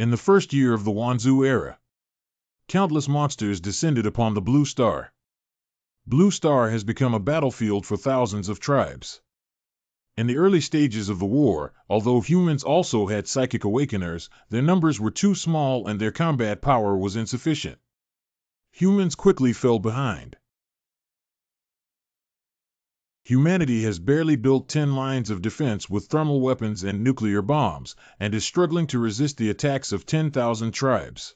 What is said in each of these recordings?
In the first year of the Wanzhou era, countless monsters descended upon the Blue Star. Blue Star has become a battlefield for thousands of tribes. In the early stages of the war, although humans also had psychic awakeners, their numbers were too small and their combat power was insufficient. Humans quickly fell behind. Humanity has barely built 10 lines of defense with thermal weapons and nuclear bombs, and is struggling to resist the attacks of 10,000 tribes.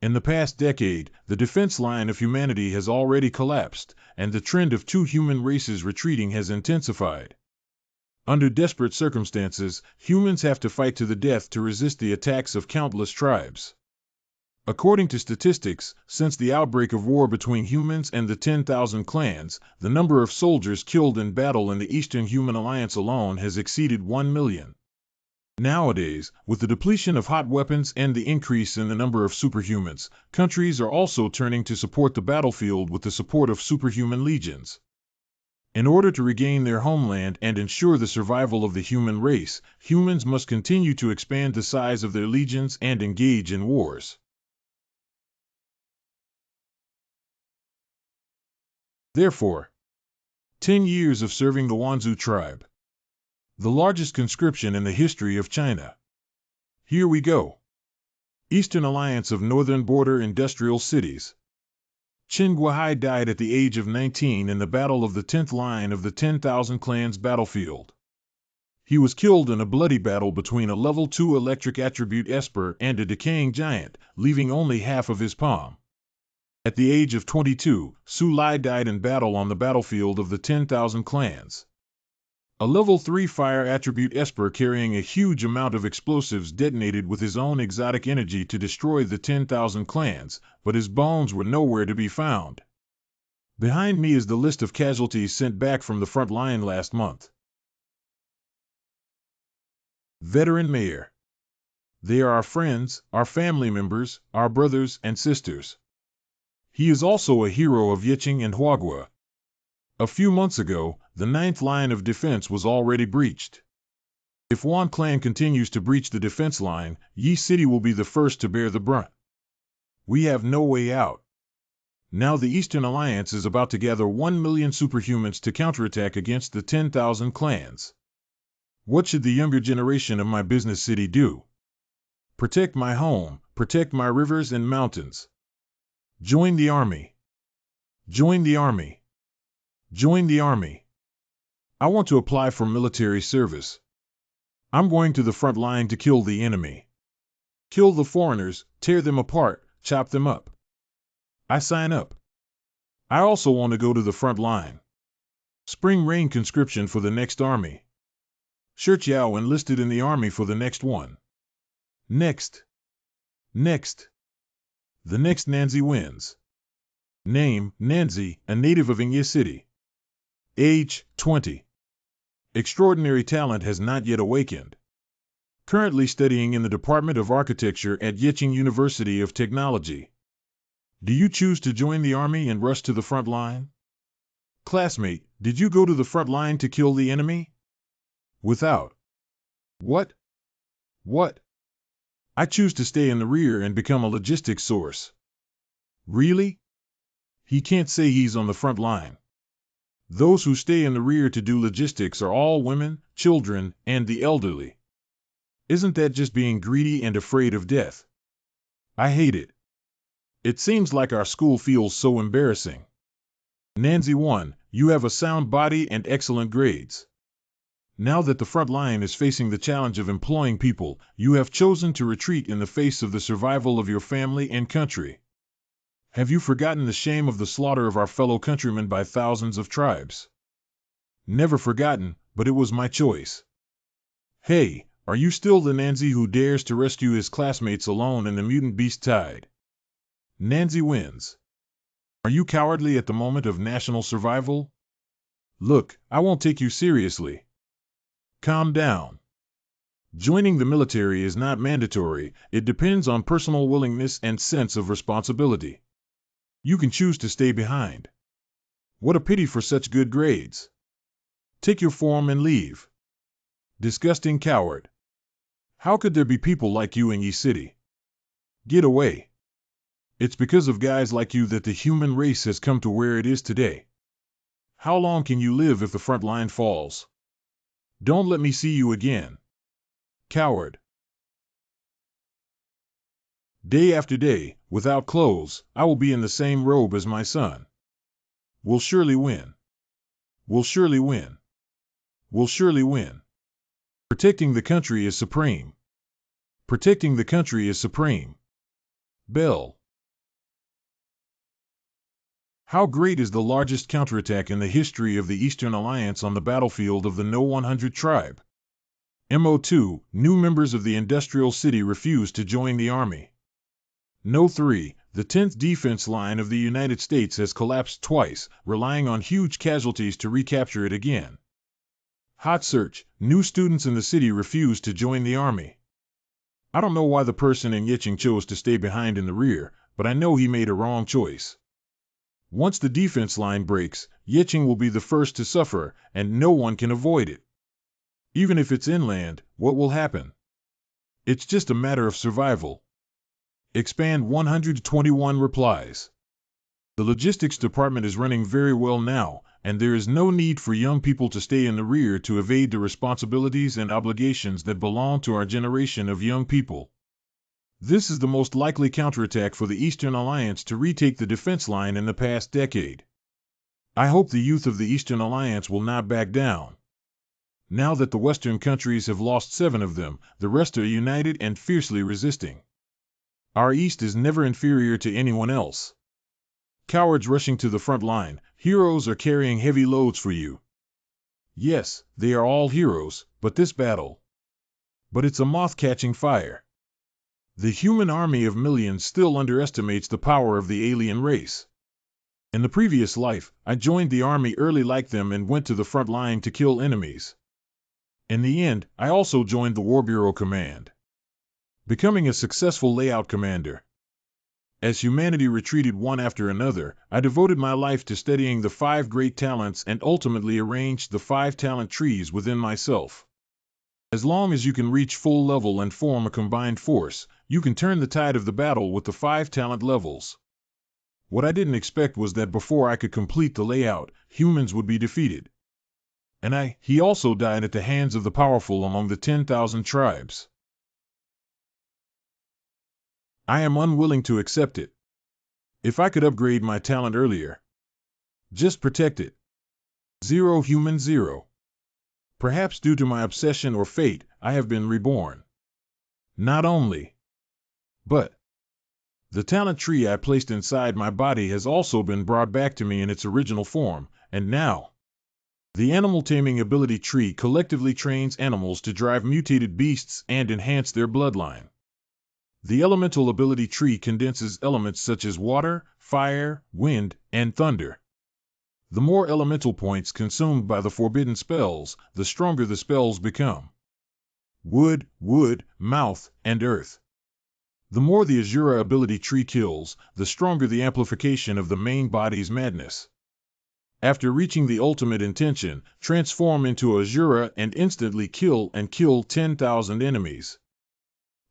In the past decade, the defense line of humanity has already collapsed, and the trend of two human races retreating has intensified. Under desperate circumstances, humans have to fight to the death to resist the attacks of countless tribes. According to statistics, since the outbreak of war between humans and the 10,000 clans, the number of soldiers killed in battle in the Eastern Human Alliance alone has exceeded 1 million. Nowadays, with the depletion of hot weapons and the increase in the number of superhumans, countries are also turning to support the battlefield with the support of superhuman legions. In order to regain their homeland and ensure the survival of the human race, humans must continue to expand the size of their legions and engage in wars. Therefore, 10 years of serving the Wanzhou tribe. The largest conscription in the history of China. Here we go. Eastern Alliance of Northern Border Industrial Cities. Qin Guohai died at the age of 19 in the Battle of the 10th Line of the 10,000 Clans battlefield. He was killed in a bloody battle between a level 2 electric attribute Esper and a decaying giant, leaving only half of his palm. At the age of 22, Su Lai died in battle on the battlefield of the 10,000 Clans. A level 3 fire attribute Esper carrying a huge amount of explosives detonated with his own exotic energy to destroy the 10,000 clans, but his bones were nowhere to be found. Behind me is the list of casualties sent back from the front line last month. Veteran Mayor. They are our friends, our family members, our brothers and sisters. He is also a hero of Yiqing and Huaguo. A few months ago, the 9th line of defense was already breached. If Wan clan continues to breach the defense line, Yi City will be the first to bear the brunt. We have no way out. Now the Eastern Alliance is about to gather 1 million superhumans to counterattack against the 10,000 clans. What should the younger generation of my business city do? Protect my home, protect my rivers and mountains. Join the army. Join the army. Join the army. I want to apply for military service. I'm going to the front line to kill the enemy. Kill the foreigners, tear them apart, chop them up. I sign up. I also want to go to the front line. Spring Rain conscription for the next army. Shirchiao enlisted in the army for the next one. Next. Next. The next Nanzi wins. Name, Nanzi, a native of Yi City. Age, 20. Extraordinary talent has not yet awakened. Currently studying in the Department of Architecture at Yiqing University of Technology. Do you choose to join the army and rush to the front line? Classmate, did you go to the front line to kill the enemy? Without. What? What? I choose to stay in the rear and become a logistics source. Really? He can't say he's on the front line. Those who stay in the rear to do logistics are all women, children, and the elderly. Isn't that just being greedy and afraid of death? I hate it. It seems like our school feels so embarrassing. Nanzi 1, you have a sound body and excellent grades. Now that the front line is facing the challenge of employing people, you have chosen to retreat in the face of the survival of your family and country. Have you forgotten the shame of the slaughter of our fellow countrymen by thousands of tribes? Never forgotten, but it was my choice. Hey, are you still the Nanzi who dares to rescue his classmates alone in the mutant beast tide? Nanzi wins. Are you cowardly at the moment of national survival? Look, I won't take you seriously. Calm down. Joining the military is not mandatory, it depends on personal willingness and sense of responsibility. You can choose to stay behind. What a pity for such good grades. Take your form and leave. Disgusting coward. How could there be people like you in Yi City? Get away. It's because of guys like you that the human race has come to where it is today. How long can you live if the front line falls? Don't let me see you again. Coward. Day after day, without clothes, I will be in the same robe as my son. We'll surely win. We'll surely win. We'll surely win. Protecting the country is supreme. Protecting the country is supreme. Bell. How great is the largest counterattack in the history of the Eastern Alliance on the battlefield of the No 100 tribe? MO2, new members of the industrial city refuse to join the army. No 3, the 10th defense line of the United States has collapsed twice, relying on huge casualties to recapture it again. Hot search, new students in the city refuse to join the army. I don't know why the person in Yicheng chose to stay behind in the rear, but I know he made a wrong choice. Once the defense line breaks, Yicheng will be the first to suffer, and no one can avoid it. Even if it's inland, what will happen? It's just a matter of survival. Expand 121 replies. The logistics department is running very well now, and there is no need for young people to stay in the rear to evade the responsibilities and obligations that belong to our generation of young people. This is the most likely counterattack for the Eastern Alliance to retake the defense line in the past decade. I hope the youth of the Eastern Alliance will not back down. Now that the Western countries have lost 7 of them, the rest are united and fiercely resisting. Our East is never inferior to anyone else. Cowards rushing to the front line, heroes are carrying heavy loads for you. Yes, they are all heroes, but this battle. But it's a moth catching fire. The human army of millions still underestimates the power of the alien race. In the previous life, I joined the army early like them and went to the front line to kill enemies. In the end, I also joined the War Bureau Command, becoming a successful layout commander. As humanity retreated one after another, I devoted my life to studying the 5 great talents and ultimately arranged the 5 talent trees within myself. As long as you can reach full level and form a combined force, you can turn the tide of the battle with the 5 talent levels. What I didn't expect was that before I could complete the layout, humans would be defeated. And he also died at the hands of the powerful among the 10,000 tribes. I am unwilling to accept it. If I could upgrade my talent earlier. Just protect it. 0 human 0. Perhaps due to my obsession or fate, I have been reborn. Not only, but the talent tree I placed inside my body has also been brought back to me in its original form, and now the animal taming ability tree collectively trains animals to drive mutated beasts and enhance their bloodline. The elemental ability tree condenses elements such as water, fire, wind, and thunder. The more elemental points consumed by the forbidden spells, the stronger the spells become. Wood, mouth, and earth. The more the asura ability tree kills, the stronger the amplification of the main body's madness. After reaching the ultimate intention, transform into asura and instantly kill 10,000 enemies.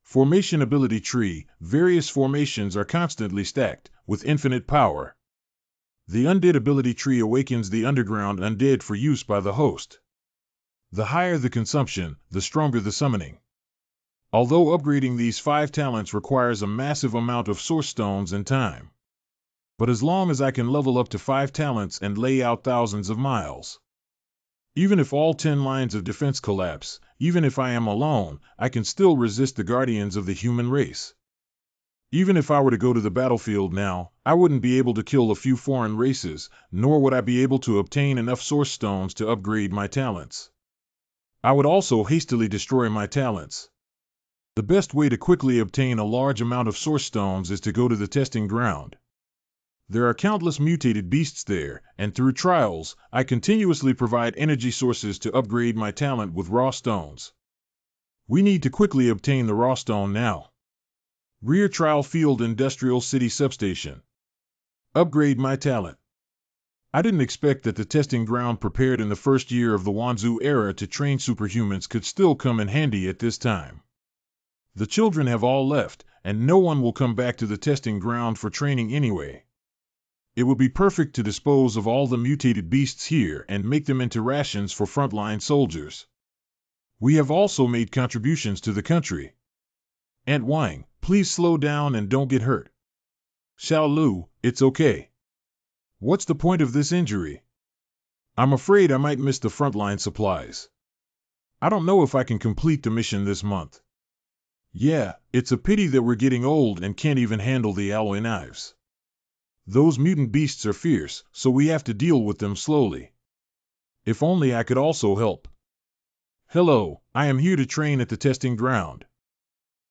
Formation ability tree, various formations are constantly stacked, with infinite power. The undead ability tree awakens the underground undead for use by the host. The higher the consumption, the stronger the summoning. Although upgrading these 5 talents requires a massive amount of source stones and time. But as long as I can level up to 5 talents and lay out thousands of miles. Even if all 10 lines of defense collapse, even if I am alone, I can still resist the guardians of the human race. Even if I were to go to the battlefield now, I wouldn't be able to kill a few foreign races, nor would I be able to obtain enough source stones to upgrade my talents. I would also hastily destroy my talents. The best way to quickly obtain a large amount of source stones is to go to the testing ground. There are countless mutated beasts there, and through trials, I continuously provide energy sources to upgrade my talent with raw stones. We need to quickly obtain the raw stone now. Rear Trial Field Industrial City Substation. Upgrade my talent. I didn't expect that the testing ground prepared in the first year of the Wanzhou era to train superhumans could still come in handy at this time. The children have all left, and no one will come back to the testing ground for training anyway. It would be perfect to dispose of all the mutated beasts here and make them into rations for frontline soldiers. We have also made contributions to the country. Aunt Wang, please slow down and don't get hurt. Xiao Lu, it's okay. What's the point of this injury? I'm afraid I might miss the frontline supplies. I don't know if I can complete the mission this month. Yeah, it's a pity that we're getting old and can't even handle the alloy knives. Those mutant beasts are fierce, so we have to deal with them slowly. If only I could also help. Hello, I am here to train at the testing ground.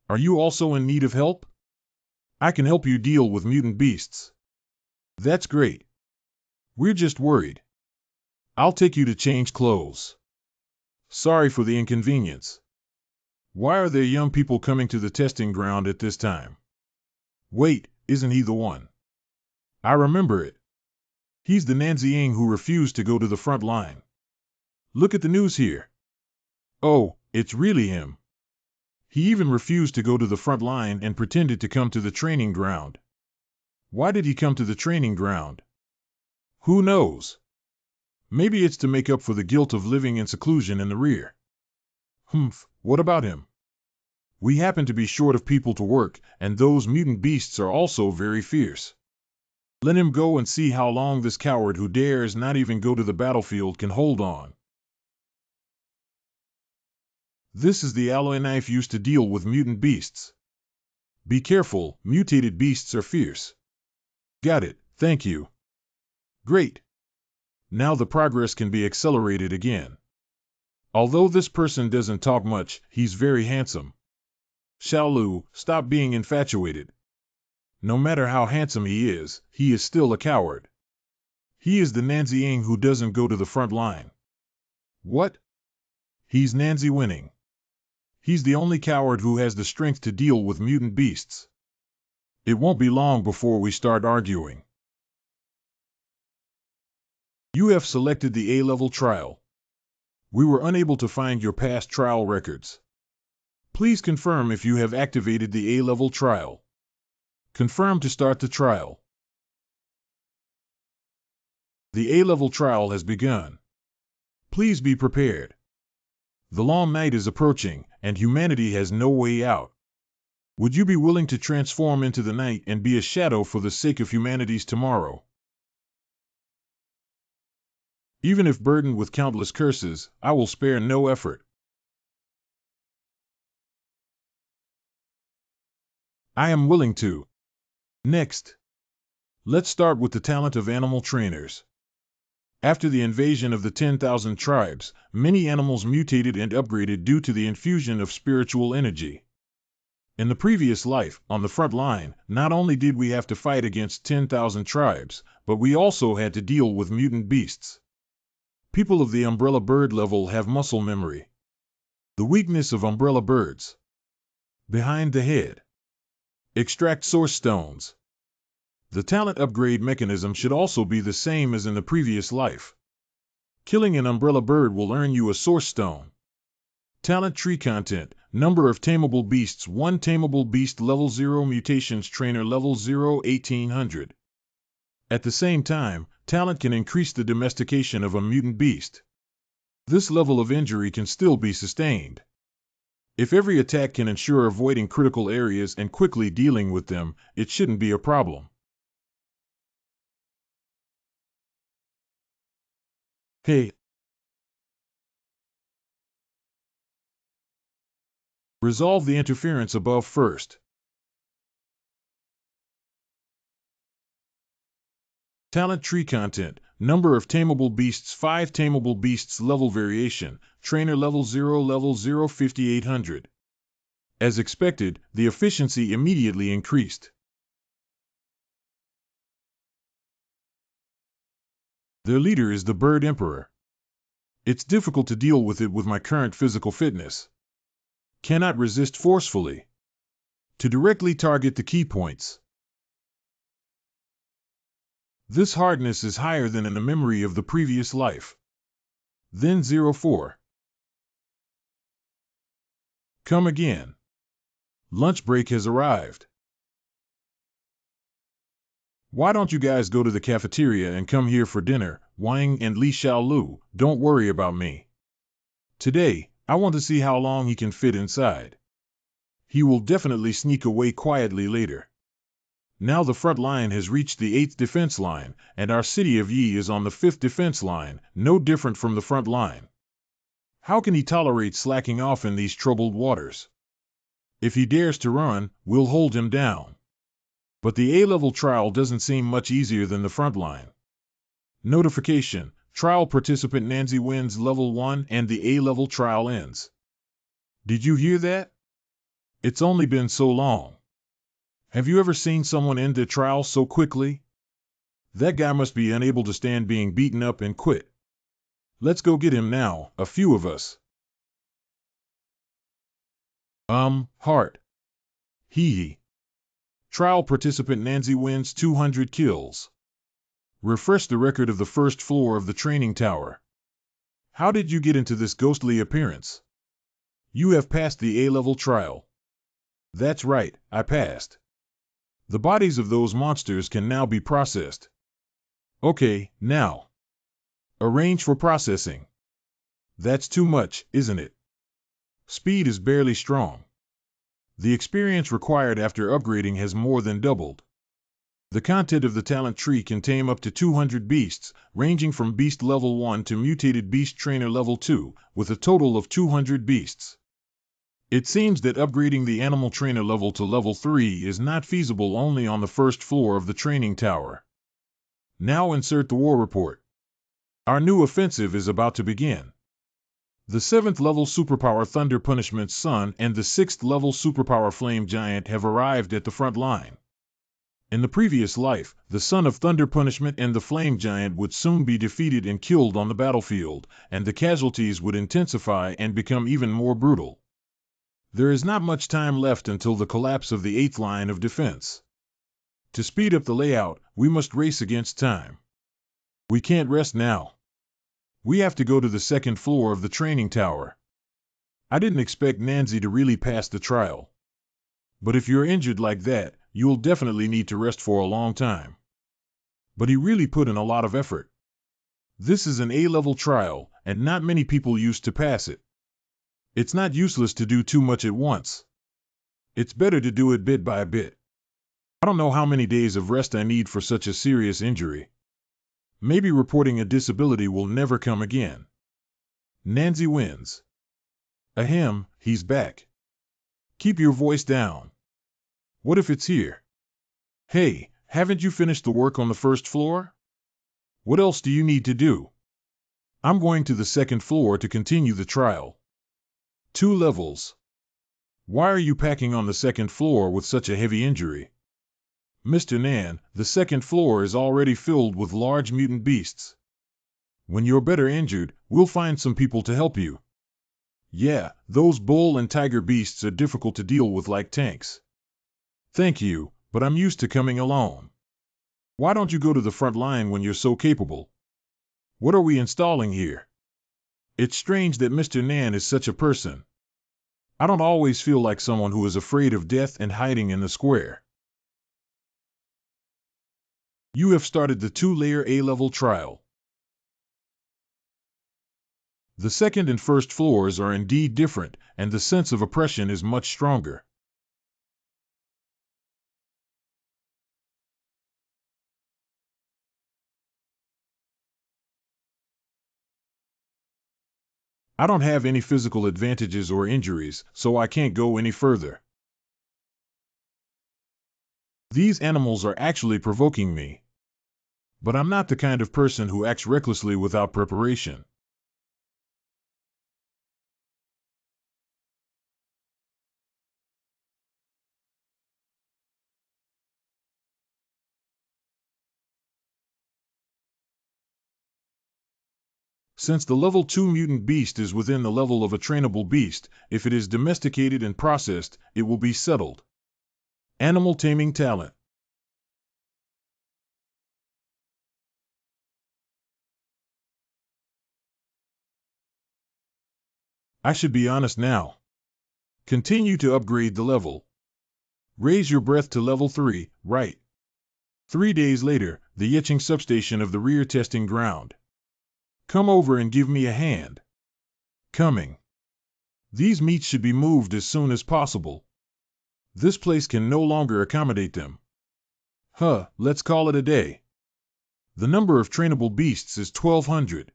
Are you also in need of help? I can help you deal with mutant beasts. That's great. We're just worried. I'll take you to change clothes. Sorry for the inconvenience. Why are there young people coming to the testing ground at this time? Wait, isn't he the one? I remember it. He's the Nanziying who refused to go to the front line. Look at the news here. Oh, it's really him. He even refused to go to the front line and pretended to come to the training ground. Why did he come to the training ground? Who knows? Maybe it's to make up for the guilt of living in seclusion in the rear. What about him? We happen to be short of people to work, and those mutant beasts are also very fierce. Let him go and see how long this coward who dares not even go to the battlefield can hold on. This is the alloy knife used to deal with mutant beasts. Be careful, mutated beasts are fierce. Got it, thank you. Great. Now the progress can be accelerated again. Although this person doesn't talk much, he's very handsome. Xiao Lu, stop being infatuated. No matter how handsome he is still a coward. He is the Nanziying who doesn't go to the front line. What? He's Nanzi winning. He's the only coward who has the strength to deal with mutant beasts. It won't be long before we start arguing. You have selected the A-level trial. We were unable to find your past trial records. Please confirm if you have activated the A-level trial. Confirm to start the trial. The A-level trial has begun. Please be prepared. The long night is approaching, and humanity has no way out. Would you be willing to transform into the night and be a shadow for the sake of humanity's tomorrow? Even if burdened with countless curses, I will spare no effort. I am willing to. Next. Let's start with the talent of animal trainers. After the invasion of the 10,000 tribes, many animals mutated and upgraded due to the infusion of spiritual energy. In the previous life, on the front line, not only did we have to fight against 10,000 tribes, but we also had to deal with mutant beasts. People of the umbrella bird level have muscle memory. The weakness of umbrella birds. Behind the head. Extract source stones. The talent upgrade mechanism should also be the same as in the previous life. Killing an umbrella bird will earn you a source stone. Talent tree content. Number of tameable beasts 1 tameable beast level 0 mutations trainer level 0 1800. At the same time, talent can increase the domestication of a mutant beast. This level of injury can still be sustained. If every attack can ensure avoiding critical areas and quickly dealing with them, it shouldn't be a problem. Hey. Resolve the interference above first. Talent tree content. Number of tameable beasts 5 tameable beasts level variation. Trainer level 0 5800. As expected, the efficiency immediately increased. Their leader is the Bird Emperor. It's difficult to deal with it with my current physical fitness. Cannot resist forcefully. To directly target the key points. This hardness is higher than in the memory of the previous life. Then 04. Come again. Lunch break has arrived. Why don't you guys go to the cafeteria and come here for dinner? Wang and Li Xiaolu, don't worry about me. Today, I want to see how long he can fit inside. He will definitely sneak away quietly later. Now the front line has reached the 8th defense line, and our city of Yi is on the 5th defense line, no different from the front line. How can he tolerate slacking off in these troubled waters? If he dares to run, we'll hold him down. But the A-level trial doesn't seem much easier than the front line. Notification: trial participant Nancy wins level 1 and the A-level trial ends. Did you hear that? It's only been so long. Have you ever seen someone end their trial so quickly? That guy must be unable to stand being beaten up and quit. Let's go get him now, a few of us. Heart. Hee. Trial participant Nancy wins 200 kills. Refresh the record of the first floor of the training tower. How did you get into this ghostly appearance? You have passed the A-level trial. That's right, I passed. The bodies of those monsters can now be processed. Okay, now. Arrange for processing. That's too much, isn't it? Speed is barely strong. The experience required after upgrading has more than doubled. The content of the talent tree can tame up to 200 beasts, ranging from beast level 1 to mutated beast trainer level 2, with a total of 200 beasts. It seems that upgrading the animal trainer level to level 3 is not feasible only on the first floor of the training tower. Now insert the war report. Our new offensive is about to begin. The 7th level superpower Thunder Punishment Sun and the 6th level superpower Flame Giant have arrived at the front line. In the previous life, the Son of Thunder Punishment and the Flame Giant would soon be defeated and killed on the battlefield, and the casualties would intensify and become even more brutal. There is not much time left until the collapse of the 8th line of defense. To speed up the layout, we must race against time. We can't rest now. We have to go to the 2nd floor of the training tower. I didn't expect Nancy to really pass the trial. But if you're injured like that, you'll definitely need to rest for a long time. But he really put in a lot of effort. This is an A-level trial, and not many people used to pass it. It's not useless to do too much at once. It's better to do it bit by bit. I don't know how many days of rest I need for such a serious injury. Maybe reporting a disability will never come again. Nancy wins. Ahem, he's back. Keep your voice down. What if it's here? Hey, haven't you finished the work on the first floor? What else do you need to do? I'm going to the 2nd floor to continue the trial. 2 levels. Why are you packing on the 2nd floor with such a heavy injury? Mr. Nan, the 2nd floor is already filled with large mutant beasts. When you're better injured, we'll find some people to help you. Yeah, those bull and tiger beasts are difficult to deal with like tanks. Thank you, but I'm used to coming alone. Why don't you go to the front line when you're so capable? What are we installing here? It's strange that Mr. Nan is such a person. I don't always feel like someone who is afraid of death and hiding in the square. You have started the 2-layer A-level trial. The 2nd and 1st floors are indeed different, and the sense of oppression is much stronger. I don't have any physical advantages or injuries, so I can't go any further. These animals are actually provoking me. But I'm not the kind of person who acts recklessly without preparation. Since the level 2 mutant beast is within the level of a trainable beast, if it is domesticated and processed, it will be settled. Animal taming talent. I should be honest now. Continue to upgrade the level. Raise your breath to level 3, right. 3 days later, the Yeching substation of the rear testing ground. Come over and give me a hand. Coming. These meats should be moved as soon as possible. This place can no longer accommodate them. Let's call it a day. The number of trainable beasts is 1200.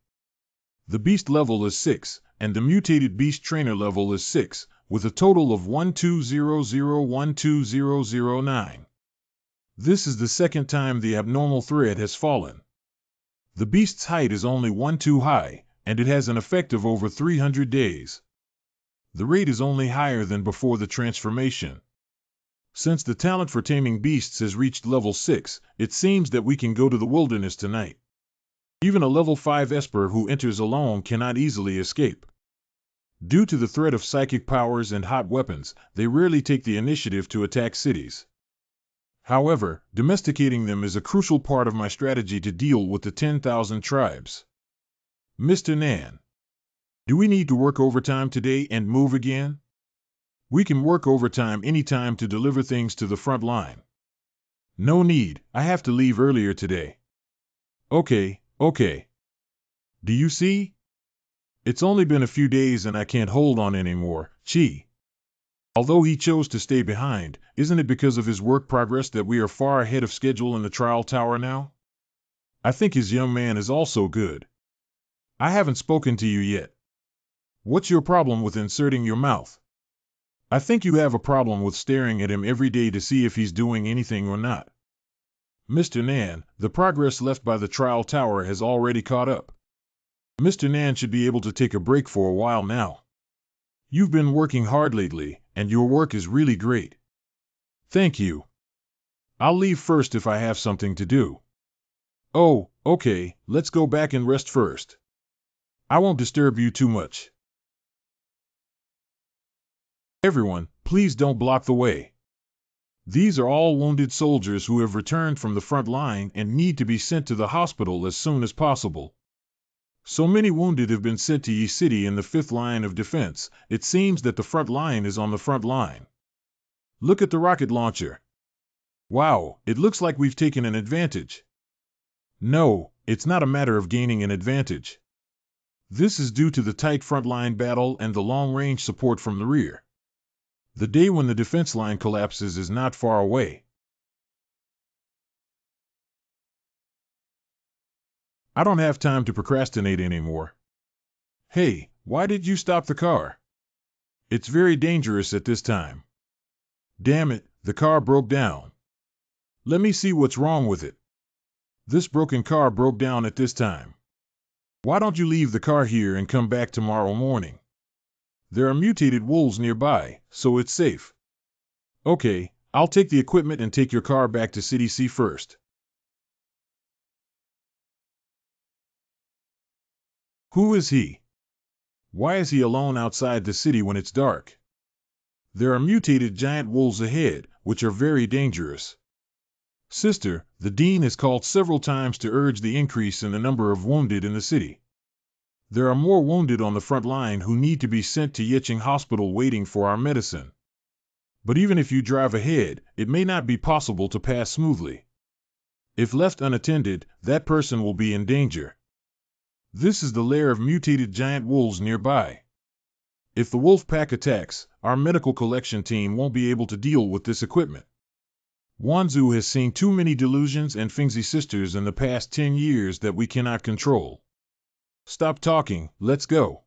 The beast level is 6, and the mutated beast trainer level is 6, with a total of 1200-12009. This is the second time the abnormal thread has fallen. The beast's height is only 1-2 high, and it has an effect of over 300 days. The rate is only higher than before the transformation. Since the talent for taming beasts has reached level 6, it seems that we can go to the wilderness tonight. Even a level 5 Esper who enters alone cannot easily escape. Due to the threat of psychic powers and hot weapons, they rarely take the initiative to attack cities. However, domesticating them is a crucial part of my strategy to deal with the 10,000 tribes. Mr. Nan, do we need to work overtime today and move again? We can work overtime anytime to deliver things to the front line. No need, I have to leave earlier today. Okay. Do you see? It's only been a few days and I can't hold on anymore, Chi. Although he chose to stay behind, isn't it because of his work progress that we are far ahead of schedule in the trial tower now? I think his young man is also good. I haven't spoken to you yet. What's your problem with inserting your mouth? I think you have a problem with staring at him every day to see if he's doing anything or not. Mr. Nan, the progress left by the trial tower has already caught up. Mr. Nan should be able to take a break for a while now. You've been working hard lately, and your work is really great. Thank you. I'll leave first if I have something to do. Oh, okay, let's go back and rest first. I won't disturb you too much. Everyone, please don't block the way. These are all wounded soldiers who have returned from the front line and need to be sent to the hospital as soon as possible. So many wounded have been sent to Yi City in the 5th line of defense, it seems that the front line is on the front line. Look at the rocket launcher. Wow, it looks like we've taken an advantage. No, it's not a matter of gaining an advantage. This is due to the tight frontline battle and the long-range support from the rear. The day when the defense line collapses is not far away. I don't have time to procrastinate anymore. Hey, why did you stop the car? It's very dangerous at this time. Damn it, the car broke down. Let me see what's wrong with it. This broken car broke down at this time. Why don't you leave the car here and come back tomorrow morning? There are mutated wolves nearby, so it's safe. Okay, I'll take the equipment and take your car back to City C first. Who is he? Why is he alone outside the city when it's dark? There are mutated giant wolves ahead, which are very dangerous. Sister, the Dean has called several times to urge the increase in the number of wounded in the city. There are more wounded on the front line who need to be sent to Yeching Hospital waiting for our medicine. But even if you drive ahead, it may not be possible to pass smoothly. If left unattended, that person will be in danger. This is the lair of mutated giant wolves nearby. If the wolf pack attacks, our medical collection team won't be able to deal with this equipment. Wanzu has seen too many delusions and Fingzi sisters in the past 10 years that we cannot control. Stop talking, let's go.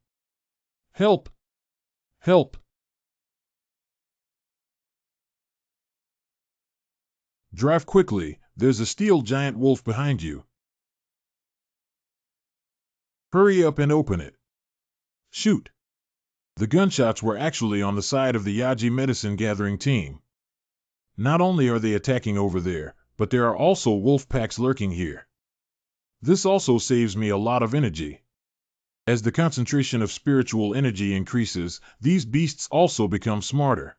Help! Help! Drive quickly, there's a steel giant wolf behind you. Hurry up and open it. Shoot! The gunshots were actually on the side of the Yaji medicine gathering team. Not only are they attacking over there, but there are also wolf packs lurking here. This also saves me a lot of energy. As the concentration of spiritual energy increases, these beasts also become smarter.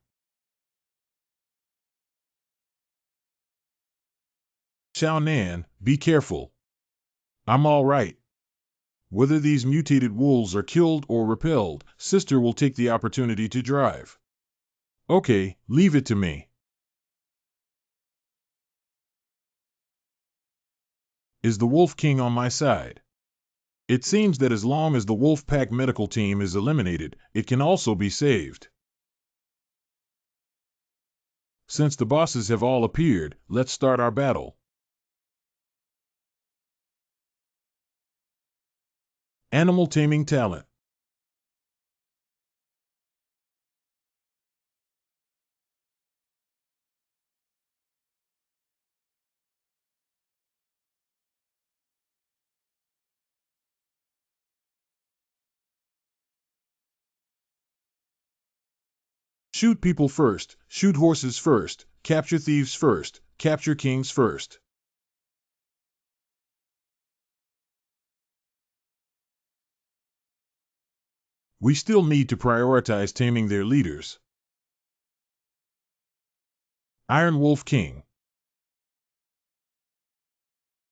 Xiao Nan, be careful. I'm all right. Whether these mutated wolves are killed or repelled, Sister will take the opportunity to drive. Okay, leave it to me. Is the Wolf King on my side? It seems that as long as the Wolf Pack medical team is eliminated, it can also be saved. Since the bosses have all appeared, let's start our battle. Animal Taming Talent. Shoot people first, shoot horses first, capture thieves first, capture kings first. We still need to prioritize taming their leaders. Iron Wolf King.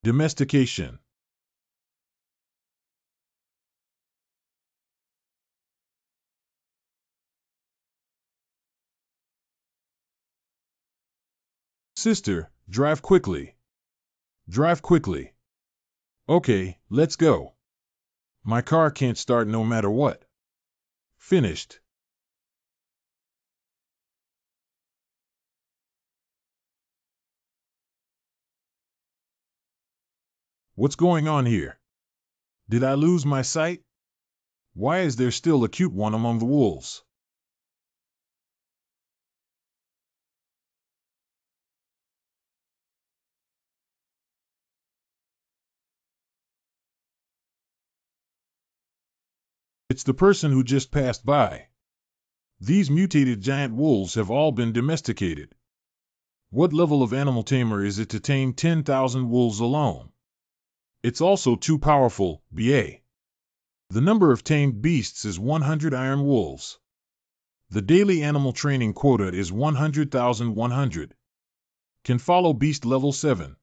Domestication. Sister, drive quickly. Drive quickly. Okay, let's go. My car can't start no matter what. Finished. What's going on here? Did I lose my sight? Why is there still a cute one among the wolves? It's the person who just passed by. These mutated giant wolves have all been domesticated. What level of animal tamer is it to tame 10,000 wolves alone? It's also too powerful, BA. The number of tamed beasts is 100 iron wolves. The daily animal training quota is 100,100. Can follow beast level 7.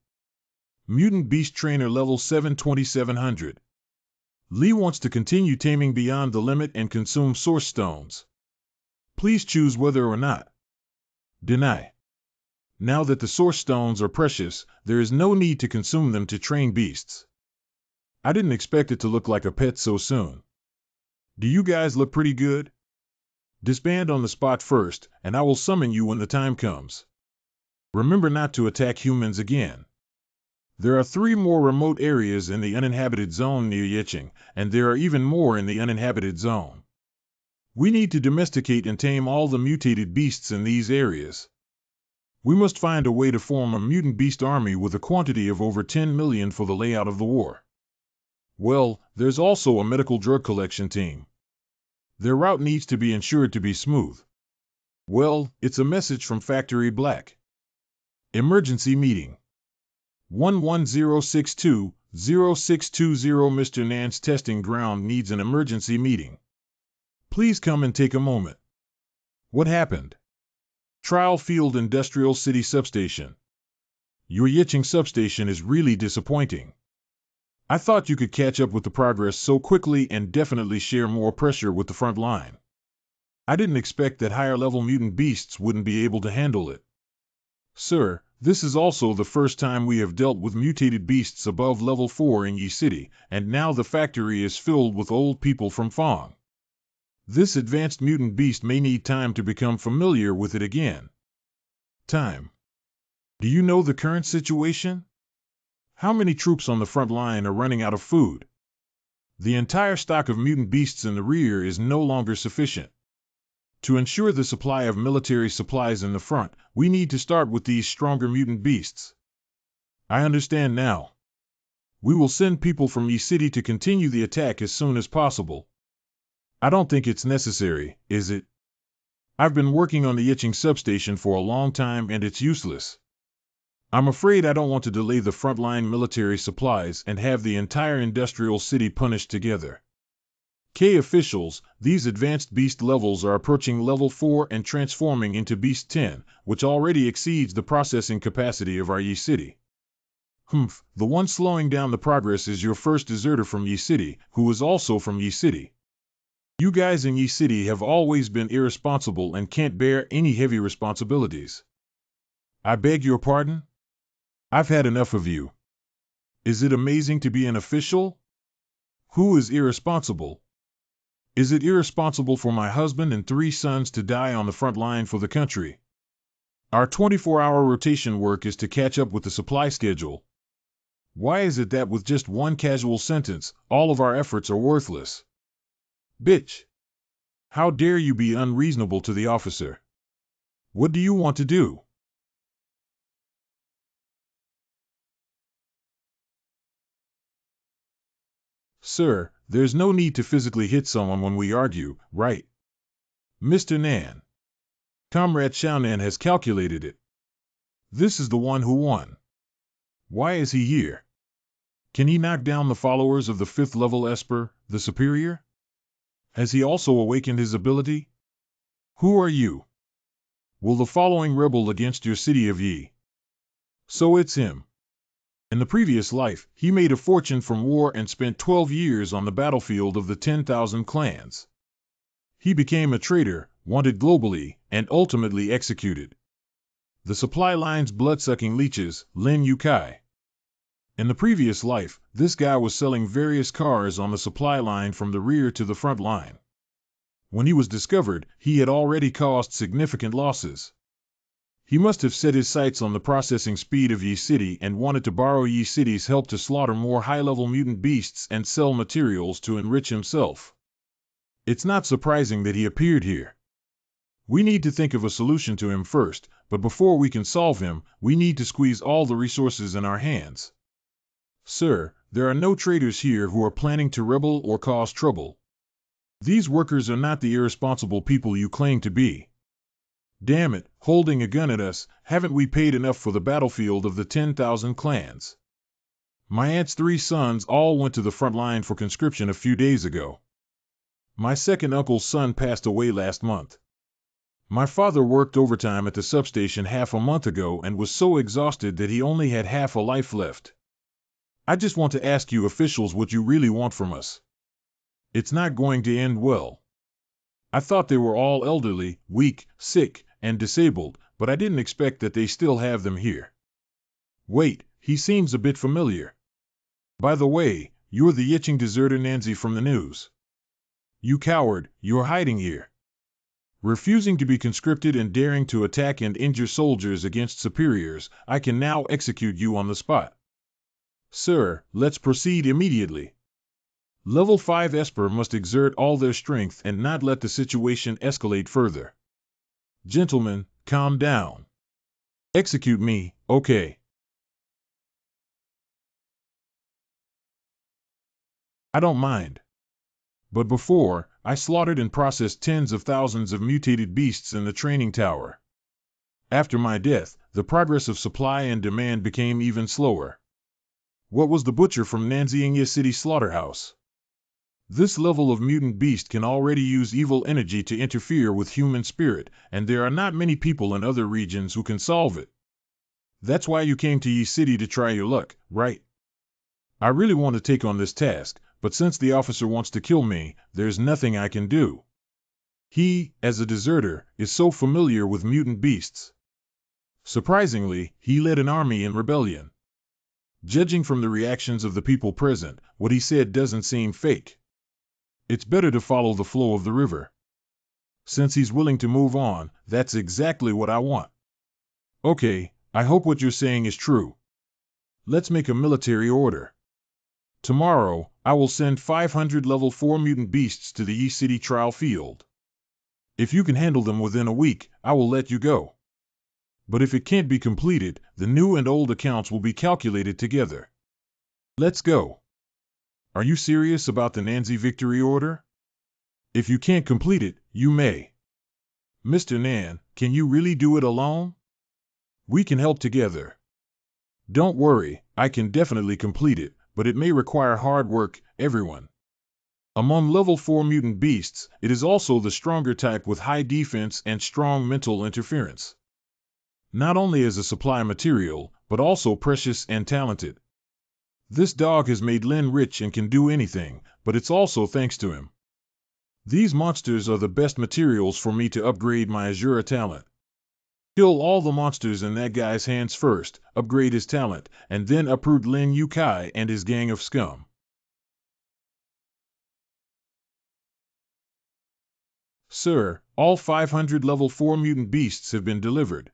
Mutant beast trainer level 7 2700. Lee wants to continue taming beyond the limit and consume source stones. Please choose whether or not. Deny. Now that the source stones are precious, there is no need to consume them to train beasts. I didn't expect it to look like a pet so soon. Do you guys look pretty good? Disband on the spot first, and I will summon you when the time comes. Remember not to attack humans again. There are 3 more remote areas in the uninhabited zone near Yicheng, and there are even more in the uninhabited zone. We need to domesticate and tame all the mutated beasts in these areas. We must find a way to form a mutant beast army with a quantity of over 10 million for the layout of the war. Well, there's also a medical drug collection team. Their route needs to be ensured to be smooth. Well, it's a message from Factory Black. Emergency meeting. 11062-0620 Mr. Nance Testing Ground needs an emergency meeting. Please come and take a moment. What happened? Trial Field Industrial City Substation. Your Yicheng substation is really disappointing. I thought you could catch up with the progress so quickly and definitely share more pressure with the front line. I didn't expect that higher-level mutant beasts wouldn't be able to handle it. Sir, this is also the first time we have dealt with mutated beasts above level 4 in Yi City, and now the factory is filled with old people from Fong. This advanced mutant beast may need time to become familiar with it again. Time. Do you know the current situation? How many troops on the front line are running out of food? The entire stock of mutant beasts in the rear is no longer sufficient. To ensure the supply of military supplies in the front, we need to start with these stronger mutant beasts. I understand now. We will send people from Yi City to continue the attack as soon as possible. I don't think it's necessary, is it? I've been working on the Yicheng substation for a long time and it's useless. I'm afraid I don't want to delay the frontline military supplies and have the entire industrial city punished together. K officials, these advanced beast levels are approaching level 4 and transforming into beast 10, which already exceeds the processing capacity of our Yi City. The one slowing down the progress is your first deserter from Yi City, who is also from Yi City. You guys in Yi City have always been irresponsible and can't bear any heavy responsibilities. I beg your pardon? I've had enough of you. Is it amazing to be an official? Who is irresponsible? Is it irresponsible for my husband and 3 sons to die on the front line for the country? Our 24-hour rotation work is to catch up with the supply schedule. Why is it that with just one casual sentence, all of our efforts are worthless? Bitch! How dare you be unreasonable to the officer? What do you want to do? Sir, there's no need to physically hit someone when we argue, right? Mr. Nan. Comrade Xiaonan has calculated it. This is the one who won. Why is he here? Can he knock down the followers of the 5th level Esper, the superior? Has he also awakened his ability? Who are you? Will the following rebel against your city of Yi? So it's him. In the previous life, he made a fortune from war and spent 12 years on the battlefield of the 10,000 clans. He became a traitor, wanted globally, and ultimately executed. The supply line's blood-sucking leeches, Lin Yukai. In the previous life, this guy was selling various cars on the supply line from the rear to the front line. When he was discovered, he had already caused significant losses. He must have set his sights on the processing speed of Yi City and wanted to borrow Yi City's help to slaughter more high-level mutant beasts and sell materials to enrich himself. It's not surprising that he appeared here. We need to think of a solution to him first, but before we can solve him, we need to squeeze all the resources in our hands. Sir, there are no traitors here who are planning to rebel or cause trouble. These workers are not the irresponsible people you claim to be. Damn it, holding a gun at us, haven't we paid enough for the battlefield of the 10,000 clans? My aunt's 3 sons all went to the front line for conscription a few days ago. My second uncle's son passed away last month. My father worked overtime at the substation half a month ago and was so exhausted that he only had half a life left. I just want to ask you officials what you really want from us. It's not going to end well. I thought they were all elderly, weak, sick, and disabled, but I didn't expect that they still have them here. Wait, he seems a bit familiar. By the way, you're the Yiching deserter Nanzi from the news. You coward, you're hiding here. Refusing to be conscripted and daring to attack and injure soldiers against superiors, I can now execute you on the spot. Sir, let's proceed immediately. Level 5 Esper must exert all their strength and not let the situation escalate further. Gentlemen, calm down. Execute me, okay. I don't mind. But before, I slaughtered and processed tens of thousands of mutated beasts in the training tower. After my death, the progress of supply and demand became even slower. What was the butcher from Nanxiangya City slaughterhouse? This level of mutant beast can already use evil energy to interfere with human spirit, and there are not many people in other regions who can solve it. That's why you came to Yi City to try your luck, right? I really want to take on this task, but since the officer wants to kill me, there's nothing I can do. He, as a deserter, is so familiar with mutant beasts. Surprisingly, he led an army in rebellion. Judging from the reactions of the people present, what he said doesn't seem fake. It's better to follow the flow of the river. Since he's willing to move on, that's exactly what I want. Okay, I hope what you're saying is true. Let's make a military order. Tomorrow, I will send 500 level 4 mutant beasts to the Yi City trial field. If you can handle them within a week, I will let you go. But if it can't be completed, the new and old accounts will be calculated together. Let's go. Are you serious about the Nanzi victory order? If you can't complete it, you may. Mr. Nan, can you really do it alone? We can help together. Don't worry, I can definitely complete it, but it may require hard work, everyone. Among level 4 mutant beasts, it is also the stronger type with high defense and strong mental interference. Not only as a supply material, but also precious and talented. This dog has made Lin rich and can do anything, but it's also thanks to him. These monsters are the best materials for me to upgrade my Asura talent. Kill all the monsters in that guy's hands first, upgrade his talent, and then uproot Lin Yukai and his gang of scum. Sir, all 500 level 4 mutant beasts have been delivered.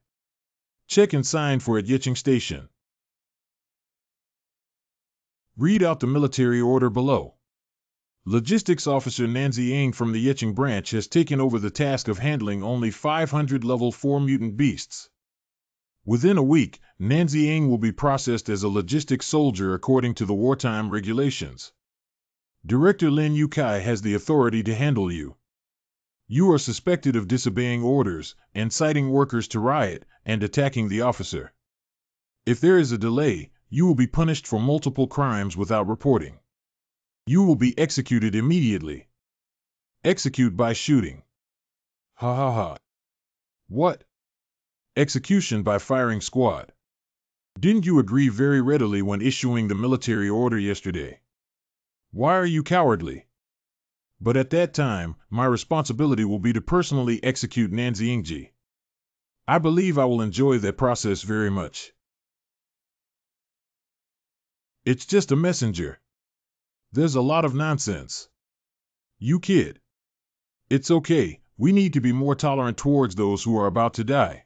Check and sign for at Yicheng Station. Read out the military order below. Logistics Officer Nanzi Ng from the Yicheng branch has taken over the task of handling only 500 level 4 mutant beasts. Within a week, Nanzi Ng will be processed as a logistics soldier according to the wartime regulations. Director Lin Yukai has the authority to handle you. You are suspected of disobeying orders, inciting workers to riot, and attacking the officer. If there is a delay, you will be punished for multiple crimes without reporting. You will be executed immediately. Execute by shooting. Ha ha ha. What? Execution by firing squad. Didn't you agree very readily when issuing the military order yesterday? Why are you cowardly? But at that time, my responsibility will be to personally execute Nanzi Ingji. I believe I will enjoy that process very much. It's just a messenger. There's a lot of nonsense. You kid. It's okay, we need to be more tolerant towards those who are about to die.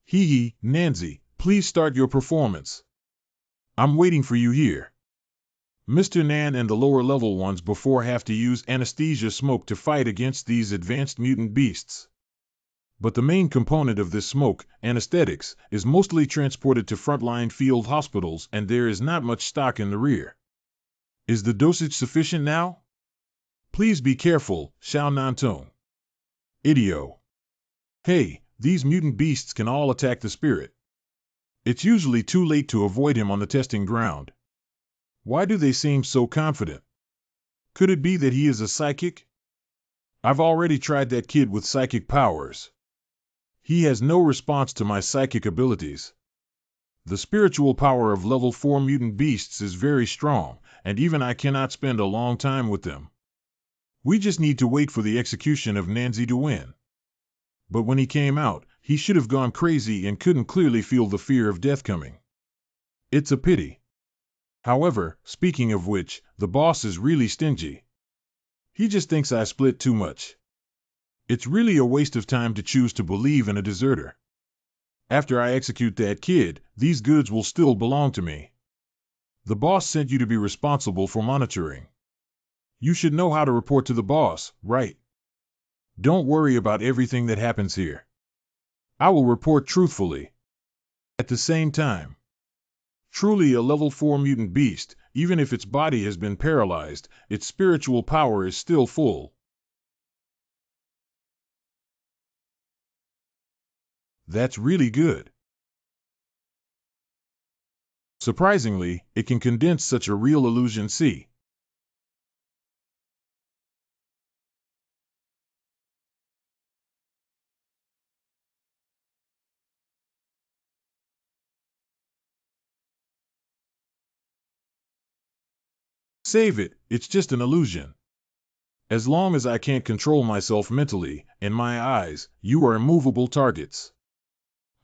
Hee hee, Nanzi, please start your performance. I'm waiting for you here. Mr. Nan and the lower level ones before have to use anesthesia smoke to fight against these advanced mutant beasts. But the main component of this smoke, anesthetics, is mostly transported to frontline field hospitals and there is not much stock in the rear. Is the dosage sufficient now? Please be careful, Xiao Nantong. Idio. Hey, these mutant beasts can all attack the spirit. It's usually too late to avoid him on the testing ground. Why do they seem so confident? Could it be that he is a psychic? I've already tried that kid with psychic powers. He has no response to my psychic abilities. The spiritual power of level 4 mutant beasts is very strong, and even I cannot spend a long time with them. We just need to wait for the execution of Nanzi to win. But when he came out, he should have gone crazy and couldn't clearly feel the fear of death coming. It's a pity. However, speaking of which, the boss is really stingy. He just thinks I split too much. It's really a waste of time to choose to believe in a deserter. After I execute that kid, these goods will still belong to me. The boss sent you to be responsible for monitoring. You should know how to report to the boss, right? Don't worry about everything that happens here. I will report truthfully. At the same time, truly a level 4 mutant beast, even if its body has been paralyzed, its spiritual power is still full. That's really good. Surprisingly, it can condense such a real illusion. See? Save it, it's just an illusion. As long as I can't control myself mentally, in my eyes, you are immovable targets.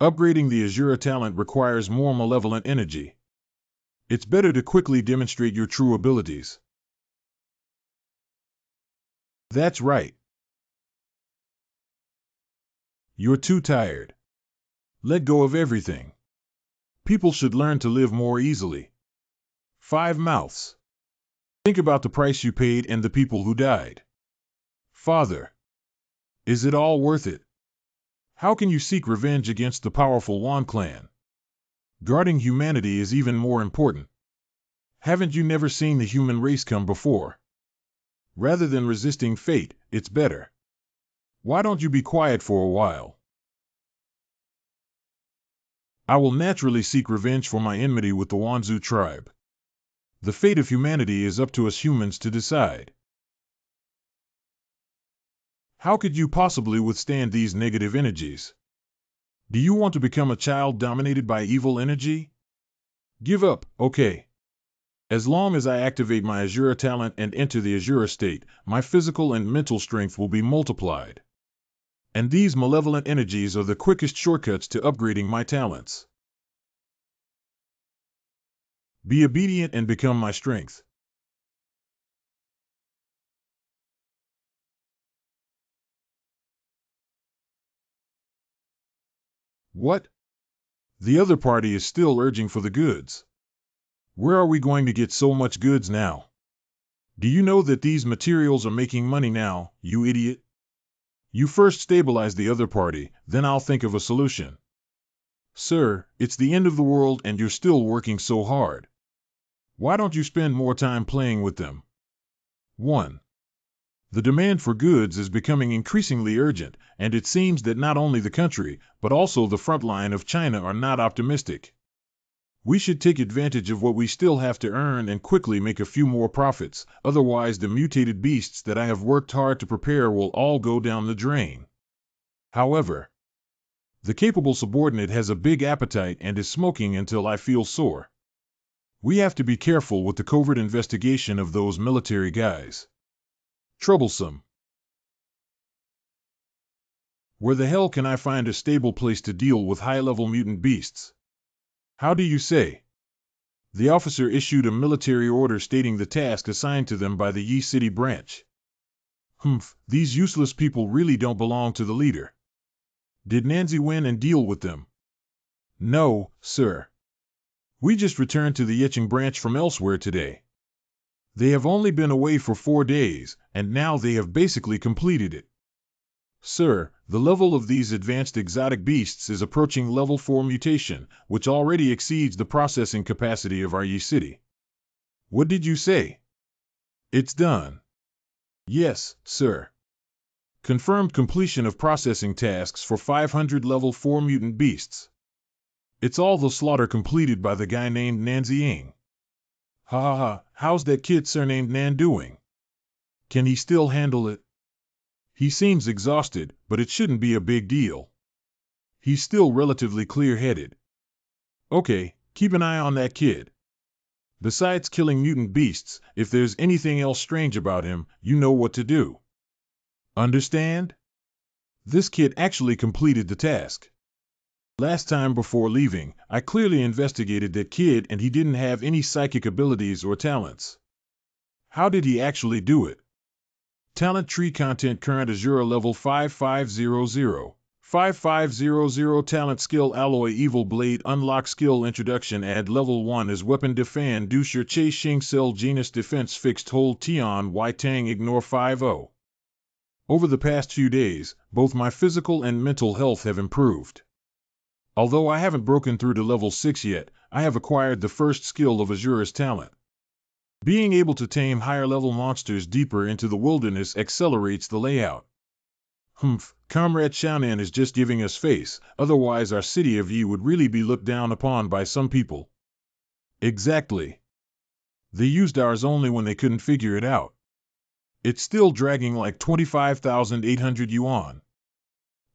Upgrading the Asura talent requires more malevolent energy. It's better to quickly demonstrate your true abilities. That's right. You're too tired. Let go of everything. People should learn to live more easily. 5 mouths. Think about the price you paid and the people who died. Father. Is it all worth it? How can you seek revenge against the powerful Wan clan? Guarding humanity is even more important. Haven't you never seen the human race come before? Rather than resisting fate, it's better. Why don't you be quiet for a while? I will naturally seek revenge for my enmity with the Wanzu tribe. The fate of humanity is up to us humans to decide. How could you possibly withstand these negative energies? Do you want to become a child dominated by evil energy? Give up, okay. As long as I activate my Asura talent and enter the Asura state, my physical and mental strength will be multiplied. And these malevolent energies are the quickest shortcuts to upgrading my talents. Be obedient and become my strength. What? The other party is still urging for the goods. Where are we going to get so much goods now? Do you know that these materials are making money now, you idiot? You first stabilize the other party, then I'll think of a solution. Sir, it's the end of the world and you're still working so hard. Why don't you spend more time playing with them? 1. The demand for goods is becoming increasingly urgent, and it seems that not only the country, but also the Frontline of China are not optimistic. We should take advantage of what we still have to earn and quickly make a few more profits, otherwise the mutated beasts that I have worked hard to prepare will all go down the drain. However, the capable subordinate has a big appetite and is smoking until I feel sore. We have to be careful with the covert investigation of those military guys. Troublesome. Where the hell can I find a stable place to deal with high-level mutant beasts? How do you say? The officer issued a military order stating the task assigned to them by the Yi City branch. These useless people really don't belong to the leader. Did Nancy win and deal with them? No, sir. We just returned to the Yicheng branch from elsewhere today. They have only been away for 4 days, and now they have basically completed it. Sir, the level of these advanced exotic beasts is approaching level 4 mutation, which already exceeds the processing capacity of our Yi City. What did you say? It's done. Yes, sir. Confirmed completion of processing tasks for 500 level 4 mutant beasts. It's all the slaughter completed by the guy named Nanzi Ying. Ha ha ha, how's that kid surnamed Nan doing? Can he still handle it? He seems exhausted, but it shouldn't be a big deal. He's still relatively clear-headed. Okay, keep an eye on that kid. Besides killing mutant beasts, if there's anything else strange about him, you know what to do. Understand? This kid actually completed the task. Last time before leaving, I clearly investigated that kid and he didn't have any psychic abilities or talents. How did he actually do it? Talent tree content current Asura level 5500. 5500 talent skill alloy evil blade unlock skill introduction add level 1 as weapon defan doucher che xing cell genus defense fixed hold tian y tang ignore 50. Over the past few days, both my physical and mental health have improved. Although I haven't broken through to level 6 yet, I have acquired the first skill of Asura's talent. Being able to tame higher-level monsters deeper into the wilderness accelerates the layout. Comrade Xiaonan is just giving us face, otherwise our city of Yi would really be looked down upon by some people. Exactly. They used ours only when they couldn't figure it out. It's still dragging like 25,800 yuan.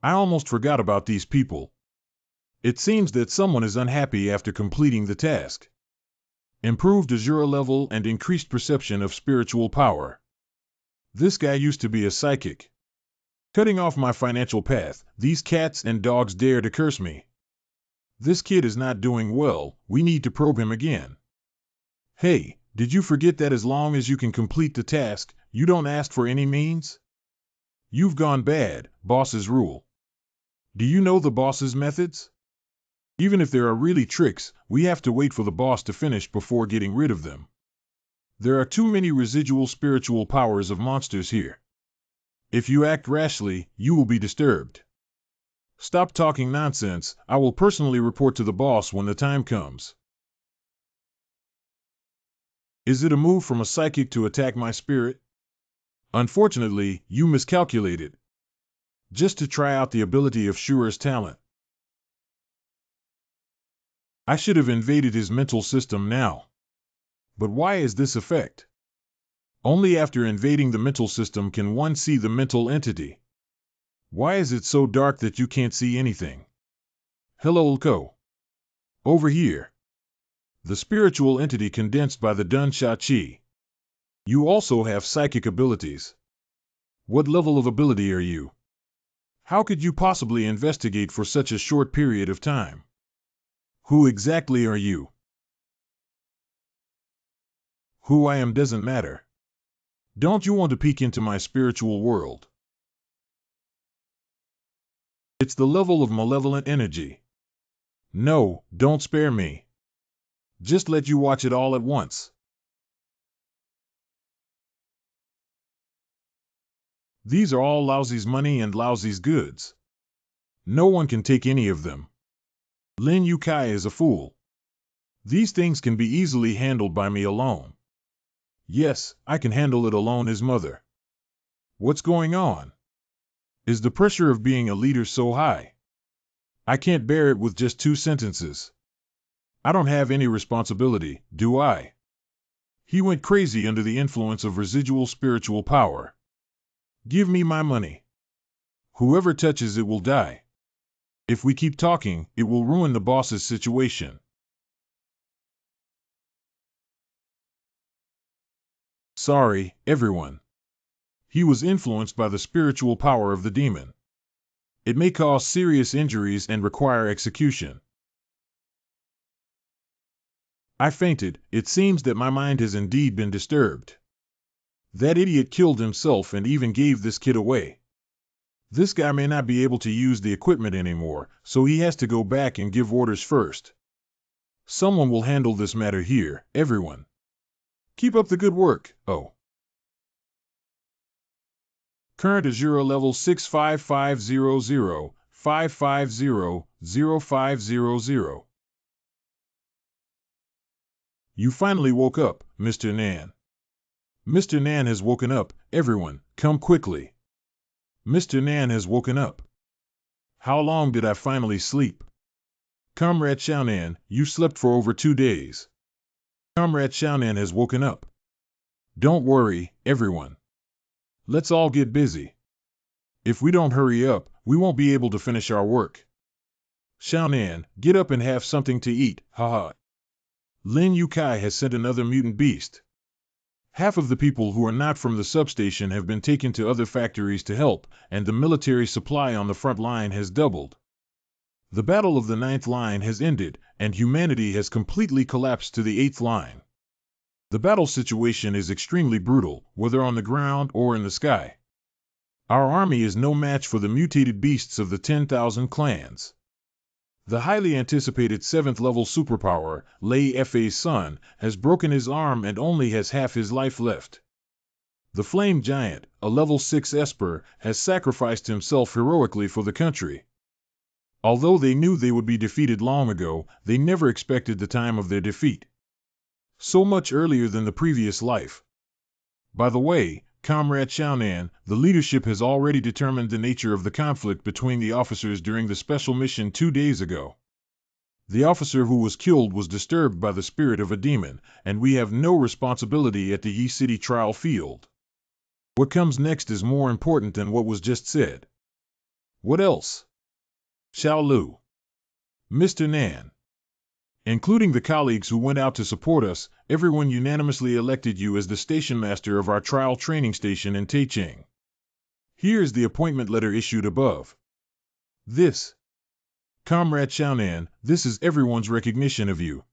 I almost forgot about these people. It seems that someone is unhappy after completing the task. Improved Asura level and increased perception of spiritual power. This guy used to be a psychic. Cutting off my financial path, these cats and dogs dare to curse me. This kid is not doing well, we need to probe him again. Hey, did you forget that as long as you can complete the task, you don't ask for any means? You've gone bad, boss's rule. Do you know the boss's methods? Even if there are really tricks, we have to wait for the boss to finish before getting rid of them. There are too many residual spiritual powers of monsters here. If you act rashly, you will be disturbed. Stop talking nonsense, I will personally report to the boss when the time comes. Is it a move from a psychic to attack my spirit? Unfortunately, you miscalculated. Just to try out the ability of Shura's talent. I should have invaded his mental system now. But why is this effect? Only after invading the mental system can one see the mental entity. Why is it so dark that you can't see anything? Hello, Ulko. Over here. The spiritual entity condensed by the Dun Sha Qi. You also have psychic abilities. What level of ability are you? How could you possibly investigate for such a short period of time? Who exactly are you? Who I am doesn't matter. Don't you want to peek into my spiritual world? It's the level of malevolent energy. No, don't spare me. Just let you watch it all at once. These are all Lousy's money and Lousy's goods. No one can take any of them. Lin Yukai is a fool. These things can be easily handled by me alone. Yes, I can handle it alone, his mother. What's going on? Is the pressure of being a leader so high? I can't bear it with just 2 sentences. I don't have any responsibility, do I? He went crazy under the influence of residual spiritual power. Give me my money. Whoever touches it will die. If we keep talking, it will ruin the boss's situation. Sorry, everyone. He was influenced by the spiritual power of the demon. It may cause serious injuries and require execution. I fainted. It seems that my mind has indeed been disturbed. That idiot killed himself and even gave this kid away. This guy may not be able to use the equipment anymore, so he has to go back and give orders first. Someone will handle this matter here, everyone. Keep up the good work. Oh. Current Asura level 65500, 550-0500. You finally woke up, Mr. Nan. Mr. Nan has woken up, everyone, come quickly. Mr. Nan has woken up. How long did I finally sleep? Comrade Xiaonan, you slept for over 2 days. Comrade Xiaonan has woken up. Don't worry, everyone. Let's all get busy. If we don't hurry up, we won't be able to finish our work. Xiaonan, get up and have something to eat, haha. Lin Yukai has sent another mutant beast. Half of the people who are not from the substation have been taken to other factories to help, and the military supply on the front line has doubled. The battle of the 9th line has ended, and humanity has completely collapsed to the 8th line. The battle situation is extremely brutal, whether on the ground or in the sky. Our army is no match for the mutated beasts of the 10,000 clans. The highly anticipated 7th level superpower, Lei Fa's son, has broken his arm and only has half his life left. The Flame Giant, a level 6 Esper, has sacrificed himself heroically for the country. Although they knew they would be defeated long ago, they never expected the time of their defeat. So much earlier than the previous life. By the way, Comrade Xiaonan, the leadership has already determined the nature of the conflict between the officers during the special mission 2 days ago. The officer who was killed was disturbed by the spirit of a demon, and we have no responsibility at the Yi City trial field. What comes next is more important than what was just said. What else? Xiao Lu. Mr. Nan. Including the colleagues who went out to support us, everyone unanimously elected you as the station master of our trial training station in Taichung. Here is the appointment letter issued above. This. Comrade Xiaonan, this is everyone's recognition of you.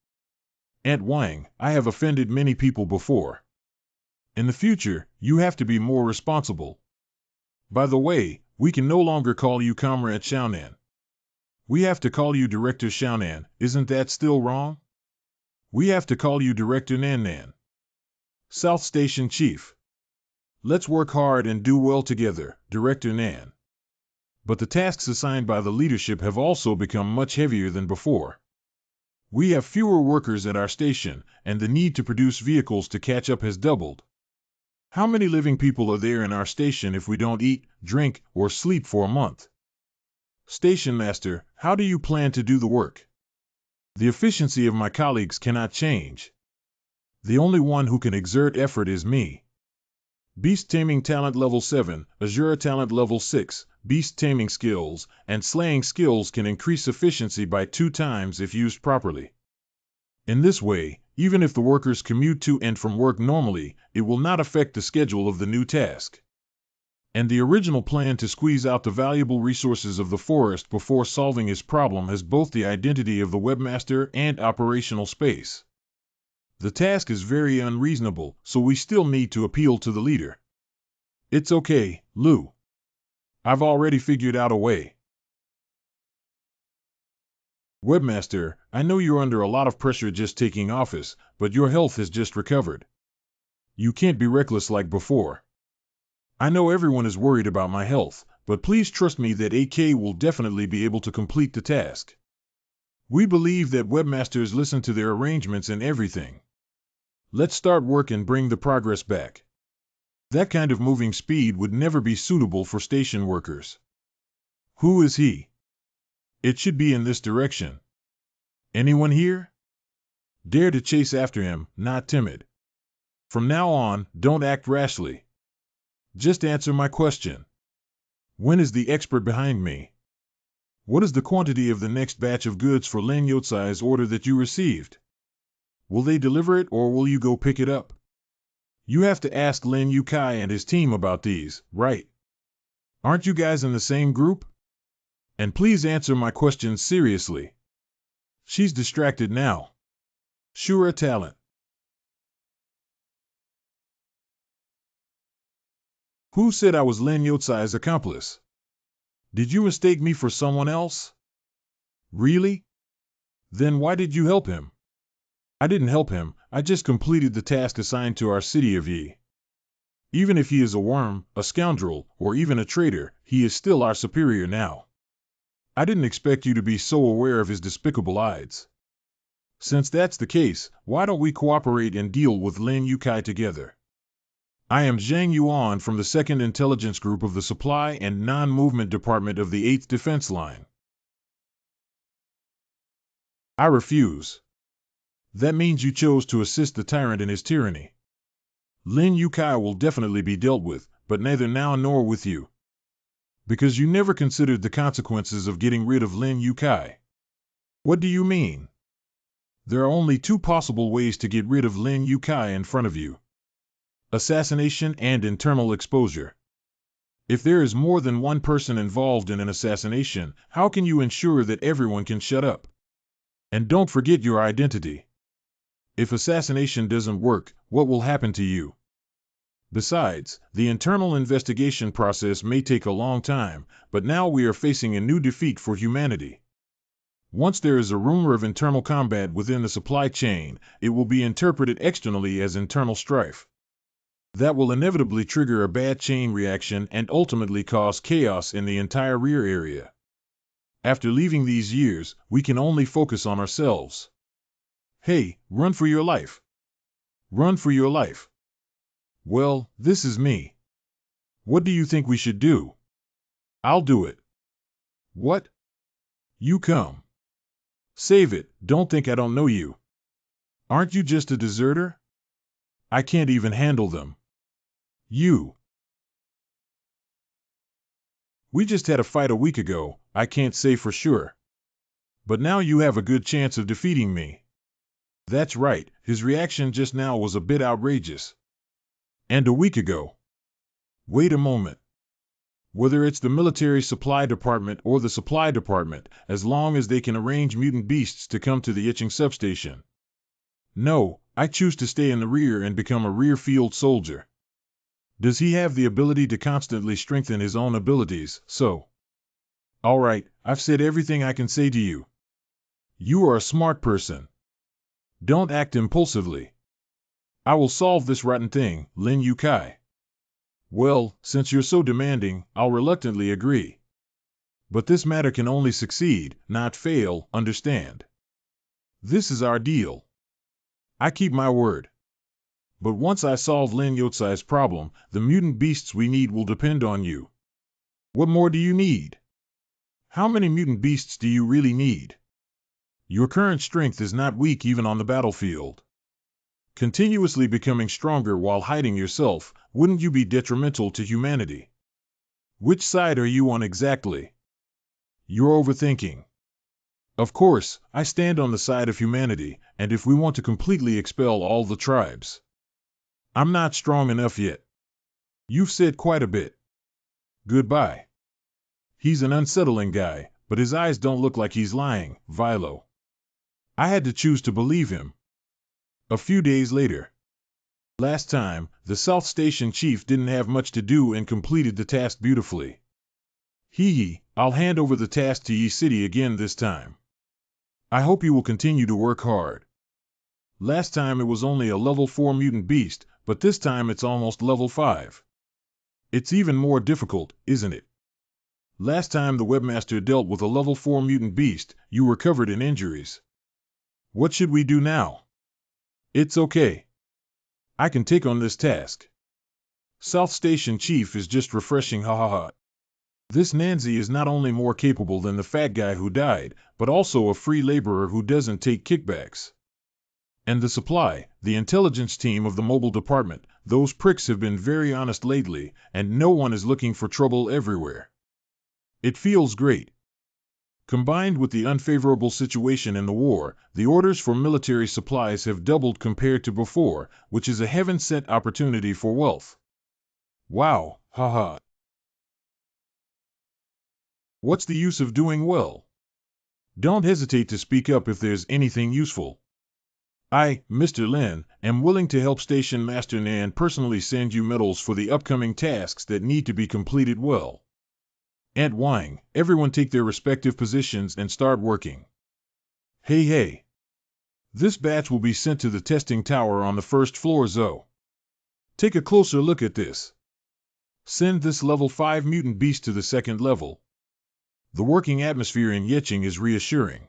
Aunt Wang, I have offended many people before. In the future, you have to be more responsible. By the way, we can no longer call you Comrade Xiaonan. We have to call you Director Xiaonan, isn't that still wrong? We have to call you Director Nan Nan. South Station Chief. Let's work hard and do well together, Director Nan. But the tasks assigned by the leadership have also become much heavier than before. We have fewer workers at our station, and the need to produce vehicles to catch up has doubled. How many living people are there in our station if we don't eat, drink, or sleep for a month? Station Master, how do you plan to do the work? The efficiency of my colleagues cannot change. The only one who can exert effort is me. Beast Taming Talent Level 7, Asura Talent Level 6, Beast Taming Skills, and Slaying Skills can increase efficiency by 2 times if used properly. In this way, even if the workers commute to and from work normally, it will not affect the schedule of the new task. And the original plan to squeeze out the valuable resources of the forest before solving his problem has both the identity of the webmaster and operational space. The task is very unreasonable, so we still need to appeal to the leader. It's okay, Lou. I've already figured out a way. Webmaster, I know you're under a lot of pressure just taking office, but your health has just recovered. You can't be reckless like before. I know everyone is worried about my health, but please trust me that AK will definitely be able to complete the task. We believe that webmasters listen to their arrangements and everything. Let's start work and bring the progress back. That kind of moving speed would never be suitable for station workers. Who is he? It should be in this direction. Anyone here? Dare to chase after him, not timid. From now on, don't act rashly. Just answer my question. When is the expert behind me? What is the quantity of the next batch of goods for Lin Yotsai's order that you received? Will they deliver it or will you go pick it up? You have to ask Lin Yukai and his team about these, right? Aren't you guys in the same group? And please answer my questions seriously. She's distracted now. Sure a talent. Who said I was Lin Yotsai's accomplice? Did you mistake me for someone else? Really? Then why did you help him? I didn't help him, I just completed the task assigned to our city of Yi. Even if he is a worm, a scoundrel, or even a traitor, he is still our superior now. I didn't expect you to be so aware of his despicable aides. Since that's the case, why don't we cooperate and deal with Lin Yukai together? I am Zhang Yuan from the 2nd Intelligence Group of the Supply and Non-Movement Department of the 8th Defense Line. I refuse. That means you chose to assist the tyrant in his tyranny. Lin Yukai will definitely be dealt with, but neither now nor with you. Because you never considered the consequences of getting rid of Lin Yukai. What do you mean? There are only two possible ways to get rid of Lin Yukai in front of you. Assassination and internal exposure. If there is more than one person involved in an assassination, how can you ensure that everyone can shut up? And don't forget your identity. If assassination doesn't work, what will happen to you? Besides, the internal investigation process may take a long time, but now we are facing a new defeat for humanity. Once there is a rumor of internal combat within the supply chain, it will be interpreted externally as internal strife. That will inevitably trigger a bad chain reaction and ultimately cause chaos in the entire rear area. After leaving these years, we can only focus on ourselves. Hey, run for your life. Run for your life. Well, this is me. What do you think we should do? I'll do it. What? You come. Save it, don't think I don't know you. Aren't you just a deserter? I can't even handle them. You. We just had a fight a week ago, I can't say for sure. But now you have a good chance of defeating me. That's right, his reaction just now was a bit outrageous. And a week ago. Wait a moment. Whether it's the military supply department or the supply department, as long as they can arrange mutant beasts to come to the Yicheng substation. No, I choose to stay in the rear and become a rear field soldier. Does he have the ability to constantly strengthen his own abilities, so? All right, I've said everything I can say to you. You are a smart person. Don't act impulsively. I will solve this rotten thing, Lin Yukai. Well, since you're so demanding, I'll reluctantly agree. But this matter can only succeed, not fail, understand? This is our deal. I keep my word. But once I solve Lin Yotsai's problem, the mutant beasts we need will depend on you. What more do you need? How many mutant beasts do you really need? Your current strength is not weak even on the battlefield. Continuously becoming stronger while hiding yourself, wouldn't you be detrimental to humanity? Which side are you on exactly? You're overthinking. Of course, I stand on the side of humanity, and if we want to completely expel all the tribes. I'm not strong enough yet. You've said quite a bit. Goodbye. He's an unsettling guy, but his eyes don't look like he's lying, Vilo. I had to choose to believe him. A few days later. Last time, the South Station chief didn't have much to do and completed the task beautifully. I'll hand over the task to Yi City again this time. I hope you will continue to work hard. Last time it was only a level 4 mutant beast, but this time it's almost level 5. It's even more difficult, isn't it? Last time the webmaster dealt with a level 4 mutant beast, you were covered in injuries. What should we do now? It's okay. I can take on this task. South Station Chief is just refreshing, ha ha ha. This Nancy is not only more capable than the fat guy who died, but also a free laborer who doesn't take kickbacks. And the supply, the intelligence team of the mobile department, those pricks have been very honest lately, and no one is looking for trouble everywhere. It feels great. Combined with the unfavorable situation in the war, the orders for military supplies have doubled compared to before, which is a heaven-sent opportunity for wealth. Wow, haha. What's the use of doing well? Don't hesitate to speak up if there's anything useful. I, Mr. Lin, am willing to help Station Master Nan personally send you medals for the upcoming tasks that need to be completed well. Aunt Wang, everyone take their respective positions and start working. Hey. This batch will be sent to the testing tower on the first floor, Zo. Take a closer look at this. Send this level 5 mutant beast to the second level. The working atmosphere in Yeching is reassuring.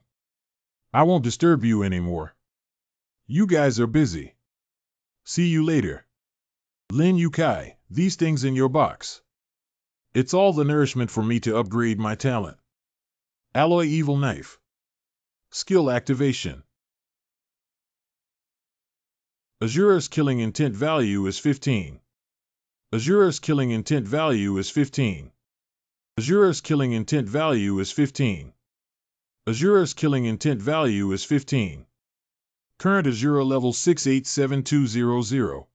I won't disturb you anymore. You guys are busy. See you later. Lin Yukai, these things in your box. It's all the nourishment for me to upgrade my talent. Alloy Evil Knife. Skill activation. Asura's killing intent value is 15. Asura's killing intent value is 15. Asura's killing intent value is 15. Asura's killing intent value is 15. Current Asura level 687200.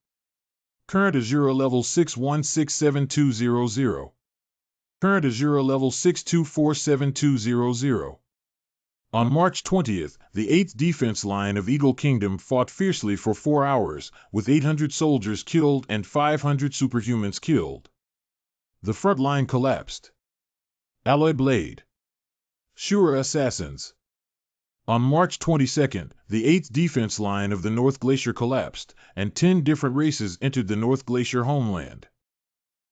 Current Asura level 61672000. Current Asura level 62472000. On March 20th, the 8th Defense Line of Eagle Kingdom fought fiercely for 4 hours, with 800 soldiers killed and 500 superhumans killed. The front line collapsed. Alloy Blade. Shura Assassins. On March 22nd, the 8th Defense Line of the North Glacier collapsed, and 10 different races entered the North Glacier homeland.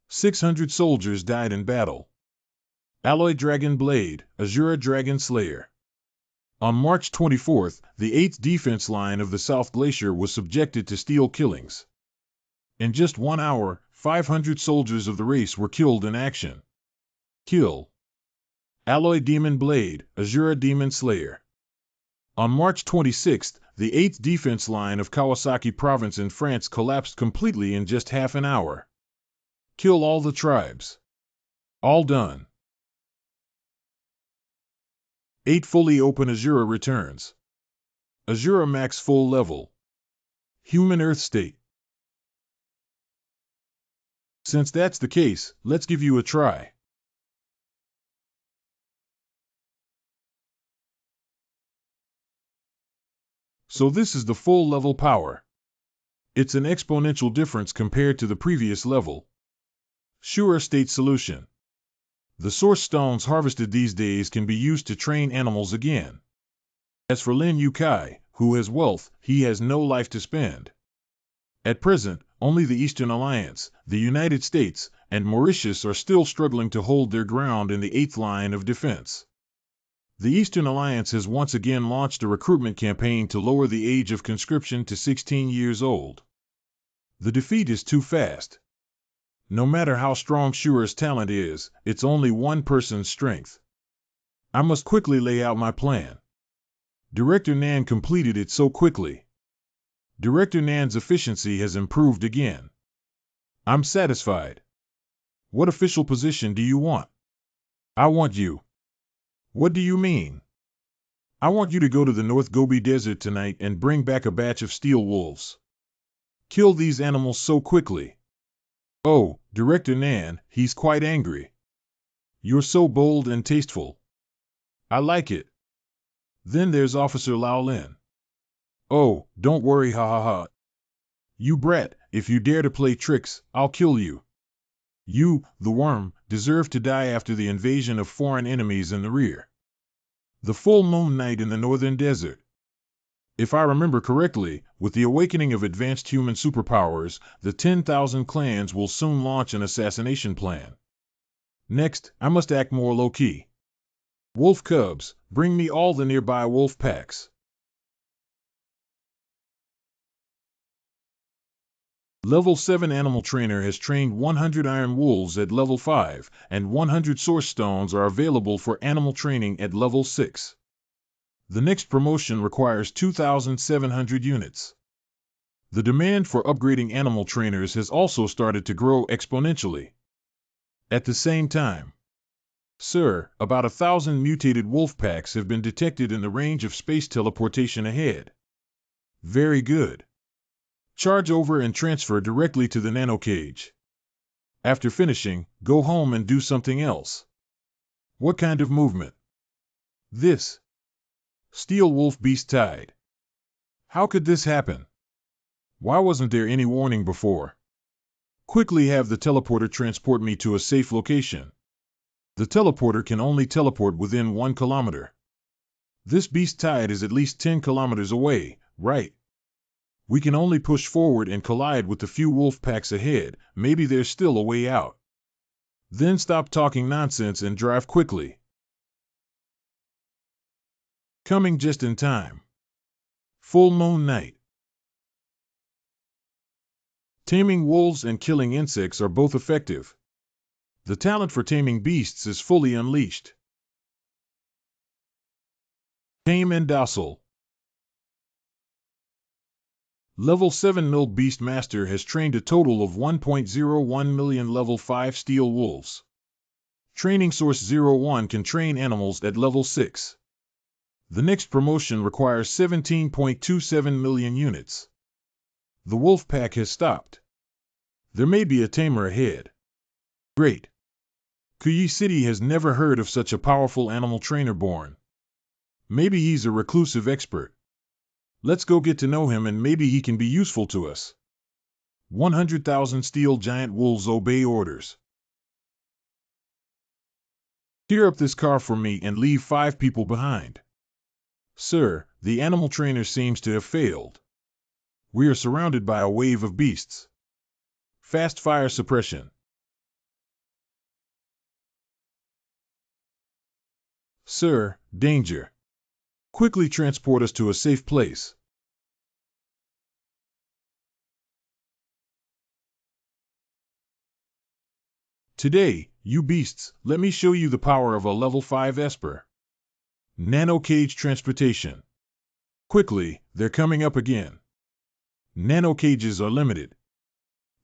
600 soldiers died in battle. Alloy Dragon Blade, Asura Dragon Slayer. On March 24th, the 8th Defense Line of the South Glacier was subjected to steel killings. In just 1 hour, 500 soldiers of the race were killed in action. Kill. Alloy Demon Blade, Asura Demon Slayer. On March 26th, the 8th Defense Line of Kawasaki Province in France collapsed completely in just half an hour. Kill all the tribes. All done. 8 fully open Asura returns. Asura Max full level. Human Earth state. Since that's the case, let's give you a try. So this is the full level power. It's an exponential difference compared to the previous level. Sure state solution. The source stones harvested these days can be used to train animals again. As for Lin Yukai, who has wealth, he has no life to spend. At present, only the Eastern Alliance, the United States, and Mauritius are still struggling to hold their ground in the 8th line of defense. The Eastern Alliance has once again launched a recruitment campaign to lower the age of conscription to 16 years old. The defeat is too fast. No matter how strong Shura's talent is, it's only one person's strength. I must quickly lay out my plan. Director Nan completed it so quickly. Director Nan's efficiency has improved again. I'm satisfied. What official position do you want? I want you. What do you mean? I want you to go to the North Gobi Desert tonight and bring back a batch of steel wolves. Kill these animals so quickly. Oh, Director Nan, he's quite angry. You're so bold and tasteful. I like it. Then there's Officer Lao Lin. Oh, don't worry, ha ha ha. You brat, if you dare to play tricks, I'll kill you. You, the worm, deserve to die after the invasion of foreign enemies in the rear. The full moon night in the northern desert. If I remember correctly, with the awakening of advanced human superpowers, the 10,000 clans will soon launch an assassination plan. Next, I must act more low-key. Wolf cubs, bring me all the nearby wolf packs. Level 7 Animal Trainer has trained 100 Iron Wolves at level 5, and 100 Source Stones are available for animal training at level 6. The next promotion requires 2,700 units. The demand for upgrading animal trainers has also started to grow exponentially. At the same time, sir, about 1,000 mutated wolf packs have been detected in the range of space teleportation ahead. Very good. Charge over and transfer directly to the nanocage. After finishing, go home and do something else. What kind of movement? This. Steel wolf beast tide. How could this happen? Why wasn't there any warning before? Quickly have the teleporter transport me to a safe location. The teleporter can only teleport within 1 kilometer. This beast tide is at least 10 kilometers away, right? We can only push forward and collide with the few wolf packs ahead. Maybe there's still a way out. Then stop talking nonsense and drive quickly. Coming just in time. Full moon night. Taming wolves and killing insects are both effective. The talent for taming beasts is fully unleashed. Tame and docile. Level 7 Mill Beast Master has trained a total of 1.01 million level 5 steel wolves. Training Source 01 can train animals at level 6. The next promotion requires 17.27 million units. The wolf pack has stopped. There may be a tamer ahead. Great. Kuyi City has never heard of such a powerful animal trainer born. Maybe he's a reclusive expert. Let's go get to know him and maybe he can be useful to us. 100,000 steel giant wolves obey orders. Tear up this car for me and leave 5 people behind. Sir, the animal trainer seems to have failed. We are surrounded by a wave of beasts. Fast fire suppression. Sir, danger. Quickly transport us to a safe place. Today, you beasts, let me show you the power of a level 5 Esper. Nanocage transportation. Quickly, they're coming up again. Nanocages are limited.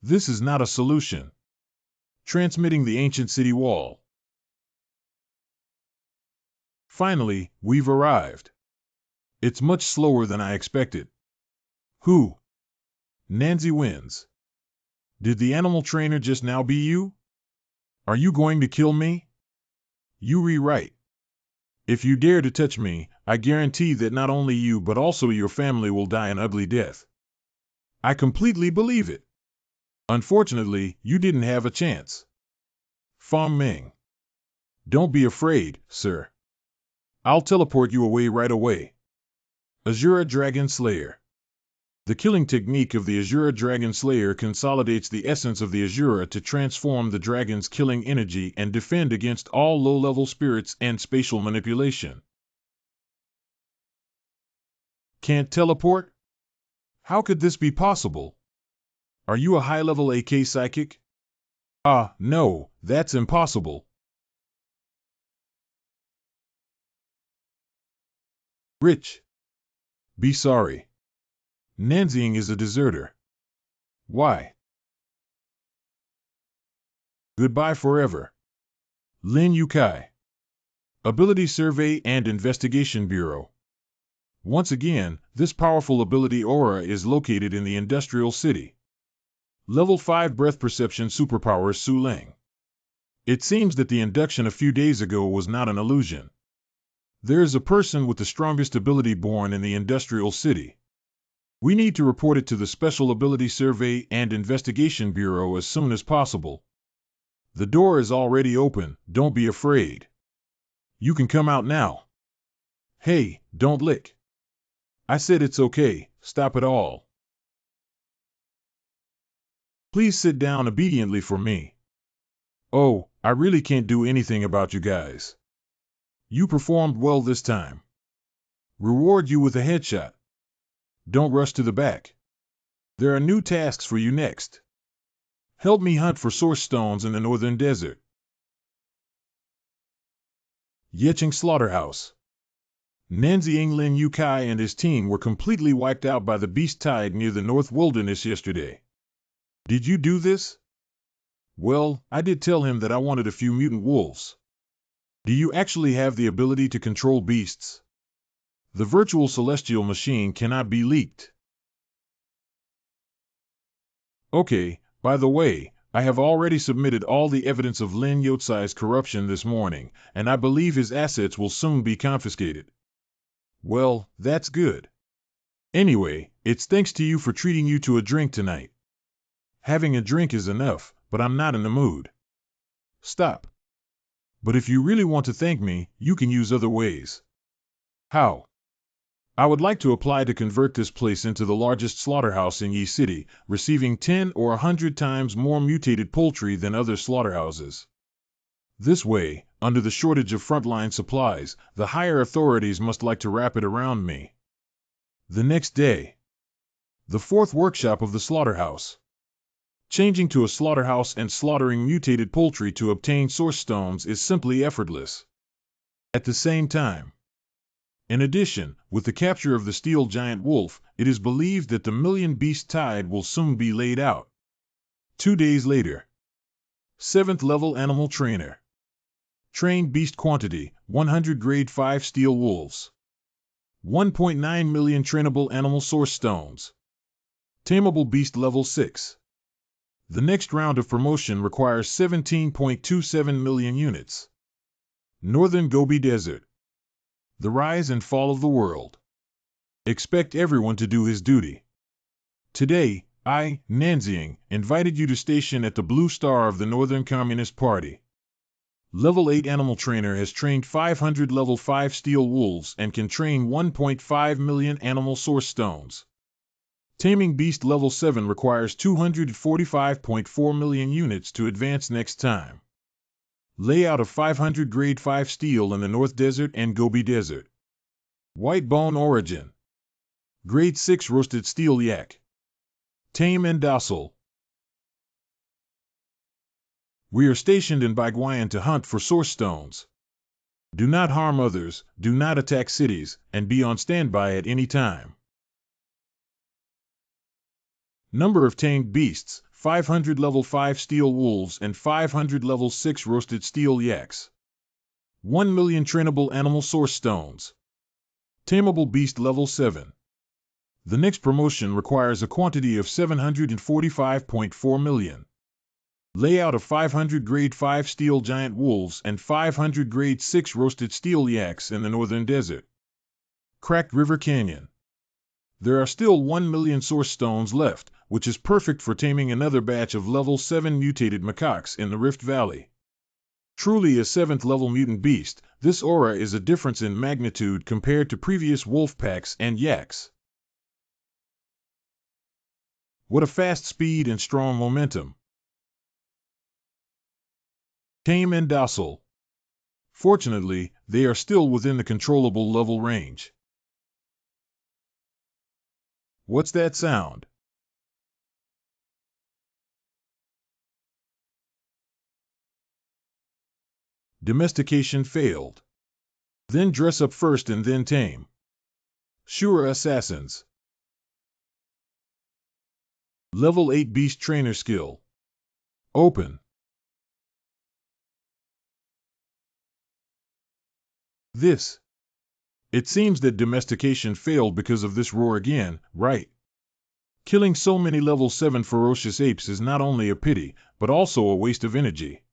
This is not a solution. Transmitting the ancient city wall. Finally, we've arrived. It's much slower than I expected. Who? Nancy wins. Did the animal trainer just now be you? Are you going to kill me? You rewrite. If you dare to touch me, I guarantee that not only you but also your family will die an ugly death. I completely believe it. Unfortunately, you didn't have a chance. Fong Ming. Don't be afraid, sir. I'll teleport you away right away. Asura Dragon Slayer. The killing technique of the Asura Dragon Slayer consolidates the essence of the Asura to transform the dragon's killing energy and defend against all low-level spirits and spatial manipulation. Can't teleport? How could this be possible? Are you a high-level AK psychic? Ah, no, that's impossible. Rich. Be sorry. Nanzing is a deserter. Why? Goodbye forever. Lin Yukai. Ability Survey and Investigation Bureau. Once again, this powerful ability aura is located in the Industrial City. Level 5 Breath Perception Superpower Su Leng. It seems that the induction a few days ago was not an illusion. There is a person with the strongest ability born in the industrial city. We need to report it to the Special Ability Survey and Investigation Bureau as soon as possible. The door is already open, don't be afraid. You can come out now. Hey, don't lick. I said it's okay, stop it all. Please sit down obediently for me. Oh, I really can't do anything about you guys. You performed well this time. Reward you with a headshot. Don't rush to the back. There are new tasks for you next. Help me hunt for source stones in the northern desert. Yeching Slaughterhouse. Nanzi Lin Yukai and his team were completely wiped out by the beast tide near the North Wilderness yesterday. Did you do this? Well, I did tell him that I wanted a few mutant wolves. Do you actually have the ability to control beasts? The virtual celestial machine cannot be leaked. Okay, by the way, I have already submitted all the evidence of Lin Yotsai's corruption this morning, and I believe his assets will soon be confiscated. Well, that's good. Anyway, it's thanks to you for treating you to a drink tonight. Having a drink is enough, but I'm not in the mood. Stop. But if you really want to thank me, you can use other ways. How? I would like to apply to convert this place into the largest slaughterhouse in Yi City, receiving 10 or 100 times more mutated poultry than other slaughterhouses. This way, under the shortage of frontline supplies, the higher authorities must like to wrap it around me. The next day. The fourth workshop of the slaughterhouse. Changing to a slaughterhouse and slaughtering mutated poultry to obtain source stones is simply effortless. At the same time. In addition, with the capture of the steel giant wolf, it is believed that the million beast tide will soon be laid out. 2 days later. 7th level animal trainer. Trained beast quantity, 100 grade 5 steel wolves. 1.9 million trainable animal source stones. Tameable beast level 6. The next round of promotion requires 17.27 million units. Northern Gobi Desert. The rise and fall of the world. Expect everyone to do his duty. Today, I, Nanziing, invited you to station at the Blue Star of the Northern Communist Party. Level 8 Animal Trainer has trained 500 Level 5 Steel Wolves and can train 1.5 million Animal Source Stones. Taming Beast Level 7 requires 245.4 million units to advance next time. Layout of 500 Grade 5 Steel in the North Desert and Gobi Desert. White Bone Origin. Grade 6 Roasted Steel Yak. Tame and docile. We are stationed in Baiguayan to hunt for source stones. Do not harm others, do not attack cities, and be on standby at any time. Number of tamed beasts, 500 level 5 steel wolves and 500 level 6 roasted steel yaks. 1 million trainable animal source stones. Tameable beast level 7. The next promotion requires a quantity of 745.4 million. Layout of 500 grade 5 steel giant wolves and 500 grade 6 roasted steel yaks in the northern desert. Cracked River Canyon. There are still 1 million source stones left, which is perfect for taming another batch of level 7 mutated macaques in the Rift Valley. Truly a 7th level mutant beast, this aura is a difference in magnitude compared to previous wolf packs and yaks. What a fast speed and strong momentum. Tame and docile. Fortunately, they are still within the controllable level range. What's that sound? Domestication failed. Then dress up first and then tame. Sure assassins. Level 8 Beast Trainer Skill. Open. This. It seems that domestication failed because of this roar again, right? Killing so many level 7 ferocious apes is not only a pity, but also a waste of energy.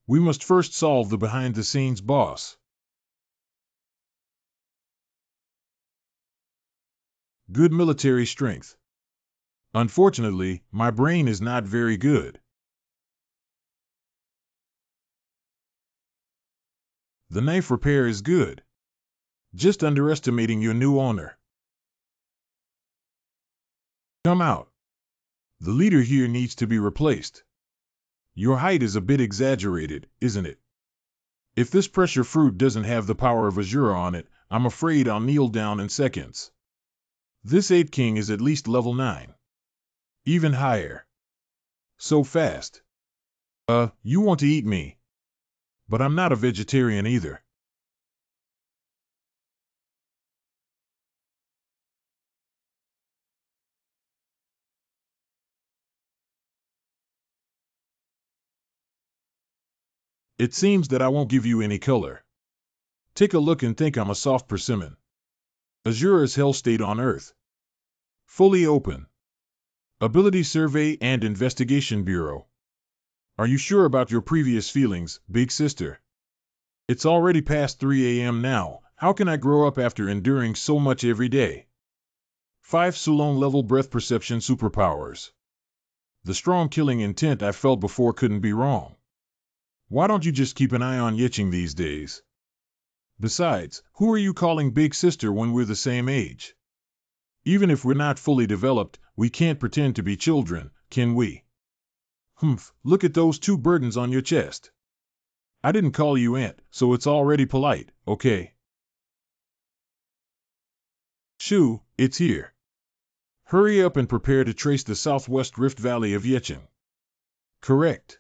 We must first solve the behind-the-scenes boss. Good military strength. Unfortunately, my brain is not very good. The knife repair is good. Just underestimating your new owner. Come out. The leader here needs to be replaced. Your height is a bit exaggerated, isn't it? If this pressure fruit doesn't have the power of asura on it, I'm afraid I'll kneel down in seconds. This 8 king is at least level 9. Even higher. So fast. You want to eat me. But I'm not a vegetarian either. It seems that I won't give you any color. Take a look and think I'm a soft persimmon. Asura's hell state on Earth. Fully open. Ability Survey and Investigation Bureau. Are you sure about your previous feelings, big sister? It's already past 3 a.m. now. How can I grow up after enduring so much every day? 5 Sulong level breath perception superpowers. The strong killing intent I felt before couldn't be wrong. Why don't you just keep an eye on Yiching these days? Besides, who are you calling big sister when we're the same age? Even if we're not fully developed, we can't pretend to be children, can we? Humph, look at those 2 burdens on your chest. I didn't call you aunt, so it's already polite, okay? Shoo, it's here. Hurry up and prepare to trace the southwest rift valley of Yiching. Correct.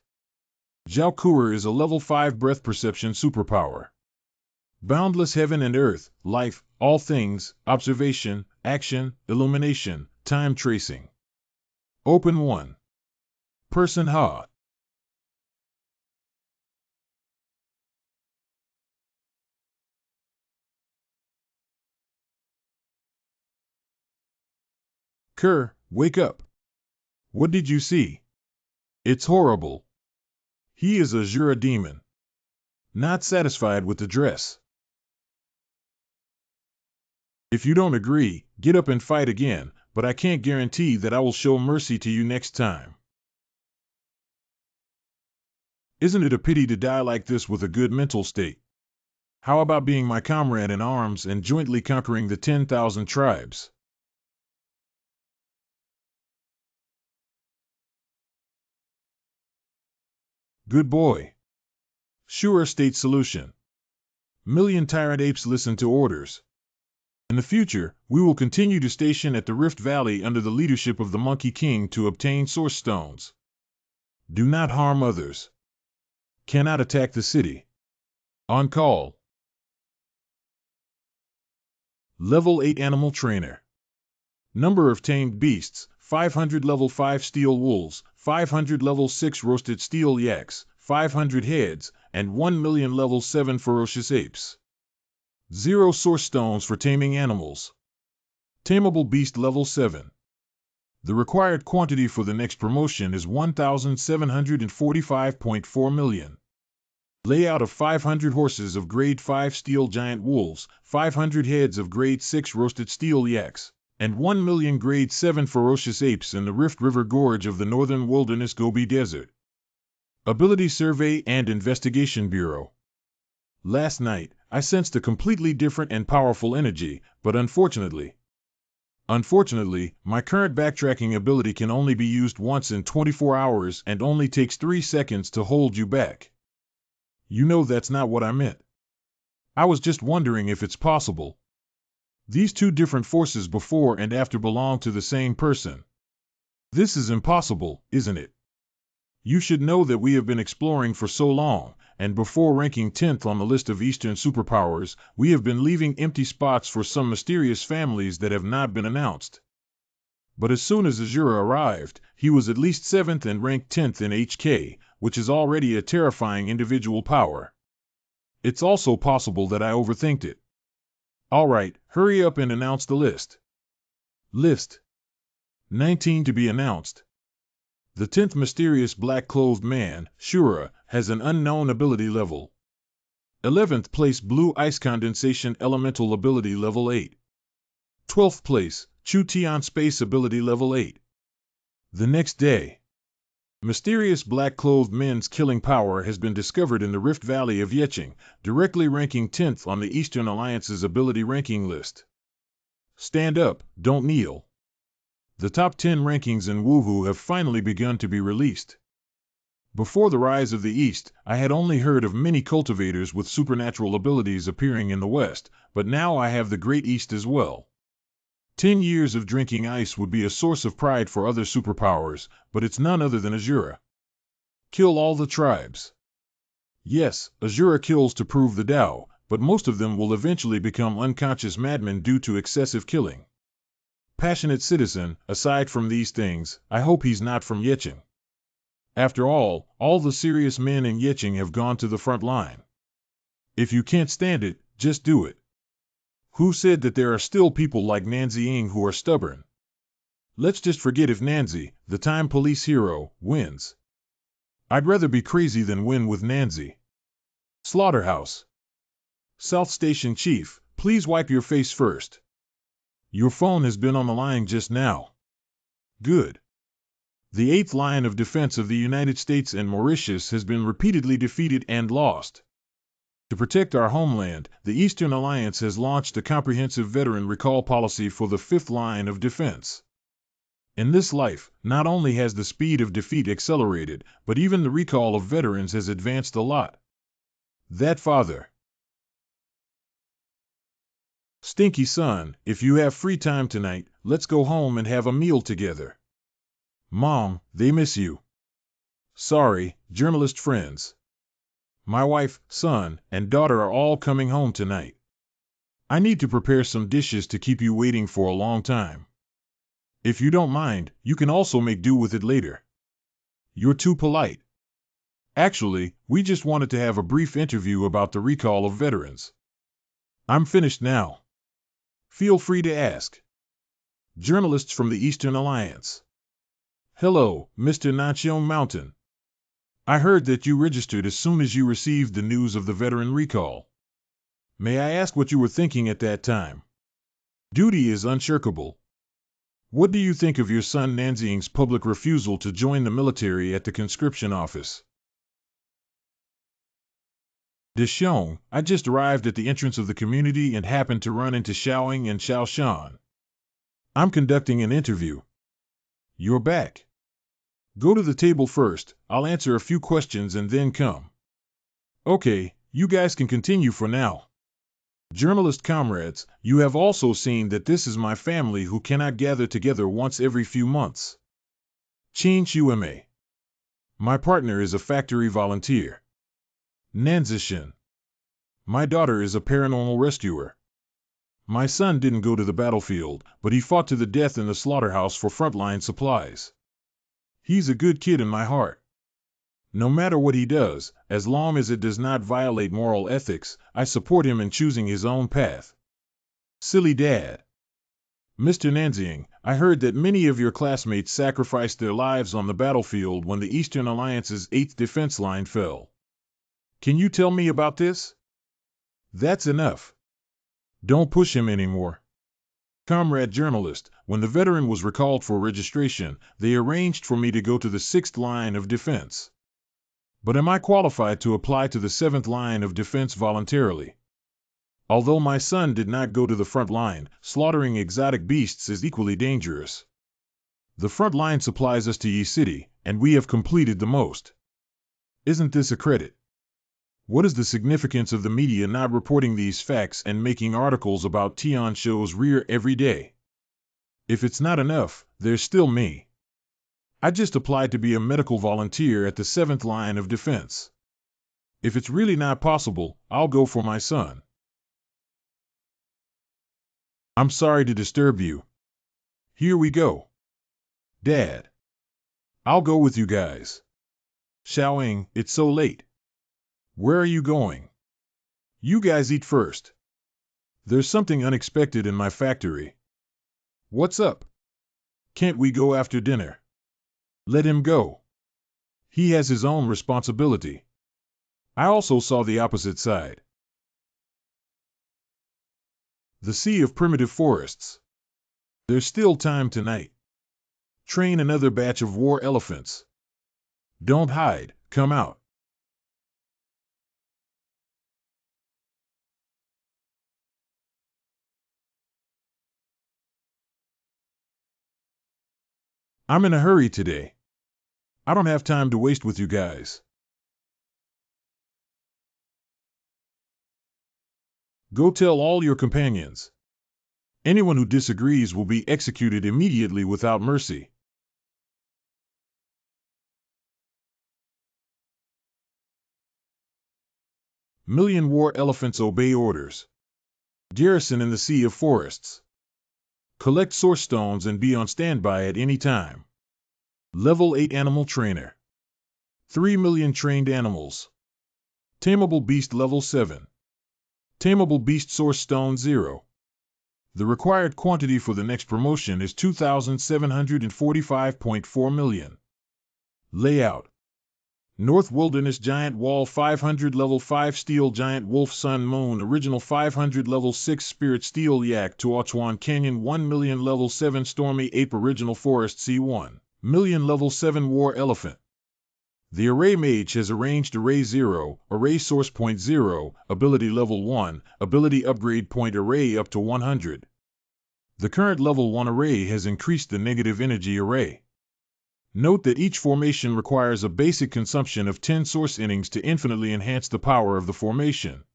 Zhao Kuer is a level 5 breath perception superpower. Boundless heaven and earth, life, all things, observation, action, illumination, time tracing. Open 1. Person Ha. Kerr, wake up. What did you see? It's horrible. He is a Jura demon. Not satisfied with the dress. If you don't agree, get up and fight again, but I can't guarantee that I will show mercy to you next time. Isn't it a pity to die like this with a good mental state? How about being my comrade in arms and jointly conquering the 10,000 tribes? Good boy. Sure state solution. Million tyrant apes listen to orders. In the future, we will continue to station at the Rift Valley under the leadership of the Monkey King to obtain source stones. Do not harm others. Cannot attack the city. On call. Level 8 Animal Trainer. Number of tamed beasts, 500 level 5 steel wolves, 500 level 6 roasted steel yaks, 500 heads, and 1 million level 7 ferocious apes. 0 source stones for taming animals. Tameable beast level 7. The required quantity for the next promotion is 1,745.4 million. Layout of 500 horses of grade 5 steel giant wolves, 500 heads of grade 6 roasted steel yaks, and 1 million grade 7 ferocious apes in the Rift River Gorge of the Northern Wilderness Gobi Desert. Ability Survey and Investigation Bureau. Last night, I sensed a completely different and powerful energy, but unfortunately, my current backtracking ability can only be used once in 24 hours and only takes 3 seconds to hold you back. You know that's not what I meant. I was just wondering if it's possible. These 2 different forces before and after belong to the same person. This is impossible, isn't it? You should know that we have been exploring for so long, and before ranking 10th on the list of Eastern superpowers, we have been leaving empty spots for some mysterious families that have not been announced. But as soon as Asura arrived, he was at least 7th and ranked 10th in HK, which is already a terrifying individual power. It's also possible that I overthinked it. Alright, hurry up and announce the list. List. 19 to be announced. The 10th mysterious black-clothed man, Shura, has an unknown ability level. 11th place blue ice condensation elemental ability level 8. 12th place, Chu Tian space ability level 8. The next day, mysterious black-clothed men's killing power has been discovered in the Rift Valley of Yeching, directly ranking 10th on the Eastern Alliance's ability ranking list. Stand up, don't kneel. The top 10 rankings in Wuhu have finally begun to be released. Before the rise of the East, I had only heard of many cultivators with supernatural abilities appearing in the West, but now I have the Great East as well. 10 years of drinking ice would be a source of pride for other superpowers, but it's none other than Asura. Kill all the tribes. Yes, Asura kills to prove the Tao, but most of them will eventually become unconscious madmen due to excessive killing. Passionate citizen, aside from these things, I hope he's not from Yeching. After all the serious men in Yeching have gone to the front line. If you can't stand it, just do it. Who said that there are still people like Nanzi who are stubborn? Let's just forget if Nanzi, the time police hero, wins. I'd rather be crazy than win with Nanzi. Slaughterhouse. South Station Chief, please wipe your face first. Your phone has been on the line just now. Good. The 8th line of defense of the United States and Mauritius has been repeatedly defeated and lost. To protect our homeland, the Eastern Alliance has launched a comprehensive veteran recall policy for the 5th line of defense. In this life, not only has the speed of defeat accelerated, but even the recall of veterans has advanced a lot. That father. Stinky son, if you have free time tonight, let's go home and have a meal together. Mom, they miss you. Sorry, journalist friends. My wife, son, and daughter are all coming home tonight. I need to prepare some dishes to keep you waiting for a long time. If you don't mind, you can also make do with it later. You're too polite. Actually, we just wanted to have a brief interview about the recall of veterans. I'm finished now. Feel free to ask. Journalists from the Eastern Alliance. Hello, Mr. Nanxiong Mountain. I heard that you registered as soon as you received the news of the veteran recall. May I ask what you were thinking at that time? Duty is unshirkable. What do you think of your son Nanxiang's public refusal to join the military at the conscription office? Dexiong, I just arrived at the entrance of the community and happened to run into Xiaoying and Xiaoshan. I'm conducting an interview. You're back. Go to the table first, I'll answer a few questions and then come. Okay, you guys can continue for now. Journalist comrades, you have also seen that this is my family who cannot gather together once every few months. Qin Xueme. My partner is a factory volunteer. Nanzishin. My daughter is a paranormal rescuer. My son didn't go to the battlefield, but he fought to the death in the slaughterhouse for frontline supplies. He's a good kid in my heart. No matter what he does, as long as it does not violate moral ethics, I support him in choosing his own path. Silly dad. Mr. Nanxiang, I heard that many of your classmates sacrificed their lives on the battlefield when the Eastern Alliance's 8th defense line fell. Can you tell me about this? That's enough. Don't push him anymore. Comrade journalist, when the veteran was recalled for registration, they arranged for me to go to the 6th line of defense. But am I qualified to apply to the 7th line of defense voluntarily? Although my son did not go to the front line, slaughtering exotic beasts is equally dangerous. The front line supplies us to Yi City, and we have completed the most. Isn't this a credit? What is the significance of the media not reporting these facts and making articles about Tian Shou's rear every day? If it's not enough, there's still me. I just applied to be a medical volunteer at the 7th line of defense. If it's really not possible, I'll go for my son. I'm sorry to disturb you. Here we go. Dad. I'll go with you guys. Xiaoying, it's so late. Where are you going? You guys eat first. There's something unexpected in my factory. What's up? Can't we go after dinner? Let him go. He has his own responsibility. I also saw the opposite side. The sea of primitive forests. There's still time tonight. Train another batch of war elephants. Don't hide, come out. I'm in a hurry today. I don't have time to waste with you guys. Go tell all your companions. Anyone who disagrees will be executed immediately without mercy. Million war elephants obey orders. Garrison in the Sea of Forests. Collect source stones and be on standby at any time. Level 8 Animal Trainer. 3 million trained animals. Tameable Beast Level 7. Tameable Beast Source Stone 0. The required quantity for the next promotion is 2,745.4 million. Layout. North Wilderness Giant Wall 500 Level 5 Steel Giant Wolf Sun Moon Original 500 Level 6 Spirit Steel Yak Tuachuan Canyon 1 million Level 7 Stormy Ape Original Forest C1 million Level 7 War Elephant. The Array Mage has arranged Array 0, Array Source Point 0, Ability Level 1, Ability Upgrade Point Array up to 100. The current Level 1 array has increased the Negative Energy Array. Note that each formation requires a basic consumption of 10 source innings to infinitely enhance the power of the formation.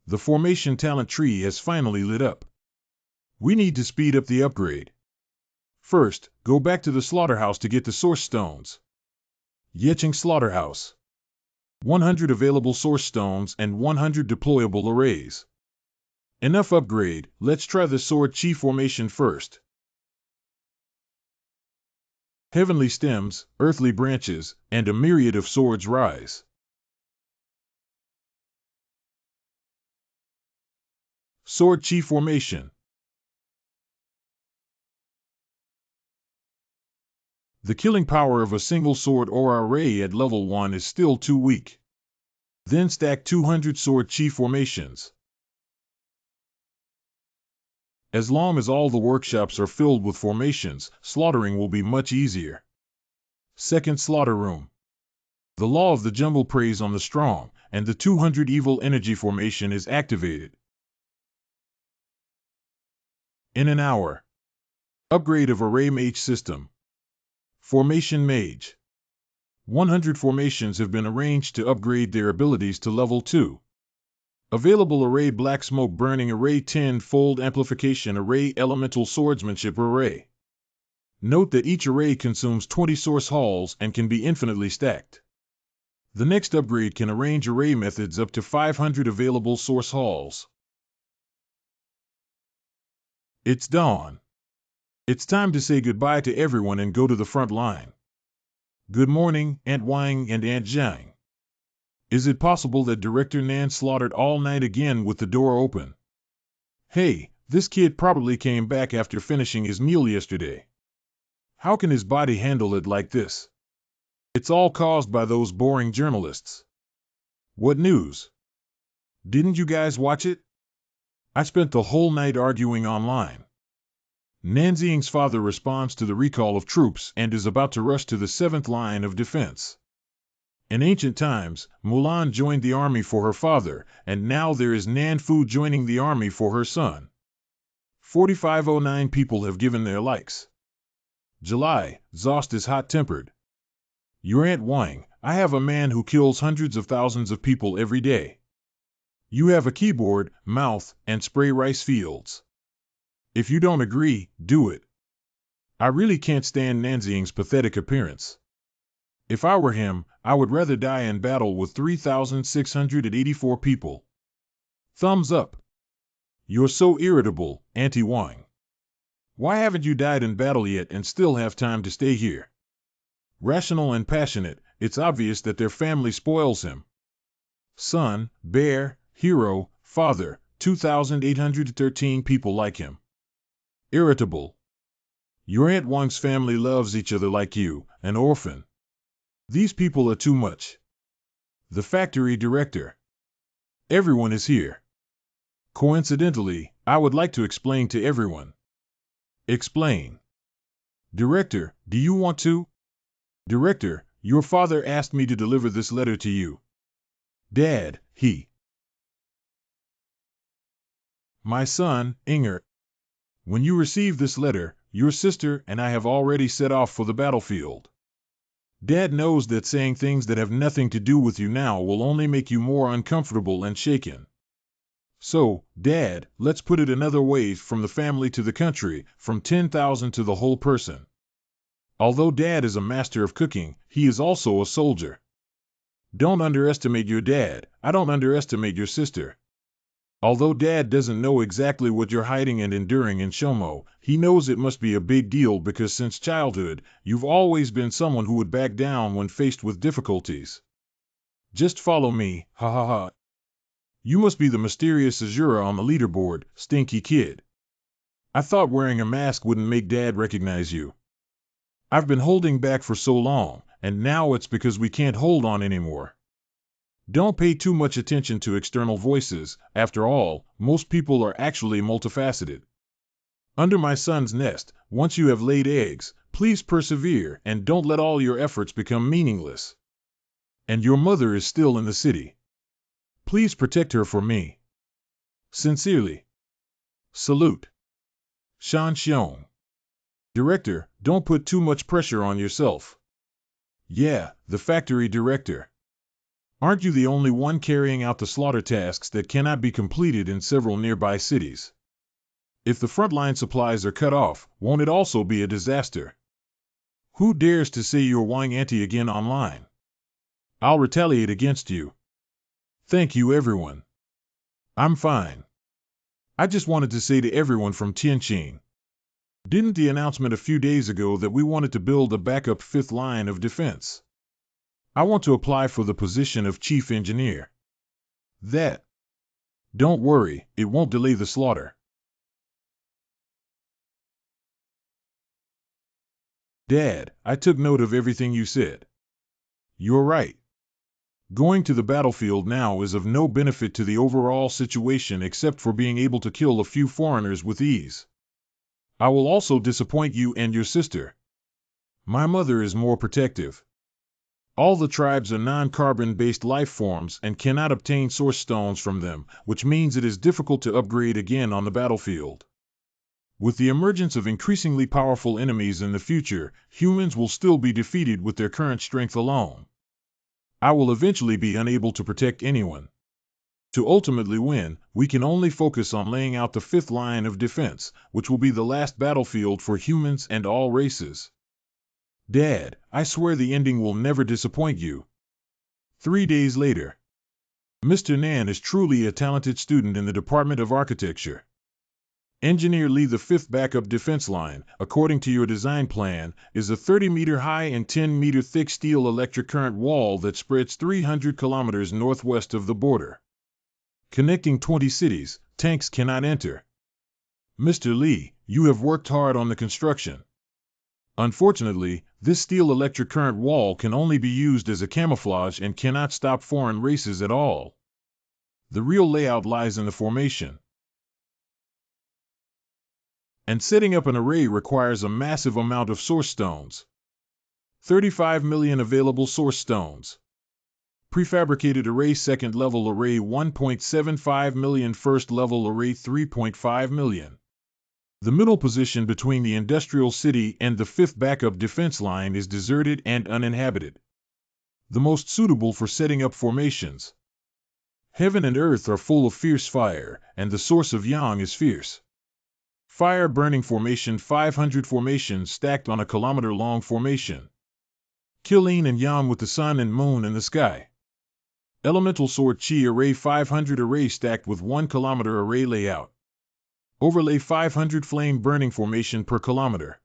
The formation talent tree has finally lit up. We need to speed up the upgrade. First, go back to the slaughterhouse to get the source stones. Yeching Slaughterhouse. 100 available source stones and 100 deployable arrays. Enough upgrade, let's try the Sword Chi formation first. Heavenly stems, earthly branches, and a myriad of swords rise. Sword Chi formation. The killing power of a single sword or array at level 1 is still too weak. Then stack 200 Sword Chi formations. As long as all the workshops are filled with formations, slaughtering will be much easier. Second Slaughter Room. The law of the jungle preys on the strong, and the 200 Evil Energy formation is activated. In an hour. Upgrade of Array Mage System. Formation Mage. 100 formations have been arranged to upgrade their abilities to level 2. Available Array Black Smoke Burning Array 10-fold Amplification Array Elemental Swordsmanship Array. Note that each array consumes 20 source halls and can be infinitely stacked. The next upgrade can arrange array methods up to 500 available source halls. It's dawn. It's time to say goodbye to everyone and go to the front line. Good morning, Aunt Wang and Aunt Zhang. Is it possible that Director Nan slaughtered all night again with the door open? Hey, this kid probably came back after finishing his meal yesterday. How can his body handle it like this? It's all caused by those boring journalists. What news? Didn't you guys watch it? I spent the whole night arguing online. Nanzing's father responds to the recall of troops and is about to rush to the 7th line of defense. In ancient times, Mulan joined the army for her father, and now there is Nan Fu joining the army for her son. 4509 people have given their likes. July, Zost is hot-tempered. Your Aunt Wang, I have a man who kills hundreds of thousands of people every day. You have a keyboard, mouth, and spray rice fields. If you don't agree, do it. I really can't stand Nanzing's pathetic appearance. If I were him, I would rather die in battle with 3,684 people. Thumbs up. You're so irritable, Auntie Wang. Why haven't you died in battle yet and still have time to stay here? Rational and passionate, it's obvious that their family spoils him. Son, bear, hero, father, 2,813 people like him. Irritable. Your Aunt Wang's family loves each other like you, an orphan. These people are too much. The factory director. Everyone is here. Coincidentally, I would like to explain to everyone. Explain. Director, do you want to? Director, your father asked me to deliver this letter to you. Dad, My son, Inger. When you receive this letter, your sister and I have already set off for the battlefield. Dad knows that saying things that have nothing to do with you now will only make you more uncomfortable and shaken. So, Dad, let's put it another way, from the family to the country, from 10,000 to the whole person. Although Dad is a master of cooking, he is also a soldier. Don't underestimate your dad. I don't underestimate your sister. Although Dad doesn't know exactly what you're hiding and enduring in Shomo, he knows it must be a big deal because since childhood, you've always been someone who would back down when faced with difficulties. Just follow me, ha ha ha. You must be the mysterious asura on the leaderboard, stinky kid. I thought wearing a mask wouldn't make Dad recognize you. I've been holding back for so long, and now it's because we can't hold on anymore. Don't pay too much attention to external voices. After all, most people are actually multifaceted. Under my son's nest, once you have laid eggs, please persevere and don't let all your efforts become meaningless. And your mother is still in the city. Please protect her for me. Sincerely. Salute. Shan Xiong. Director, don't put too much pressure on yourself. Yeah, the factory director. Aren't you the only one carrying out the slaughter tasks that cannot be completed in several nearby cities? If the frontline supplies are cut off, won't it also be a disaster? Who dares to say you're Wang Anti again online? I'll retaliate against you. Thank you, everyone. I'm fine. I just wanted to say to everyone from Tianqing. Didn't the announcement a few days ago that we wanted to build a backup fifth line of defense? I want to apply for the position of chief engineer. Don't worry, it won't delay the slaughter. Dad, I took note of everything you said. You're right. Going to the battlefield now is of no benefit to the overall situation except for being able to kill a few foreigners with ease. I will also disappoint you and your sister. My mother is more protective. All the tribes are non-carbon-based life forms and cannot obtain source stones from them, which means it is difficult to upgrade again on the battlefield. With the emergence of increasingly powerful enemies in the future, humans will still be defeated with their current strength alone. I will eventually be unable to protect anyone. To ultimately win, we can only focus on laying out the fifth line of defense, which will be the last battlefield for humans and all races. Dad, I swear the ending will never disappoint you. 3 days later. Mr. Nan is truly a talented student in the Department of Architecture. Engineer Lee, the fifth backup defense line, according to your design plan, is a 30-meter high and 10-meter thick steel electric current wall that spreads 300 kilometers northwest of the border. Connecting 20 cities, tanks cannot enter. Mr. Lee, you have worked hard on the construction. Unfortunately, this steel electric current wall can only be used as a camouflage and cannot stop foreign races at all. The real layout lies in the formation. And setting up an array requires a massive amount of source stones. 35 million available source stones. Prefabricated array second level array 1.75 million, first level array 3.5 million. The middle position between the industrial city and the fifth backup defense line is deserted and uninhabited. The most suitable for setting up formations. Heaven and earth are full of fierce fire, and the source of yang is fierce. Fire burning formation 500 formations stacked on a kilometer-long formation. Kill yin and yang with the sun and moon in the sky. Elemental sword chi array 500 array stacked with 1 kilometer array layout. Overlay 500 flame burning formation per kilometer.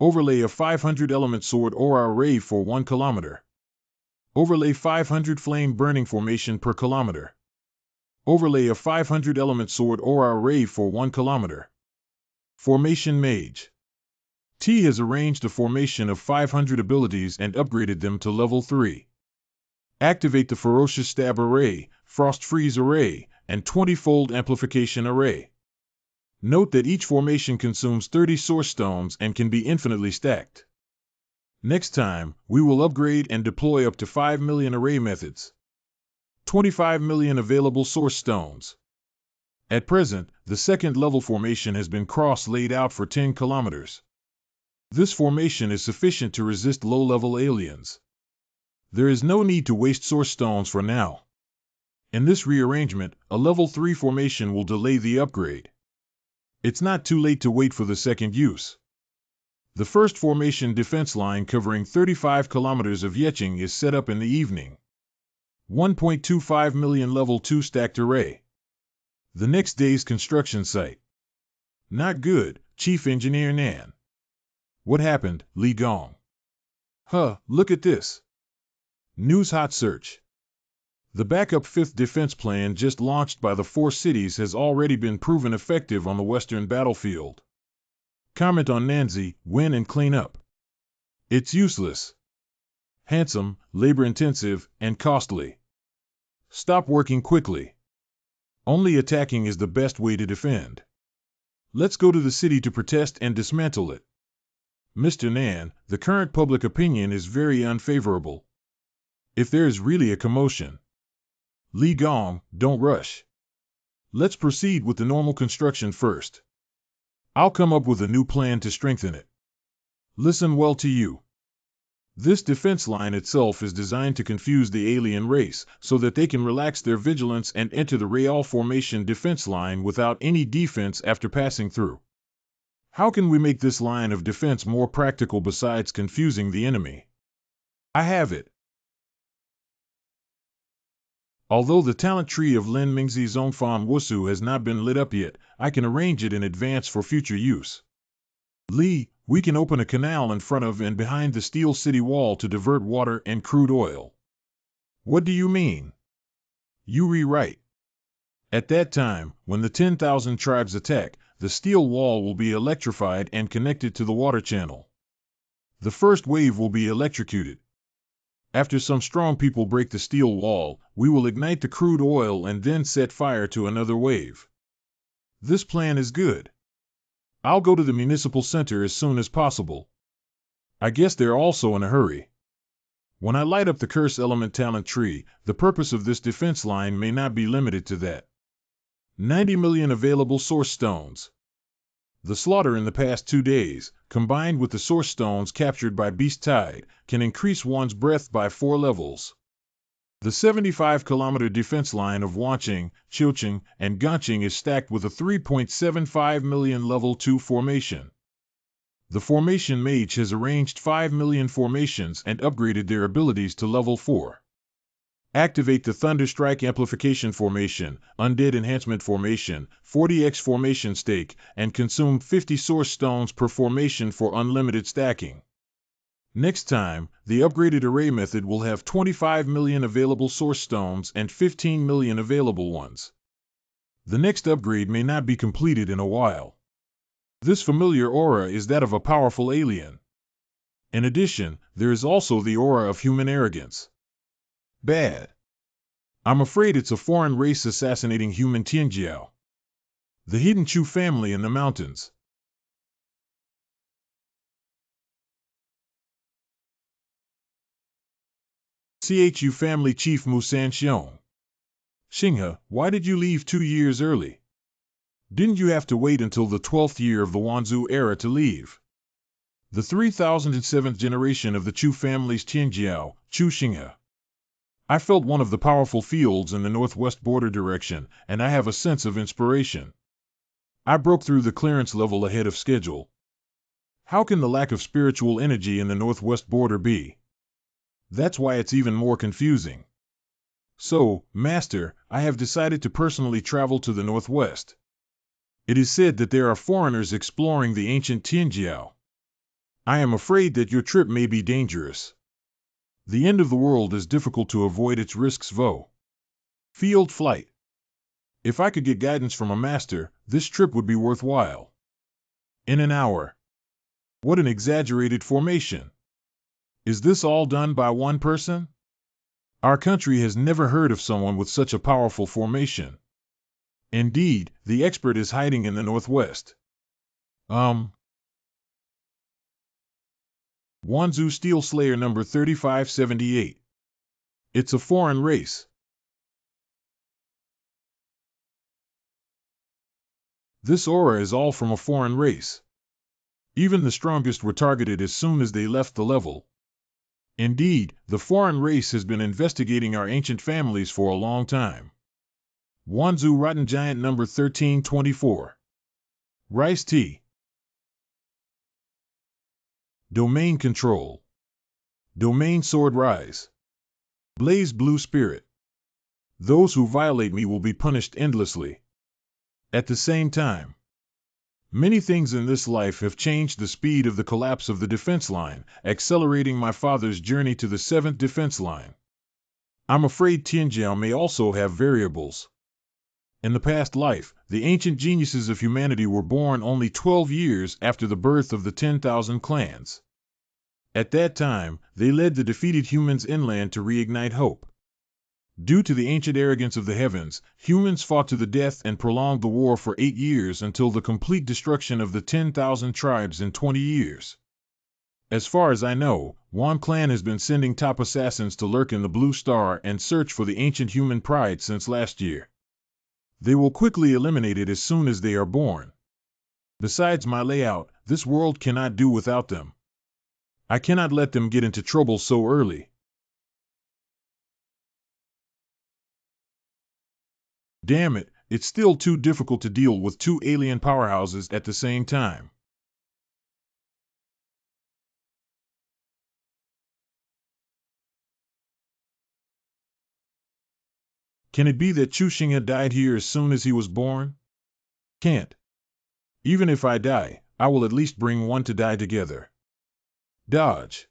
Overlay a 500 element sword aura array for 1 kilometer. Overlay 500 flame burning formation per kilometer. Overlay a 500 element sword aura array for 1 kilometer. Formation Mage. T has arranged a formation of 500 abilities and upgraded them to level 3. Activate the Ferocious Stab Array, Frost Freeze Array, and 20-fold Amplification Array. Note that each formation consumes 30 Source Stones and can be infinitely stacked. Next time, we will upgrade and deploy up to 5 million array methods. 25 million available Source Stones. At present, the second level formation has been cross-laid out for 10 kilometers. This formation is sufficient to resist low-level aliens. There is no need to waste Source Stones for now. In this rearrangement, a level 3 formation will delay the upgrade. It's not too late to wait for the second use. The first formation defense line covering 35 kilometers of Yeching is set up in the evening. 1.25 million level 2 stacked array. The next day's construction site. Not good, Chief Engineer Nan. What happened, Li Gong? Look at this. News Hot Search. The backup 5th defense plan just launched by the 4 cities has already been proven effective on the western battlefield. Comment on Nanzi, win and clean up. It's useless. Handsome, labor-intensive, and costly. Stop working quickly. Only attacking is the best way to defend. Let's go to the city to protest and dismantle it. Mr. Nan, the current public opinion is very unfavorable. If there is really a commotion. Li Gong, don't rush. Let's proceed with the normal construction first. I'll come up with a new plan to strengthen it. Listen well to you. This defense line itself is designed to confuse the alien race, so that they can relax their vigilance and enter the Real Formation defense line without any defense after passing through. How can we make this line of defense more practical besides confusing the enemy? I have it. Although the talent tree of Lin Mingzi Zhongfan Wusu has not been lit up yet, I can arrange it in advance for future use. Li, we can open a canal in front of and behind the steel city wall to divert water and crude oil. What do you mean? You rewrite. At that time, when the 10,000 tribes attack, the steel wall will be electrified and connected to the water channel. The first wave will be electrocuted. After some strong people break the steel wall, we will ignite the crude oil and then set fire to another wave. This plan is good. I'll go to the municipal center as soon as possible. I guess they're also in a hurry. When I light up the curse element talent tree, the purpose of this defense line may not be limited to that. 90 million available source stones. The slaughter in the past 2 days, combined with the source stones captured by Beast Tide, can increase one's breath by 4 levels. The 75-kilometer defense line of Wanqing, Chilching, and Ganqing is stacked with a 3.75 million level 2 formation. The Formation Mage has arranged 5 million formations and upgraded their abilities to level 4. Activate the Thunderstrike Amplification Formation, Undead Enhancement Formation, 40x Formation Stake, and consume 50 Source Stones per formation for unlimited stacking. Next time, the upgraded array method will have 25 million available Source Stones and 15 million available ones. The next upgrade may not be completed in a while. This familiar aura is that of a powerful alien. In addition, there is also the aura of human arrogance. Bad. I'm afraid it's a foreign race assassinating human Tianjiao. The hidden Chu family in the mountains. CHU family chief Musan Xiong. Xinghe, why did you leave 2 years early? Didn't you have to wait until the 12th year of the Wanzhou era to leave? The 3007th generation of the Chu family's Tianjiao, Chu Xinghe. I felt one of the powerful fields in the northwest border direction, and I have a sense of inspiration. I broke through the clearance level ahead of schedule. How can the lack of spiritual energy in the northwest border be? That's why it's even more confusing. So, Master, I have decided to personally travel to the northwest. It is said that there are foreigners exploring the ancient Tianjiao. I am afraid that your trip may be dangerous. The end of the world is difficult to avoid its risks. Field flight. If I could get guidance from a master, this trip would be worthwhile. In an hour. What an exaggerated formation! Is this all done by one person? Our country has never heard of someone with such a powerful formation. Indeed, the expert is hiding in the northwest. Wanzu Steel Slayer number 3578. It's a foreign race. This aura is all from a foreign race. Even the strongest were targeted as soon as they left the level. Indeed, the foreign race has been investigating our ancient families for a long time. Wanzu Rotten Giant number 1324. Rice Tea. Domain Control. Domain Sword Rise. Blaze Blue Spirit. Those who violate me will be punished endlessly. At the same time, many things in this life have changed the speed of the collapse of the defense line, accelerating my father's journey to the 7th defense line. I'm afraid Tianjiao may also have variables. In the past life, the ancient geniuses of humanity were born only 12 years after the birth of the 10,000 clans. At that time, they led the defeated humans inland to reignite hope. Due to the ancient arrogance of the heavens, humans fought to the death and prolonged the war for 8 years until the complete destruction of the 10,000 tribes in 20 years. As far as I know, Wan Clan has been sending top assassins to lurk in the Blue Star and search for the ancient human pride since last year. They will quickly eliminate it as soon as they are born. Besides my layout, this world cannot do without them. I cannot let them get into trouble so early. Damn it, it's still too difficult to deal with 2 alien powerhouses at the same time. Can it be that Chuxing died here as soon as he was born? Can't. Even if I die, I will at least bring one to die together. Dodge.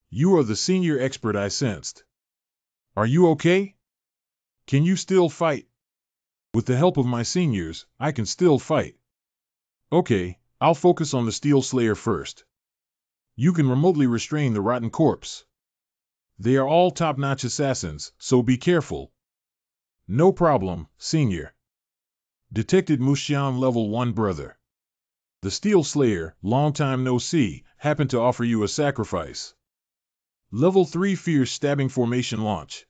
You are the senior expert I sensed. Are you okay? Can you still fight? With the help of my seniors, I can still fight. Okay, I'll focus on the Steel Slayer first. You can remotely restrain the rotten corpse. They are all top-notch assassins, so be careful. No problem, Senior. Detected Mushian Level 1 Brother. The Steel Slayer, long time no see, happened to offer you a sacrifice. Level 3 Fierce Stabbing Formation Launch.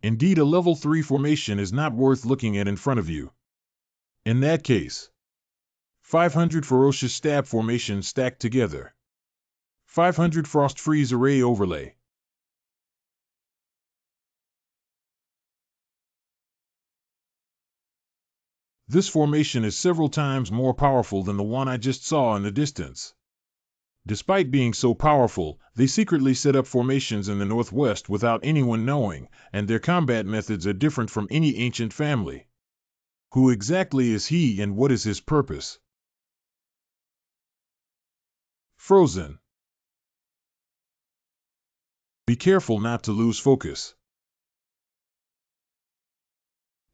Indeed a Level 3 formation is not worth looking at in front of you. In that case, 500 Ferocious Stab Formation stacked together. 500 Frost Freeze Array Overlay. This formation is several times more powerful than the one I just saw in the distance. Despite being so powerful, they secretly set up formations in the northwest without anyone knowing, and their combat methods are different from any ancient family. Who exactly is he and what is his purpose? Frozen. Be careful not to lose focus.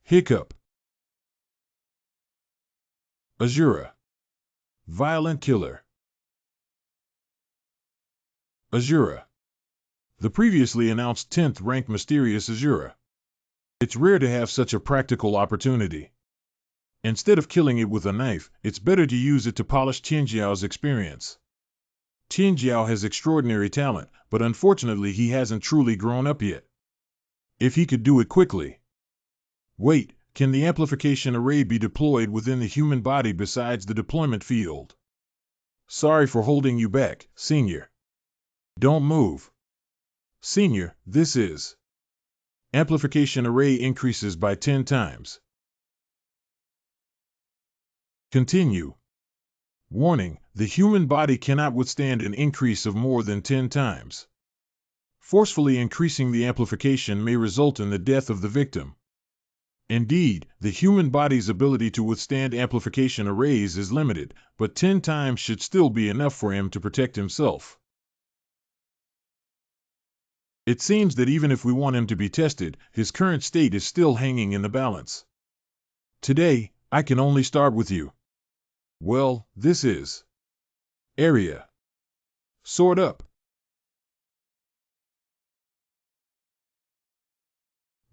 Hiccup. Asura. Violent Killer. Asura. The previously announced 10th rank mysterious Asura. It's rare to have such a practical opportunity. Instead of killing it with a knife, it's better to use it to polish Tianjiao's experience. Tianjiao has extraordinary talent, but unfortunately he hasn't truly grown up yet. If he could do it quickly. Wait, can the amplification array be deployed within the human body besides the deployment field? Sorry for holding you back, Senior. Don't move. Senior, this is. Amplification array increases by 10 times. Continue. Warning, the human body cannot withstand an increase of more than 10 times. Forcefully increasing the amplification may result in the death of the victim. Indeed, the human body's ability to withstand amplification arrays is limited, but 10 times should still be enough for him to protect himself. It seems that even if we want him to be tested, his current state is still hanging in the balance. Today, I can only start with you. Well, this is area. Sword up.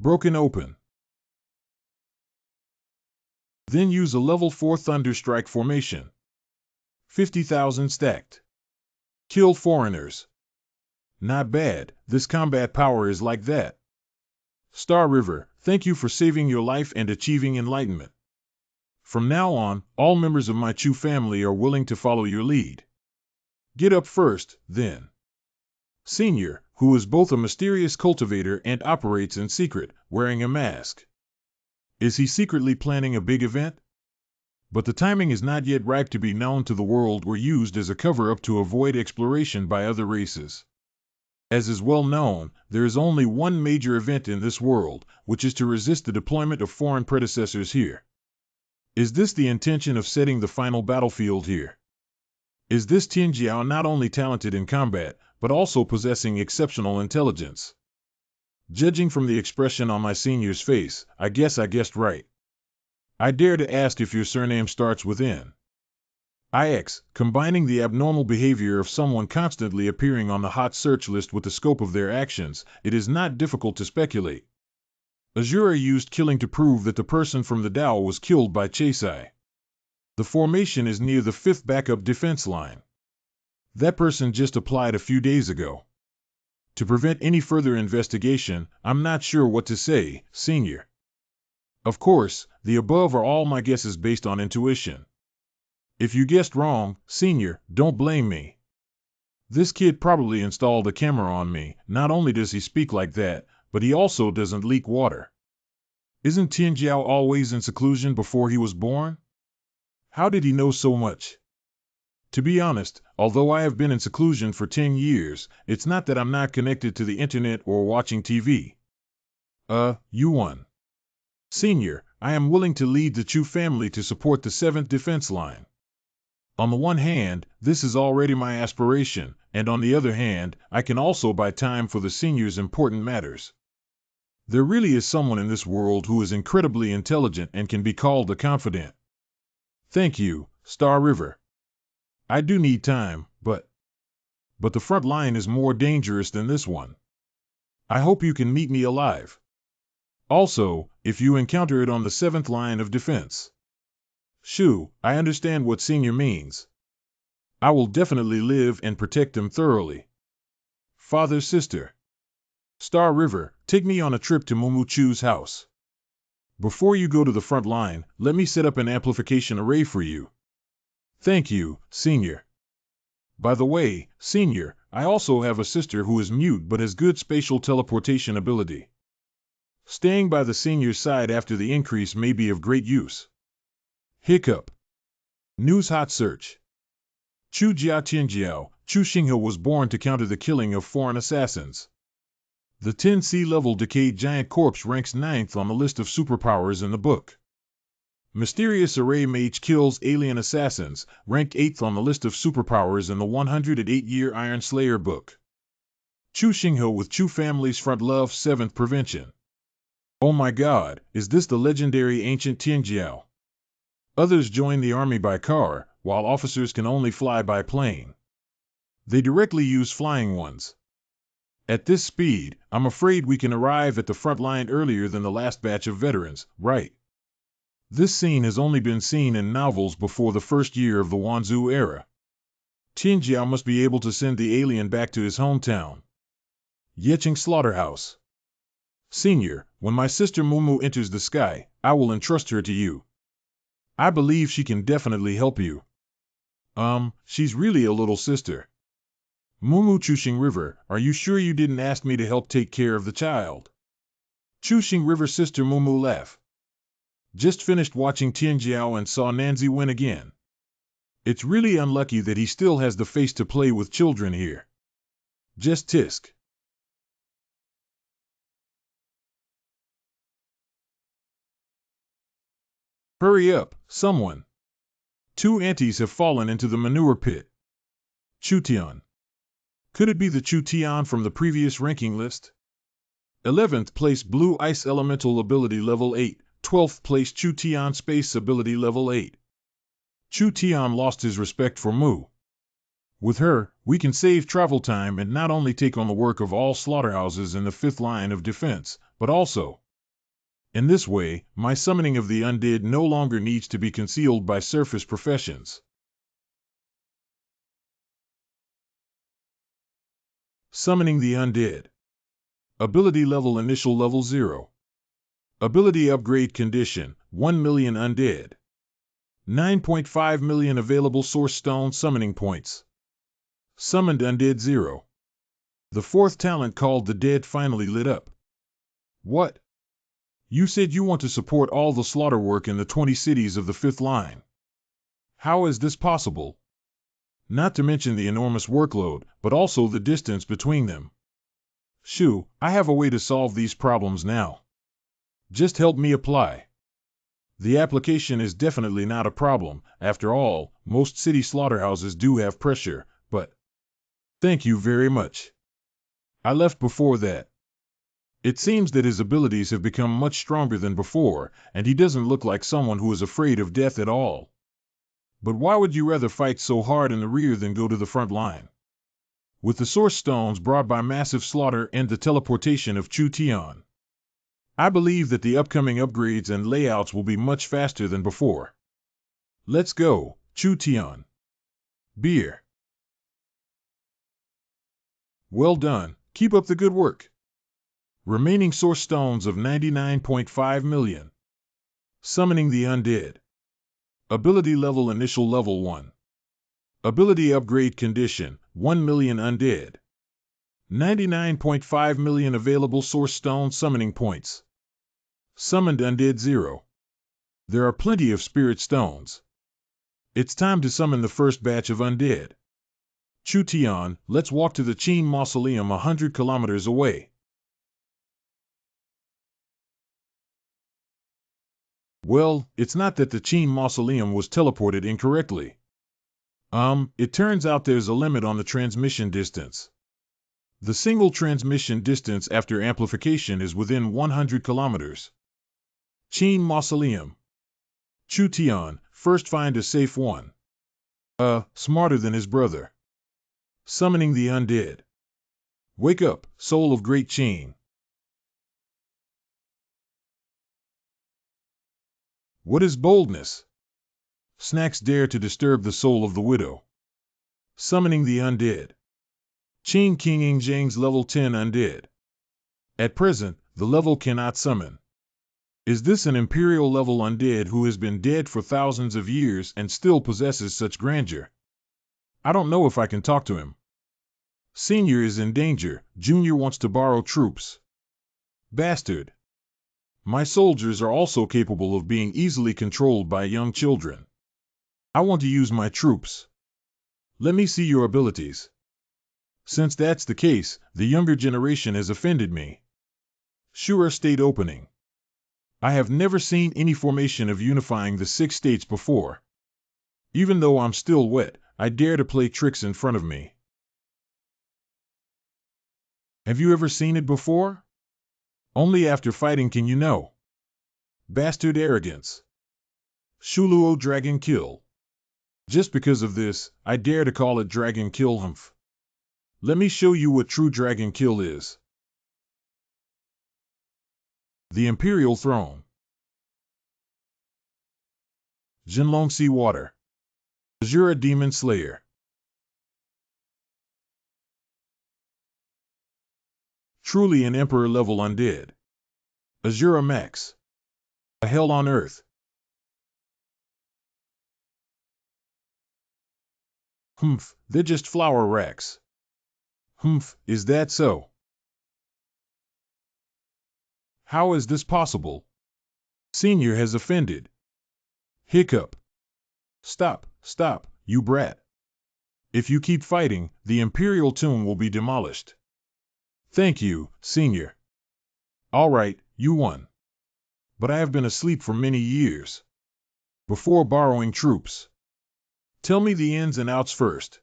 Broken open. Then use a level 4 Thunderstrike formation. 50,000 stacked. Kill foreigners. Not bad, this combat power is like that. Star River, thank you for saving your life and achieving enlightenment. From now on, all members of my Chu family are willing to follow your lead. Get up first, then. Senior, who is both a mysterious cultivator and operates in secret, wearing a mask. Is he secretly planning a big event? But the timing is not yet ripe to be known to the world or used as a cover-up to avoid exploration by other races. As is well known, there is only one major event in this world, which is to resist the deployment of foreign predecessors here. Is this the intention of setting the final battlefield here? Is this Tianjiao not only talented in combat, but also possessing exceptional intelligence? Judging from the expression on my senior's face, I guess I guessed right. I dare to ask if your surname starts with N. IX, combining the abnormal behavior of someone constantly appearing on the hot search list with the scope of their actions, it is not difficult to speculate. Asura used killing to prove that the person from the Dao was killed by Chasai. The formation is near the 5th backup defense line. That person just applied a few days ago. To prevent any further investigation, I'm not sure what to say, Senior. Of course, the above are all my guesses based on intuition. If you guessed wrong, Senior, don't blame me. This kid probably installed a camera on me. Not only does he speak like that, but he also doesn't leak water. Isn't Tianjiao always in seclusion before he was born? How did he know so much? To be honest, although I have been in seclusion for 10 years, it's not that I'm not connected to the internet or watching TV. You won. Senior, I am willing to lead the Chu family to support the 7th defense line. On the one hand, this is already my aspiration, and on the other hand, I can also buy time for the senior's important matters. There really is someone in this world who is incredibly intelligent and can be called a confidant. Thank you, Star River. I do need time, but the front line is more dangerous than this one. I hope you can meet me alive. Also, if you encounter it on the 7th line of defense. Shoo, I understand what Senior means. I will definitely live and protect them thoroughly. Father, sister. Star River, take me on a trip to Mumu Chu's house. Before you go to the front line, let me set up an amplification array for you. Thank you, Senior. By the way, Senior, I also have a sister who is mute but has good spatial teleportation ability. Staying by the Senior's side after the increase may be of great use. Hiccup. News hot search. Chu Jia Tianjiao, Chu Xinghe was born to counter the killing of foreign assassins. The 10 sea-level decayed giant corpse ranks 9th on the list of superpowers in the book. Mysterious Array Mage kills alien assassins, ranked 8th on the list of superpowers in the 108-year Iron Slayer book. Chu Xinghe with Chu family's front love 7th prevention. Oh my god, is this the legendary ancient Tianjiao? Others join the army by car, while officers can only fly by plane. They directly use flying ones. At this speed, I'm afraid we can arrive at the front line earlier than the last batch of veterans, right? This scene has only been seen in novels before the first year of the Wanzhou era. Tianjiao must be able to send the alien back to his hometown. Yeqing Slaughterhouse. Senior, when my sister Mumu enters the sky, I will entrust her to you. I believe she can definitely help you. She's really a little sister. Mumu Chuxing River, are you sure you didn't ask me to help take care of the child? Chuxing River sister Mumu laugh. Just finished watching Tianjiao and saw Nanzi win again. It's really unlucky that he still has the face to play with children here. Just tisk. Hurry up, someone. 2 aunties have fallen into the manure pit. Chutian. Could it be the Chutian from the previous ranking list? 11th place Blue Ice Elemental Ability Level 8, 12th place Chu Tian Space Ability Level 8. Chu Tian lost his respect for Mu. With her, we can save travel time and not only take on the work of all slaughterhouses in the 5th line of defense, but also. In this way, my summoning of the undead no longer needs to be concealed by surface professions. Summoning the undead. Ability level initial level 0. Ability upgrade condition, 1 million undead. 9.5 million available source stone summoning points. Summoned undead 0. The 4th talent called the dead finally lit up. What? You said you want to support all the slaughter work in the 20 cities of the 5th line. How is this possible? Not to mention the enormous workload, but also the distance between them. Shoo, I have a way to solve these problems now. Just help me apply. The application is definitely not a problem. After all, most city slaughterhouses do have pressure, but... Thank you very much. I left before that. It seems that his abilities have become much stronger than before, and he doesn't look like someone who is afraid of death at all. But why would you rather fight so hard in the rear than go to the front line? With the source stones brought by massive slaughter and the teleportation of Chu Tian, I believe that the upcoming upgrades and layouts will be much faster than before. Let's go, Chu Tian. Beer. Well done, keep up the good work. Remaining source stones of 99.5 million. Summoning the undead. Ability level initial level 1. Ability upgrade condition, 1 million undead. 99.5 million available source stone summoning points. Summoned undead 0. There are plenty of spirit stones. It's time to summon the first batch of undead. Chu Tian, let's walk to the Qin Mausoleum 100 kilometers away. Well, it's not that the Qin Mausoleum was teleported incorrectly. It turns out there's a limit on the transmission distance. The single transmission distance after amplification is within 100 kilometers. Qin Mausoleum. Chu Tian, first find a safe one. Smarter than his brother. Summoning the undead. Wake up, soul of great Qin. What is boldness? Snacks dare to disturb the soul of the widow. Summoning the undead. Qin King Zhang's level 10 undead. At present, the level cannot summon. Is this an imperial level undead who has been dead for thousands of years and still possesses such grandeur? I don't know if I can talk to him. Senior is in danger. Junior wants to borrow troops. Bastard. My soldiers are also capable of being easily controlled by young children. I want to use my troops. Let me see your abilities. Since that's the case, the younger generation has offended me. Sure state opening. I have never seen any formation of unifying the 6 states before. Even though I'm still wet, I dare to play tricks in front of me. Have you ever seen it before? Only after fighting can you know. Bastard arrogance. Shuluo Dragon Kill. Just because of this, I dare to call it Dragon Kill Humph. Let me show you what true Dragon Kill is. The Imperial Throne. Jinlong Sea Water. Asura Demon Slayer. Truly an Emperor level undead. Asura Max. A Hell on Earth. Humph, they're just flower racks. Humph, is that so? How is this possible? Senior has offended. Hiccup. Stop, you brat. If you keep fighting, the Imperial tomb will be demolished. Thank you, Senior. All right, you won. But I have been asleep for many years. Before borrowing troops. Tell me the ins and outs first.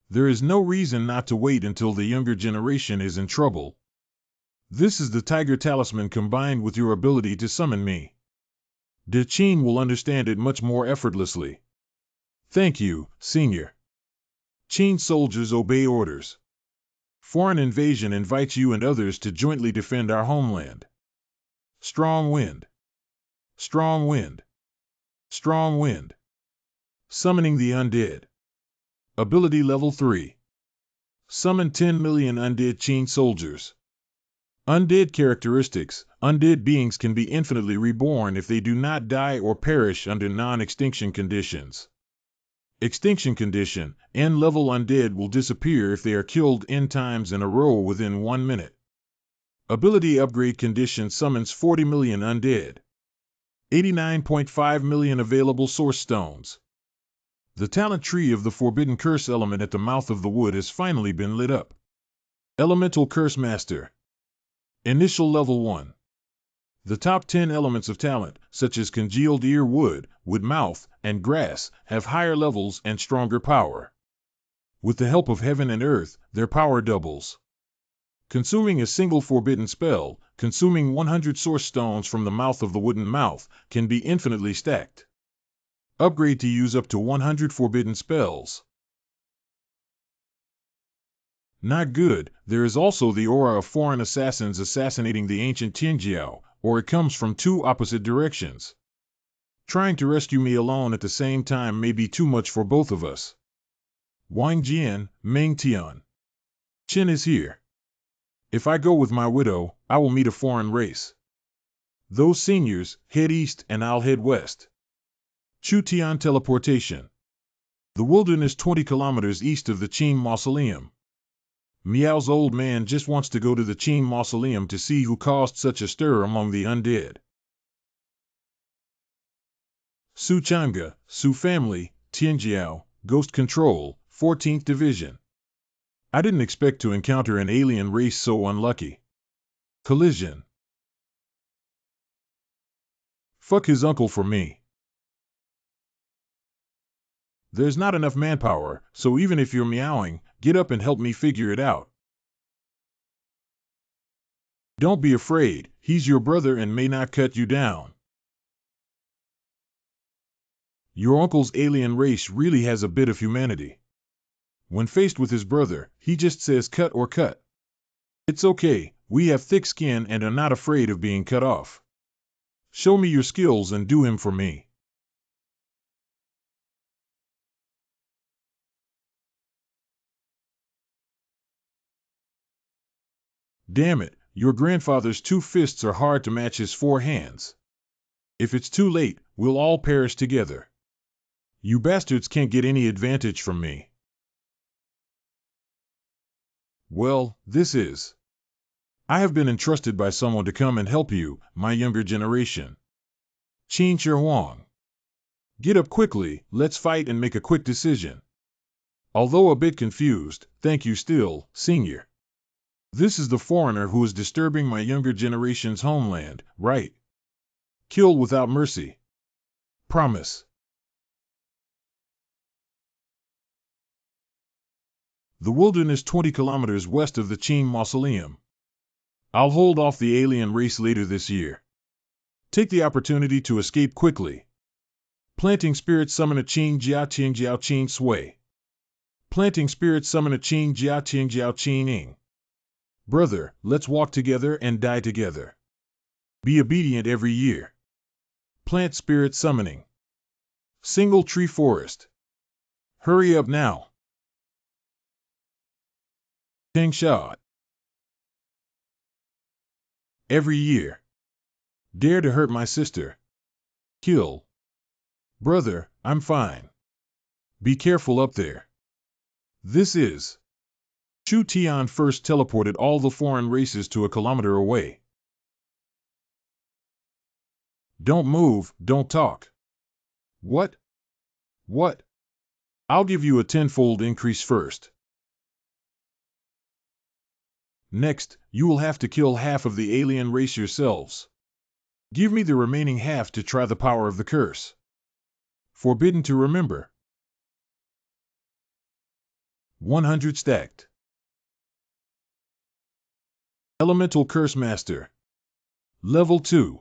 There is no reason not to wait until the younger generation is in trouble. This is the Tiger Talisman combined with your ability to summon me. The Qin will understand it much more effortlessly. Thank you, Senior. Qin soldiers obey orders. Foreign invasion invites you and others to jointly defend our homeland. Strong wind. Strong wind. Strong wind. Summoning the undead. Ability level 3. Summon 10 million undead Qin soldiers. Undead characteristics. Undead beings can be infinitely reborn if they do not die or perish under non-extinction conditions. Extinction condition. N-level undead will disappear if they are killed N times in a row within 1 minute. Ability upgrade condition summons 40 million undead. 89.5 million available source stones. The talent tree of the forbidden curse element at the mouth of the wood has finally been lit up. Elemental Curse Master. Initial level 1. The top 10 elements of talent, such as congealed ear wood, wood mouth, and grass, have higher levels and stronger power. With the help of heaven and earth, their power doubles. Consuming a single forbidden spell, consuming 100 source stones from the mouth of the wooden mouth, can be infinitely stacked. Upgrade to use up to 100 forbidden spells. Not good. There is also the aura of foreign assassins assassinating the ancient Tianjiao, or it comes from 2 opposite directions. Trying to rescue me alone at the same time may be too much for both of us. Wang Jian, Meng Tian. Qin is here. If I go with my widow, I will meet a foreign race. Those seniors, head east and I'll head west. Chu Tian teleportation. The wilderness 20 kilometers east of the Qin mausoleum. Miao's old man just wants to go to the Qin mausoleum to see who caused such a stir among the undead. Su Changa, Su family, Tianjiao, Ghost Control, 14th Division. I didn't expect to encounter an alien race so unlucky. Collision. Fuck his uncle for me. There's not enough manpower, so even if you're meowing, get up and help me figure it out. Don't be afraid, he's your brother and may not cut you down. Your uncle's alien race really has a bit of humanity. When faced with his brother, he just says cut or cut. It's okay, we have thick skin and are not afraid of being cut off. Show me your skills and do him for me. Damn it, your grandfather's 2 fists are hard to match his 4 hands. If it's too late, we'll all perish together. You bastards can't get any advantage from me. Well, this is. I have been entrusted by someone to come and help you, my younger generation. Qin Shi Huang. Get up quickly, let's fight and make a quick decision. Although a bit confused, thank you still, Senior. This is the foreigner who is disturbing my younger generation's homeland, right? Kill without mercy. Promise. The wilderness 20 kilometers west of the Qin mausoleum. I'll hold off the alien race later this year. Take the opportunity to escape quickly. Planting Spirit summon a Qin Jia Tianjiao Qin Sui. Planting Spirit summon a Qin Jia Tianjiao Qin Ing. Brother, let's walk together and die together. Be obedient every year. Plant Spirit summoning. Single tree forest. Hurry up now. Teng Sha. Every year. Dare to hurt my sister. Kill. Brother, I'm fine. Be careful up there. This is. Chu Tian first teleported all the foreign races to a kilometer away. Don't move, don't talk. What? What? I'll give you a 10-fold increase first. Next, you will have to kill half of the alien race yourselves. Give me the remaining half to try the power of the curse. Forbidden to remember. 100 stacked. Elemental Curse Master. Level 2.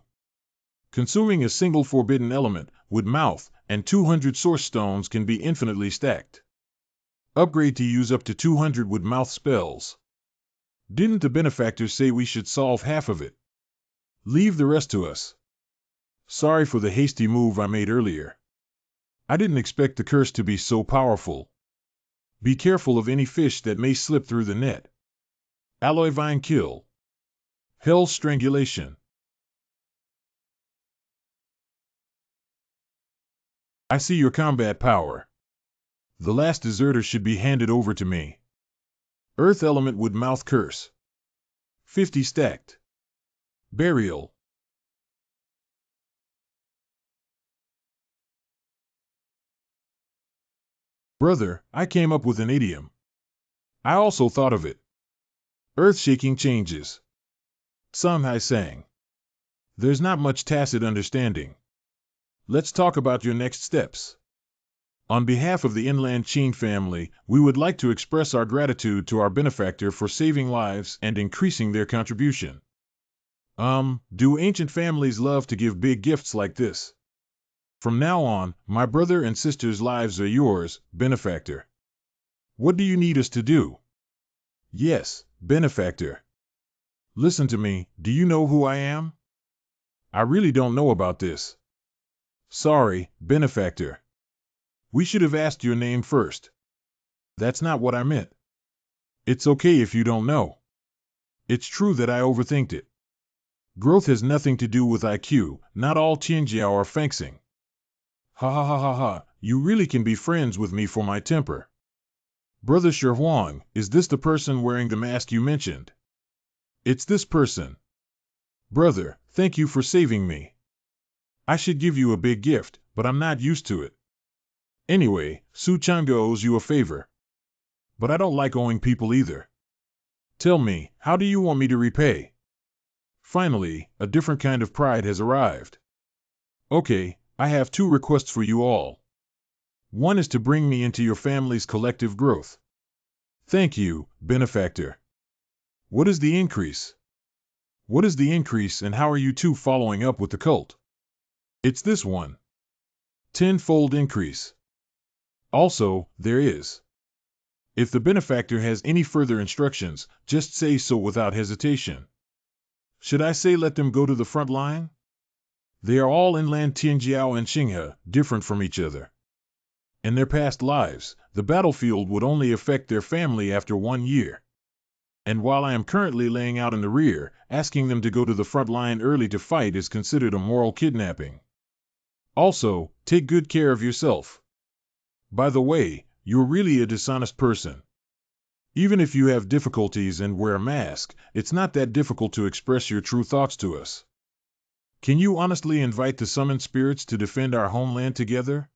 Consuming a single forbidden element with mouth and 200 source stones can be infinitely stacked. Upgrade to use up to 200 with mouth spells. Didn't the benefactor say we should solve half of it? Leave the rest to us. Sorry for the hasty move I made earlier. I didn't expect the curse to be so powerful. Be careful of any fish that may slip through the net. Alloy Vine Kill. Hell Strangulation. I see your combat power. The last deserter should be handed over to me. Earth Element with Mouth Curse. 50 stacked. Burial. Brother, I came up with an idiom. I also thought of it. Earth-shaking changes. Songhai sang. There's not much tacit understanding. Let's talk about your next steps. On behalf of the Inland Qin family, we would like to express our gratitude to our benefactor for saving lives and increasing their contribution. Do ancient families love to give big gifts like this? From now on, my brother and sister's lives are yours, benefactor. What do you need us to do? Yes, benefactor. Listen to me, do you know who I am? I really don't know about this. Sorry, benefactor. We should have asked your name first. That's not what I meant. It's okay if you don't know. It's true that I overthinked it. Growth has nothing to do with IQ, not all Tianjiao are fencing. Ha ha ha ha ha, you really can be friends with me for my temper. Brother Shi Huang, is this the person wearing the mask you mentioned? It's this person. Brother, thank you for saving me. I should give you a big gift, but I'm not used to it. Anyway, Su Changa owes you a favor. But I don't like owing people either. Tell me, how do you want me to repay? Finally, a different kind of pride has arrived. Okay, I have 2 requests for you all. One is to bring me into your family's collective growth. Thank you, benefactor. What is the increase? What is the increase and how are you 2 following up with the cult? It's this one. 10-fold increase. Also, there is. If the benefactor has any further instructions, just say so without hesitation. Should I say let them go to the front line? They are all inland Tianjiao and Xinghe, different from each other. In their past lives, the battlefield would only affect their family after 1 year. And while I am currently laying out in the rear, asking them to go to the front line early to fight is considered a moral kidnapping. Also, take good care of yourself. By the way, you're really a dishonest person. Even if you have difficulties and wear a mask, it's not that difficult to express your true thoughts to us. Can you honestly invite the summoned spirits to defend our homeland together?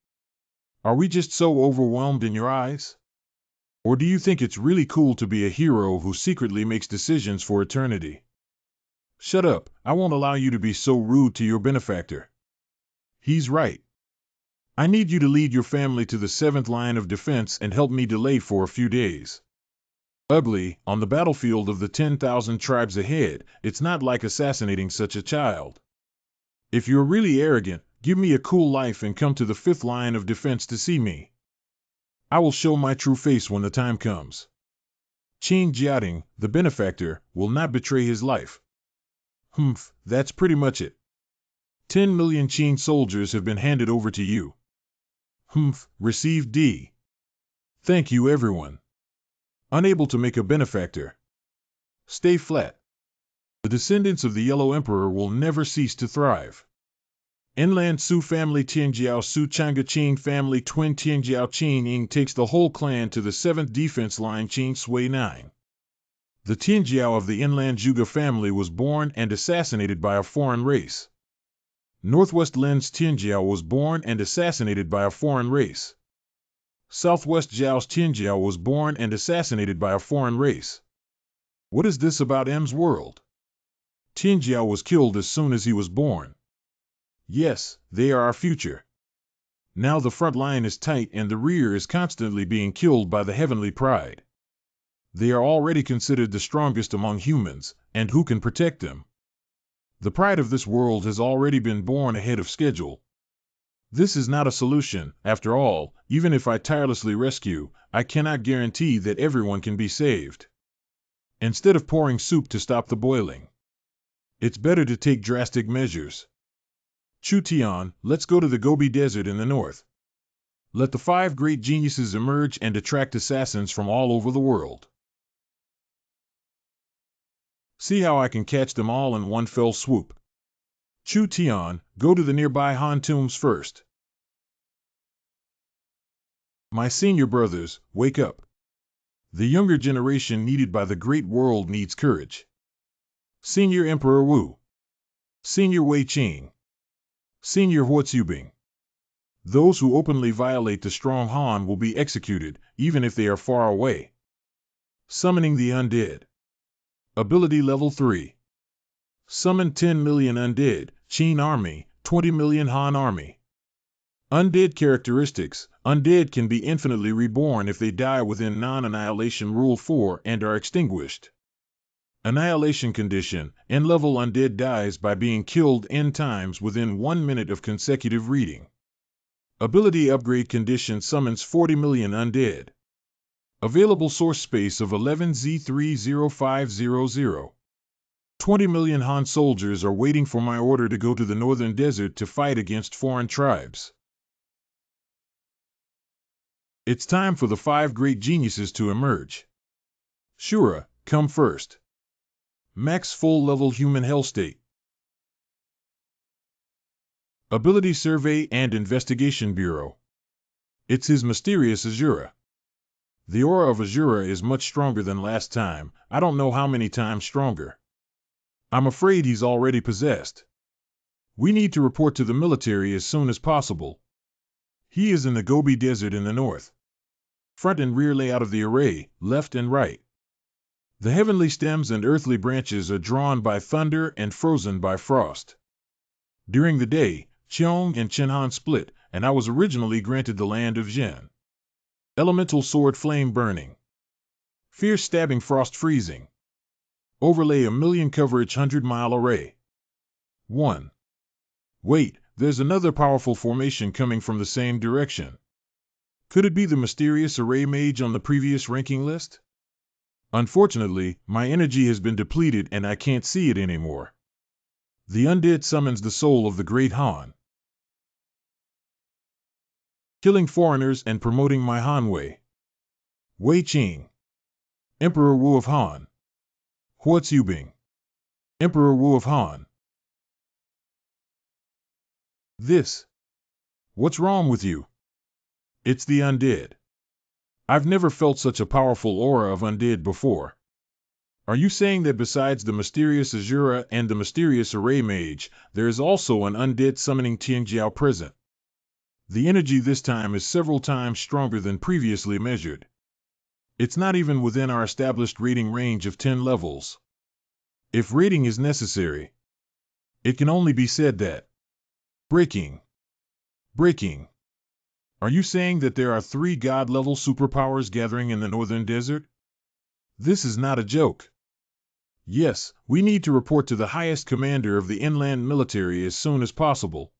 Are we just so overwhelmed in your eyes? Or do you think it's really cool to be a hero who secretly makes decisions for eternity? Shut up, I won't allow you to be so rude to your benefactor. He's right. I need you to lead your family to the 7th line of defense and help me delay for a few days. Ugly, on the battlefield of the 10,000 tribes ahead, it's not like assassinating such a child. If you're really arrogant, give me a cool life and come to the 5th line of defense to see me. I will show my true face when the time comes. Qin Jiating, the benefactor, will not betray his life. That's pretty much it. 10 million Qin soldiers have been handed over to you. Received D. Thank you everyone. Unable to make a benefactor. Stay flat. The descendants of the Yellow Emperor will never cease to thrive. Inland Su family Tianjiao Su Changa Qin family twin Tianjiao Qin Ying takes the whole clan to the 7th defense line Qin Sui 9. The Tianjiao of the Inland Zhuge family was born and assassinated by a foreign race. Northwest Lin's Tianjiao was born and assassinated by a foreign race. Southwest Zhao's Tianjiao was born and assassinated by a foreign race. What is this about M's world? Tianjiao was killed as soon as he was born. Yes, they are our future. Now the front line is tight and the rear is constantly being killed by the heavenly pride. They are already considered the strongest among humans, and who can protect them? The pride of this world has already been born ahead of schedule. This is not a solution. After all, even if I tirelessly rescue, I cannot guarantee that everyone can be saved. Instead of pouring soup to stop the boiling, it's better to take drastic measures. Chu Tian, let's go to the Gobi Desert in the north. Let the 5 great geniuses emerge and attract assassins from all over the world. See how I can catch them all in one fell swoop. Chu Tian, go to the nearby Han tombs first. My senior brothers, wake up. The younger generation needed by the great world needs courage. Senior Emperor Wu. Senior Wei Qing. Senior Huo Tsubing. Those who openly violate the strong Han will be executed, even if they are far away. Summoning the undead. Ability level 3. Summon 10 million undead, Qin army, 20 million Han army. Undead characteristics. Undead can be infinitely reborn if they die within non-annihilation rule 4 and are extinguished. Annihilation condition. N-level undead dies by being killed N times within 1 minute of consecutive reading. Ability upgrade condition summons 40 million undead. Available source space of 11Z30500. 20 million Han soldiers are waiting for my order to go to the northern desert to fight against foreign tribes. It's time for the 5 great geniuses to emerge. Shura, come first. Max full-level human hell state. Ability Survey and Investigation Bureau. It's his mysterious Asura. The aura of Asura is much stronger than last time. I don't know how many times stronger. I'm afraid he's already possessed. We need to report to the military as soon as possible. He is in the Gobi Desert in the north. Front and rear layout of the array, left and right. The heavenly stems and earthly branches are drawn by thunder and frozen by frost. During the day, Cheong and Chenhan split, and I was originally granted the land of Zhen. Elemental sword flame burning. Fierce stabbing frost freezing. Overlay a million coverage 100-mile array. 1. Wait, there's another powerful formation coming from the same direction. Could it be the mysterious array mage on the previous ranking list? Unfortunately, my energy has been depleted and I can't see it anymore. The undead summons the soul of the great Han. Killing foreigners and promoting my Han way. Wei Qing. Emperor Wu of Han. Huo Tsubing. Emperor Wu of Han. This. What's wrong with you? It's the undead. I've never felt such a powerful aura of undead before. Are you saying that besides the mysterious Asura and the mysterious array mage, there is also an undead summoning Tianjiao present? The energy this time is several times stronger than previously measured. It's not even within our established rating range of 10 levels. If rating is necessary, it can only be said that. Breaking. Breaking. Are you saying that there are 3 god-level superpowers gathering in the northern desert? This is not a joke. Yes, we need to report to the highest commander of the inland military as soon as possible.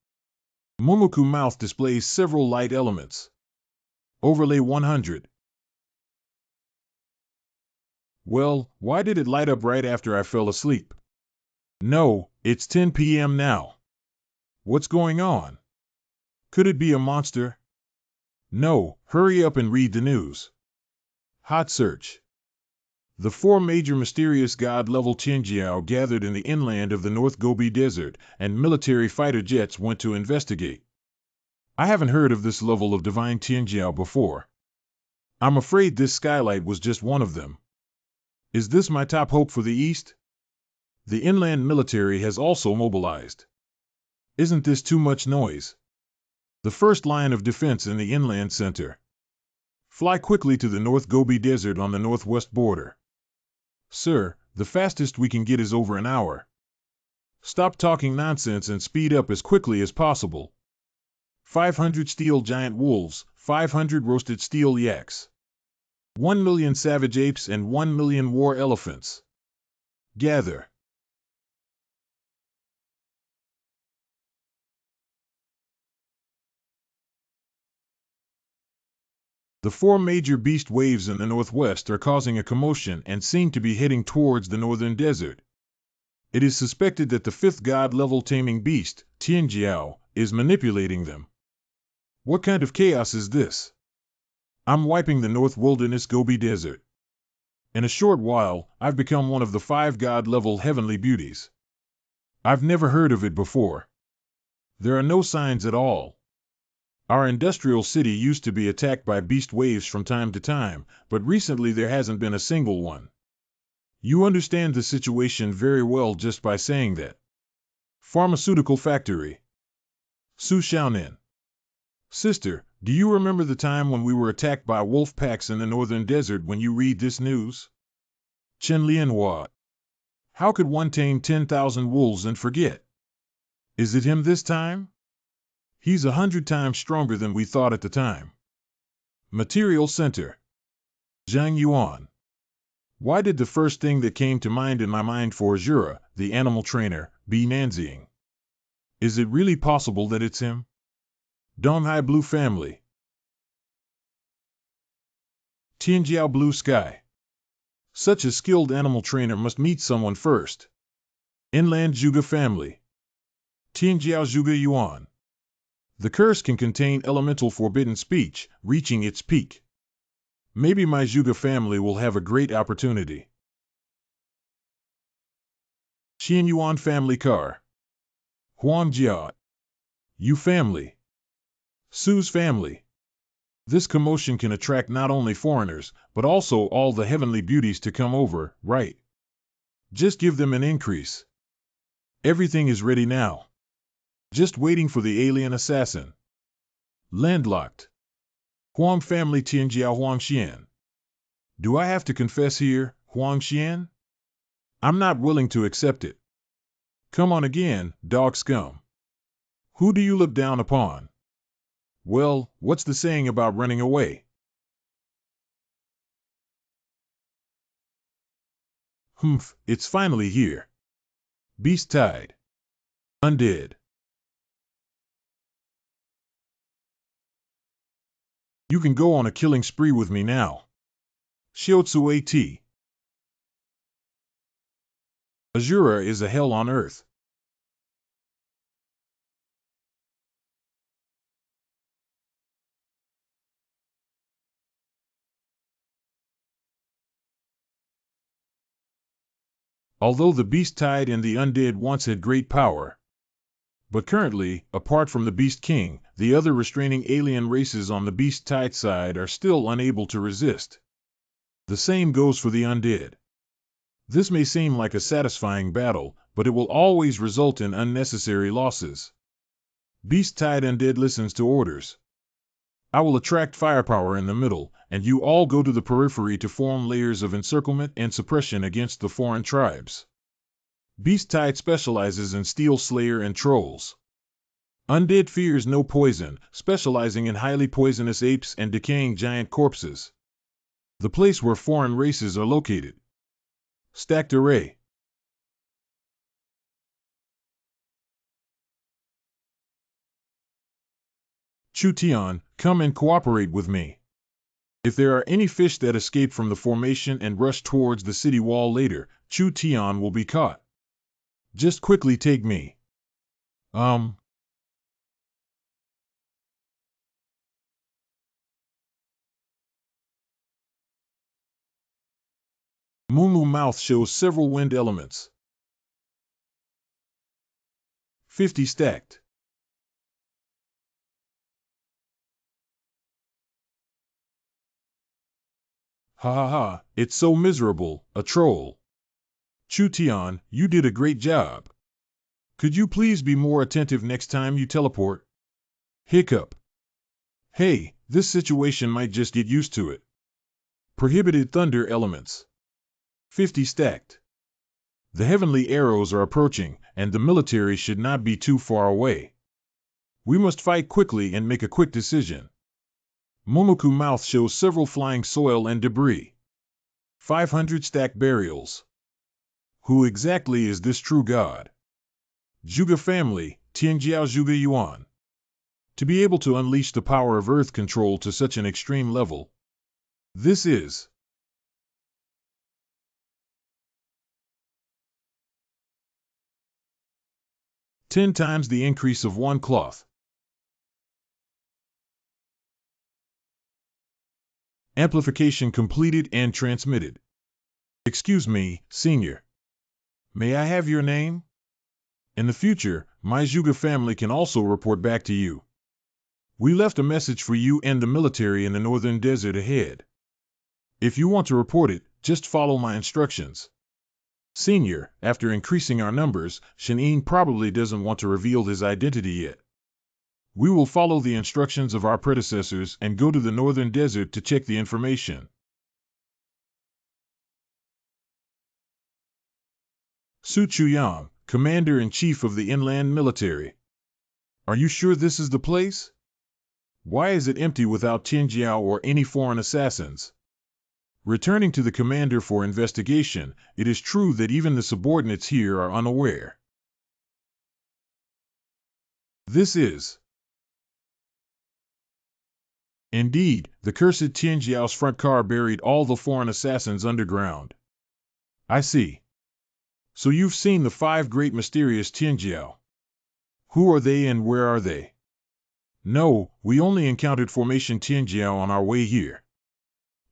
Momoku mouth displays several light elements. Overlay 100. Well, why did it light up right after I fell asleep? No, it's 10 p.m. now. What's going on? Could it be a monster? No, hurry up and read the news. Hot search. The 4 major mysterious god-level Tianjiao gathered in the inland of the North Gobi Desert, and military fighter jets went to investigate. I haven't heard of this level of divine Tianjiao before. I'm afraid this skylight was just one of them. Is this my top hope for the East? The inland military has also mobilized. Isn't this too much noise? The first line of defense in the inland center. Fly quickly to the North Gobi Desert on the northwest border. Sir, the fastest we can get is over an hour. Stop talking nonsense and speed up as quickly as possible. 500 steel giant wolves, 500 roasted steel yaks. 1 million savage apes and 1 million war elephants. Gather. The four major beast waves in the northwest are causing a commotion and seem to be heading towards the northern desert. It is suspected that the fifth god-level taming beast, Tianjiao, is manipulating them. What kind of chaos is this? I'm wiping the North Wilderness Gobi Desert. In a short while, I've become one of the 5 god-level heavenly beauties. I've never heard of it before. There are no signs at all. Our industrial city used to be attacked by beast waves from time to time, but recently there hasn't been a single one. You understand the situation very well just by saying that. Pharmaceutical factory. Su Xiaonin. Sister, do you remember the time when we were attacked by wolf packs in the northern desert when you read this news? Chen Lianhua. How could one tame 10,000 wolves and forget? Is it him this time? He's 100 times stronger than we thought at the time. Material Center. Zhang Yuan. Why did the first thing that came to mind in my mind for Asura, the animal trainer, be Nanzing? Is it really possible that it's him? Donghai Blue Family. Tianjiao Blue Sky. Such a skilled animal trainer must meet someone first. Inland Zhuge Family. Tianjiao Zhuge Yuan. The curse can contain elemental forbidden speech, reaching its peak. Maybe my Zhuge family will have a great opportunity. Xianyuan Family Car. Huangjia. Yu Family. Su's Family. This commotion can attract not only foreigners, but also all the heavenly beauties to come over, right? Just give them an increase. Everything is ready now. Just waiting for the alien assassin. Landlocked. Huang Family Tianjiao Huangxian. Do I have to confess here, Huangxian? I'm not willing to accept it. Come on again, dog scum. Who do you look down upon? Well, what's the saying about running away? Humph, it's finally here. Beast Tide. Undead. You can go on a killing spree with me now. Shiotsu AT. Asura is a hell on earth. Although the Beast Tide and the Undead once had great power, but currently, apart from the Beast King, the other restraining alien races on the Beast Tide side are still unable to resist. The same goes for the Undead. This may seem like a satisfying battle, but it will always result in unnecessary losses. Beast Tide Undead listens to orders. I will attract firepower in the middle, and you all go to the periphery to form layers of encirclement and suppression against the foreign tribes. Beast Tide specializes in Steel Slayer and Trolls. Undead fears no poison, specializing in highly poisonous apes and decaying giant corpses. The place where foreign races are located. Stacked array. Chu Tian, come and cooperate with me. If there are any fish that escape from the formation and rush towards the city wall later, Chu Tian will be caught. Just quickly take me. Mumu mouth shows several wind elements. 50 stacked. Ha ha ha, it's so miserable, a troll. Chu Tian, you did a great job. Could you please be more attentive next time you teleport? Hiccup. Hey, this situation might just get used to it. Prohibited thunder elements. 50 stacked. The heavenly arrows are approaching, and the military should not be too far away. We must fight quickly and make a quick decision. Momoku mouth shows several flying soil and debris. 500 stacked burials. Who exactly is this true god? Zhuge family, Tianjiao Zhuge Yuan. To be able to unleash the power of Earth control to such an extreme level. This is 10 times the increase of one cloth. Amplification completed and transmitted. Excuse me, Senior. May I have your name? In the future, my Zhuge family can also report back to you. We left a message for you and the military in the northern desert ahead. If you want to report it, just follow my instructions. Senior, after increasing our numbers, Shen'en probably doesn't want to reveal his identity yet. We will follow the instructions of our predecessors and go to the northern desert to check the information. Su Chuyang, Commander-in-Chief of the Inland Military. Are you sure this is the place? Why is it empty without Tianjiao or any foreign assassins? Returning to the commander for investigation, it is true that even the subordinates here are unaware. This is indeed, the cursed Tianjiao's front car buried all the foreign assassins underground. I see. So you've seen the 5 great mysterious Tianjiao. Who are they and where are they? No, we only encountered Formation Tianjiao on our way here.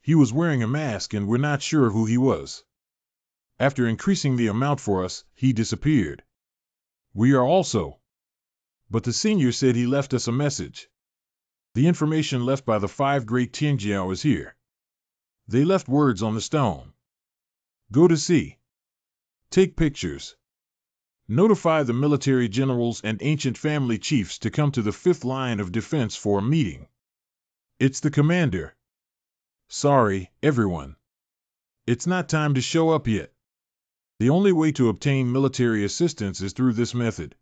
He was wearing a mask and we're not sure who he was. After increasing the amount for us, he disappeared. We are also. But the senior said he left us a message. The information left by the 5 great Tianjiao is here. They left words on the stone. Go to see. Take pictures. Notify the military generals and ancient family chiefs to come to the 5th line of defense for a meeting. It's the commander. Sorry, everyone. It's not time to show up yet. The only way to obtain military assistance is through this method.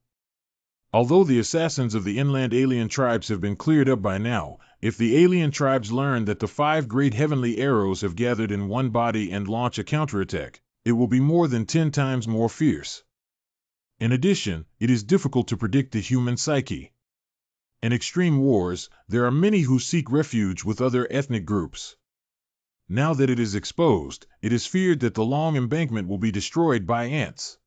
Although the assassins of the inland alien tribes have been cleared up by now, if the alien tribes learn that the 5 great heavenly arrows have gathered in one body and launch a counterattack, it will be more than 10 times more fierce. In addition, it is difficult to predict the human psyche. In extreme wars, there are many who seek refuge with other ethnic groups. Now that it is exposed, it is feared that the long embankment will be destroyed by ants.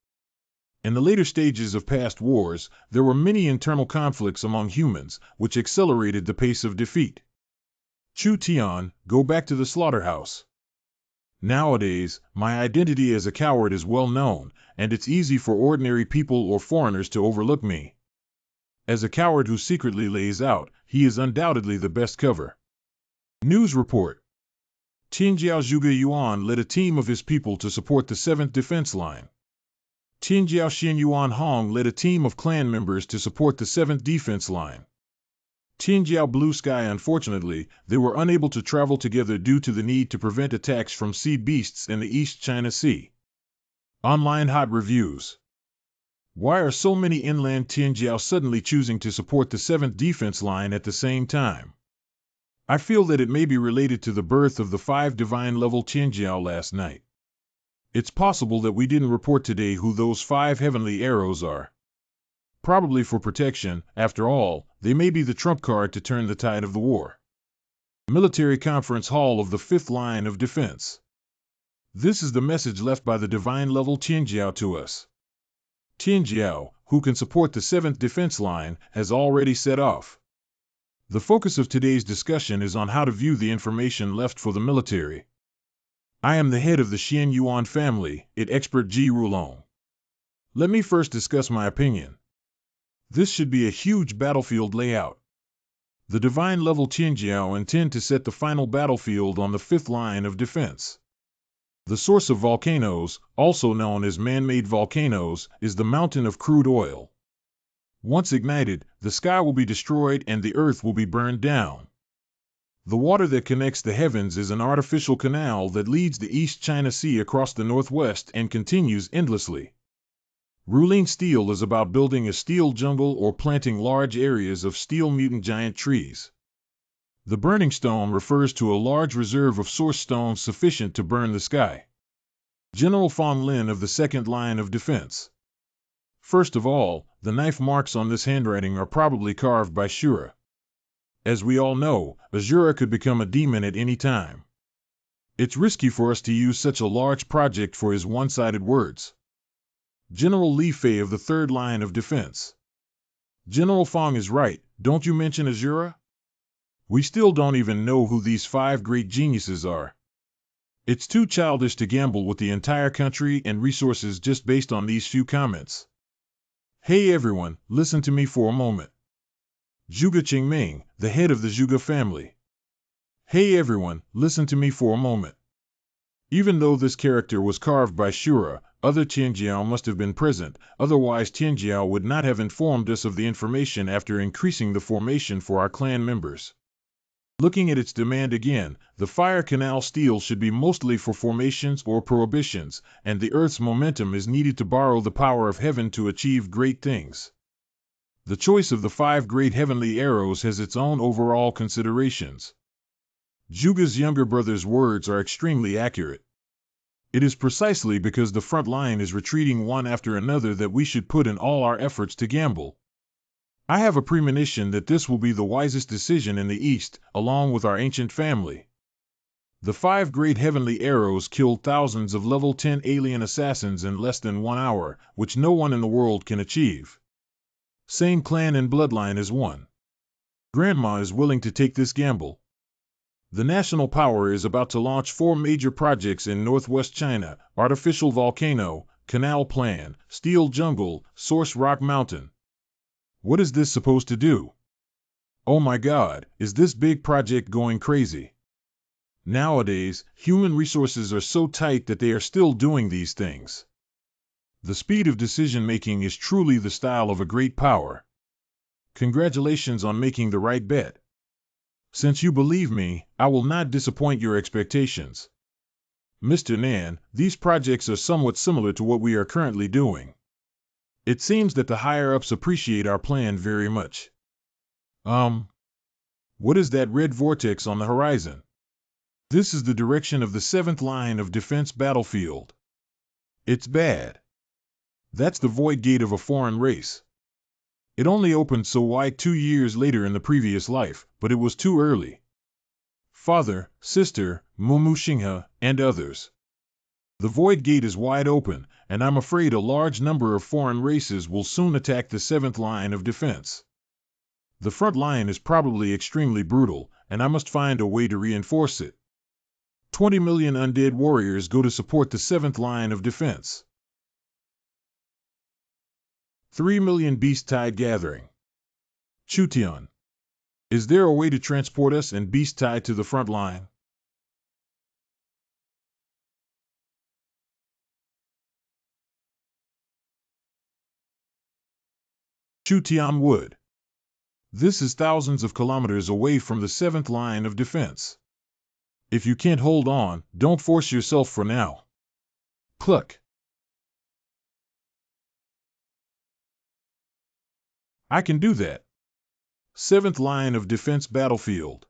In the later stages of past wars, there were many internal conflicts among humans, which accelerated the pace of defeat. Chu Tian, go back to the slaughterhouse. Nowadays, my identity as a coward is well known, and it's easy for ordinary people or foreigners to overlook me. As a coward who secretly lays out, he is undoubtedly the best cover. News report. Tianjiao Zhuge Yuan led a team of his people to support the 7th defense line. Tianjiao Xin Yuan Hong led a team of clan members to support the 7th defense line. Tianjiao Blue Sky unfortunately, they were unable to travel together due to the need to prevent attacks from sea beasts in the East China Sea. Online hot reviews. Why are so many inland Tianjiao suddenly choosing to support the 7th defense line at the same time? I feel that it may be related to the birth of the 5 divine-level Tianjiao last night. It's possible that we didn't report today who those 5 heavenly arrows are. Probably for protection, after all, they may be the trump card to turn the tide of the war. Military Conference Hall of the 5th Line of Defense. This is the message left by the divine-level Tianjiao to us. Tianjiao, who can support the 7th defense line, has already set off. The focus of today's discussion is on how to view the information left for the military. I am the head of the Xian Yuan family, it expert Ji Rulong. Let me first discuss my opinion. This should be a huge battlefield layout. The divine-level Tianjiao intend to set the final battlefield on the 5th line of defense. The source of volcanoes, also known as man-made volcanoes, is the mountain of crude oil. Once ignited, the sky will be destroyed and the earth will be burned down. The water that connects the heavens is an artificial canal that leads the East China Sea across the northwest and continues endlessly. Ruling steel is about building a steel jungle or planting large areas of steel mutant giant trees. The burning stone refers to a large reserve of source stones sufficient to burn the sky. General Fong Lin of the 2nd line of defense. First of all, the knife marks on this handwriting are probably carved by Shura. As we all know, Asura could become a demon at any time. It's risky for us to use such a large project for his one-sided words. General Li Fei of the third line of defense. General Fong is right, don't you mention Asura? We still don't even know who these 5 great geniuses are. It's too childish to gamble with the entire country and resources just based on these few comments. Hey everyone, listen to me for a moment. Zhuge Qingming, the head of the Zhuge family. Hey everyone, listen to me for a moment. Even though this character was carved by Shura, other Tianjiao must have been present, otherwise Tianjiao would not have informed us of the information after increasing the formation for our clan members. Looking at its demand again, the Fire Canal steel should be mostly for formations or prohibitions, and the Earth's momentum is needed to borrow the power of heaven to achieve great things. The choice of the 5 great heavenly arrows has its own overall considerations. Zhuge's younger brother's words are extremely accurate. It is precisely because the front line is retreating one after another that we should put in all our efforts to gamble. I have a premonition that this will be the wisest decision in the East, along with our ancient family. The 5 great heavenly arrows killed thousands of level 10 alien assassins in less than 1 hour, which no one in the world can achieve. Same clan and bloodline as one. Grandma is willing to take this gamble. The national power is about to launch 4 major projects in northwest China: Artificial Volcano, Canal Plan, Steel Jungle, Source Rock Mountain. What is this supposed to do? Oh my God, is this big project going crazy? Nowadays, human resources are so tight that they are still doing these things. The speed of decision-making is truly the style of a great power. Congratulations on making the right bet. Since you believe me, I will not disappoint your expectations. Mr. Nan, these projects are somewhat similar to what we are currently doing. It seems that the higher-ups appreciate our plan very much. What is that red vortex on the horizon? This is the direction of the 7th line of defense battlefield. It's bad. That's the void gate of a foreign race. It only opened so wide 2 years later in the previous life, but it was too early. Father, sister, Mumu Xinghe, and others. The void gate is wide open, and I'm afraid a large number of foreign races will soon attack the 7th line of defense. The front line is probably extremely brutal, and I must find a way to reinforce it. 20 million undead warriors go to support the 7th line of defense. 3 million beast tide gathering. Chutian. Is there a way to transport us and beast tide to the front line? Chutian would. This is thousands of kilometers away from the 7th line of defense. If you can't hold on, don't force yourself for now. Pluck. I can do that. 7th line of defense battlefield.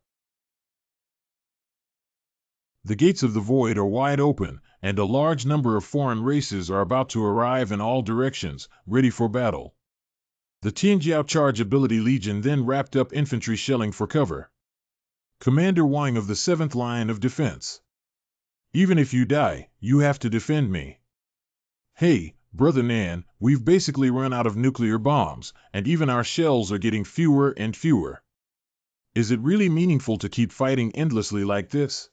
The gates of the void are wide open, and a large number of foreign races are about to arrive in all directions, ready for battle. The Tianjiao Charge Ability Legion then wrapped up infantry shelling for cover. Commander Wang of the 7th line of defense. Even if you die, you have to defend me. Hey, Brother Nan, we've basically run out of nuclear bombs, and even our shells are getting fewer and fewer. Is it really meaningful to keep fighting endlessly like this?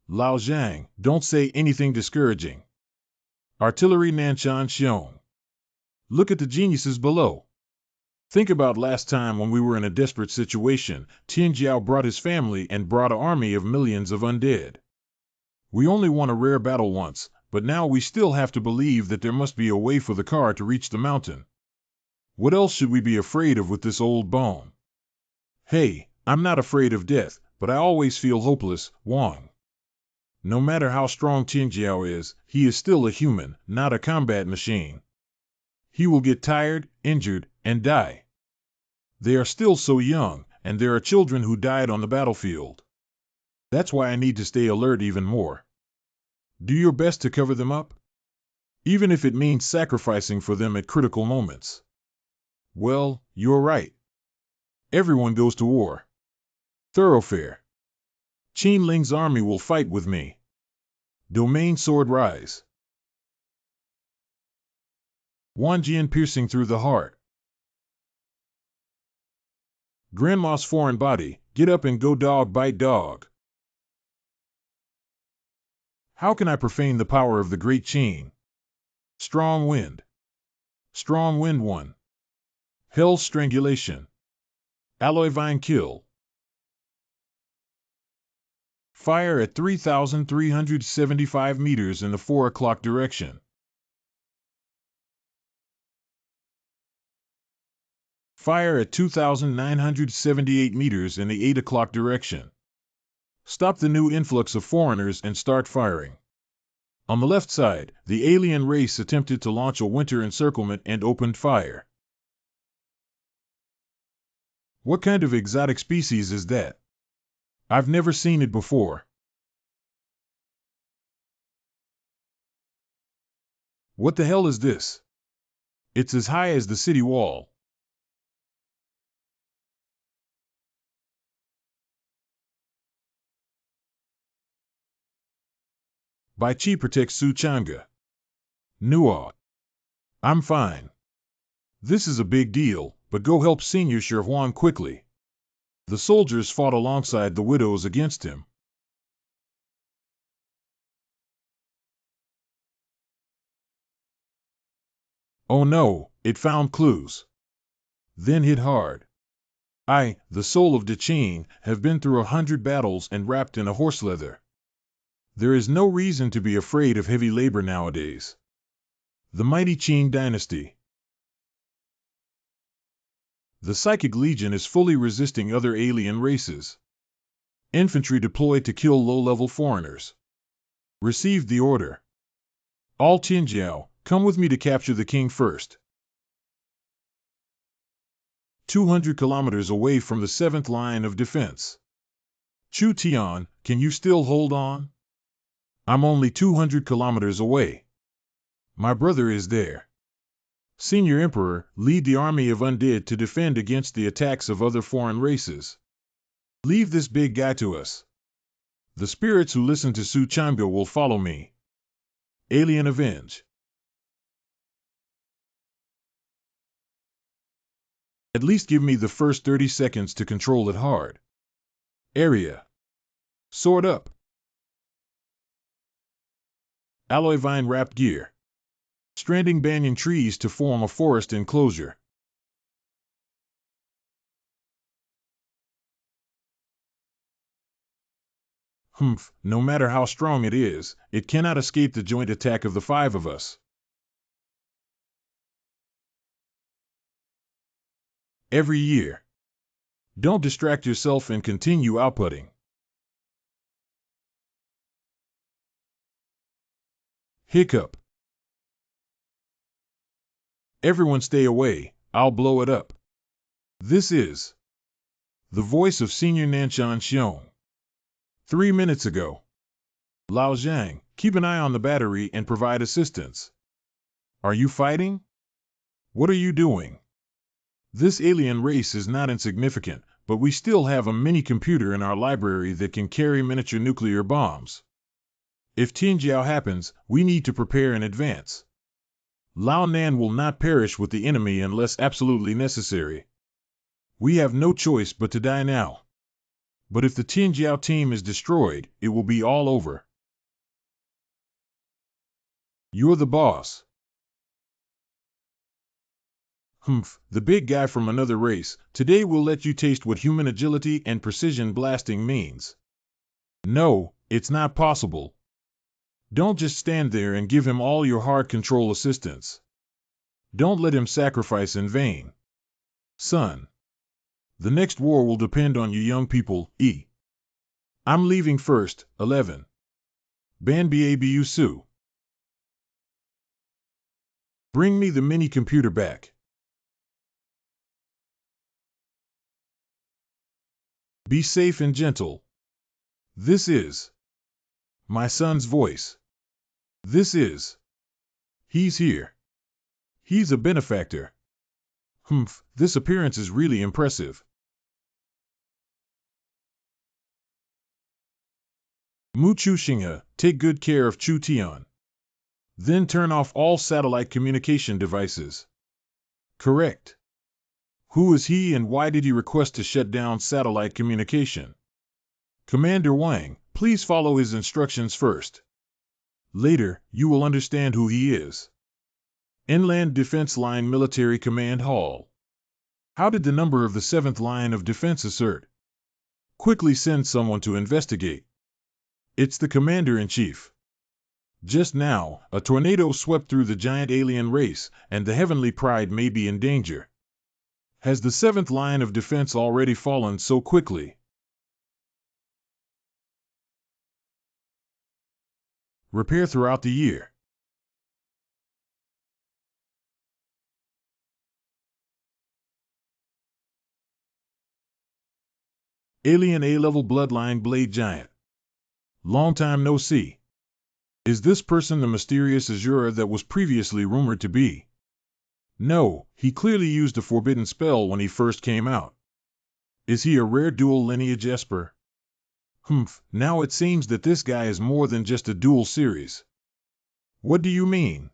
Lao Zhang, don't say anything discouraging. Artillery Nanshan Xiong. Look at the geniuses below. Think about last time when we were in a desperate situation. Tianjiao brought his family and brought an army of millions of undead. We only won a rare battle once, but now we still have to believe that there must be a way for the car to reach the mountain. What else should we be afraid of with this old bone? Hey, I'm not afraid of death, but I always feel hopeless, Wang. No matter how strong Tianjiao is, he is still a human, not a combat machine. He will get tired, injured, and die. They are still so young, and there are children who died on the battlefield. That's why I need to stay alert even more. Do your best to cover them up, even if it means sacrificing for them at critical moments. Well, you're right. Everyone goes to war. Thoroughfare. Qin Ling's army will fight with me. Domain sword rise. Wanjian piercing through the heart. Grandma's foreign body, get up and go dog bite dog. How can I profane the power of the great Qin? Strong wind. Strong wind 1. Hell's strangulation. Alloy vine kill. Fire at 3,375 meters in the 4 o'clock direction. Fire at 2,978 meters in the 8 o'clock direction. Stop the new influx of foreigners and start firing. On the left side, the alien race attempted to launch a winter encirclement and opened fire. What kind of exotic species is that? I've never seen it before. What the hell is this? It's as high as the city wall. Bai Chi protects Su Changa. Nua. I'm fine. This is a big deal, but go help Senior Sher Huang quickly. The soldiers fought alongside the widows against him. Oh no, it found clues. Then hit hard. I, the soul of Qin, have been through 100 battles and wrapped in a horse leather. There is no reason to be afraid of heavy labor nowadays. The mighty Qin dynasty. The Psychic Legion is fully resisting other alien races. Infantry deployed to kill low-level foreigners. Received the order. All Tinjiao, come with me to capture the king first. 200 kilometers away from the 7th line of defense. Chu Tian, can you still hold on? I'm only 200 kilometers away. My brother is there. Senior Emperor, lead the army of undead to defend against the attacks of other foreign races. Leave this big guy to us. The spirits who listen to Su Changa will follow me. Alien Avenge. At least give me the first 30 seconds to control it hard. Area. Sword up. Alloy vine wrapped gear. Stranding banyan trees to form a forest enclosure. Humph, no matter how strong it is, it cannot escape the joint attack of the 5 of us. Every year. Don't distract yourself and continue outputting. Hiccup. Everyone stay away, I'll blow it up. This is the voice of Senior Nanshan Xiong. 3 minutes ago. Lao Zhang, keep an eye on the battery and provide assistance. Are you fighting? What are you doing? This alien race is not insignificant, but we still have a mini-computer in our library that can carry miniature nuclear bombs. If Tianjiao happens, we need to prepare in advance. Lao Nan will not perish with the enemy unless absolutely necessary. We have no choice but to die now. But if the Tianjiao team is destroyed, it will be all over. You're the boss. Humph, the big guy from another race, today we'll let you taste what human agility and precision blasting means. No, it's not possible. Don't just stand there and give him all your hard control assistance. Don't let him sacrifice in vain. Son. The next war will depend on you young people, I'm leaving first, 11. Ban Babu Su. Bring me the mini-computer back. Be safe and gentle. This is my son's voice. This is. He's here. He's a benefactor. Humph, this appearance is really impressive. Mu Chu Xinghe, take good care of Chu Tian. Then turn off all satellite communication devices. Correct. Who is he and why did he request to shut down satellite communication? Commander Wang, please follow his instructions first. Later, you will understand who he is. Inland Defense Line Military Command Hall. How did the number of the 7th Line of Defense assert? Quickly send someone to investigate. It's the Commander-in-Chief. Just now, a tornado swept through the giant alien race, and the Heavenly Pride may be in danger. Has the 7th Line of Defense already fallen so quickly? Repair throughout the year. Alien A-level bloodline blade giant. Long time no see. Is this person the mysterious asura that was previously rumored to be? No, he clearly used a forbidden spell when he first came out. Is he a rare dual lineage esper? Now it seems that this guy is more than just a dual series. What do you mean?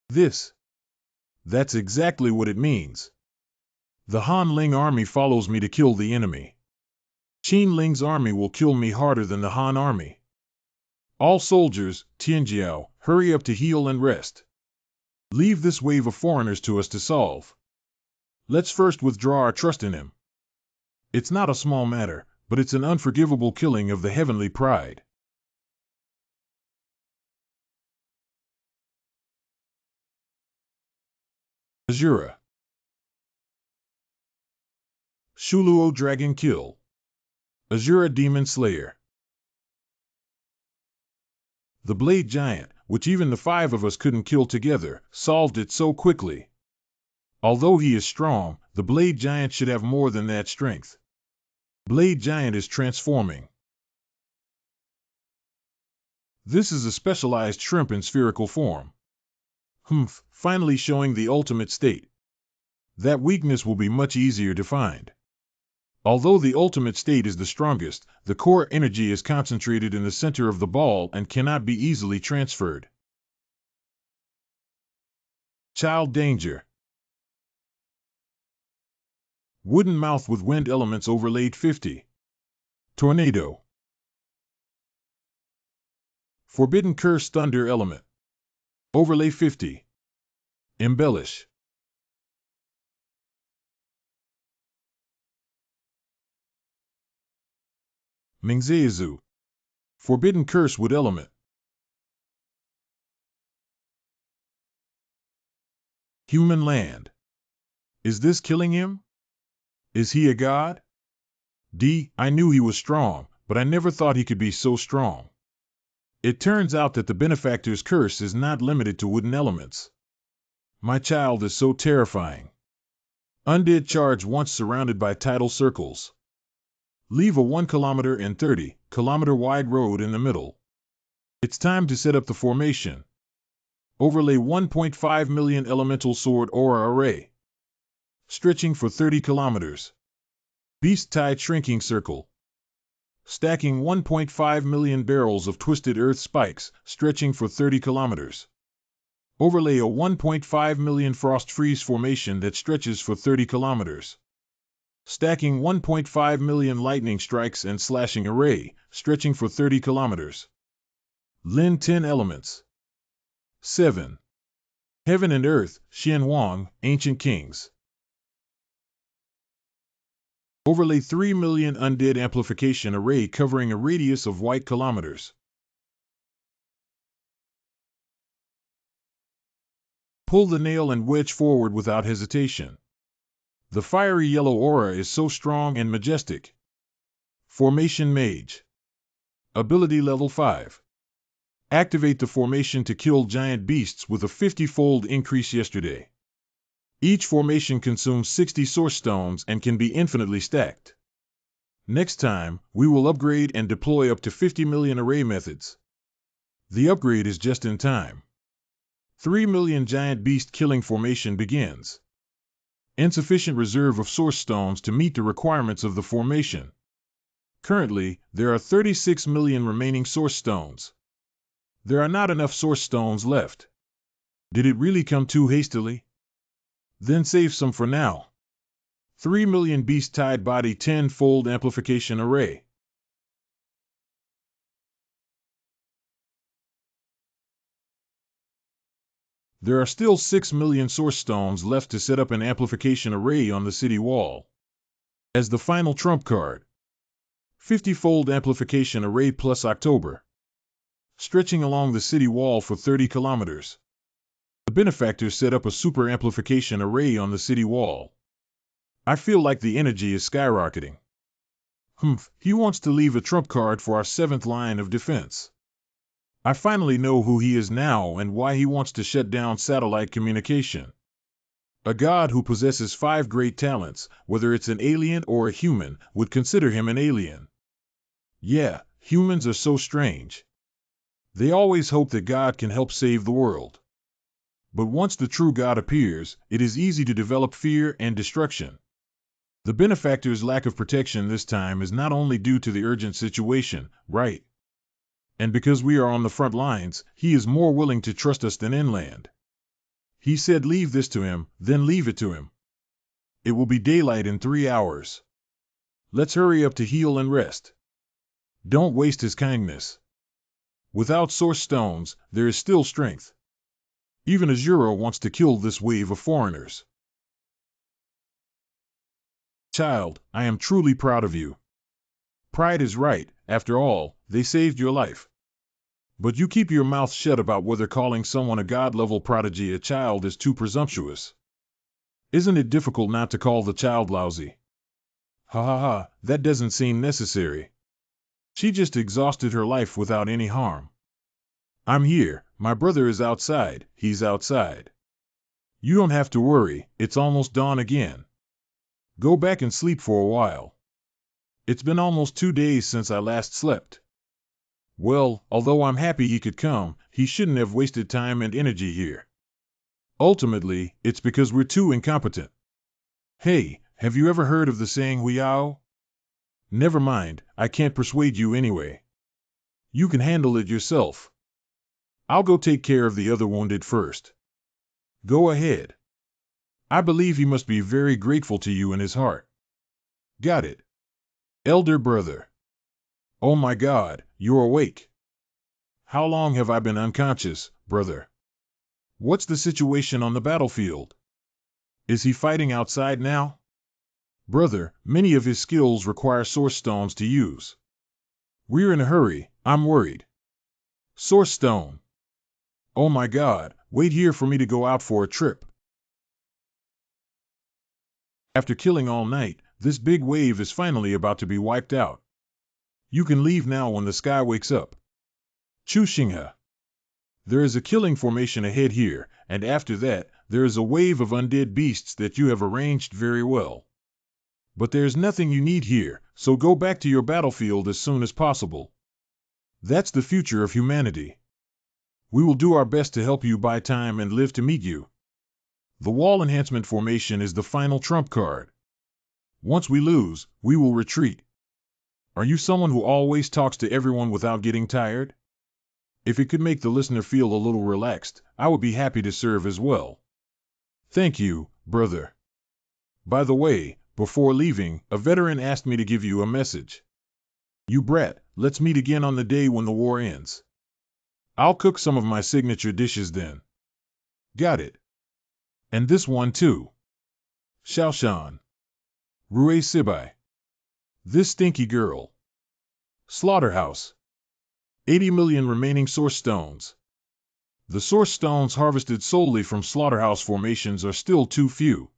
That's exactly what it means. The Han Ling army follows me to kill the enemy. Qin Ling's army will kill me harder than the Han army. All soldiers, Tianjiao, hurry up to heal and rest. Leave this wave of foreigners to us to solve. Let's first withdraw our trust in him. It's not a small matter, but it's an unforgivable killing of the Heavenly Pride. Asura. Shuluo Dragon Kill. Asura Demon Slayer. The Blade Giant, which even the 5 of us couldn't kill together, solved it so quickly. Although he is strong, the Blade Giant should have more than that strength. Blade Giant is transforming. This is a specialized shrimp in spherical form. Finally showing the ultimate state. That weakness will be much easier to find. Although the ultimate state is the strongest, the core energy is concentrated in the center of the ball and cannot be easily transferred. Child Danger. Wooden Mouth with Wind Elements overlaid 50. Tornado. Forbidden Curse Thunder Element. Overlay 50. Embellish. Mingzeizu. Forbidden Curse Wood Element. Human Land. Is this killing him? Is he a god? I knew he was strong, but I never thought he could be so strong. It turns out that the benefactor's curse is not limited to wooden elements. My child is so terrifying. Undead charge once surrounded by tidal circles. Leave a 1 kilometer and 30 kilometer wide road in the middle. It's time to set up the formation. Overlay 1.5 million elemental sword aura array. Stretching for 30 kilometers. Beast tide shrinking circle. Stacking 1.5 million barrels of twisted earth spikes, stretching for 30 kilometers. Overlay a 1.5 million frost freeze formation that stretches for 30 kilometers. Stacking 1.5 million lightning strikes and slashing array, stretching for 30 kilometers. Lin 10 elements. 7. Heaven and Earth, Xian Wang, Ancient Kings. Overlay 3 million undead amplification array covering a radius of white kilometers. Pull the nail and wedge forward without hesitation. The fiery yellow aura is so strong and majestic. Formation Mage. Ability level 5. Activate the formation to kill giant beasts with a 50-fold increase yesterday. Each formation consumes 60 source stones and can be infinitely stacked. Next time, we will upgrade and deploy up to 50 million array methods. The upgrade is just in time. 3 million giant beast killing formation begins. Insufficient reserve of source stones to meet the requirements of the formation. Currently, there are 36 million remaining source stones. There are not enough source stones left. Did it really come too hastily? Then save some for now. 3 million beast tied body 10-fold amplification array. There are still 6 million source stones left to set up an amplification array on the city wall. As the final trump card, 50-fold amplification array plus October, stretching along the city wall for 30 kilometers. The benefactors set up a super amplification array on the city wall. I feel like the energy is skyrocketing. He wants to leave a trump card for our 7th line of defense. I finally know who he is now and why he wants to shut down satellite communication. A god who possesses 5 great talents, whether it's an alien or a human, would consider him an alien. Yeah, humans are so strange. They always hope that God can help save the world. But once the true God appears, it is easy to develop fear and destruction. The benefactor's lack of protection this time is not only due to the urgent situation, right? And because we are on the front lines, he is more willing to trust us than inland. He said leave this to him, then leave it to him. It will be daylight in 3 hours. Let's hurry up to heal and rest. Don't waste his kindness. Without source stones, there is still strength. Even Asura wants to kill this wave of foreigners. Child, I am truly proud of you. Pride is right, after all, they saved your life. But you keep your mouth shut about whether calling someone a god-level prodigy a child is too presumptuous. Isn't it difficult not to call the child lousy? Ha ha ha, that doesn't seem necessary. She just exhausted her life without any harm. I'm here, my brother is outside, he's outside. You don't have to worry, it's almost dawn again. Go back and sleep for a while. It's been almost 2 days since I last slept. Well, although I'm happy he could come, he shouldn't have wasted time and energy here. Ultimately, it's because we're too incompetent. Hey, have you ever heard of the saying Huyao? Never mind, I can't persuade you anyway. You can handle it yourself. I'll go take care of the other wounded first. Go ahead. I believe he must be very grateful to you in his heart. Got it. Elder brother. Oh my God, you're awake. How long have I been unconscious, brother? What's the situation on the battlefield? Is he fighting outside now? Brother, many of his skills require source stones to use. We're in a hurry, I'm worried. Source stone. Oh my God, wait here for me to go out for a trip. After killing all night, this big wave is finally about to be wiped out. You can leave now when the sky wakes up. Chu Xinghe. There is a killing formation ahead here, and after that, there is a wave of undead beasts that you have arranged very well. But there's nothing you need here, so go back to your battlefield as soon as possible. That's the future of humanity. We will do our best to help you buy time and live to meet you. The wall enhancement formation is the final trump card. Once we lose, we will retreat. Are you someone who always talks to everyone without getting tired? If it could make the listener feel a little relaxed, I would be happy to serve as well. Thank you, brother. By the way, before leaving, a veteran asked me to give you a message. You brat, let's meet again on the day when the war ends. I'll cook some of my signature dishes then. Got it. And this one too. Shaoshan. Rue Sibai. This stinky girl. Slaughterhouse. 80 million remaining source stones. The source stones harvested solely from slaughterhouse formations are still too few.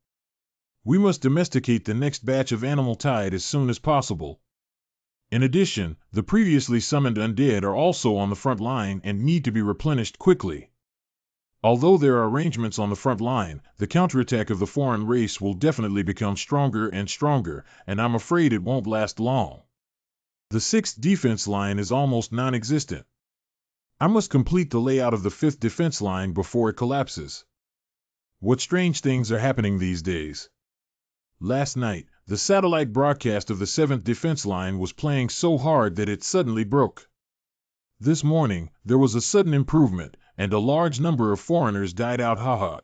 We must domesticate the next batch of animal tide as soon as possible. In addition, the previously summoned undead are also on the front line and need to be replenished quickly. Although there are arrangements on the front line, the counterattack of the foreign race will definitely become stronger and stronger, and I'm afraid it won't last long. The 6th defense line is almost non-existent. I must complete the layout of the 5th defense line before it collapses. What strange things are happening these days? Last night, the satellite broadcast of the 7th Defense Line was playing so hard that it suddenly broke. This morning, there was a sudden improvement, and a large number of foreigners died out. Haha.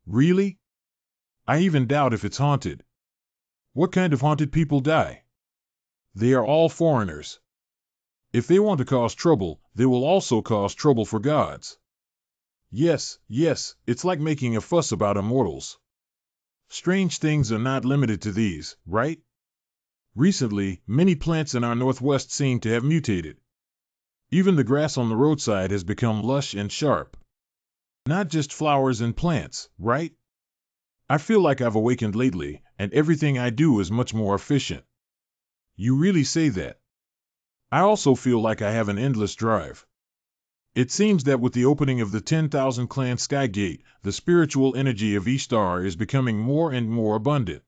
Really? I even doubt if it's haunted. What kind of haunted people die? They are all foreigners. If they want to cause trouble, they will also cause trouble for gods. Yes, it's like making a fuss about immortals. Strange things are not limited to these, right? Recently, many plants in our northwest seem to have mutated. Even the grass on the roadside has become lush and sharp. Not just flowers and plants, right? I feel like I've awakened lately, and everything I do is much more efficient. You really say that. I also feel like I have an endless drive. It seems that with the opening of the 10,000 clan sky gate, the spiritual energy of Ishtar is becoming more and more abundant.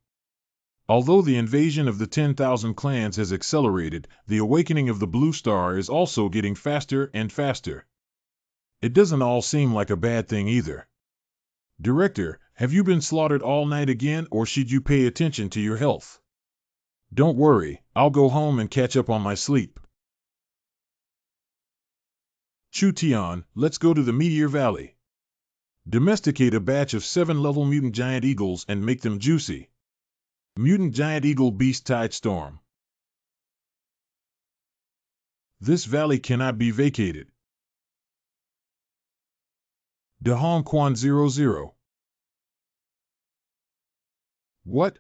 Although the invasion of the 10,000 clans has accelerated, the awakening of the Blue Star is also getting faster and faster. It doesn't all seem like a bad thing either. Director, have you been slaughtered all night again, or should you pay attention to your health? Don't worry, I'll go home and catch up on my sleep. Chu Tian, let's go to the Meteor Valley. Domesticate a batch of 7-level mutant giant eagles and make them juicy. Mutant giant eagle beast tide storm. This valley cannot be vacated. De Hong Quan 00. What?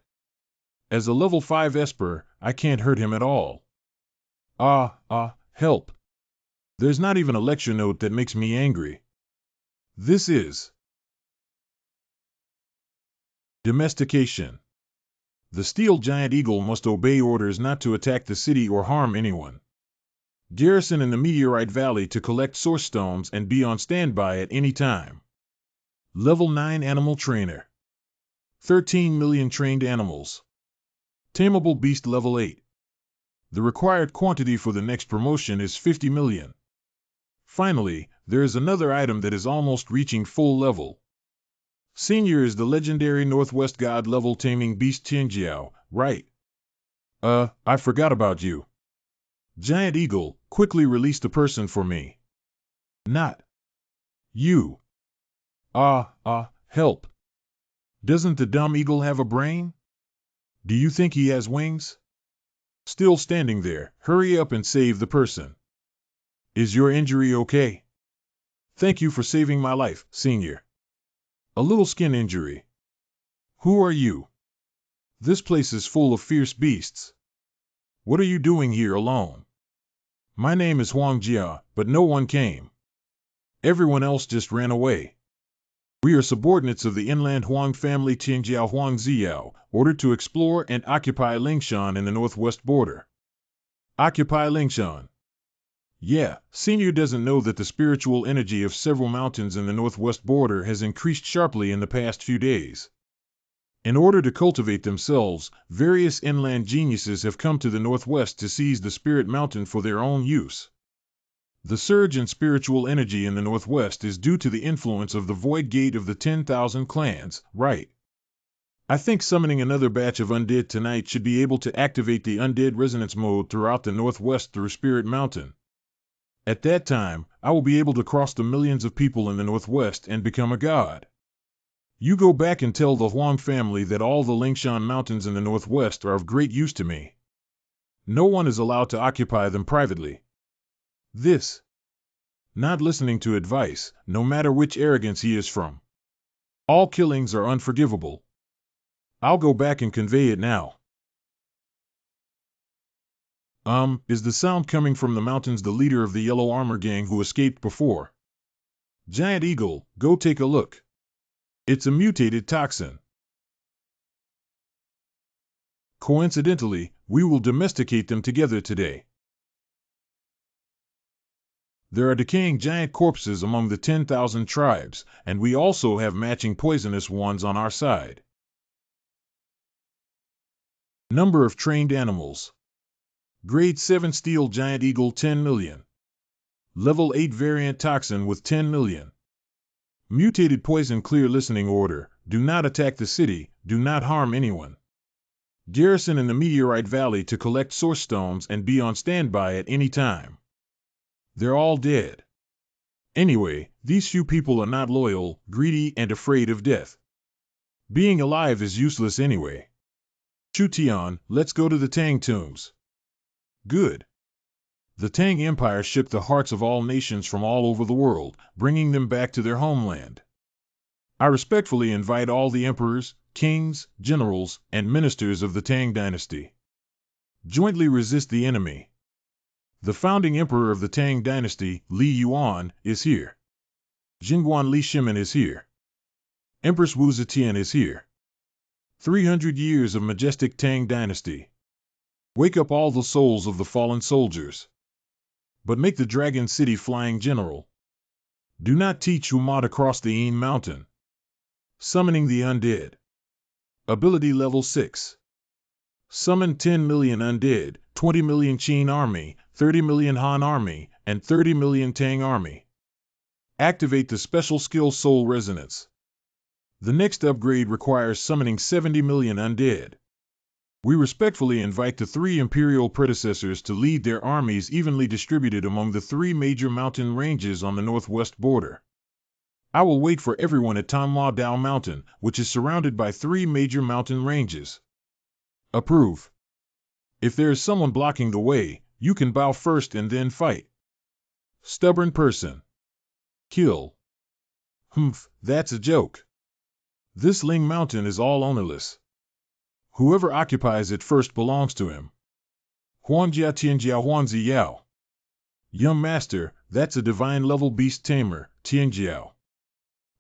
As a level 5 Esper, I can't hurt him at all. Help. There's not even a lecture note that makes me angry. This is domestication. The steel giant eagle must obey orders not to attack the city or harm anyone. Garrison in the Meteorite Valley to collect source stones and be on standby at any time. Level 9 Animal Trainer. 13 million trained animals. Tameable Beast Level 8. The required quantity for the next promotion is 50 million. Finally, there is another item that is almost reaching full level. Senior is the legendary Northwest God level Taming Beast Qingjiao, right? I forgot about you. Giant Eagle, quickly release the person for me. Not you. Help. Doesn't the dumb eagle have a brain? Do you think he has wings? Still standing there, hurry up and save the person. Is your injury okay? Thank you for saving my life, Senior. A little skin injury. Who are you? This place is full of fierce beasts. What are you doing here alone? My name is Huang Jia, but no one came. Everyone else just ran away. We are subordinates of the inland Huang family Qingjiao Huang Ziyao, ordered to explore and occupy Lingshan in the northwest border. Occupy Lingshan. Yeah, Senior doesn't know that the spiritual energy of several mountains in the northwest border has increased sharply in the past few days. In order to cultivate themselves, various inland geniuses have come to the northwest to seize the spirit mountain for their own use. The surge in spiritual energy in the northwest is due to the influence of the void gate of the 10,000 clans, right? I think summoning another batch of undead tonight should be able to activate the undead resonance mode throughout the northwest through Spirit Mountain. At that time, I will be able to cross the millions of people in the northwest and become a god. You go back and tell the Huang family that all the Lingshan mountains in the northwest are of great use to me. No one is allowed to occupy them privately. This. Not listening to advice, no matter which arrogance he is from. All killings are unforgivable. I'll go back and convey it now. Is the sound coming from the mountains the leader of the Yellow Armor gang who escaped before? Giant Eagle, go take a look. It's a mutated toxin. Coincidentally, we will domesticate them together today. There are decaying giant corpses among the 10,000 tribes, and we also have matching poisonous ones on our side. Number of trained animals. Grade 7 Steel Giant Eagle 10 million. Level 8 Variant Toxin with 10 million. Mutated Poison Clear Listening Order, do not attack the city, do not harm anyone. Garrison in the Meteorite Valley to collect source stones and be on standby at any time. They're all dead. Anyway, these few people are not loyal, greedy, and afraid of death. Being alive is useless anyway. Chu Tian, let's go to the Tang tombs. Good. The Tang Empire shook the hearts of all nations from all over the world, bringing them back to their homeland. I respectfully invite all the emperors, kings, generals, and ministers of the Tang dynasty. Jointly resist the enemy. The founding emperor of the Tang dynasty, Li Yuan, is here. Jingguan Li Shimin is here. Empress Wu Zetian is here. 300 years of majestic Tang dynasty. Wake up all the souls of the fallen soldiers. But make the Dragon City flying general. Do not teach Huma to cross the Yin Mountain. Summoning the undead. Ability level 6. Summon 10 million undead, 20 million Qin army, 30 million Han army, and 30 million Tang army. Activate the special skill Soul Resonance. The next upgrade requires summoning 70 million undead. We respectfully invite the 3 imperial predecessors to lead their armies evenly distributed among the 3 major mountain ranges on the northwest border. I will wait for everyone at Tanhua Dao Mountain, which is surrounded by 3 major mountain ranges. Approve. If there is someone blocking the way, you can bow first and then fight. Stubborn person. Kill. That's a joke. This Ling Mountain is all ownerless. Whoever occupies it first belongs to him. Huanjia Tianjia Huanzi Yao. Young master, that's a divine level beast tamer, Tianjiao.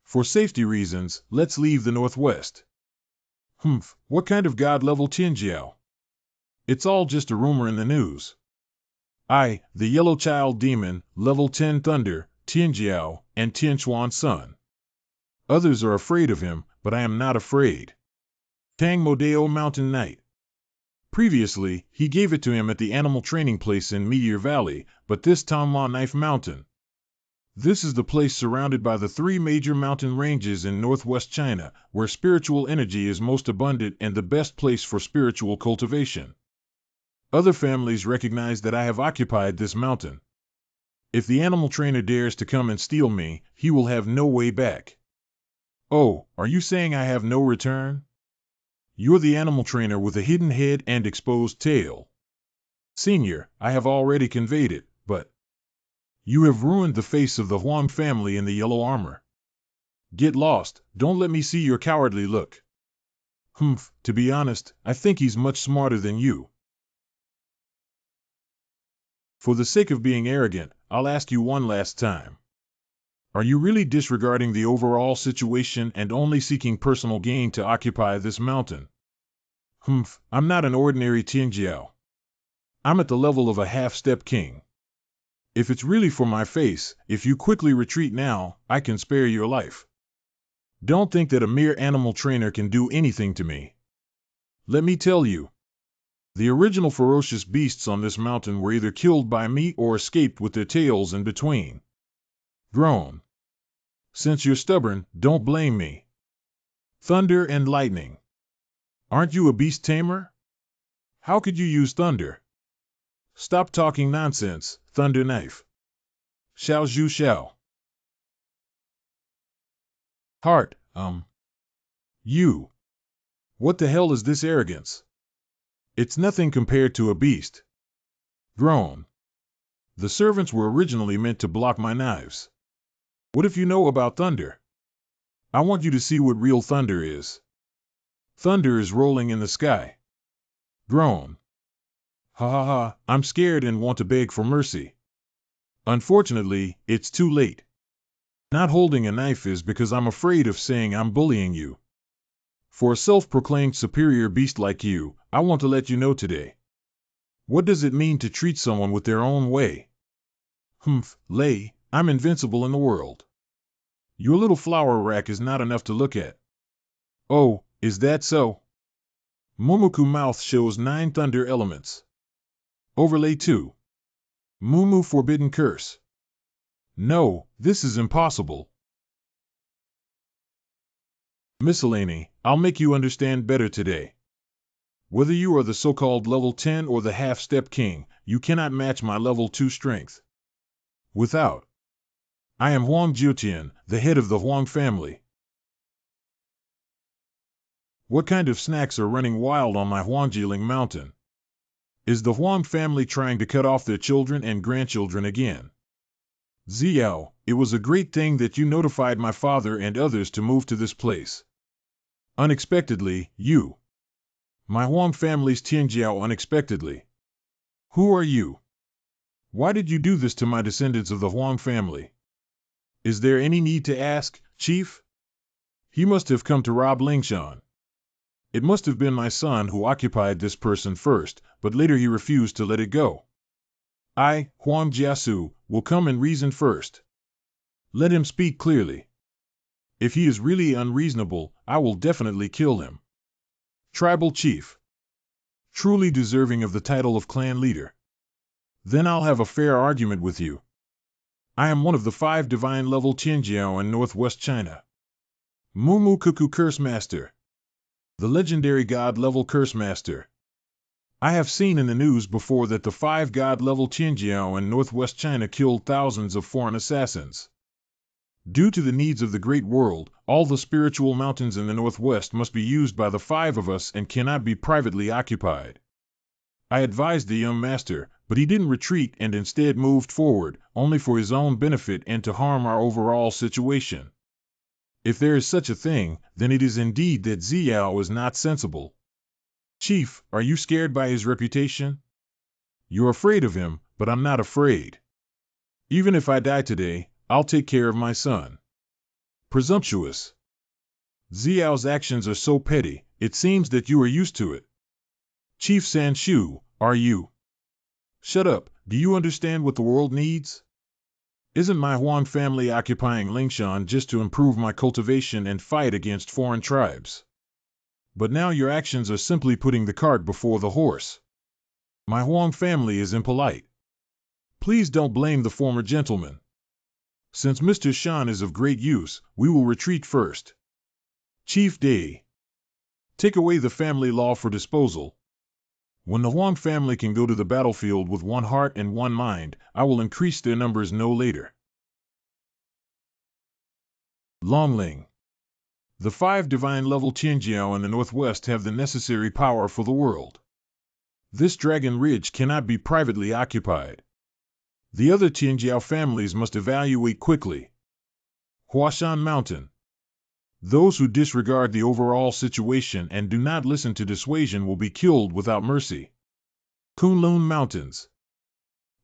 For safety reasons, let's leave the northwest. What kind of god level Tianjiao? It's all just a rumor in the news. I, the Yellow Child Demon, level 10 Thunder, Tianjiao, and Tianchuan's son. Others are afraid of him, but I am not afraid. Tang Modeo Mountain Knight. Previously, he gave it to him at the animal training place in Meteor Valley, but this Tanhua Knife Mountain. This is the place surrounded by the 3 major mountain ranges in northwest China, where spiritual energy is most abundant and the best place for spiritual cultivation. Other families recognize that I have occupied this mountain. If the animal trainer dares to come and steal me, he will have no way back. Oh, are you saying I have no return? You're the animal trainer with a hidden head and exposed tail. Senior, I have already conveyed it, but you have ruined the face of the Huang family in the yellow armor. Get lost, don't let me see your cowardly look. To be honest, I think he's much smarter than you. For the sake of being arrogant, I'll ask you one last time. Are you really disregarding the overall situation and only seeking personal gain to occupy this mountain? I'm not an ordinary Tianjiao. I'm at the level of a half-step king. If it's really for my face, if you quickly retreat now, I can spare your life. Don't think that a mere animal trainer can do anything to me. Let me tell you. The original ferocious beasts on this mountain were either killed by me or escaped with their tails in between. Groan. Since you're stubborn, don't blame me. Thunder and lightning. Aren't you a beast tamer? How could you use thunder? Stop talking nonsense, Thunder Knife. Xiao Zhu Xiao. Heart, You. What the hell is this arrogance? It's nothing compared to a beast. Groan. The servants were originally meant to block my knives. What if you know about thunder? I want you to see what real thunder is. Thunder is rolling in the sky. Groan. Ha ha ha, I'm scared and want to beg for mercy. Unfortunately, it's too late. Not holding a knife is because I'm afraid of saying I'm bullying you. For a self-proclaimed superior beast like you, I want to let you know today. What does it mean to treat someone with their own way? Lei, I'm invincible in the world. Your little flower rack is not enough to look at. Oh, is that so? Momoku mouth shows 9 thunder elements. Overlay 2. Mumu forbidden curse. No, this is impossible. Miscellany, I'll make you understand better today. Whether you are the so-called level 10 or the half-step king, you cannot match my level 2 strength. Without. I am Huang Jiutian, the head of the Huang family. What kind of snacks are running wild on my Huangjiling mountain? Is the Huang family trying to cut off their children and grandchildren again? Xiao, it was a great thing that you notified my father and others to move to this place. Unexpectedly, you. My Huang family's Tianjiao unexpectedly. Who are you? Why did you do this to my descendants of the Huang family? Is there any need to ask, Chief? He must have come to rob Lingshan. It must have been my son who occupied this person first, but later he refused to let it go. I, Huang Jiasu, will come and reason first. Let him speak clearly. If he is really unreasonable, I will definitely kill him. Tribal Chief. Truly deserving of the title of clan leader. Then I'll have a fair argument with you. I am one of the 5 divine level Tianjiao in northwest China. Mumu Cuckoo Curse Master. The legendary god level Curse Master. I have seen in the news before that the 5 god level Tianjiao in northwest China killed thousands of foreign assassins. Due to the needs of the great world, all the spiritual mountains in the northwest must be used by the 5 of us and cannot be privately occupied. I advised the young master, but he didn't retreat and instead moved forward, only for his own benefit and to harm our overall situation. If there is such a thing, then it is indeed that Xiao is not sensible. Chief, are you scared by his reputation? You're afraid of him, but I'm not afraid. Even if I die today, I'll take care of my son. Presumptuous. Xiao's actions are so petty, it seems that you are used to it. Chief Sanshu, are you? Shut up, do you understand what the world needs? Isn't my Huang family occupying Lingshan just to improve my cultivation and fight against foreign tribes? But now your actions are simply putting the cart before the horse. My Huang family is impolite. Please don't blame the former gentleman. Since Mr. Shan is of great use, we will retreat first. Chief Day. Take away the family law for disposal. When the Huang family can go to the battlefield with one heart and one mind, I will increase their numbers no later. Longling. The 5 divine level Tianjiao in the northwest have the necessary power for the world. This Dragon Ridge cannot be privately occupied. The other Tianjiao families must evaluate quickly. Huashan Mountain. Those who disregard the overall situation and do not listen to dissuasion will be killed without mercy. Kunlun Mountains.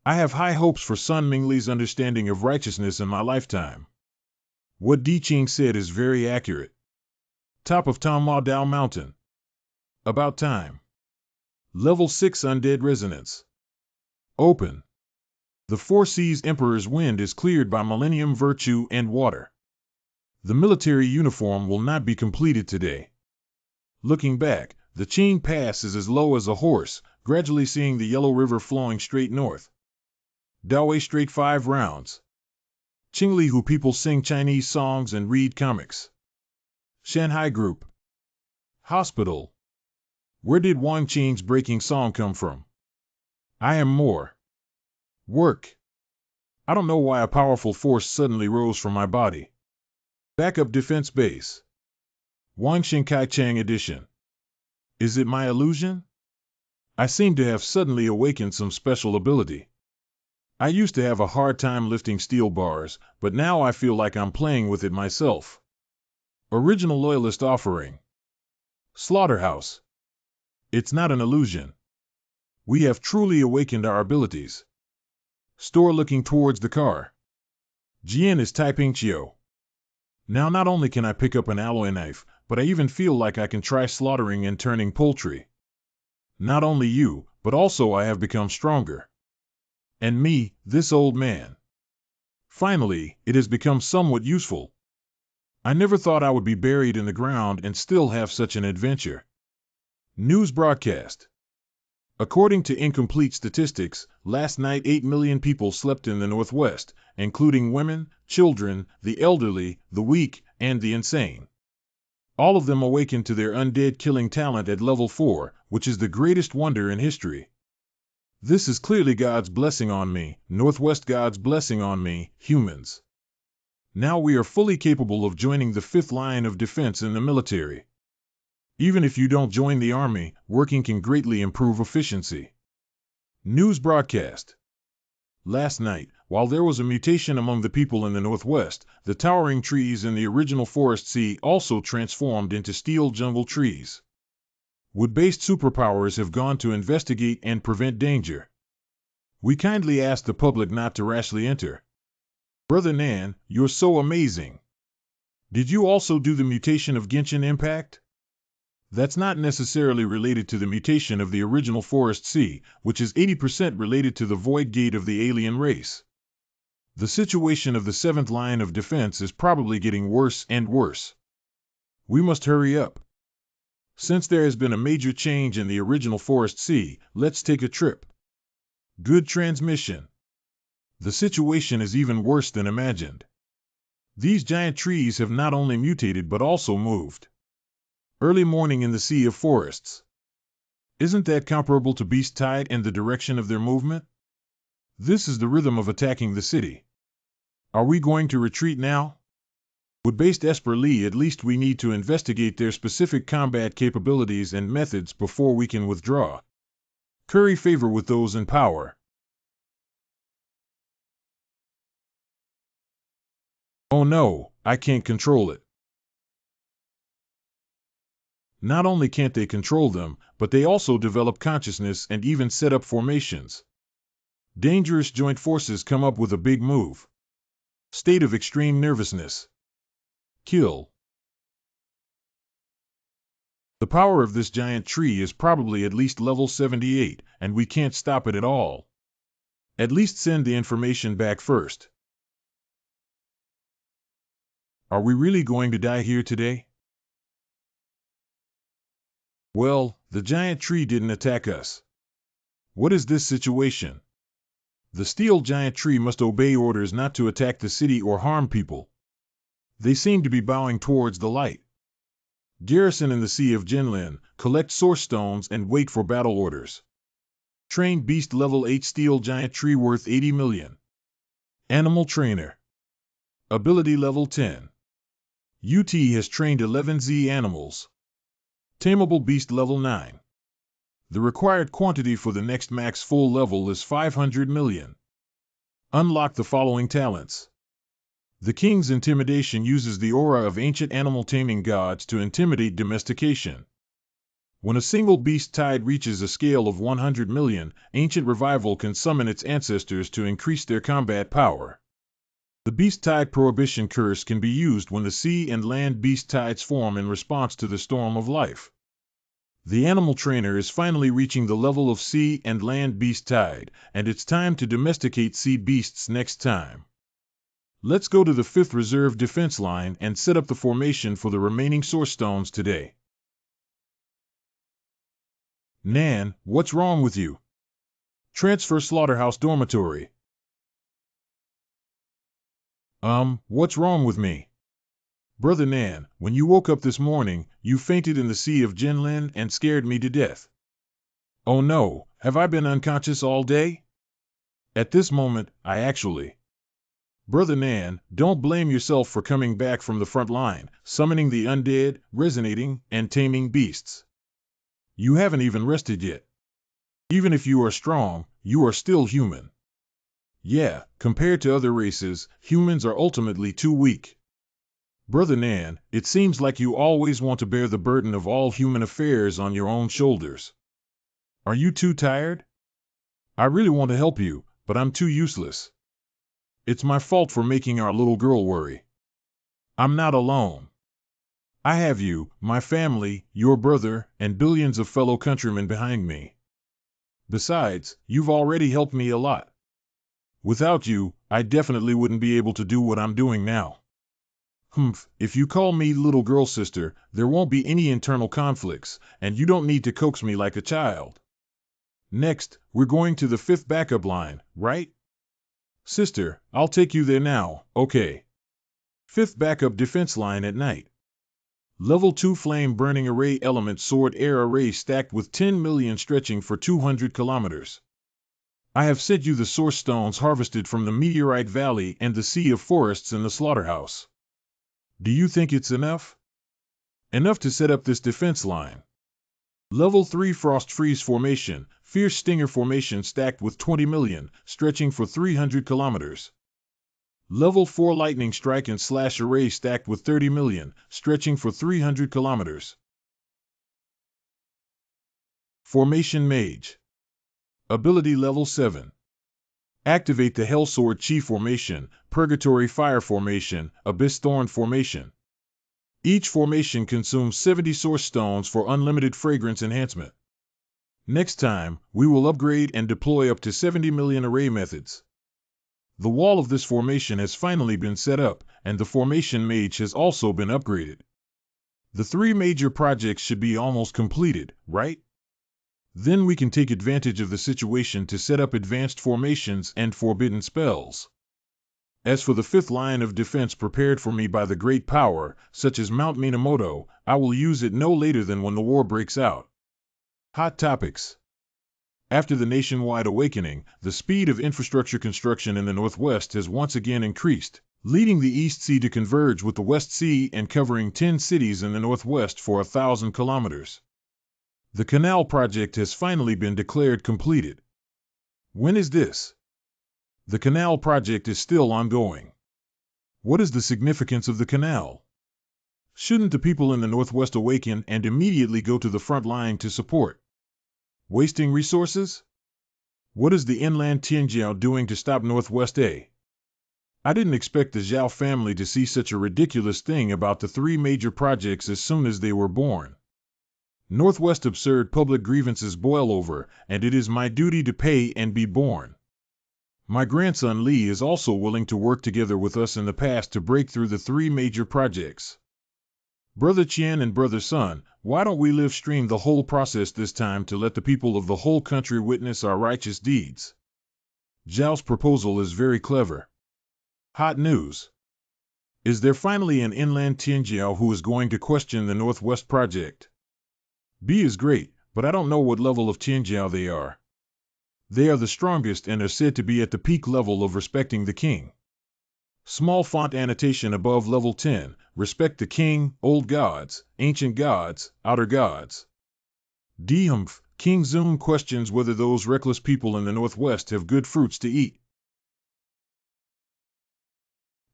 I have high hopes for Sun Mingli's understanding of righteousness in my lifetime. What Di Qing said is very accurate. Top of Tamwa Dao Mountain. About time. Level 6 Undead Resonance. Open. The 4 Seas Emperor's wind is cleared by Millennium Virtue and Water. The military uniform will not be completed today. Looking back, the Qing Pass is as low as a horse, gradually seeing the Yellow River flowing straight north. Dawei Strait 5 rounds. Qingli who people sing Chinese songs and read comics. Shanghai Group. Hospital. Where did Wang Qing's breaking song come from? I am more. Work. I don't know why a powerful force suddenly rose from my body. Backup defense base. Wang Xingkai Chang edition. Is it my illusion? I seem to have suddenly awakened some special ability. I used to have a hard time lifting steel bars, but now I feel like I'm playing with it myself. Original Loyalist offering. Slaughterhouse. It's not an illusion. We have truly awakened our abilities. Store looking towards the car. Jian is typing Chio. Now not only can I pick up an alloy knife, but I even feel like I can try slaughtering and turning poultry. Not only you, but also I have become stronger. And me, this old man. Finally, it has become somewhat useful. I never thought I would be buried in the ground and still have such an adventure. News broadcast. According to incomplete statistics, last night 8 million people slept in the Northwest, including women, children, the elderly, the weak, and the insane. All of them awakened to their undead killing talent at level 4, which is the greatest wonder in history. This is clearly God's blessing on me, Northwest God's blessing on me, humans. Now we are fully capable of joining the 5th line of defense in the military. Even if you don't join the army, working can greatly improve efficiency. News broadcast. Last night, while there was a mutation among the people in the Northwest, the towering trees in the original forest sea also transformed into steel jungle trees. Wood-based superpowers have gone to investigate and prevent danger. We kindly ask the public not to rashly enter. Brother Nan, you're so amazing. Did you also do the mutation of Genshin Impact? That's not necessarily related to the mutation of the original Forest Sea, which is 80% related to the Void Gate of the alien race. The situation of the 7th line of defense is probably getting worse and worse. We must hurry up. Since there has been a major change in the original Forest Sea, let's take a trip. Good transmission. The situation is even worse than imagined. These giant trees have not only mutated but also moved. Early morning in the Sea of Forests. Isn't that comparable to beast tide in the direction of their movement? This is the rhythm of attacking the city. Are we going to retreat now? Wood-based Esper Lee, at least we need to investigate their specific combat capabilities and methods before we can withdraw. Curry favor with those in power. Oh no, I can't control it. Not only can't they control them, but they also develop consciousness and even set up formations. Dangerous joint forces come up with a big move. State of extreme nervousness. Kill. The power of this giant tree is probably at least level 78, and we can't stop it at all. At least send the information back first. Are we really going to die here today? Well, the giant tree didn't attack us. What is this situation? The steel giant tree must obey orders not to attack the city or harm people. They seem to be bowing towards the light. Garrison in the Sea of Jinlin, collect source stones and wait for battle orders. Trained beast level 8 steel giant tree worth 80 million. Animal trainer. Ability level 10. UT has trained 11 Z animals. Tameable beast level 9. The required quantity for the next max full level is 500 million. Unlock the following talents. The King's Intimidation uses the aura of ancient animal taming gods to intimidate domestication. When a single beast tide reaches a scale of 100 million, Ancient Revival can summon its ancestors to increase their combat power. The beast tide prohibition curse can be used when the sea and land beast tides form in response to the storm of life. The animal trainer is finally reaching the level of sea and land beast tide, and it's time to domesticate sea beasts next time. Let's go to the 5th reserve defense line and set up the formation for the remaining source stones today. Nan, what's wrong with you? Transfer slaughterhouse dormitory. What's wrong with me? Brother Nan, when you woke up this morning, you fainted in the Sea of Jinlin and scared me to death. Oh no, have I been unconscious all day? At this moment, I actually... Brother Nan, don't blame yourself for coming back from the front line, summoning the undead, resonating, and taming beasts. You haven't even rested yet. Even if you are strong, you are still human. Yeah, compared to other races, humans are ultimately too weak. Brother Nan, it seems like you always want to bear the burden of all human affairs on your own shoulders. Are you too tired? I really want to help you, but I'm too useless. It's my fault for making our little girl worry. I'm not alone. I have you, my family, your brother, and billions of fellow countrymen behind me. Besides, you've already helped me a lot. Without you, I definitely wouldn't be able to do what I'm doing now. If you call me little girl sister, there won't be any internal conflicts, and you don't need to coax me like a child. Next, we're going to the 5th backup line, right? Sister, I'll take you there now, okay. 5th backup defense line at night. Level 2 Flame Burning Array Element Sword Air Array stacked with 10 million stretching for 200 kilometers. I have sent you the source stones harvested from the Meteorite Valley and the Sea of Forests in the slaughterhouse. Do you think it's enough? Enough to set up this defense line. Level 3 Frost Freeze Formation, Fierce Stinger Formation stacked with 20 million, stretching for 300 kilometers. Level 4 Lightning Strike and Slash Array stacked with 30 million, stretching for 300 kilometers. Formation Mage. Ability Level 7. Activate the Hellsword Chi Formation, Purgatory Fire Formation, Abyss Thorn Formation. Each formation consumes 70 source stones for unlimited fragrance enhancement. Next time, we will upgrade and deploy up to 70 million array methods. The wall of this formation has finally been set up, and the Formation Mage has also been upgraded. The 3 major projects should be almost completed, right? Then we can take advantage of the situation to set up advanced formations and forbidden spells. As for the 5th line of defense prepared for me by the great power, such as Mount Minamoto, I will use it no later than when the war breaks out. Hot topics. After the nationwide awakening, the speed of infrastructure construction in the Northwest has once again increased, leading the East Sea to converge with the West Sea and covering 10 cities in the Northwest for 1,000 kilometers. The canal project has finally been declared completed. When is this? The canal project is still ongoing. What is the significance of the canal? Shouldn't the people in the Northwest awaken and immediately go to the front line to support? Wasting resources? What is the inland Tianjiao doing to stop Northwest A? I didn't expect the Zhao family to see such a ridiculous thing about the 3 major projects as soon as they were born. Northwest absurd public grievances boil over, and it is my duty to pay and be born. My grandson Li is also willing to work together with us in the past to break through the 3 major projects. Brother Qian and Brother Sun, why don't we live stream the whole process this time to let the people of the whole country witness our righteous deeds? Zhao's proposal is very clever. Hot news. Is there finally an inland Tianjiao who is going to question the Northwest project? B is great, but I don't know what level of Tianjiao they are. They are the strongest and are said to be at the peak level of respecting the king. Small font annotation above level 10, respect the king, old gods, ancient gods, outer gods. Dhumph, King Zoom questions whether those reckless people in the Northwest have good fruits to eat.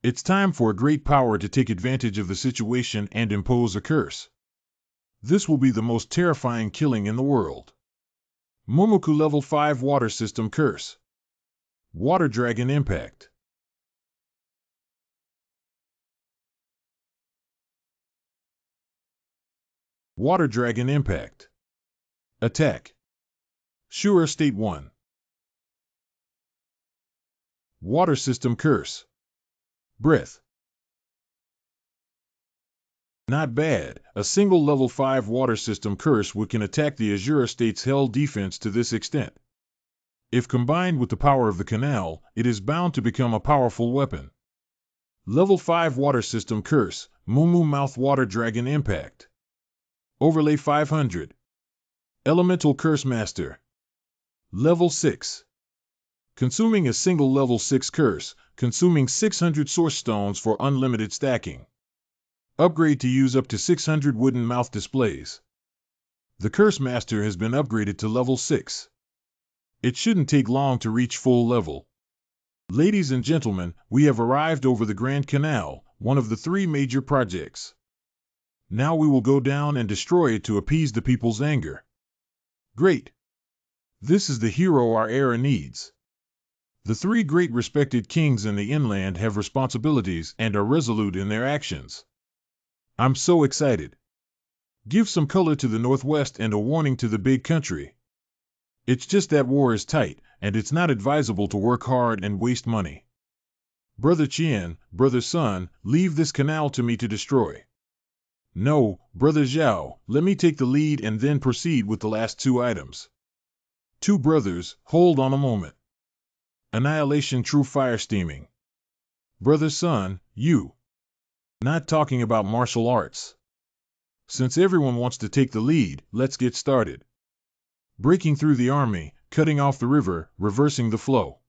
It's time for a great power to take advantage of the situation and impose a curse. This will be the most terrifying killing in the world. Momoku Level 5 Water System Curse. Water Dragon Impact. Water Dragon Impact. Attack. Sure State 1. Water System Curse. Breath. Not bad, a single level 5 water system curse can attack the Azura State's Hell defense to this extent. If combined with the power of the canal, it is bound to become a powerful weapon. Level 5 water system curse, Mumu Mouth Water Dragon Impact. Overlay 500. Elemental Curse Master. Level 6. Consuming a single level 6 curse, consuming 600 source stones for unlimited stacking. Upgrade to use up to 600 wooden mouth displays. The Curse Master has been upgraded to level 6. It shouldn't take long to reach full level. Ladies and gentlemen, we have arrived over the Grand Canal, one of the 3 major projects. Now we will go down and destroy it to appease the people's anger. Great! This is the hero our era needs. The 3 great respected kings in the inland have responsibilities and are resolute in their actions. I'm so excited. Give some color to the Northwest and a warning to the big country. It's just that war is tight, and it's not advisable to work hard and waste money. Brother Qian, Brother Sun, leave this canal to me to destroy. No, Brother Zhao, let me take the lead and then proceed with the last 2 items. 2 brothers, hold on a moment. Annihilation True Fire Steaming. Brother Sun, you. Not talking about martial arts. Since everyone wants to take the lead, let's get started. Breaking through the army, cutting off the river, reversing the flow.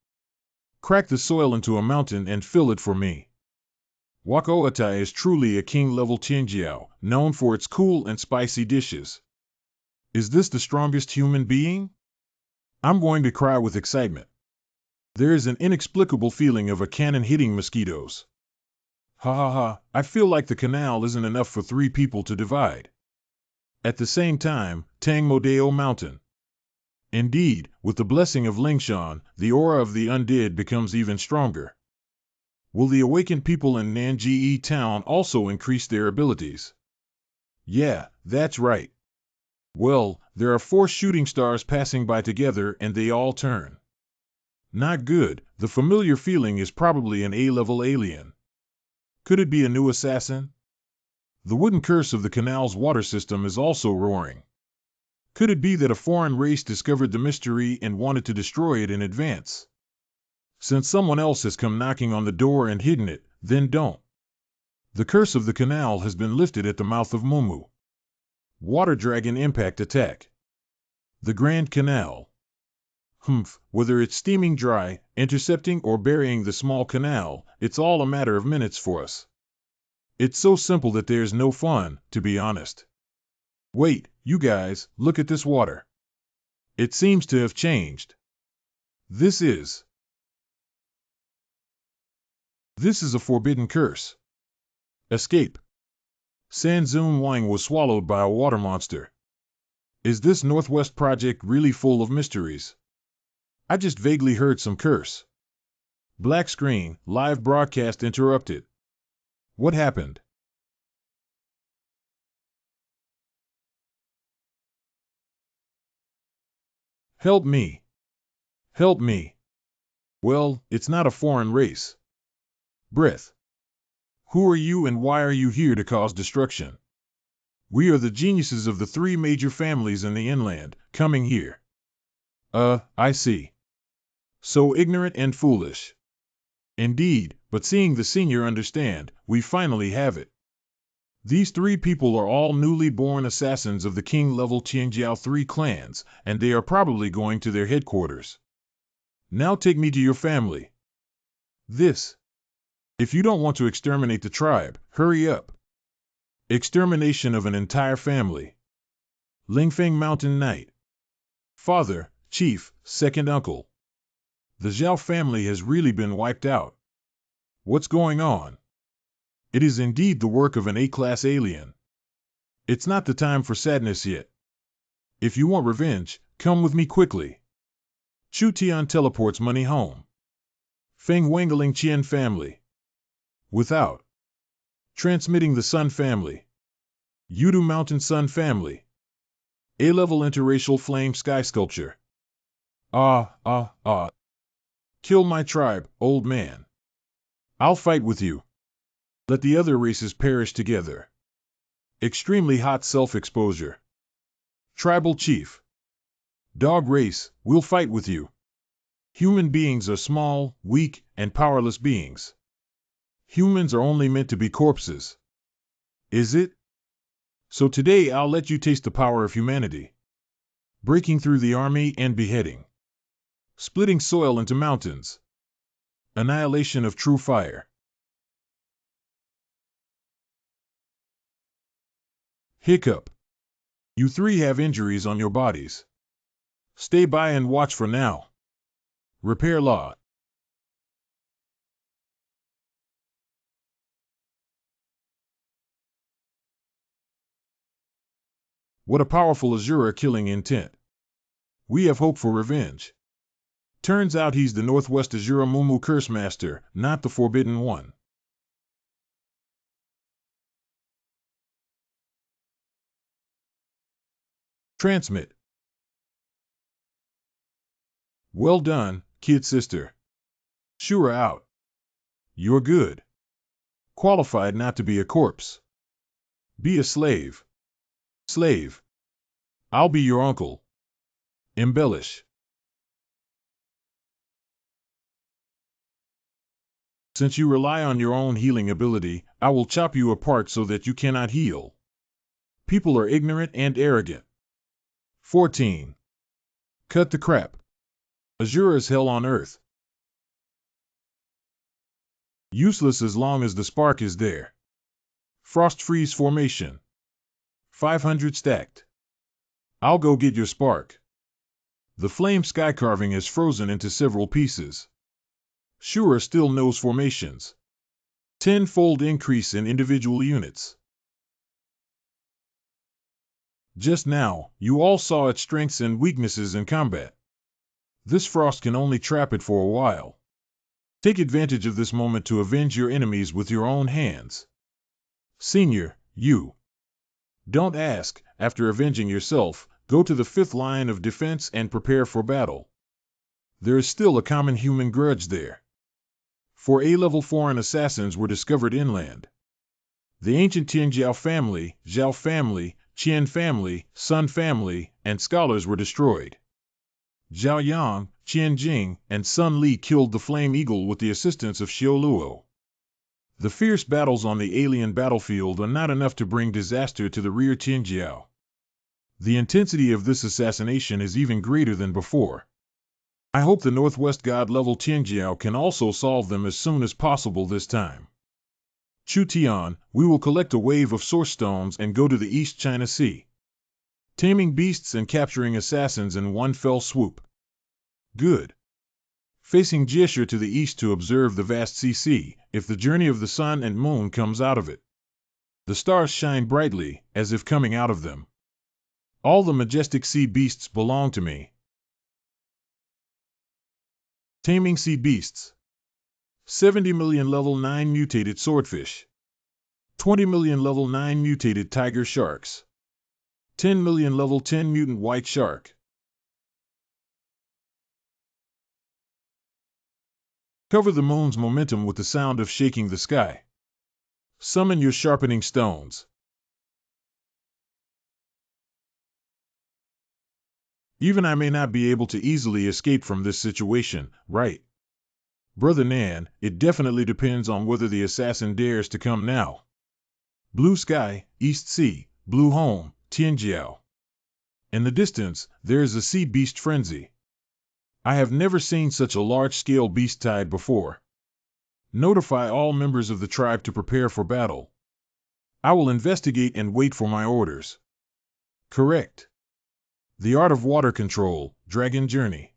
Crack the soil into a mountain and fill it for me. Wako Atai is truly a king-level Tianjiao, known for its cool and spicy dishes. Is this the strongest human being? I'm going to cry with excitement. There is an inexplicable feeling of a cannon hitting mosquitoes. Ha ha ha, I feel like the canal isn't enough for 3 people to divide. At the same time, Tangmodeo Mountain. Indeed, with the blessing of Lingshan, the aura of the undead becomes even stronger. Will the awakened people in Nanjie town also increase their abilities? Yeah, that's right. Well, there are 4 shooting stars passing by together and they all turn. Not good, the familiar feeling is probably an A-level alien. Could it be a new assassin? The wooden curse of the canal's water system is also roaring. Could it be that a foreign race discovered the mystery and wanted to destroy it in advance? Since someone else has come knocking on the door and hidden it, then don't. The curse of the canal has been lifted at the mouth of Mumu. Water Dragon Impact Attack. The Grand Canal. Whether it's steaming dry, intercepting or burying the small canal, it's all a matter of minutes for us. It's so simple that there's no fun, to be honest. Wait, you guys, look at this water. It seems to have changed. This is a forbidden curse. Escape. Sanzun Wang was swallowed by a water monster. Is this Northwest project really full of mysteries? I just vaguely heard some curse. Black screen, live broadcast interrupted. What happened? Help me. Help me. Well, it's not a foreign race. Breath. Who are you and why are you here to cause destruction? We are the geniuses of the 3 major families in the inland, coming here. I see. So ignorant and foolish. Indeed, but seeing the senior understand, we finally have it. These 3 people are all newly born assassins of the king-level Tianjiao 3 clans, and they are probably going to their headquarters. Now take me to your family. If you don't want to exterminate the tribe, hurry up. Extermination of an entire family. Lingfeng Mountain Knight. Father, chief, second uncle. The Zhao family has really been wiped out. What's going on? It is indeed the work of an A-class alien. It's not the time for sadness yet. If you want revenge, come with me quickly. Chu Tian teleports money home. Feng Wengeling Qian family. Without. Transmitting the Sun family. Yudu Mountain Sun family. A-level interracial flame sky sculpture. Kill my tribe, old man. I'll fight with you. Let the other races perish together. Extremely hot self-exposure. Tribal chief. Dog race, we'll fight with you. Human beings are small, weak, and powerless beings. Humans are only meant to be corpses. Is it? So today I'll let you taste the power of humanity. Breaking through the army and beheading. Splitting soil into mountains. Annihilation of true fire. Hiccup. You 3 have injuries on your bodies. Stay by and watch for now. Repair law. What a powerful asura killing intent. We have hope for revenge. Turns out he's the Northwest Asura Mumu Curse Master, not the Forbidden One. Transmit. Well done, kid sister. Shura out. You're good. Qualified not to be a corpse. Be a slave. Slave. I'll be your uncle. Embellish. Since you rely on your own healing ability, I will chop you apart so that you cannot heal. People are ignorant and arrogant. 14. Cut the crap. Asura is hell on earth. Useless as long as the spark is there. Frost freeze formation. 500 stacked. I'll go get your spark. The flame sky carving has frozen into several pieces. Shura still knows formations. 10-fold increase in individual units. Just now, you all saw its strengths and weaknesses in combat. This frost can only trap it for a while. Take advantage of this moment to avenge your enemies with your own hands. Senior, you. Don't ask, after avenging yourself, go to the 5th line of defense and prepare for battle. There is still a common human grudge there. 4 A-level foreign assassins were discovered inland. The ancient Tianjiao family, Zhao family, Qian family, Sun family, and scholars were destroyed. Zhao Yang, Qian Jing, and Sun Li killed the Flame Eagle with the assistance of Xiao Luo. The fierce battles on the alien battlefield are not enough to bring disaster to the rear Tianjiao. The intensity of this assassination is even greater than before. I hope the Northwest God-level Tianjiao can also solve them as soon as possible this time. Chu Tian, we will collect a wave of source stones and go to the East China Sea. Taming beasts and capturing assassins in one fell swoop. Good. Facing Jieshur to the east to observe the vast sea, if the journey of the sun and moon comes out of it. The stars shine brightly, as if coming out of them. All the majestic sea beasts belong to me. Taming sea beasts. 70 million level 9 mutated swordfish. 20 million level 9 mutated tiger sharks. 10 million level 10 mutant white shark. Cover the moon's momentum with the sound of shaking the sky. Summon your sharpening stones. Even I may not be able to easily escape from this situation, right? Brother Nan, it definitely depends on whether the assassin dares to come now. Blue sky, East Sea, blue home, Tianjiao. In the distance, there is a sea beast frenzy. I have never seen such a large-scale beast tide before. Notify all members of the tribe to prepare for battle. I will investigate and wait for my orders. Correct. The art of water control, Dragon Journey.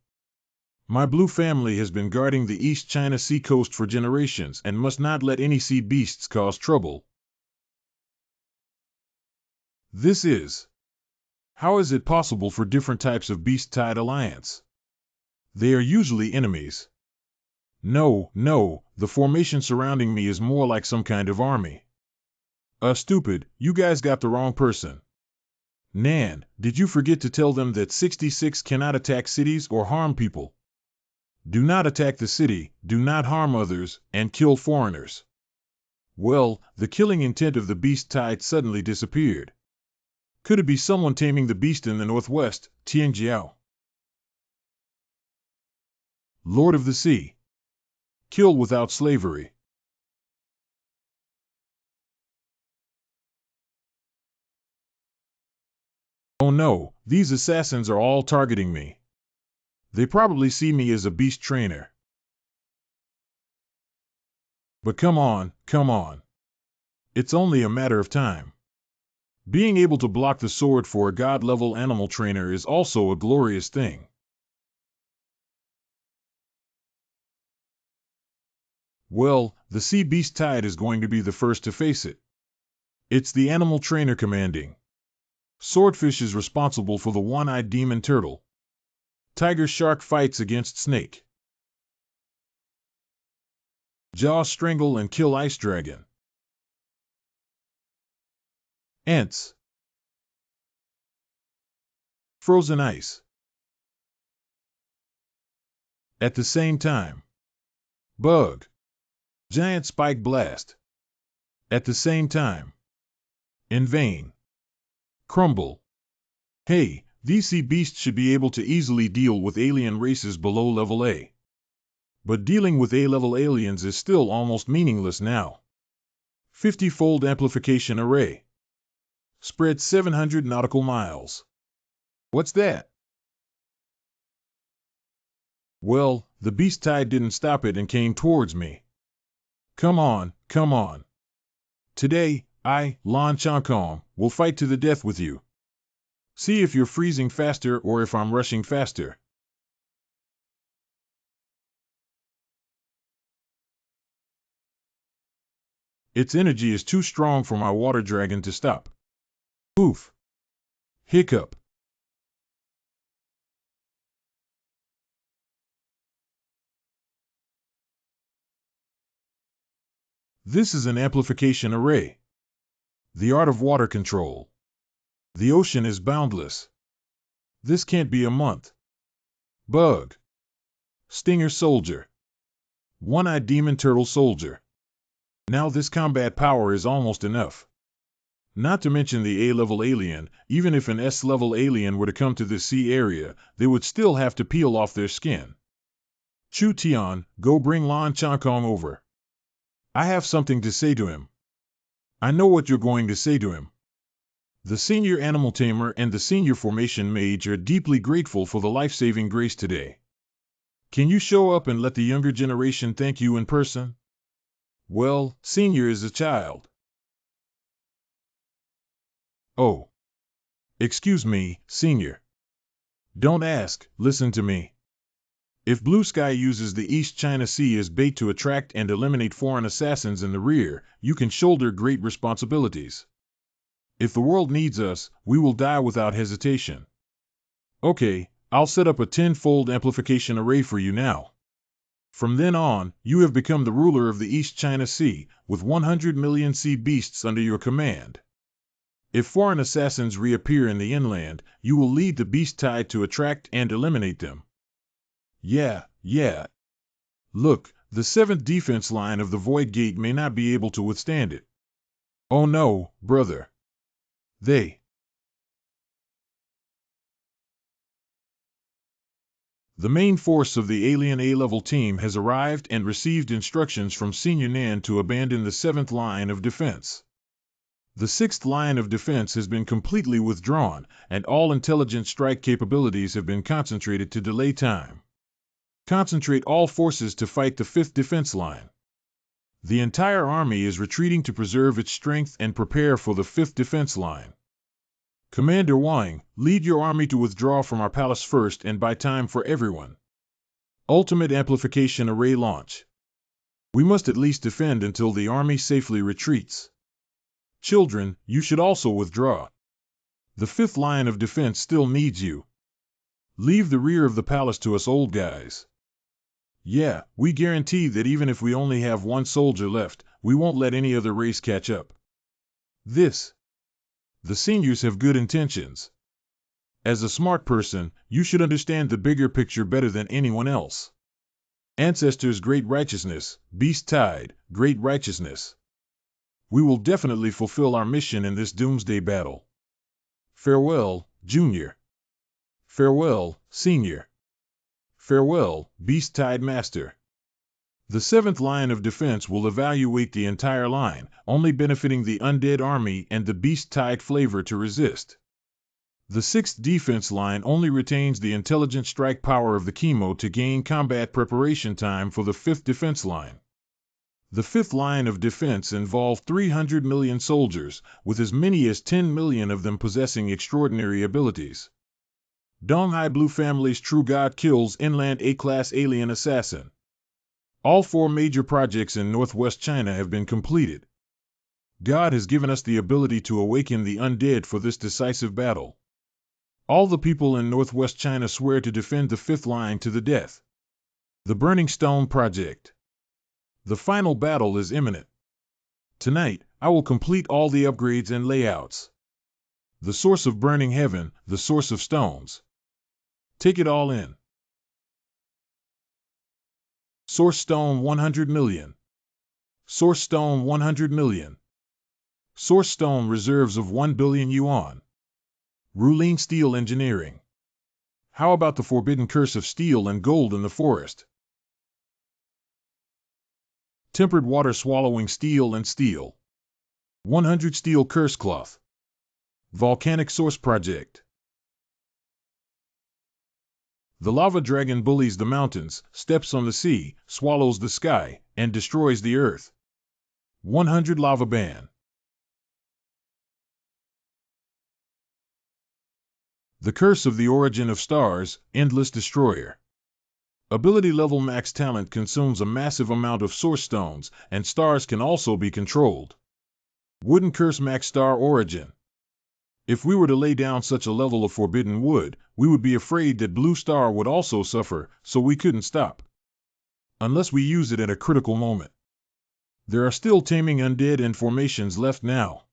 My blue family has been guarding the East China Sea coast for generations and must not let any sea beasts cause trouble. This is. How is it possible for different types of beast-tide alliance? They are usually enemies. No, the formation surrounding me is more like some kind of army. Stupid, you guys got the wrong person. Nan, did you forget to tell them that 66 cannot attack cities or harm people? Do not attack the city, do not harm others, and kill foreigners. Well, the killing intent of the beast tide suddenly disappeared. Could it be someone taming the beast in the northwest, Tianjiao? Lord of the Sea. Kill without slavery. Oh no, these assassins are all targeting me. They probably see me as a beast trainer. But come on. It's only a matter of time. Being able to block the sword for a god-level animal trainer is also a glorious thing. Well, the sea beast tide is going to be the first to face it. It's the animal trainer commanding. Swordfish is responsible for the one-eyed demon turtle. Tiger shark fights against snake. Jaw strangle and kill ice dragon. Ants. Frozen ice. At the same time. Bug. Giant spike blast. At the same time. In vain. Crumble. Hey, these sea beasts should be able to easily deal with alien races below level A. But dealing with A-level aliens is still almost meaningless now. 50-fold amplification array. Spread 700 nautical miles. What's that? Well, the beast tide didn't stop it and came towards me. Come on, come on. Today, I, Lan Chankong, will fight to the death with you. See if you're freezing faster or if I'm rushing faster. Its energy is too strong for my water dragon to stop. Oof. Hiccup. This is an amplification array. The art of water control. The ocean is boundless. This can't be a month. Bug. Stinger soldier. One-eyed demon turtle soldier. Now this combat power is almost enough. Not to mention the A-level alien. Even if an S-level alien were to come to this sea area, they would still have to peel off their skin. Chu Tian, go bring Lan Chankong over. I have something to say to him. I know what you're going to say to him. The senior animal tamer and the senior formation mage are deeply grateful for the life-saving grace today. Can you show up and let the younger generation thank you in person? Well, senior is a child. Oh. Excuse me, senior. Don't ask, listen to me. If Blue Sky uses the East China Sea as bait to attract and eliminate foreign assassins in the rear, you can shoulder great responsibilities. If the world needs us, we will die without hesitation. Okay, I'll set up a 10-fold amplification array for you now. From then on, you have become the ruler of the East China Sea, with 100 million sea beasts under your command. If foreign assassins reappear in the inland, you will lead the beast tide to attract and eliminate them. Yeah. Look, the 7th defense line of the Void Gate may not be able to withstand it. Oh no, brother. The main force of the alien A-level team has arrived and received instructions from Senior Nan to abandon the 7th line of defense. The 6th line of defense has been completely withdrawn, and all intelligent strike capabilities have been concentrated to delay time. Concentrate all forces to fight the 5th defense line. The entire army is retreating to preserve its strength and prepare for the 5th defense line. Commander Wang, lead your army to withdraw from our palace first and buy time for everyone. Ultimate amplification array launch. We must at least defend until the army safely retreats. Children, you should also withdraw. The 5th line of defense still needs you. Leave the rear of the palace to us old guys. Yeah, we guarantee that even if we only have one soldier left, we won't let any other race catch up. The seniors have good intentions. As a smart person, you should understand the bigger picture better than anyone else. Ancestors' great righteousness, beast tide, great righteousness. We will definitely fulfill our mission in this doomsday battle. Farewell, Junior. Farewell, Senior. Farewell, Beast Tide Master. The 7th line of defense will evaluate the entire line, only benefiting the undead army and the Beast Tide flavor to resist. The 6th defense line only retains the intelligent strike power of the chemo to gain combat preparation time for the 5th defense line. The 5th line of defense involved 300 million soldiers, with as many as 10 million of them possessing extraordinary abilities. Donghai Blue Family's True God kills inland A-class alien assassin. All 4 major projects in northwest China have been completed. God has given us the ability to awaken the undead for this decisive battle. All the people in northwest China swear to defend the 5th line to the death. The Burning Stone Project. The final battle is imminent. Tonight, I will complete all the upgrades and layouts. The source of burning heaven, the source of stones. Take it all in. Source stone 100 million. Source stone 100 million. Source stone reserves of 1 billion yuan. Ruline steel engineering. How about the forbidden curse of steel and gold in the forest? Tempered water swallowing steel and steel. 100 steel curse cloth. Volcanic Source Project. The lava dragon bullies the mountains, steps on the sea, swallows the sky, and destroys the earth. 100 Lava Ban. The Curse of the Origin of Stars, Endless Destroyer. Ability level max talent consumes a massive amount of source stones, and stars can also be controlled. Wooden Curse max star origin. If we were to lay down such a level of forbidden wood, we would be afraid that Blue Star would also suffer, so we couldn't stop. Unless we use it at a critical moment. There are still taming undead and formations left now.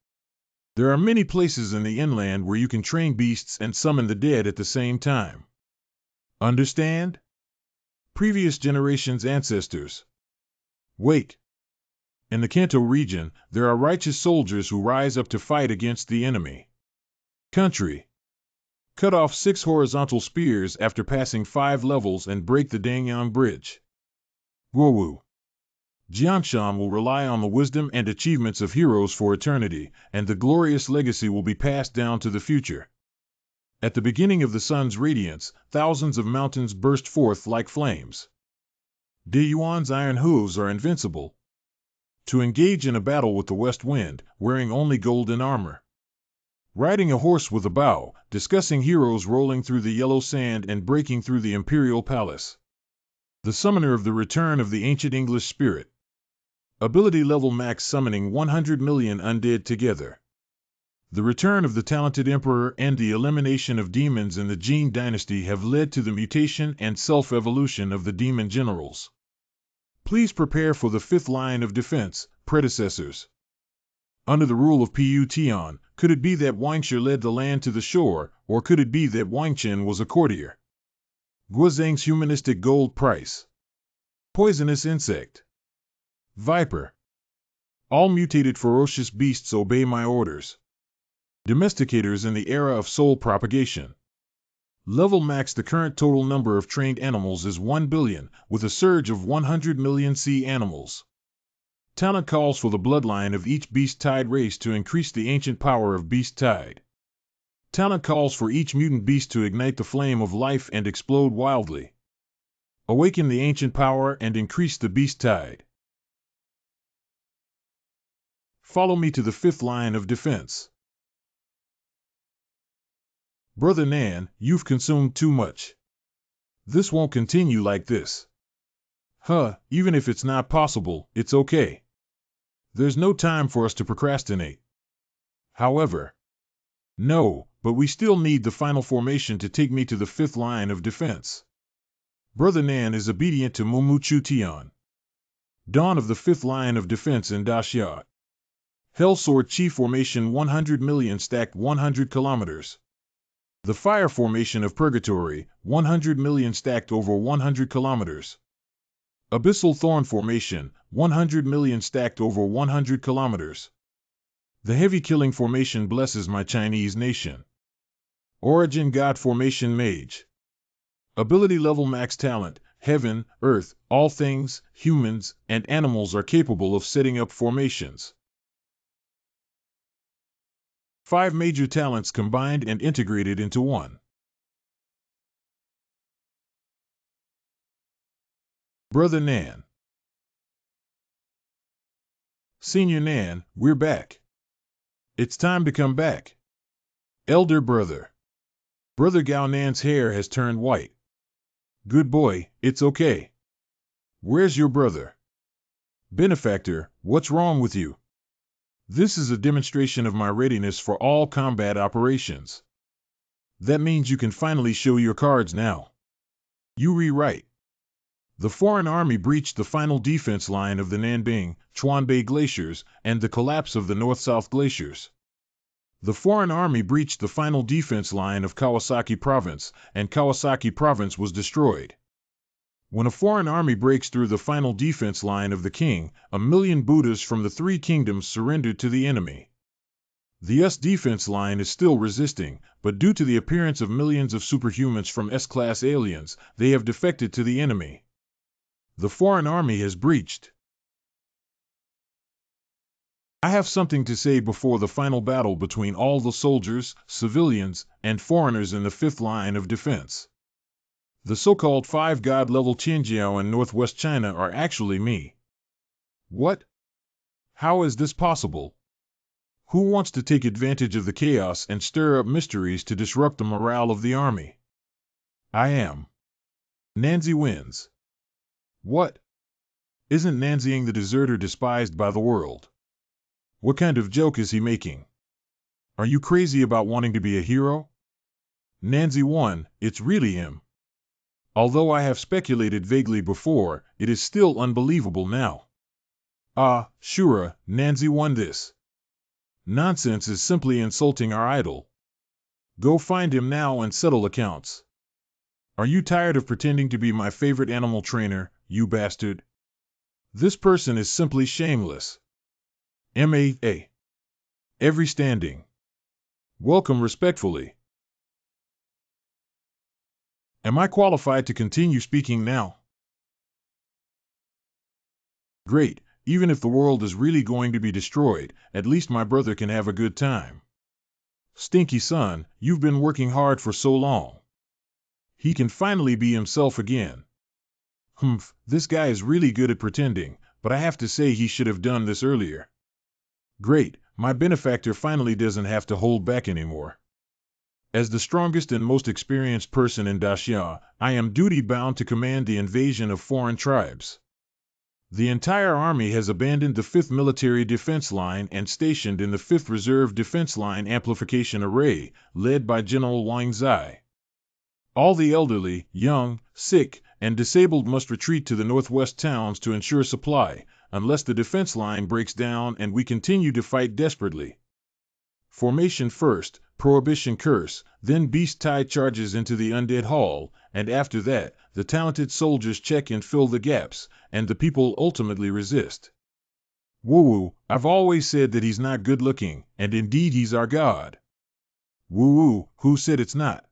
There are many places in the inland where you can train beasts and summon the dead at the same time. Understand? Previous generations' ancestors. Wait. In the Kanto region, there are righteous soldiers who rise up to fight against the enemy. Country. Cut off 6 horizontal spears after passing 5 levels and break the Dangyang Bridge. Guowu. Jianshan will rely on the wisdom and achievements of heroes for eternity, and the glorious legacy will be passed down to the future. At the beginning of the sun's radiance, thousands of mountains burst forth like flames. De Yuan's iron hooves are invincible. To engage in a battle with the west wind, wearing only golden armor. Riding a horse with a bow, discussing heroes rolling through the yellow sand and breaking through the imperial palace. The summoner of the return of the ancient English spirit. Ability level max summoning 100 million undead together. The return of the talented emperor and the elimination of demons in the Jin dynasty have led to the mutation and self-evolution of the demon generals. Please prepare for the 5th line of defense, predecessors. Under the rule of Pu Tian, could it be that Wangshi led the land to the shore, or could it be that Wangchen was a courtier? Guozhang's humanistic gold price. Poisonous insect. Viper. All mutated ferocious beasts obey my orders. Domesticators in the era of soul propagation. Level max. The current total number of trained animals is 1 billion, with a surge of 100 million sea animals. Talent calls for the bloodline of each beast tide race to increase the ancient power of beast tide. Talent calls for each mutant beast to ignite the flame of life and explode wildly. Awaken the ancient power and increase the beast tide. Follow me to the 5th line of defense. Brother Nan, you've consumed too much. This won't continue like this. Even if it's not possible, it's okay. There's no time for us to procrastinate. However, no, but we still need the final formation to take me to the 5th line of defense. Brother Nan is obedient to Mumu Chu Tian. Dawn of the 5th line of defense in Dashiat. Hellsword Chi formation 100 million stacked 100 kilometers. The Fire formation of Purgatory, 100 million stacked over 100 kilometers. Abyssal Thorn formation, 100 million stacked over 100 kilometers. The Heavy Killing formation blesses my Chinese nation. Origin God formation Mage. Ability level max talent, heaven, earth, all things, humans, and animals are capable of setting up formations. 5 major talents combined and integrated into one. Brother Nan. Senior Nan, we're back. It's time to come back. Elder brother. Brother Gao Nan's hair has turned white. Good boy, it's okay. Where's your brother? Benefactor, what's wrong with you? This is a demonstration of my readiness for all combat operations. That means you can finally show your cards now. You rewrite. The foreign army breached the final defense line of the Nanbing, Chuanbei glaciers, and the collapse of the North-South glaciers. The foreign army breached the final defense line of Kawasaki province, and Kawasaki province was destroyed. When a foreign army breaks through the final defense line of the king, 1 million Buddhas from the 3 kingdoms surrendered to the enemy. The US defense line is still resisting, but due to the appearance of millions of superhumans from S-class aliens, they have defected to the enemy. The foreign army has breached. I have something to say before the final battle between all the soldiers, civilians, and foreigners in the fifth line of defense. The so-called 5-god level Qinjiao in northwest China are actually me. What? How is this possible? Who wants to take advantage of the chaos and stir up mysteries to disrupt the morale of the army? I am. Nanzi wins. What? Isn't Nanziing the deserter despised by the world? What kind of joke is he making? Are you crazy about wanting to be a hero? Nanzi won, it's really him. Although I have speculated vaguely before, it is still unbelievable now. Ah, Shura, Nanzi won this. Nonsense is simply insulting our idol. Go find him now and settle accounts. Are you tired of pretending to be my favorite animal trainer, you bastard? This person is simply shameless. M.A.A. Every standing. Welcome respectfully. Am I qualified to continue speaking now? Great, even if the world is really going to be destroyed, at least my brother can have a good time. Stinky son, you've been working hard for so long. He can finally be himself again. Humph, this guy is really good at pretending, but I have to say he should have done this earlier. Great, my benefactor finally doesn't have to hold back anymore. As the strongest and most experienced person in Daxia, I am duty-bound to command the invasion of foreign tribes. The entire army has abandoned the 5th Military Defense Line and stationed in the 5th Reserve Defense Line Amplification Array, led by General Wang Zai. All the elderly, young, sick, and disabled must retreat to the northwest towns to ensure supply, unless the defense line breaks down and we continue to fight desperately. Formation first, Prohibition Curse, then Beast Tide charges into the Undead Hall, and after that, the talented soldiers check and fill the gaps, and the people ultimately resist. Woo-woo, I've always said that he's not good looking, and indeed he's our god. Woo-woo, who said it's not?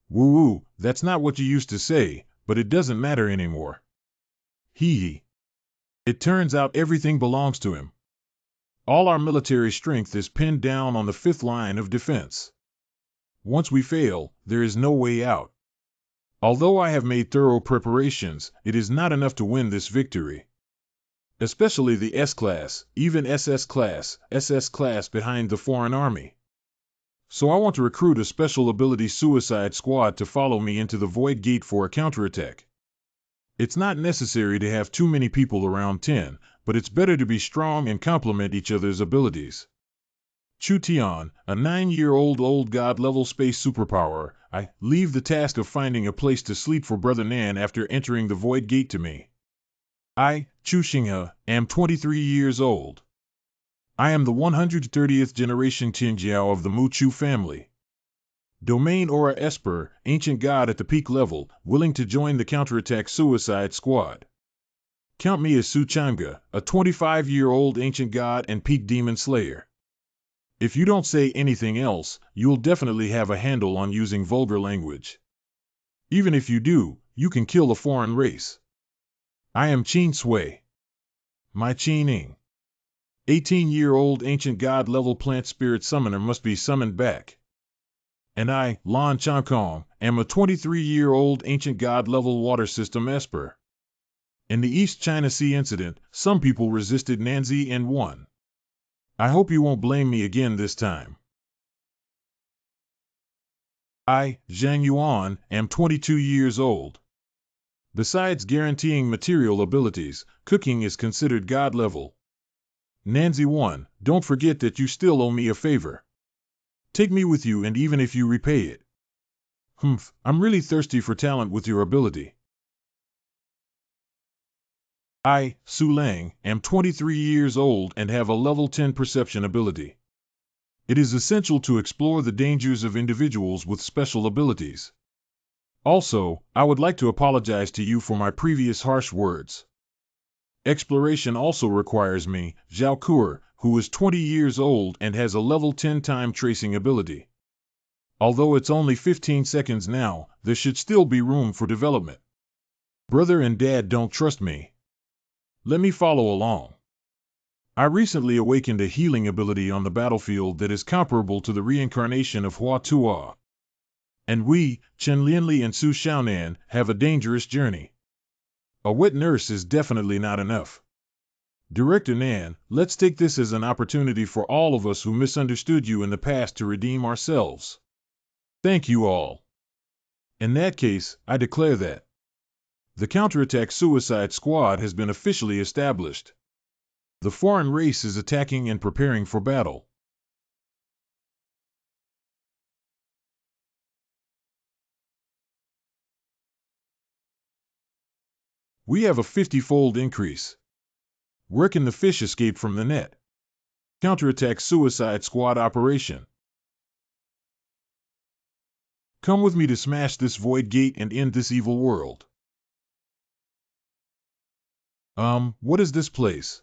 Woo-woo, that's not what you used to say, but it doesn't matter anymore. Hee-hee. It turns out everything belongs to him. All our military strength is pinned down on the 5th line of defense. Once we fail, there is no way out. Although I have made thorough preparations, it is not enough to win this victory. Especially the S-Class, even SS Class behind the foreign army. So I want to recruit a special ability suicide squad to follow me into the Void Gate for a counterattack. It's not necessary to have too many people around 10, but it's better to be strong and complement each other's abilities. Chu Tian, a 9-year-old old god-level space superpower, I leave the task of finding a place to sleep for Brother Nan after entering the Void Gate to me. I, Chu Xinghe, am 23 years old. I am the 130th generation Qinjiao of the Mu Chu family. Domain Aura Esper, ancient god at the peak level, willing to join the counterattack suicide squad. Count me as Su Changa, a 25-year-old ancient god and peak demon slayer. If you don't say anything else, you'll definitely have a handle on using vulgar language. Even if you do, you can kill a foreign race. I am Qin Sui. My Qin Ing. 18-year-old ancient god-level plant spirit summoner must be summoned back. And I, Lan Chankong, am a 23-year-old ancient god-level water system esper. In the East China Sea incident, some people resisted Nanzi and won. I hope you won't blame me again this time. I, Zhang Yuan, am 22 years old. Besides guaranteeing material abilities, cooking is considered god level. Nanzi 1, don't forget that you still owe me a favor. Take me with you, and even if you repay it. Humph, I'm really thirsty for talent with your ability. I, Su Lang, am 23 years old and have a level 10 perception ability. It is essential to explore the dangers of individuals with special abilities. Also, I would like to apologize to you for my previous harsh words. Exploration also requires me, Zhao Kur, who is 20 years old and has a level 10 time tracing ability. Although it's only 15 seconds now, there should still be room for development. Brother and Dad don't trust me. Let me follow along. I recently awakened a healing ability on the battlefield that is comparable to the reincarnation of Hua Tua. And we, Chen Lianli and Su Xiaonan, have a dangerous journey. A wet nurse is definitely not enough. Director Nan, let's take this as an opportunity for all of us who misunderstood you in the past to redeem ourselves. Thank you all. In that case, I declare that the counterattack suicide squad has been officially established. The foreign race is attacking and preparing for battle. We have a 50-fold increase. Where can the fish escape from the net? Counterattack suicide squad operation. Come with me to smash this void gate and end this evil world. What is this place?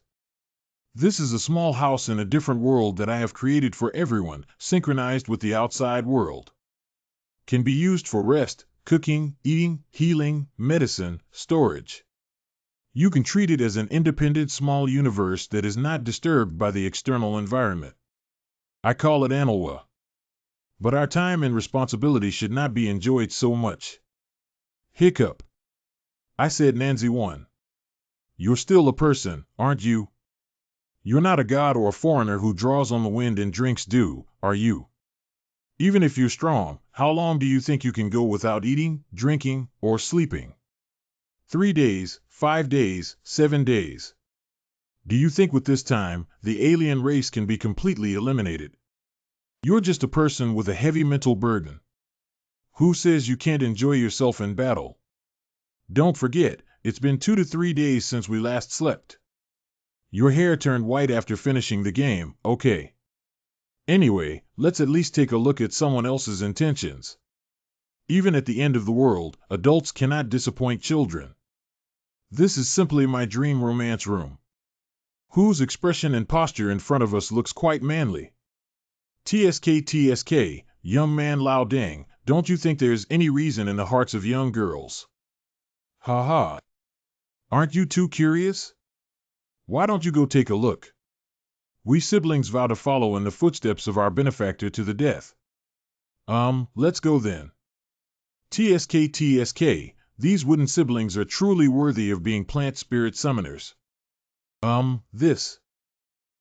This is a small house in a different world that I have created for everyone, synchronized with the outside world. Can be used for rest, cooking, eating, healing, medicine, storage. You can treat it as an independent small universe that is not disturbed by the external environment. I call it Manhua. But our time and responsibility should not be enjoyed so much. Hiccup. I said Nancy 1. You're still a person, aren't you? You're not a god or a foreigner who draws on the wind and drinks dew, are you? Even if you're strong, how long do you think you can go without eating, drinking, or sleeping? 3 days, 5 days, 7 days. Do you think with this time, the alien race can be completely eliminated? You're just a person with a heavy mental burden. Who says you can't enjoy yourself in battle? Don't forget, it's been 2 to 3 days since we last slept. Your hair turned white after finishing the game, okay. Anyway, let's at least take a look at someone else's intentions. Even at the end of the world, adults cannot disappoint children. This is simply my dream romance room. Whose expression and posture in front of us looks quite manly? TSK, young man Lao Deng, don't you think there's any reason in the hearts of young girls? Ha ha. Aren't you too curious? Why don't you go take a look? We siblings vow to follow in the footsteps of our benefactor to the death. Let's go then. TSK, these wooden siblings are truly worthy of being plant spirit summoners. This.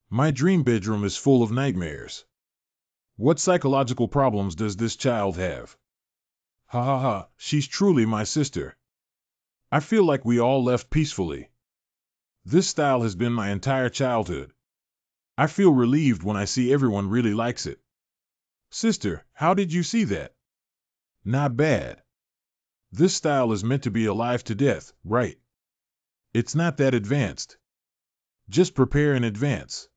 My dream bedroom is full of nightmares. What psychological problems does this child have? Ha ha ha, she's truly my sister. I feel like we all left peacefully. This style has been my entire childhood. I feel relieved when I see everyone really likes it. Sister, how did you see that? Not bad. This style is meant to be alive to death, right? It's not that advanced. Just prepare in advance.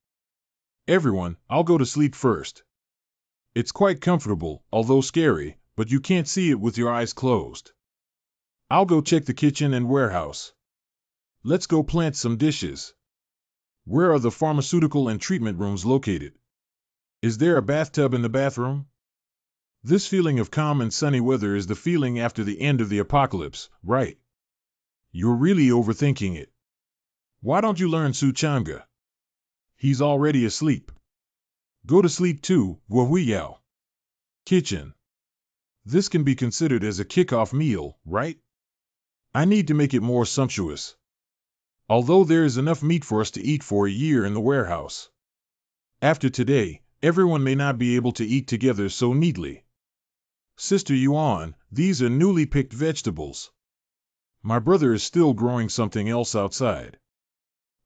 Everyone, I'll go to sleep first. It's quite comfortable, although scary, but you can't see it with your eyes closed. I'll go check the kitchen and warehouse. Let's go plant some dishes. Where are the pharmaceutical and treatment rooms located? Is there a bathtub in the bathroom? This feeling of calm and sunny weather is the feeling after the end of the apocalypse, right? You're really overthinking it. Why don't you learn Su Changa? He's already asleep. Go to sleep too, Yao. Kitchen. This can be considered as a kickoff meal, right? I need to make it more sumptuous. Although there is enough meat for us to eat for a year in the warehouse. After today, everyone may not be able to eat together so neatly. Sister Yuan, these are newly picked vegetables. My brother is still growing something else outside.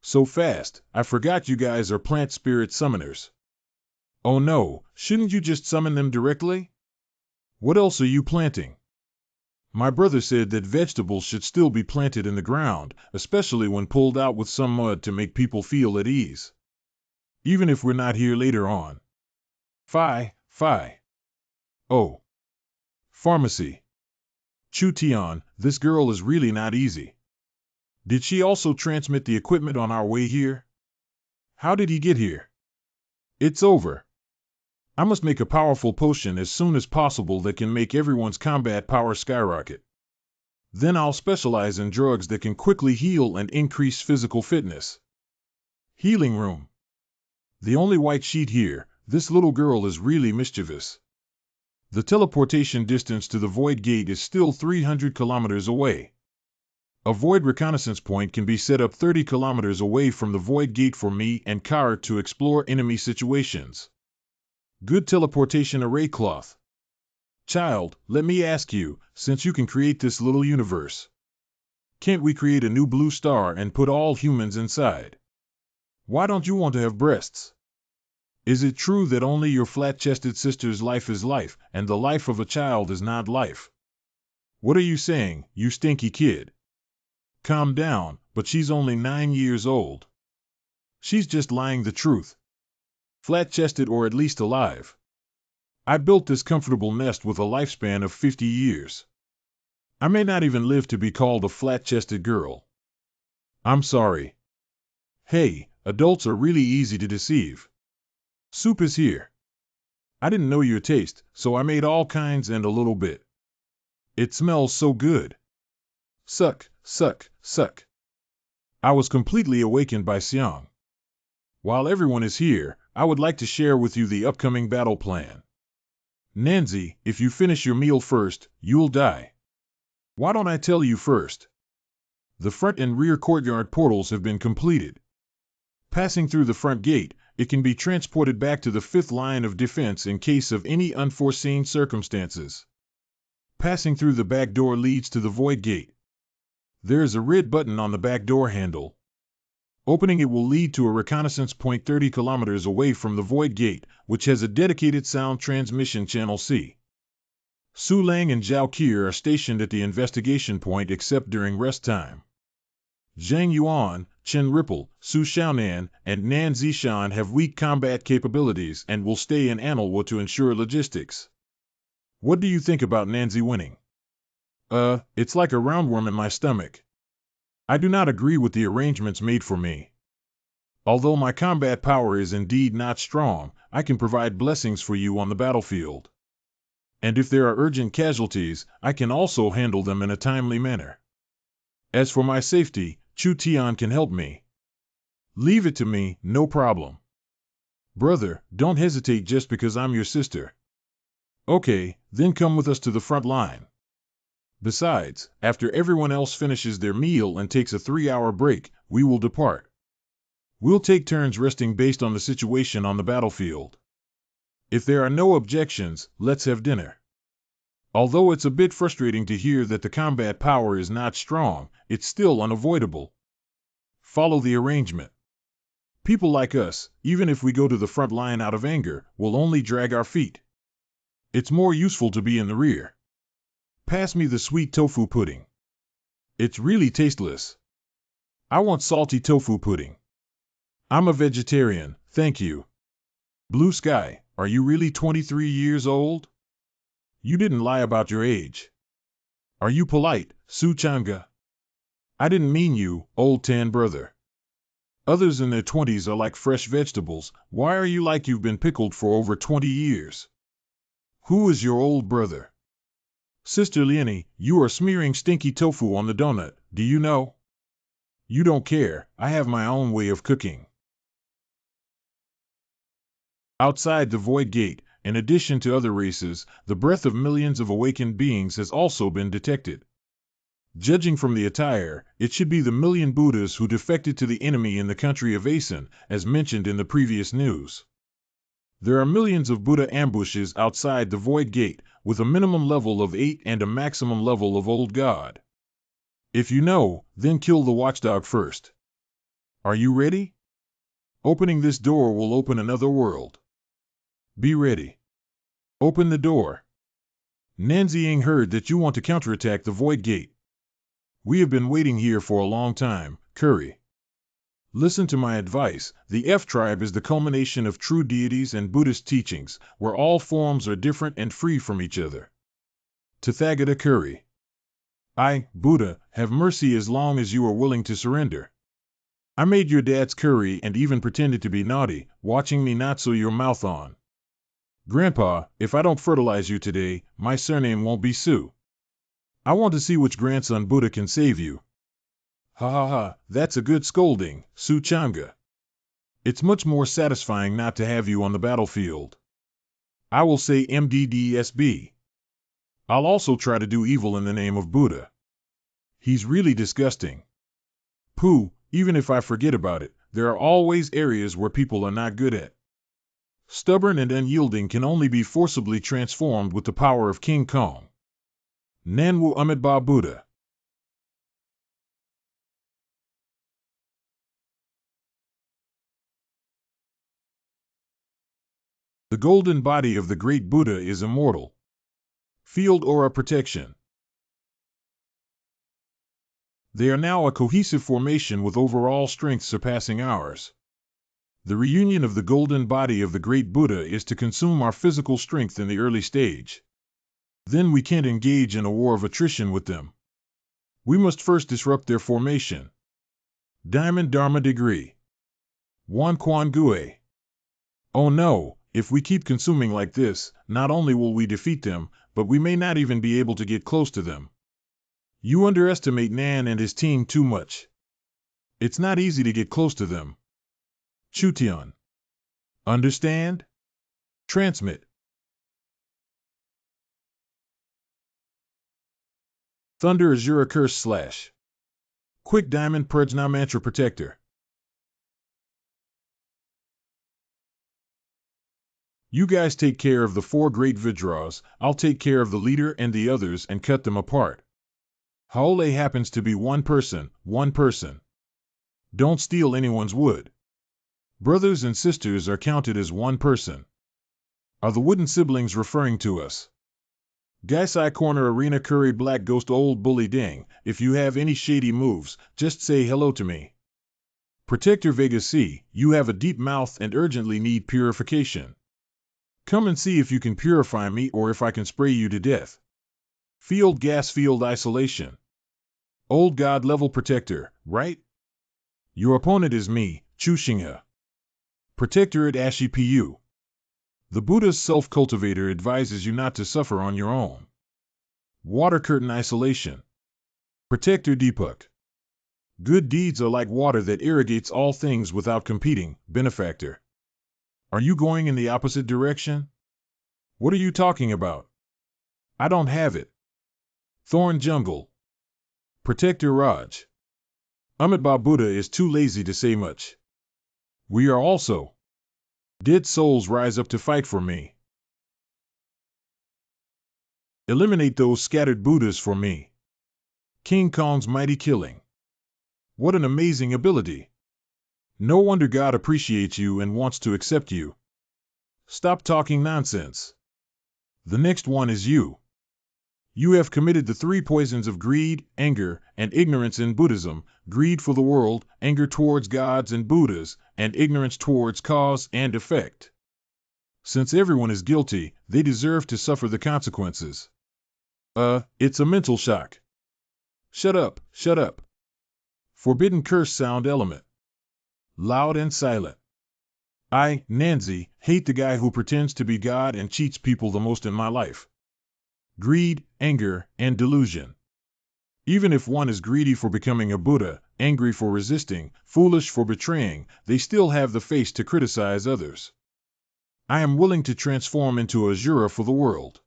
So fast, I forgot you guys are plant spirit summoners. Oh no, shouldn't you just summon them directly? What else are you planting? My brother said that vegetables should still be planted in the ground, especially when pulled out with some mud to make people feel at ease. Even if we're not here later on. Fi. Oh. Pharmacy. Chu Tian, this girl is really not easy. Did she also transmit the equipment on our way here? How did he get here? It's over. I must make a powerful potion as soon as possible that can make everyone's combat power skyrocket. Then I'll specialize in drugs that can quickly heal and increase physical fitness. Healing room. The only white sheet here, this little girl is really mischievous. The teleportation distance to the Void Gate is still 300 kilometers away. A Void reconnaissance point can be set up 30 kilometers away from the Void Gate for me and Kar to explore enemy situations. Good teleportation array cloth. Child, let me ask you, since you can create this little universe, can't we create a new blue star and put all humans inside? Why don't you want to have breasts? Is it true that only your flat-chested sister's life is life, and the life of a child is not life? What are you saying, you stinky kid? Calm down, but she's only 9 years old. She's just lying the truth. Flat-chested or at least alive. I built this comfortable nest with a lifespan of 50 years. I may not even live to be called a flat-chested girl. I'm sorry. Hey, adults are really easy to deceive. Soup is here. I didn't know your taste, so I made all kinds and a little bit. It smells so good. Suck, suck, suck. I was completely awakened by Xiang. While everyone is here, I would like to share with you the upcoming battle plan. Nancy, if you finish your meal first, you'll die. Why don't I tell you first? The front and rear courtyard portals have been completed. Passing through the front gate, it can be transported back to the 5th line of defense in case of any unforeseen circumstances. Passing through the back door leads to the Void Gate. There is a red button on the back door handle. Opening it will lead to a reconnaissance point 30 kilometers away from the Void Gate, which has a dedicated sound transmission channel C. Su Lang and Zhao Qi are stationed at the investigation point except during rest time. Zhang Yuan, Chen Ripple, Su Xiaonan, and Nan Zishan have weak combat capabilities and will stay in Anilwa to ensure logistics. What do you think about Nanzi winning? It's like a roundworm in my stomach. I do not agree with the arrangements made for me. Although my combat power is indeed not strong, I can provide blessings for you on the battlefield. And if there are urgent casualties, I can also handle them in a timely manner. As for my safety, Chu Tian can help me. Leave it to me, no problem. Brother, don't hesitate just because I'm your sister. Okay, then come with us to the front line. Besides, after everyone else finishes their meal and takes a 3-hour break, we will depart. We'll take turns resting based on the situation on the battlefield. If there are no objections, let's have dinner. Although it's a bit frustrating to hear that the combat power is not strong, it's still unavoidable. Follow the arrangement. People like us, even if we go to the front line out of anger, will only drag our feet. It's more useful to be in the rear. Pass me the sweet tofu pudding. It's really tasteless. I want salty tofu pudding. I'm a vegetarian, thank you. Blue Sky, are you really 23 years old? You didn't lie about your age. Are you polite, Su Changa? I didn't mean you, old tan brother. Others in their 20s are like fresh vegetables. Why are you like you've been pickled for over 20 years? Who is your old brother? Sister Liani, you are smearing stinky tofu on the donut, do you know? You don't care, I have my own way of cooking. Outside the Void Gate, in addition to other races, the breath of millions of awakened beings has also been detected. Judging from the attire, it should be the million Buddhas who defected to the enemy in the country of Asen, as mentioned in the previous news. There are millions of Buddha ambushes outside the Void Gate, with a minimum level of 8 and a maximum level of Old God. If you know, then kill the watchdog first. Are you ready? Opening this door will open another world. Be ready. Open the door. Nanziying heard that you want to counterattack the Void Gate. We have been waiting here for a long time, Curry. Listen to my advice. The F-tribe is the culmination of true deities and Buddhist teachings, where all forms are different and free from each other. Tathagata Curry. I, Buddha, have mercy as long as you are willing to surrender. I made your dad's curry and even pretended to be naughty, watching me not sew your mouth on. Grandpa, if I don't fertilize you today, my surname won't be Su. I want to see which grandson Buddha can save you. Ha ha ha, that's a good scolding, Su Changa. It's much more satisfying not to have you on the battlefield. I will say MDDSB. I'll also try to do evil in the name of Buddha. He's really disgusting. Pooh, even if I forget about it, there are always areas where people are not good at. Stubborn and unyielding can only be forcibly transformed with the power of King Kong. Nanwu Amidba Buddha. The golden body of the great Buddha is immortal. Field Aura Protection. They are now a cohesive formation with overall strength surpassing ours. The reunion of the golden body of the great Buddha is to consume our physical strength in the early stage. Then we can't engage in a war of attrition with them. We must first disrupt their formation. Diamond Dharma Degree. Wan Quan Gue. Oh no, if we keep consuming like this, not only will we defeat them, but we may not even be able to get close to them. You underestimate Nan and his team too much. It's not easy to get close to them. Chutian. Understand? Transmit. Thunder Azura Curse / Quick Diamond Prajna Mantra Protector. You guys take care of the 4 great Vidras, I'll take care of the leader and the others and cut them apart. Haole happens to be one person. Don't steal anyone's wood. Brothers and sisters are counted as one person. Are the wooden siblings referring to us? Gaisai Corner Arena Curry Black Ghost Old Bully Ding, if you have any shady moves, just say hello to me. Protector Vega C, you have a deep mouth and urgently need purification. Come and see if you can purify me or if I can spray you to death. Field Gas Field Isolation. Old God Level Protector, right? Your opponent is me, Chu Xinghe. Protectorate Ashi Pu. The Buddha's self-cultivator advises you not to suffer on your own. Water Curtain Isolation. Protector Deepak. Good deeds are like water that irrigates all things without competing, benefactor. Are you going in the opposite direction? What are you talking about? I don't have it. Thorn Jungle. Protector Raj. Amitba Buddha is too lazy to say much. We are also. Dead souls rise up to fight for me. Eliminate those scattered Buddhas for me. King Kong's mighty killing. What an amazing ability. No wonder God appreciates you and wants to accept you. Stop talking nonsense. The next one is you. You have committed the 3 poisons of greed, anger, and ignorance in Buddhism, greed for the world, anger towards gods and Buddhas, and ignorance towards cause and effect. Since everyone is guilty, they deserve to suffer the consequences. It's a mental shock. Shut up. Forbidden curse sound element. Loud and silent. I, Nanzi, hate the guy who pretends to be God and cheats people the most in my life. Greed, anger, and delusion. Even if one is greedy for becoming a Buddha, angry for resisting, foolish for betraying, they still have the face to criticize others. I am willing to transform into Asura for the world.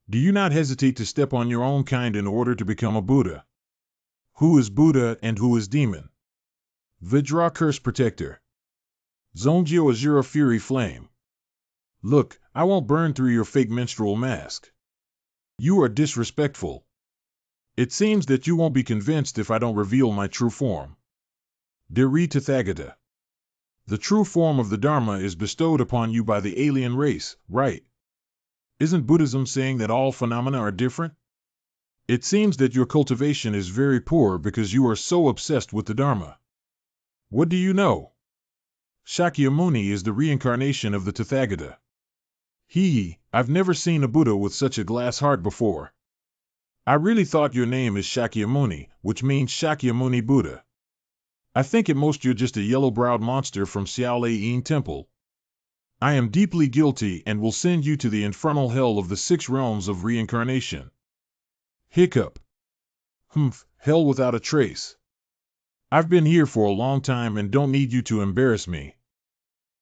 Do you not hesitate to step on your own kind in order to become a Buddha? Who is Buddha and who is demon? Vidra Curse Protector. Zongjio Asura Fury Flame. Look, I won't burn through your fake menstrual mask. You are disrespectful. It seems that you won't be convinced if I don't reveal my true form. Deri Tathagata. The true form of the Dharma is bestowed upon you by the alien race, right? Isn't Buddhism saying that all phenomena are different? It seems that your cultivation is very poor because you are so obsessed with the Dharma. What do you know? Shakyamuni is the reincarnation of the Tathagata. I've never seen a Buddha with such a glass heart before. I really thought your name is Shakyamuni, which means Shakyamuni Buddha. I think at most you're just a yellow-browed monster from Xiaolei Temple. I am deeply guilty and will send you to the infernal hell of the 6 realms of reincarnation. Hiccup. Hell without a trace. I've been here for a long time and don't need you to embarrass me.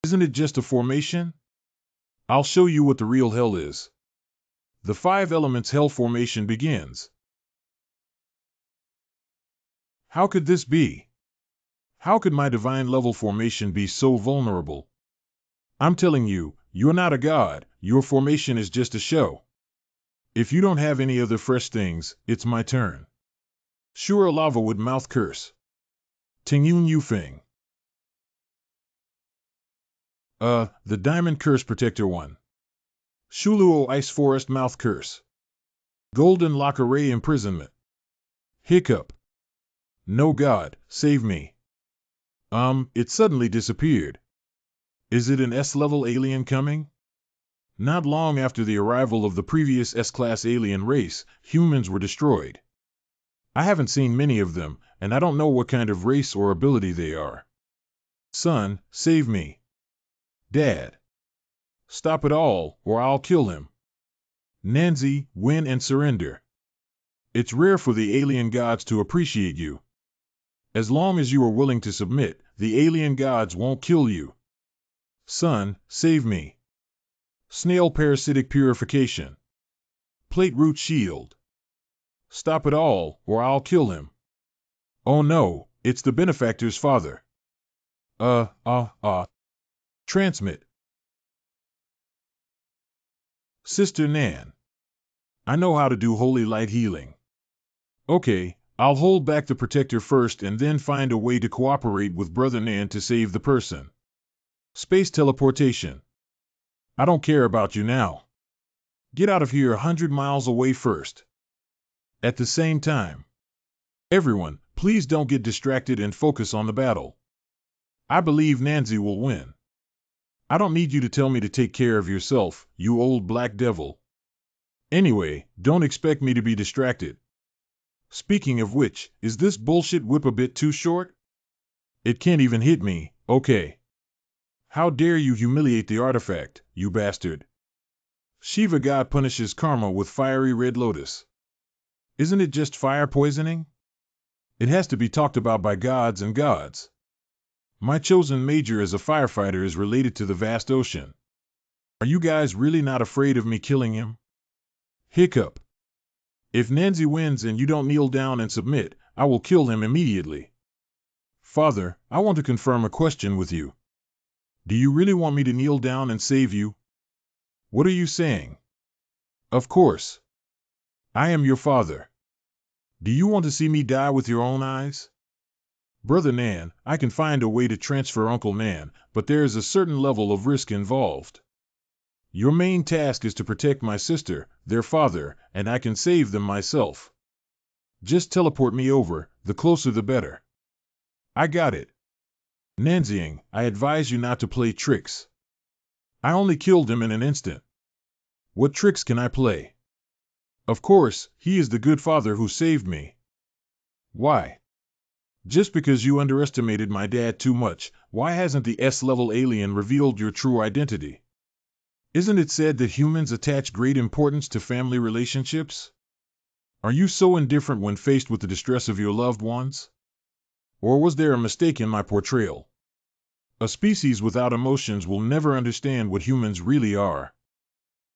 Isn't it just a formation? I'll show you what the real hell is. The 5 elements hell formation begins. How could this be? How could my divine level formation be so vulnerable? I'm telling you, you're not a god, your formation is just a show. If you don't have any other fresh things, it's my turn. Shura Lava would mouth curse. Tingyun Yufeng. The Diamond Curse Protector 1. Shuluo Ice Forest Mouth Curse. Golden Lock Array Imprisonment. Hiccup. No god, save me. It suddenly disappeared. Is it an S-level alien coming? Not long after the arrival of the previous S-class alien race, humans were destroyed. I haven't seen many of them, and I don't know what kind of race or ability they are. Son, save me. Dad. Stop it all, or I'll kill him. Nanzi, win and surrender. It's rare for the alien gods to appreciate you. As long as you are willing to submit, the alien gods won't kill you. Son, save me. Snail Parasitic Purification. Plate Root Shield. Stop it all, or I'll kill him. Oh no, it's the benefactor's father. Transmit. Sister Nan. I know how to do holy light healing. Okay, I'll hold back the protector first and then find a way to cooperate with Brother Nan to save the person. Space teleportation. I don't care about you now. Get out of here 100 miles away first. At the same time. Everyone, please don't get distracted and focus on the battle. I believe Nanzi will win. I don't need you to tell me to take care of yourself, you old black devil. Anyway, don't expect me to be distracted. Speaking of which, is this bullshit whip a bit too short? It can't even hit me, okay. How dare you humiliate the artifact, you bastard. Shiva God punishes karma with fiery red lotus. Isn't it just fire poisoning? It has to be talked about by gods and gods. My chosen major as a firefighter is related to the vast ocean. Are you guys really not afraid of me killing him? Hiccup. If Nanzi wins and you don't kneel down and submit, I will kill him immediately. Father, I want to confirm a question with you. Do you really want me to kneel down and save you? What are you saying? Of course. I am your father. Do you want to see me die with your own eyes? Brother Nan, I can find a way to transfer Uncle Nan, but there is a certain level of risk involved. Your main task is to protect my sister, their father, and I can save them myself. Just teleport me over, the closer the better. I got it. Nanziing, I advise you not to play tricks. I only killed him in an instant. What tricks can I play? Of course, he is the good father who saved me. Why? Just because you underestimated my dad too much, why hasn't the S-level alien revealed your true identity? Isn't it said that humans attach great importance to family relationships? Are you so indifferent when faced with the distress of your loved ones? Or was there a mistake in my portrayal? A species without emotions will never understand what humans really are.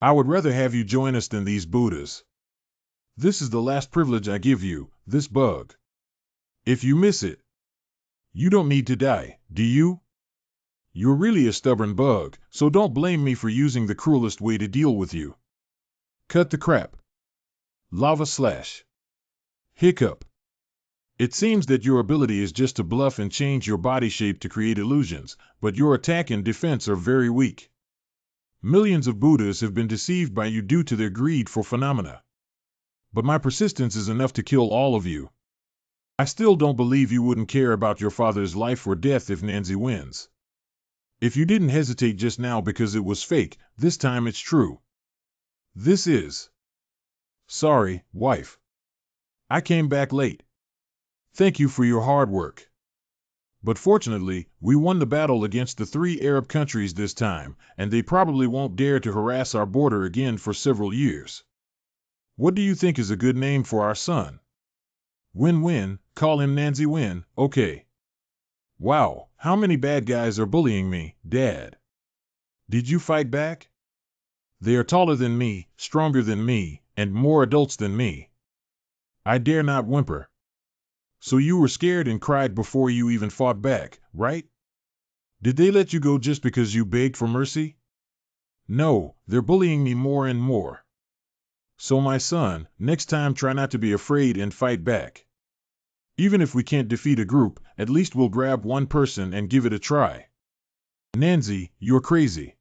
I would rather have you join us than these Buddhas. This is the last privilege I give you, this bug. If you miss it, you don't need to die, do you? You're really a stubborn bug, so don't blame me for using the cruelest way to deal with you. Cut the crap. Lava slash. Hiccup. It seems that your ability is just to bluff and change your body shape to create illusions, but your attack and defense are very weak. Millions of Buddhas have been deceived by you due to their greed for phenomena. But my persistence is enough to kill all of you. I still don't believe you wouldn't care about your father's life or death if Nanzi wins. If you didn't hesitate just now because it was fake, this time it's true. This is. Sorry, wife. I came back late. Thank you for your hard work. But fortunately, we won the battle against the 3 Arab countries this time, and they probably won't dare to harass our border again for several years. What do you think is a good name for our son? Win-win, call him Nanzi Win, okay. Wow, how many bad guys are bullying me, Dad? Did you fight back? They are taller than me, stronger than me, and more adults than me. I dare not whimper. So you were scared and cried before you even fought back, right? Did they let you go just because you begged for mercy? No, they're bullying me more and more. So my son, next time try not to be afraid and fight back. Even if we can't defeat a group, at least we'll grab one person and give it a try. Nancy, you're crazy.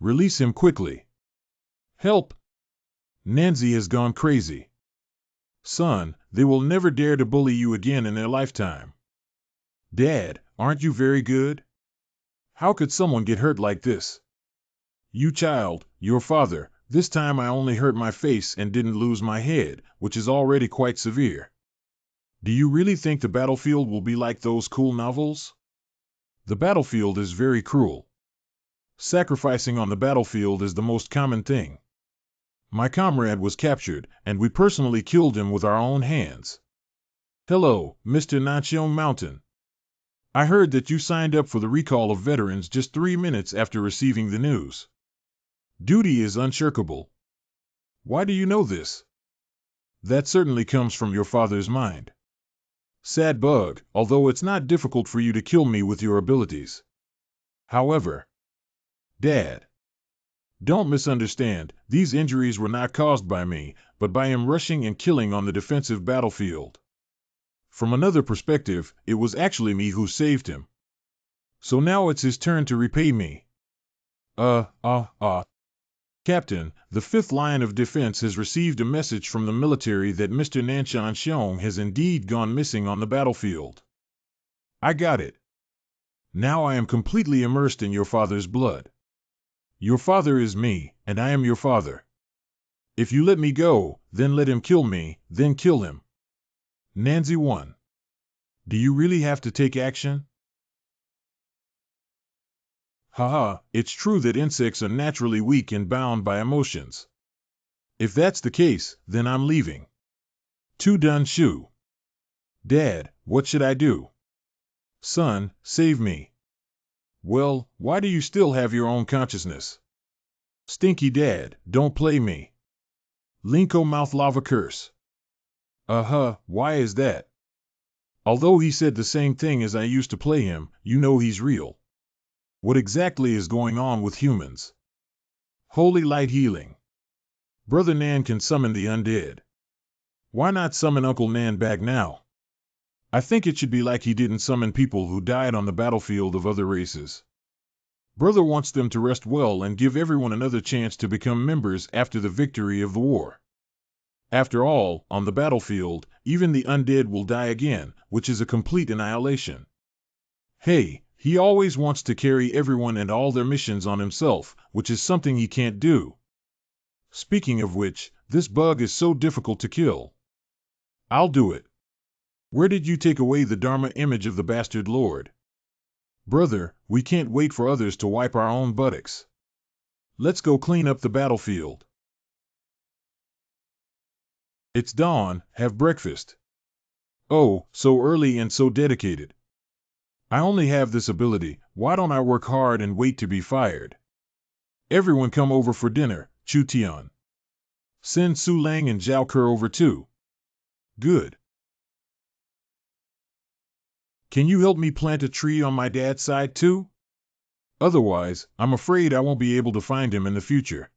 Release him quickly. Help! Nancy has gone crazy. Son, they will never dare to bully you again in their lifetime. Dad, aren't you very good? How could someone get hurt like this? You child, your father, this time I only hurt my face and didn't lose my head, which is already quite severe. Do you really think the battlefield will be like those cool novels? The battlefield is very cruel. Sacrificing on the battlefield is the most common thing. My comrade was captured, and we personally killed him with our own hands. Hello, Mr. Nanxiong Mountain. I heard that you signed up for the recall of veterans just 3 minutes after receiving the news. Duty is unshirkable. Why do you know this? That certainly comes from your father's mind. Sad bug, although it's not difficult for you to kill me with your abilities. However, Dad, don't misunderstand, these injuries were not caused by me, but by him rushing and killing on the defensive battlefield. From another perspective, it was actually me who saved him. So now it's his turn to repay me. Captain, the 5th Line of Defense has received a message from the military that Mr. Nanshan Xiong has indeed gone missing on the battlefield. I got it. Now I am completely immersed in your father's blood. Your father is me, and I am your father. If you let me go, then let him kill me, then kill him. Nancy 1. Do you really have to take action? Haha, it's true that insects are naturally weak and bound by emotions. If that's the case, then I'm leaving. Tu Dun Shu. Dad, what should I do? Son, save me. Well, why do you still have your own consciousness? Stinky Dad, don't play me. Linko Mouth Lava Curse. Why is that? Although he said the same thing as I used to play him, you know he's real. What exactly is going on with humans? Holy Light Healing. Brother Nan can summon the undead. Why not summon Uncle Nan back now? I think it should be like he didn't summon people who died on the battlefield of other races. Brother wants them to rest well and give everyone another chance to become members after the victory of the war. After all, on the battlefield, even the undead will die again, which is a complete annihilation. Hey, he always wants to carry everyone and all their missions on himself, which is something he can't do. Speaking of which, this bug is so difficult to kill. I'll do it. Where did you take away the Dharma image of the bastard lord? Brother, we can't wait for others to wipe our own buttocks. Let's go clean up the battlefield. It's dawn, have breakfast. Oh, so early and so dedicated. I only have this ability, why don't I work hard and wait to be fired? Everyone come over for dinner, Chu Tian. Send Su Lang and Zhao Ke over too. Good. Can you help me plant a tree on my dad's side too? Otherwise, I'm afraid I won't be able to find him in the future.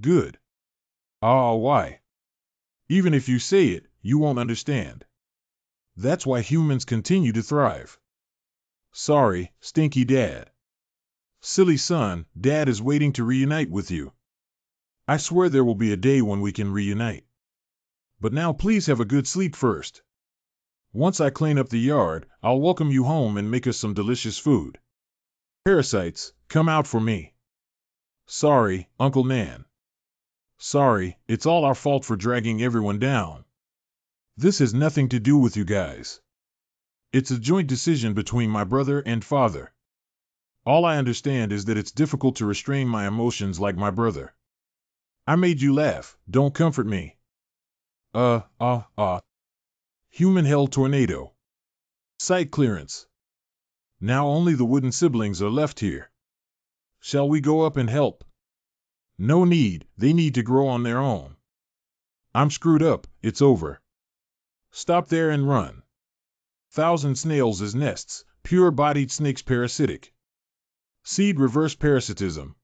Good. Why? Even if you say it, you won't understand. That's why humans continue to thrive. Sorry, Stinky Dad. Silly son, Dad is waiting to reunite with you. I swear there will be a day when we can reunite. But now please have a good sleep first. Once I clean up the yard, I'll welcome you home and make us some delicious food. Parasites, come out for me. Sorry, Uncle Nan. Sorry, it's all our fault for dragging everyone down. This has nothing to do with you guys. It's a joint decision between my brother and father. All I understand is that it's difficult to restrain my emotions like my brother. I made you laugh, don't comfort me. Human Hell Tornado. Site clearance. Now only the wooden siblings are left here. Shall we go up and help? No need, they need to grow on their own. I'm screwed up, it's over. Stop there and run. Thousand snails as nests, pure-bodied snakes parasitic. Seed reverse parasitism.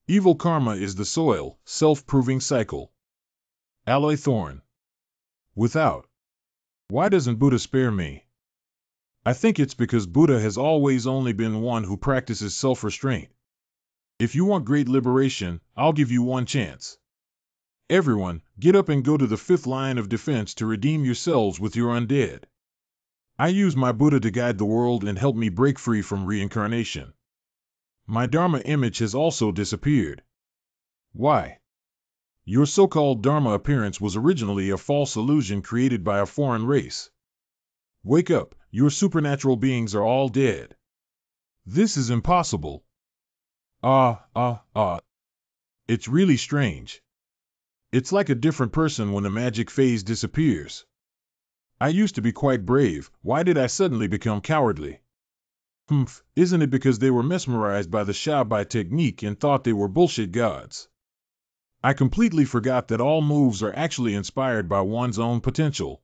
Evil karma is the soil, self-proving cycle. Alloy thorn. Without. Why doesn't Buddha spare me? I think it's because Buddha has always only been one who practices self-restraint. If you want great liberation, I'll give you one chance. Everyone, get up and go to the 5th line of defense to redeem yourselves with your undead. I use my Buddha to guide the world and help me break free from reincarnation. My Dharma image has also disappeared. Why? Your so-called Dharma appearance was originally a false illusion created by a foreign race. Wake up, your supernatural beings are all dead. This is impossible. It's really strange. It's like a different person when the magic phase disappears. I used to be quite brave, why did I suddenly become cowardly? Isn't it because they were mesmerized by the Shabai technique and thought they were bullshit gods? I completely forgot that all moves are actually inspired by one's own potential.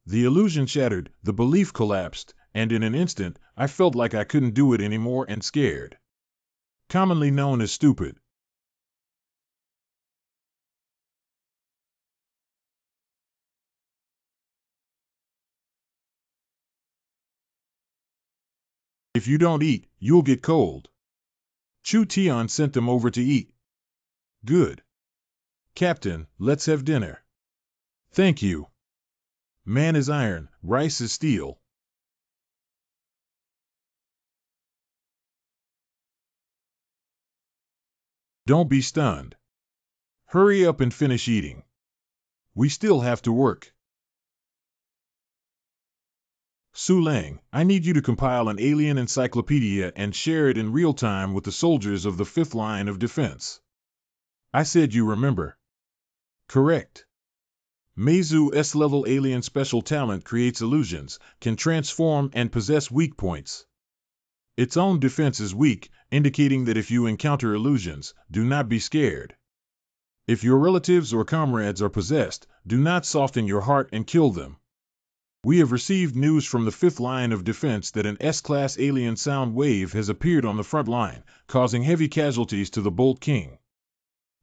The illusion shattered, the belief collapsed, and in an instant, I felt like I couldn't do it anymore and scared. Commonly known as stupid. If you don't eat, you'll get cold. Chu Tian sent them over to eat. Good. Captain, let's have dinner. Thank you. Man is iron, rice is steel. Don't be stunned. Hurry up and finish eating. We still have to work. Su Lang, I need you to compile an alien encyclopedia and share it in real time with the soldiers of the 5th line of defense. I said you remember. Correct. Meizu S-level alien special talent creates illusions, can transform and possess weak points. Its own defense is weak, indicating that if you encounter illusions, do not be scared. If your relatives or comrades are possessed, do not soften your heart and kill them. We have received news from the 5th line of defense that an S-class alien sound wave has appeared on the front line, causing heavy casualties to the Bolt King.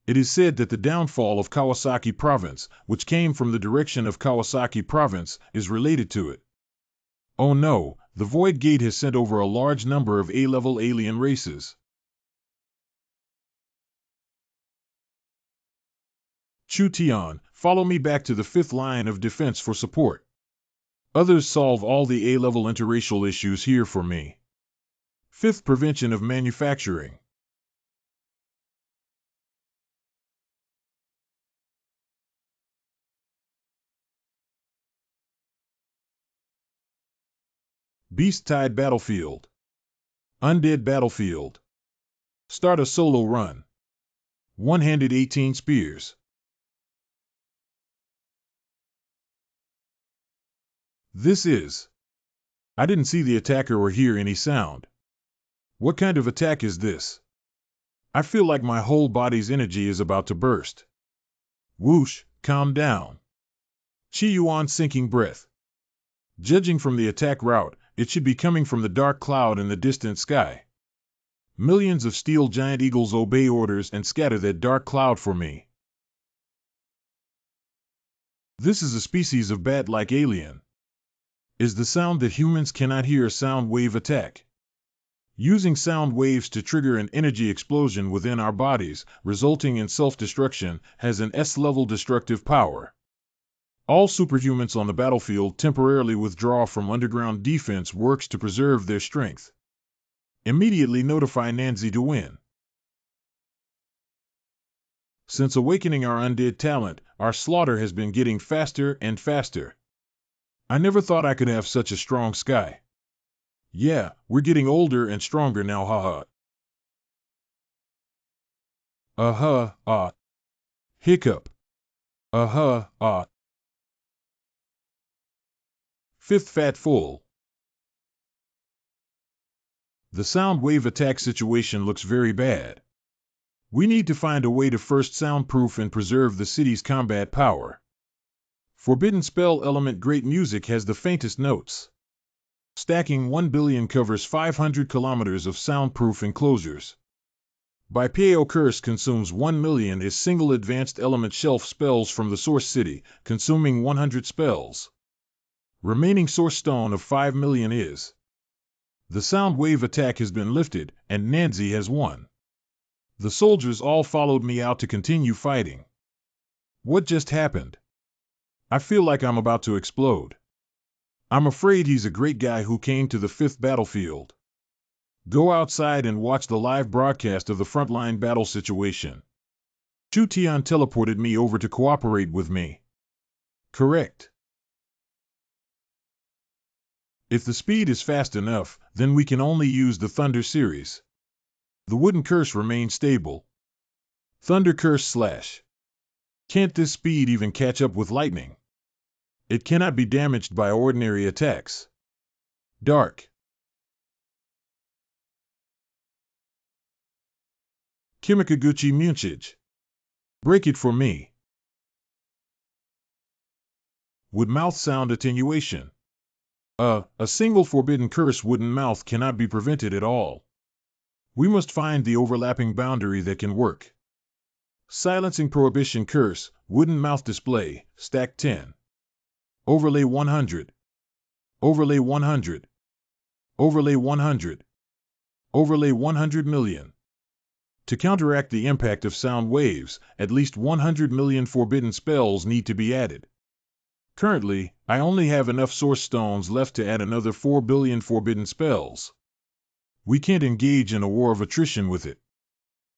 It is said that the downfall of Kawasaki Province, which came from the direction of Kawasaki Province, is related to it. Oh no, the Void Gate has sent over a large number of A-level alien races. Chu Tian, follow me back to the 5th line of defense for support. Others solve all the A-level interracial issues here for me. 5th Prevention of Manufacturing. Beast-Tide Battlefield. Undead Battlefield. Start a solo run. One-handed 18 spears. This is. I didn't see the attacker or hear any sound. What kind of attack is this? I feel like my whole body's energy is about to burst. Whoosh, calm down. Chi Yuan sinking breath. Judging from the attack route, it should be coming from the dark cloud in the distant sky. Millions of steel giant eagles obey orders and scatter that dark cloud for me. This is a species of bat-like alien. Is the sound that humans cannot hear a sound wave attack? Using sound waves to trigger an energy explosion within our bodies, resulting in self-destruction, has an S-level destructive power. All superhumans on the battlefield temporarily withdraw from underground defense works to preserve their strength. Immediately notify Nanzi to win. Since awakening our undead talent, our slaughter has been getting faster and faster. I never thought I could have such a strong sky. Yeah, we're getting older and stronger now, haha. Hiccup. 5th Fat Full. The sound wave attack situation looks very bad. We need to find a way to first soundproof and preserve the city's combat power. Forbidden spell element Great Music has the faintest notes. Stacking 1 billion covers 500 kilometers of soundproof enclosures. Bipeo Curse consumes 1 million is single advanced element shelf spells from the source city, consuming 100 spells. Remaining source stone of 5 million is. The sound wave attack has been lifted, and Nancy has won. The soldiers all followed me out to continue fighting. What just happened? I feel like I'm about to explode. I'm afraid he's a great guy who came to the 5th battlefield. Go outside and watch the live broadcast of the frontline battle situation. Chu Tian teleported me over to cooperate with me. Correct. If the speed is fast enough, then we can only use the Thunder series. The wooden curse remains stable. Thunder curse / Can't this speed even catch up with lightning? It cannot be damaged by ordinary attacks. Dark. Kimikaguchi Munchage. Break it for me. Wood mouth sound attenuation. A single forbidden curse wooden mouth cannot be prevented at all. We must find the overlapping boundary that can work. Silencing prohibition curse, wooden mouth display, stack 10. Overlay 100. Overlay 100. Overlay 100. Overlay 100 million. To counteract the impact of sound waves, at least 100 million forbidden spells need to be added. Currently, I only have enough source stones left to add another 4 billion forbidden spells. We can't engage in a war of attrition with it.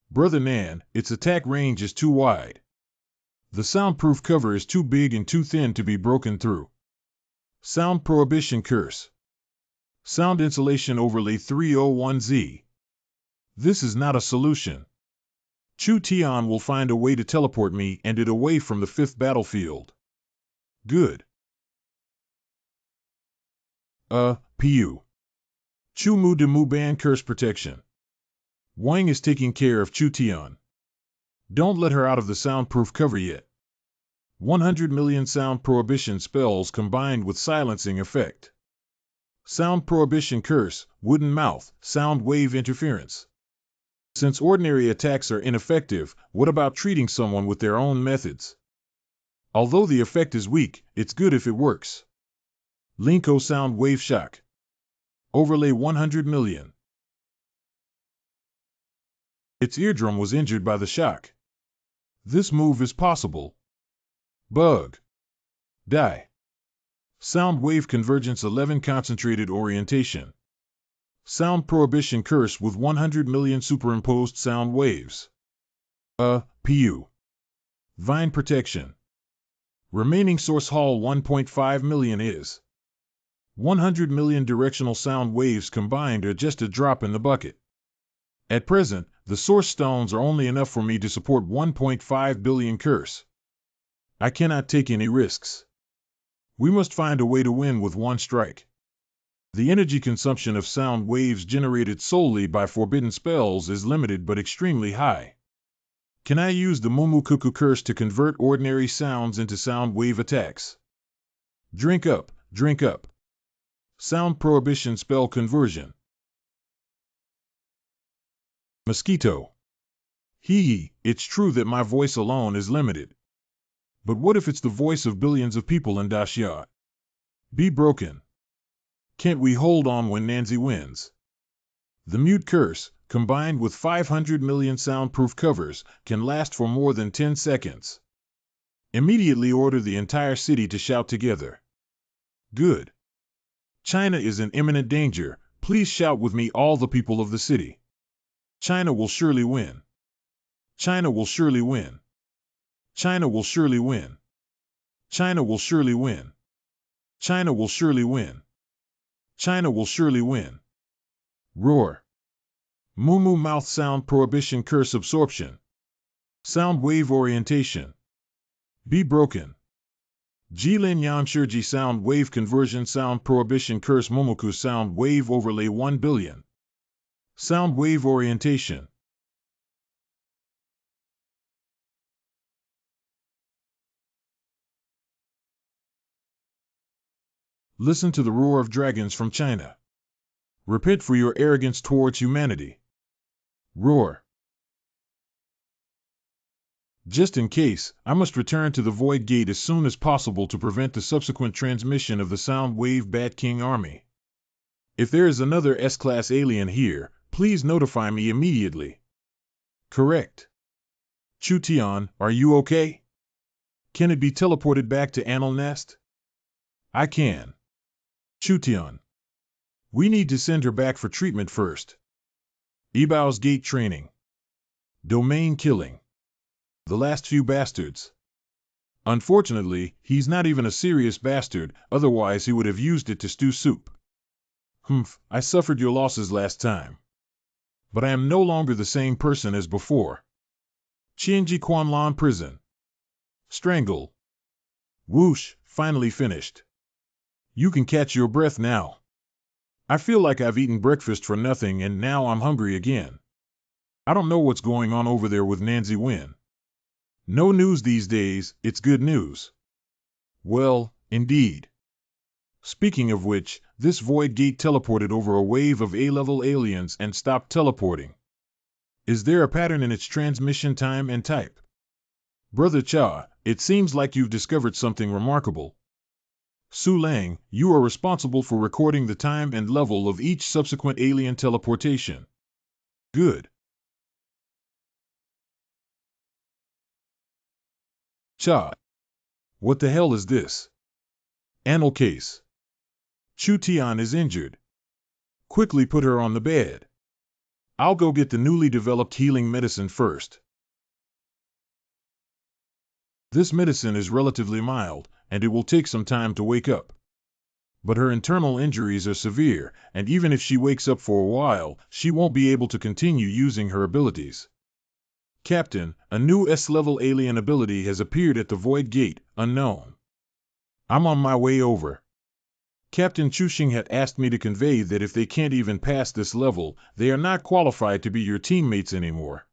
Brother Nan, its attack range is too wide. The soundproof cover is too big and too thin to be broken through. Sound prohibition curse. Sound insulation overlay 301Z. This is not a solution. Chu Tian will find a way to teleport me and it away from the 5th battlefield. Good. Pu. Chu Mu de Mu Ban curse protection. Wang is taking care of Chu Tian. Don't let her out of the soundproof cover yet. 100 million sound prohibition spells combined with silencing effect. Sound prohibition curse, wooden mouth, sound wave interference. Since ordinary attacks are ineffective, what about treating someone with their own methods? Although the effect is weak, it's good if it works. Linko sound wave shock. Overlay 100 million. Its eardrum was injured by the shock. This move is possible. Bug. Die. Sound wave convergence 11 concentrated orientation. Sound prohibition curse with 100 million superimposed sound waves. Pu. Vine protection. Remaining source haul 1.5 million is. 100 million directional sound waves combined are just a drop in the bucket. At present, the source stones are only enough for me to support 1.5 billion curse. I cannot take any risks. We must find a way to win with one strike. The energy consumption of sound waves generated solely by forbidden spells is limited but extremely high. Can I use the Mumukuku curse to convert ordinary sounds into sound wave attacks? Drink up, drink up. Sound prohibition spell conversion. Mosquito. It's true that my voice alone is limited. But what if it's the voice of billions of people in Daxia? Be broken. Can't we hold on when Nancy wins? The mute curse, combined with 500 million soundproof covers, can last for more than 10 seconds. Immediately order the entire city to shout together. Good. China is in imminent danger. Please shout with me, all the people of the city. China will surely win. China will surely win. China will surely win. China will surely win. China will surely win. China will surely win. Roar. Mumu mouth sound prohibition curse absorption. Sound wave orientation. Be broken. Jilin Yamshirji sound wave conversion sound prohibition curse Momoku sound wave overlay 1 billion. Sound wave orientation. Listen to the roar of dragons from China. Repent for your arrogance towards humanity. Roar. Just in case, I must return to the Void Gate as soon as possible to prevent the subsequent transmission of the Sound Wave Bat King army. If there is another S-class alien here, please notify me immediately. Correct. Chu Tian, are you okay? Can it be teleported back to Anil Nest? I can. Chu Tian. We need to send her back for treatment first. Ebao's gate training. Domain killing. The last few bastards. Unfortunately, he's not even a serious bastard, otherwise he would have used it to stew soup. I suffered your losses last time. But I am no longer the same person as before. Qianji Quanlan prison. Strangle. Whoosh, finally finished. You can catch your breath now. I feel like I've eaten breakfast for nothing and now I'm hungry again. I don't know what's going on over there with Nancy Wynn. No news these days, it's good news. Well, indeed. Speaking of which, this Void Gate teleported over a wave of A-level aliens and stopped teleporting. Is there a pattern in its transmission time and type? Brother Cha, it seems like you've discovered something remarkable. Su Lang, you are responsible for recording the time and level of each subsequent alien teleportation. Good. Cha. What the hell is this? Anil case. Chu Tian is injured. Quickly put her on the bed. I'll go get the newly developed healing medicine first. This medicine is relatively mild, and it will take some time to wake up. But her internal injuries are severe, and even if she wakes up for a while, she won't be able to continue using her abilities. Captain, a new S-level alien ability has appeared at the Void Gate, unknown. I'm on my way over. Captain Chuxing had asked me to convey that if they can't even pass this level, they are not qualified to be your teammates anymore.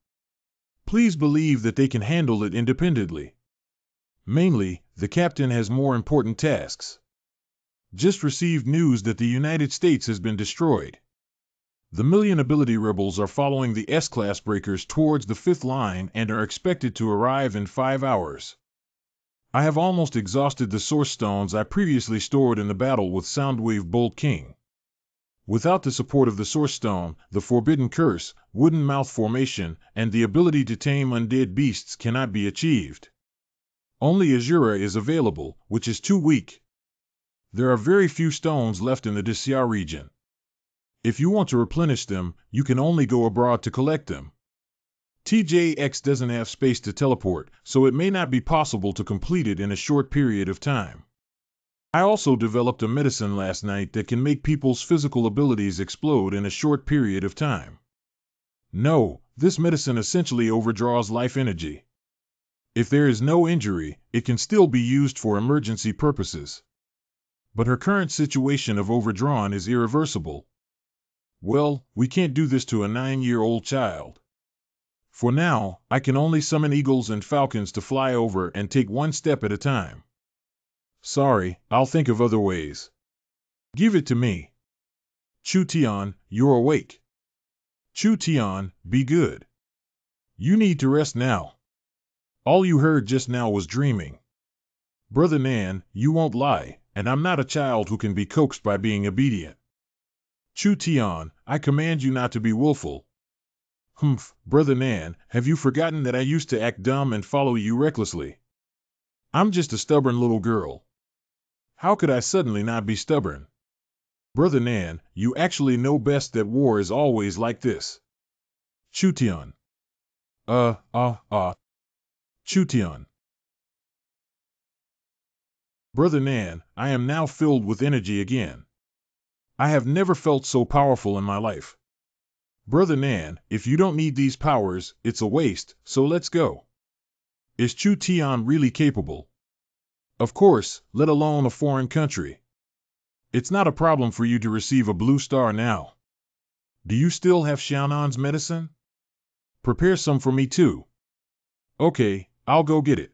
Please believe that they can handle it independently. Mainly, the captain has more important tasks. Just received news that the United States has been destroyed. The Million Ability Rebels are following the S-class breakers towards the 5th line and are expected to arrive in 5 hours. I have almost exhausted the source stones I previously stored in the battle with Soundwave Bolt King. Without the support of the source stone, the Forbidden Curse, Wooden Mouth Formation, and the ability to tame undead beasts cannot be achieved. Only Asura is available, which is too weak. There are very few stones left in the Disya region. If you want to replenish them, you can only go abroad to collect them. TJX doesn't have space to teleport, so it may not be possible to complete it in a short period of time. I also developed a medicine last night that can make people's physical abilities explode in a short period of time. No, this medicine essentially overdraws life energy. If there is no injury, it can still be used for emergency purposes. But her current situation of overdrawn is irreversible. Well, we can't do this to a 9-year-old child. For now, I can only summon eagles and falcons to fly over and take one step at a time. Sorry, I'll think of other ways. Give it to me. Chu Tian, you're awake. Chu Tian, be good. You need to rest now. All you heard just now was dreaming. Brother Nan, you won't lie, and I'm not a child who can be coaxed by being obedient. Chu Tian, I command you not to be willful. Brother Nan, have you forgotten that I used to act dumb and follow you recklessly? I'm just a stubborn little girl. How could I suddenly not be stubborn? Brother Nan, you actually know best that war is always like this. Chu Tian. Chu Tian. Brother Nan, I am now filled with energy again. I have never felt so powerful in my life. Brother Nan, if you don't need these powers, it's a waste, so let's go. Is Chu Tian really capable? Of course, let alone a foreign country. It's not a problem for you to receive a blue star now. Do you still have Xiaonan's medicine? Prepare some for me too. Okay, I'll go get it.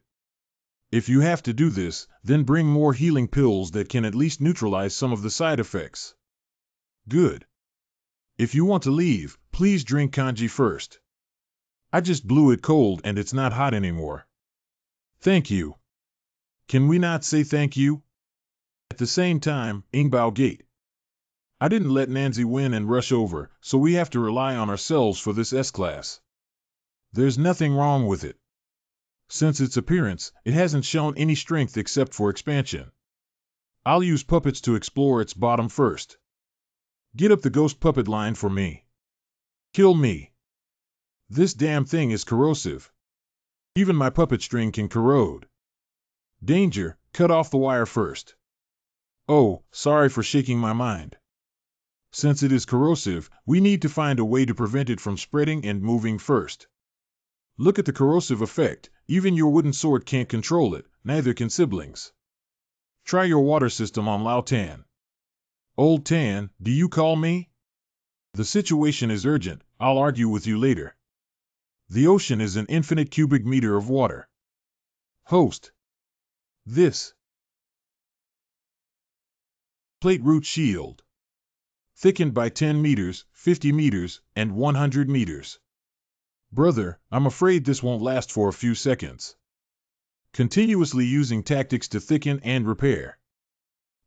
If you have to do this, then bring more healing pills that can at least neutralize some of the side effects. Good. If you want to leave, please drink kanji first. I just blew it cold and it's not hot anymore. Thank you. Can we not say thank you? At the same time, Ingbao Gate. I didn't let Nancy win and rush over, so we have to rely on ourselves for this S-Class. There's nothing wrong with it. Since its appearance, it hasn't shown any strength except for expansion. I'll use puppets to explore its bottom first. Get up the ghost puppet line for me. Kill me. This damn thing is corrosive. Even my puppet string can corrode. Danger, cut off the wire first. Oh, sorry for shaking my mind. Since it is corrosive, we need to find a way to prevent it from spreading and moving first. Look at the corrosive effect. Even your wooden sword can't control it, neither can siblings. Try your water system on Lao Tan. Old Tan, do you call me? The situation is urgent, I'll argue with you later. The ocean is an infinite cubic meter of water. Host. This. Plate root shield. Thickened by 10 meters, 50 meters, and 100 meters. Brother, I'm afraid this won't last for a few seconds. Continuously using tactics to thicken and repair.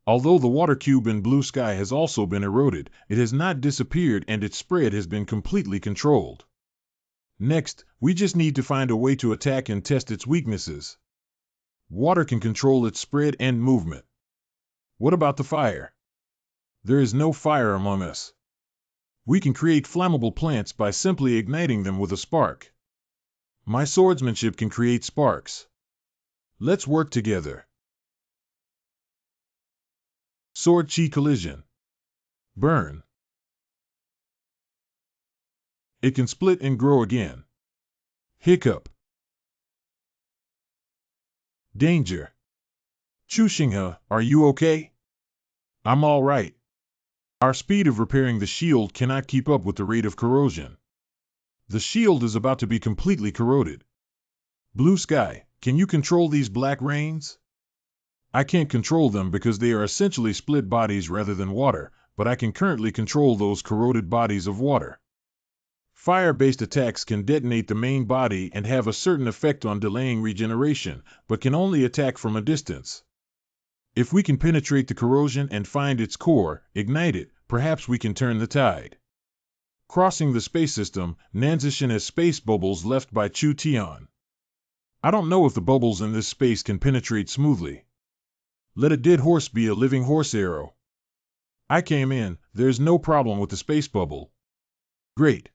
Although the water cube in blue sky has also been eroded, it has not disappeared and its spread has been completely controlled. Next, we just need to find a way to attack and test its weaknesses. Water can control its spread and movement. What about the fire? There is no fire among us. We can create flammable plants by simply igniting them with a spark. My swordsmanship can create sparks. Let's work together. Sword Chi Collision. Burn. It can split and grow again. Hiccup. Danger. Chu Xinghe, are you okay? I'm all right. Our speed of repairing the shield cannot keep up with the rate of corrosion. The shield is about to be completely corroded. Blue Sky, can you control these black rains? I can't control them because they are essentially split bodies rather than water, but I can currently control those corroded bodies of water. Fire-based attacks can detonate the main body and have a certain effect on delaying regeneration, but can only attack from a distance. If we can penetrate the corrosion and find its core, ignite it, perhaps we can turn the tide. Crossing the space system, Nanzishin has space bubbles left by Chu Tian. I don't know if the bubbles in this space can penetrate smoothly. Let a dead horse be a living horse arrow. I came in, there's no problem with the space bubble. Great.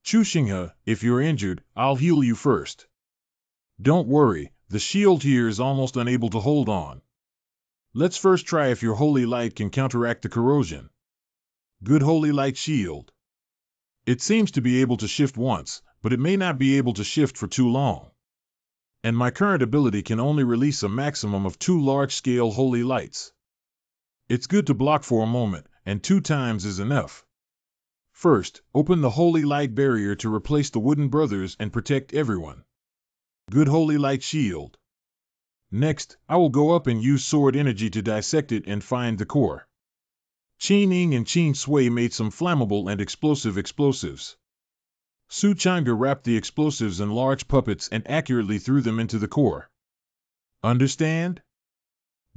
Chu Xinghe, if you're injured, I'll heal you first. Don't worry, the shield here is almost unable to hold on. Let's first try if your holy light can counteract the corrosion. Good holy light shield. It seems to be able to shift once, but it may not be able to shift for too long. And my current ability can only release a maximum of 2 large-scale holy lights. It's good to block for a moment, and 2 times is enough. First, open the holy light barrier to replace the wooden brothers and protect everyone. Good holy light shield. Next, I will go up and use sword energy to dissect it and find the core. Qin Ying and Qin Sui made some flammable and explosives. Su Chang'e wrapped the explosives in large puppets and accurately threw them into the core. Understand?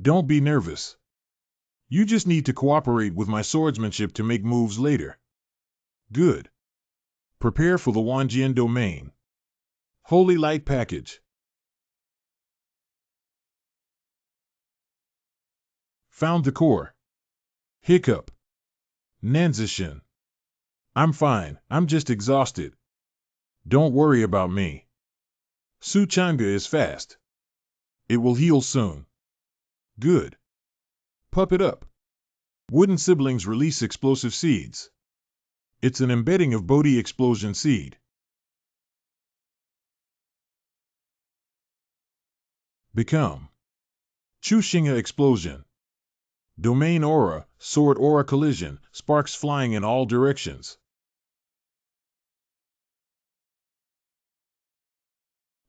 Don't be nervous. You just need to cooperate with my swordsmanship to make moves later. Good. Prepare for the Wanjian domain. Holy light package. Found the core. Hiccup. Nanzishin. I'm fine, I'm just exhausted. Don't worry about me. Su Chang'e is fast. It will heal soon. Good. Puppet up. Wooden siblings release explosive seeds. It's an embedding of Bodhi explosion seed. Become. Chu Xinghe explosion. Domain aura, sword aura collision, sparks flying in all directions.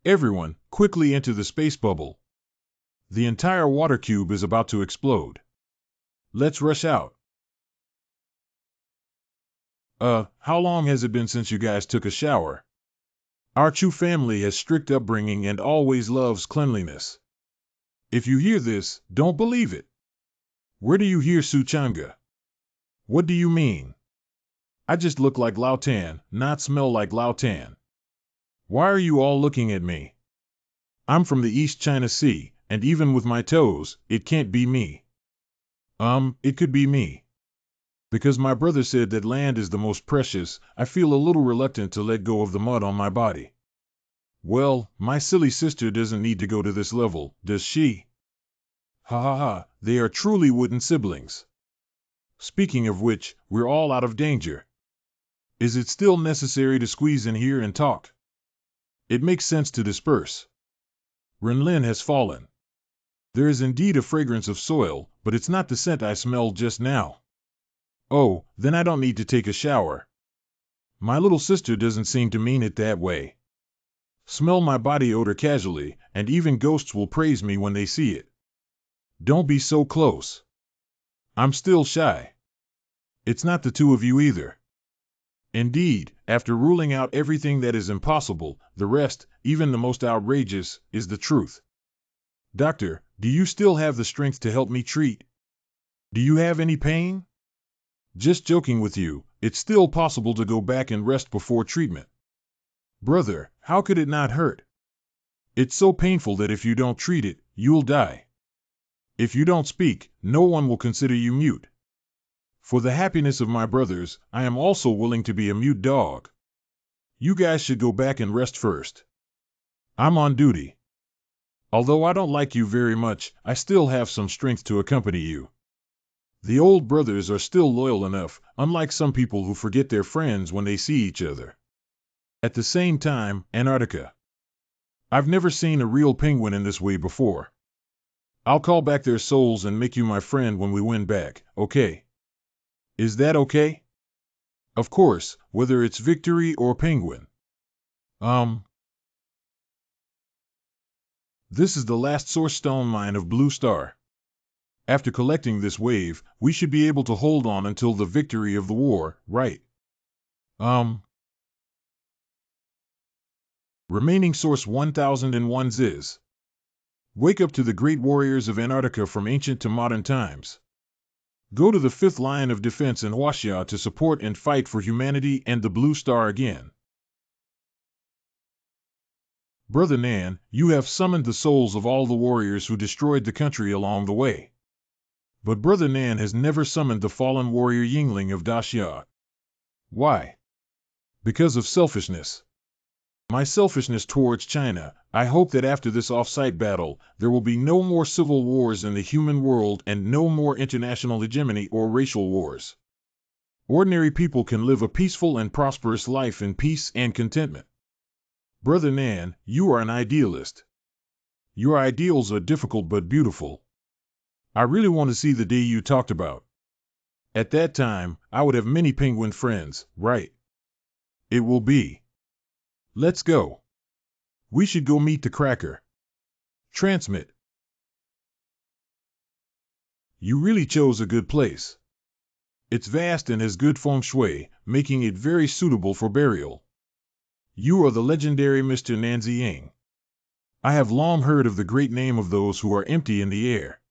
Everyone, quickly enter the space bubble. The entire water cube is about to explode. Let's rush out. How long has it been since you guys took a shower? Our Chu family has strict upbringing and always loves cleanliness. If you hear this, don't believe it. Where do you hear Suchanga? What do you mean? I just look like Lao Tan, not smell like Lao Tan. Why are you all looking at me? I'm from the East China Sea, and even with my toes, it can't be me. It could be me. Because my brother said that land is the most precious, I feel a little reluctant to let go of the mud on my body. Well, my silly sister doesn't need to go to this level, does she? Ha ha ha, they are truly wooden siblings. Speaking of which, we're all out of danger. Is it still necessary to squeeze in here and talk? It makes sense to disperse. Renlin has fallen. There is indeed a fragrance of soil, but it's not the scent I smelled just now. Oh, then I don't need to take a shower. My little sister doesn't seem to mean it that way. Smell my body odor casually, and even ghosts will praise me when they see it. Don't be so close. I'm still shy. It's not the two of you either. Indeed, after ruling out everything that is impossible, the rest, even the most outrageous, is the truth. Doctor, do you still have the strength to help me treat? Do you have any pain? Just joking with you, it's still possible to go back and rest before treatment. Brother, how could it not hurt? It's so painful that if you don't treat it, you'll die. If you don't speak, no one will consider you mute. For the happiness of my brothers, I am also willing to be a mute dog. You guys should go back and rest first. I'm on duty. Although I don't like you very much, I still have some strength to accompany you. The old brothers are still loyal enough, unlike some people who forget their friends when they see each other. At the same time, Antarctica. I've never seen a real penguin in this way before. I'll call back their souls and make you my friend when we win back, okay? Is that okay? Of course, whether it's victory or penguin. This is the last source stone mine of Blue Star. After collecting this wave, we should be able to hold on until the victory of the war, right? Remaining source 1001 Ziz. Wake up to the great warriors of Antarctica from ancient to modern times. Go to the 5th line of defense in Huaxia to support and fight for humanity and the Blue Star again. Brother Nan, you have summoned the souls of all the warriors who destroyed the country along the way. But Brother Nan has never summoned the fallen warrior Yingling of Daxia. Why? Because of selfishness. My selfishness towards China. I hope that after this off-site battle, there will be no more civil wars in the human world and no more international hegemony or racial wars. Ordinary people can live a peaceful and prosperous life in peace and contentment. Brother Nan, you are an idealist. Your ideals are difficult but beautiful. I really want to see the day you talked about. At that time, I would have many penguin friends, right? It will be. Let's go. We should go meet the Cracker. Transmit. You really chose a good place. It's vast and has good feng shui, making it very suitable for burial. You are the legendary Mr. Nanziying. I have long heard of the great name of those who are empty in the air.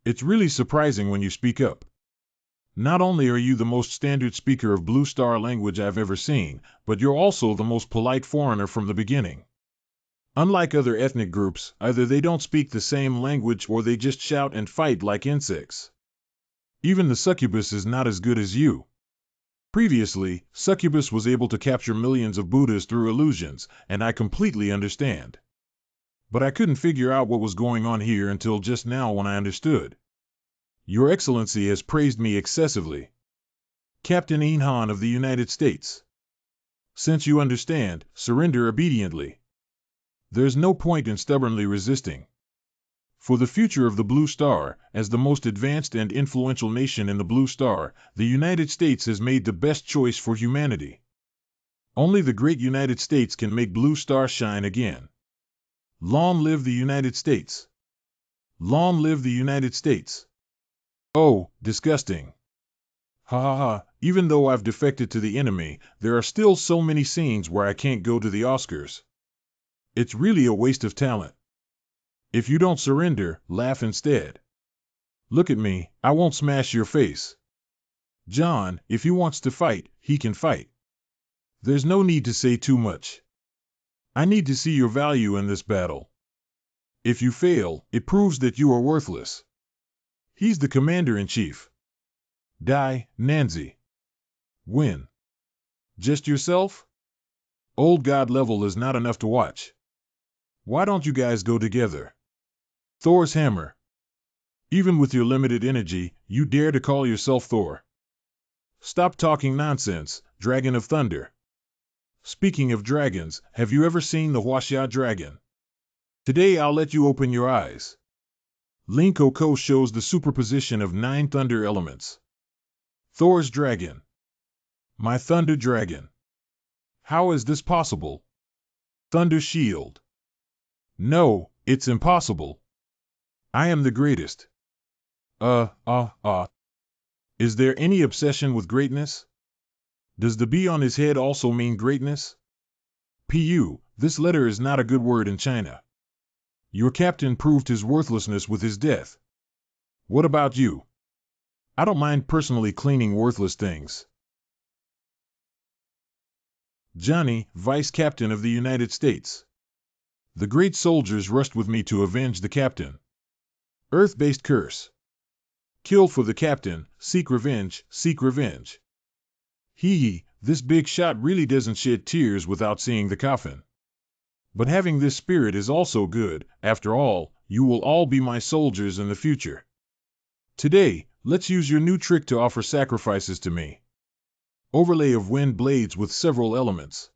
It's really surprising when you speak up. Not only are you the most standard speaker of Blue Star language I've ever seen, but you're also the most polite foreigner from the beginning. Unlike other ethnic groups, either they don't speak the same language or they just shout and fight like insects. Even the succubus is not as good as you. Previously, succubus was able to capture millions of Buddhas through illusions, and I completely understand. But I couldn't figure out what was going on here until just now when I understood. Your Excellency has praised me excessively. Captain Inhan of the United States. Since you understand, surrender obediently. There's no point in stubbornly resisting. For the future of the Blue Star, as the most advanced and influential nation in the Blue Star, the United States has made the best choice for humanity. Only the great United States can make Blue Star shine again. Long live the United States! Long live the United States! Oh, disgusting. Ha ha ha, even though I've defected to the enemy, there are still so many scenes where I can't go to the Oscars. It's really a waste of talent. If you don't surrender, laugh instead. Look at me, I won't smash your face. John, if he wants to fight, he can fight. There's no need to say too much. I need to see your value in this battle. If you fail, it proves that you are worthless. He's the commander-in-chief. Die, Nancy. Win. Just yourself? Old god level is not enough to watch. Why don't you guys go together? Thor's hammer. Even with your limited energy, you dare to call yourself Thor. Stop talking nonsense, Dragon of Thunder. Speaking of dragons, have you ever seen the Huaxia dragon? Today I'll let you open your eyes. Ling Koko shows the superposition of 9 thunder elements. Thor's dragon. My thunder dragon. How is this possible? Thunder shield. No, it's impossible. I am the greatest. Is there any obsession with greatness? Does the B on his head also mean greatness? Pu, this letter is not a good word in China. Your captain proved his worthlessness with his death. What about you? I don't mind personally cleaning worthless things. Johnny, Vice Captain of the United States. The great soldiers rushed with me to avenge the captain. Earth-based curse. Kill for the captain, seek revenge, seek revenge. Hee, this big shot really doesn't shed tears without seeing the coffin. But having this spirit is also good. After all, you will all be my soldiers in the future. Today, let's use your new trick to offer sacrifices to me. Overlay of wind blades with several elements.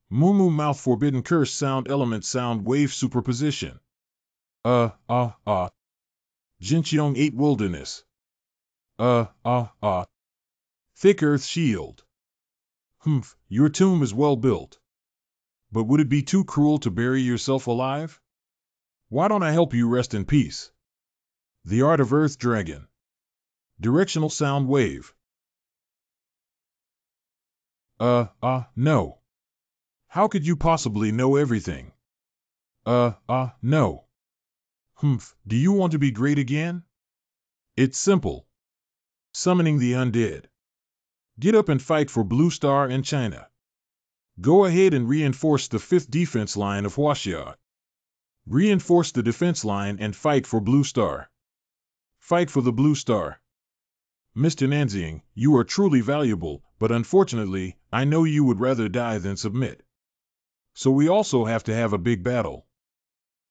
Moo mouth forbidden curse sound element sound wave superposition. Jincheong 8 wilderness. Thick earth shield. Humph, your tomb is well built. But would it be too cruel to bury yourself alive? Why don't I help you rest in peace? The art of earth dragon. Directional sound wave. No. How could you possibly know everything? No. Humph, do you want to be great again? It's simple. Summoning the undead. Get up and fight for Blue Star and China. Go ahead and reinforce the 5th defense line of Huaxia. Reinforce the defense line and fight for Blue Star. Fight for the Blue Star. Mr. Nanzing, you are truly valuable, but unfortunately, I know you would rather die than submit. So we also have to have a big battle.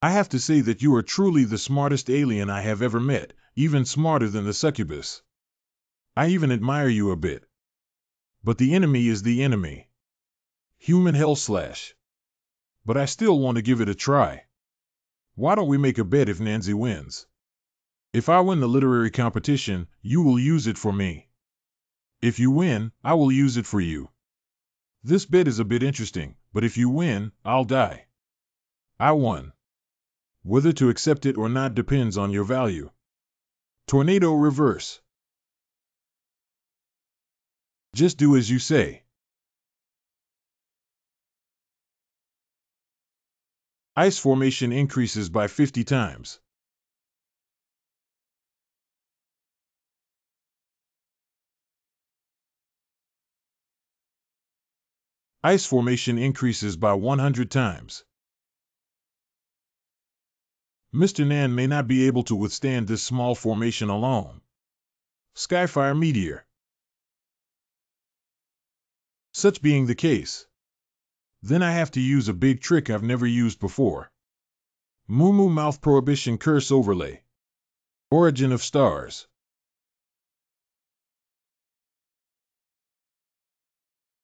I have to say that you are truly the smartest alien I have ever met, even smarter than the succubus. I even admire you a bit. But the enemy is the enemy. Human hell slash. But I still want to give it a try. Why don't we make a bet if Nancy wins? If I win the literary competition, you will use it for me. If you win, I will use it for you. This bet is a bit interesting, but if you win, I'll die. I won. Whether to accept it or not depends on your value. Tornado reverse. Just do as you say. Ice formation increases by 50 times. Ice formation increases by 100 times. Mr. Nan may not be able to withstand this small formation alone. Skyfire meteor. Such being the case, then I have to use a big trick I've never used before. Moo mouth prohibition curse overlay. Origin of stars.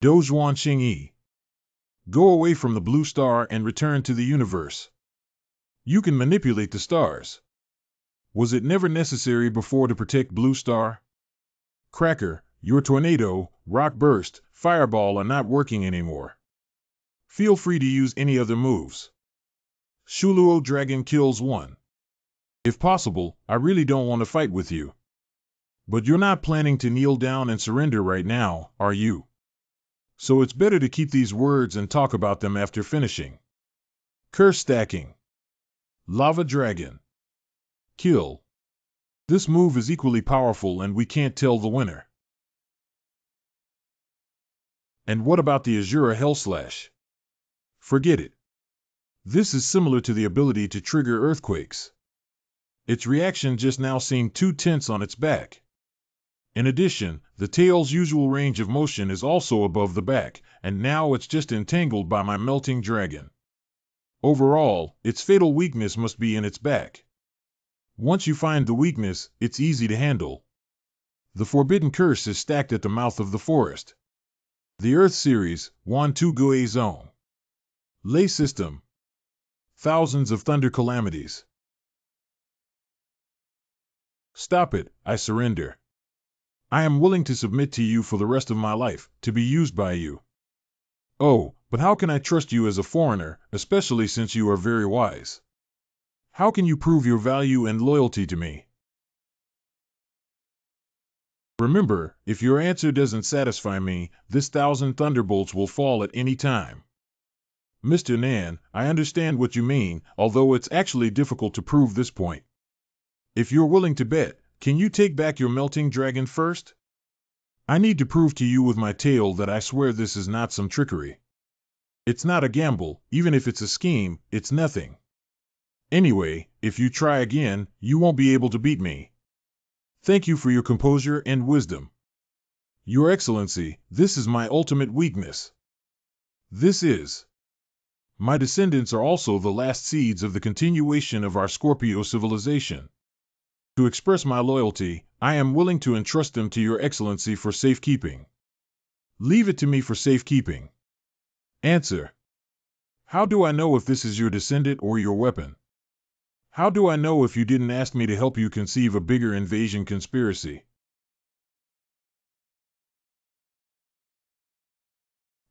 Dozhuan Xingyi. Go away from the blue star and return to the universe. You can manipulate the stars. Was it never necessary before to protect Blue Star? Cracker, your tornado, rock burst, fireball are not working anymore. Feel free to use any other moves. Shuluo Dragon kills 1. If possible, I really don't want to fight with you. But you're not planning to kneel down and surrender right now, are you? So it's better to keep these words and talk about them after finishing. Curse stacking. Lava Dragon. Kill. This move is equally powerful and we can't tell the winner. And what about the Asura Hellslash? Forget it. This is similar to the ability to trigger earthquakes. Its reaction just now seemed too tense on its back. In addition, the tail's usual range of motion is also above the back, and now it's just entangled by my melting dragon. Overall, its fatal weakness must be in its back. Once you find the weakness, it's easy to handle. The Forbidden Curse is stacked at the mouth of the forest. The Earth Series, Wan-Tu Gue Zone. Ley System. Thousands of Thunder Calamities. Stop it, I surrender. I am willing to submit to you for the rest of my life, to be used by you. Oh, but how can I trust you as a foreigner, especially since you are very wise? How can you prove your value and loyalty to me? Remember, if your answer doesn't satisfy me, this 1,000 thunderbolts will fall at any time. Mr. Nan, I understand what you mean, although it's actually difficult to prove this point. If you're willing to bet, can you take back your melting dragon first? I need to prove to you with my tail that I swear this is not some trickery. It's not a gamble, even if it's a scheme, it's nothing. Anyway, if you try again, you won't be able to beat me. Thank you for your composure and wisdom. Your Excellency, this is my ultimate weakness. This is. My descendants are also the last seeds of the continuation of our Scorpio civilization. To express my loyalty, I am willing to entrust them to Your Excellency for safekeeping. Leave it to me for safekeeping. Answer. How do I know if this is your descendant or your weapon? How do I know if you didn't ask me to help you conceive a bigger invasion conspiracy?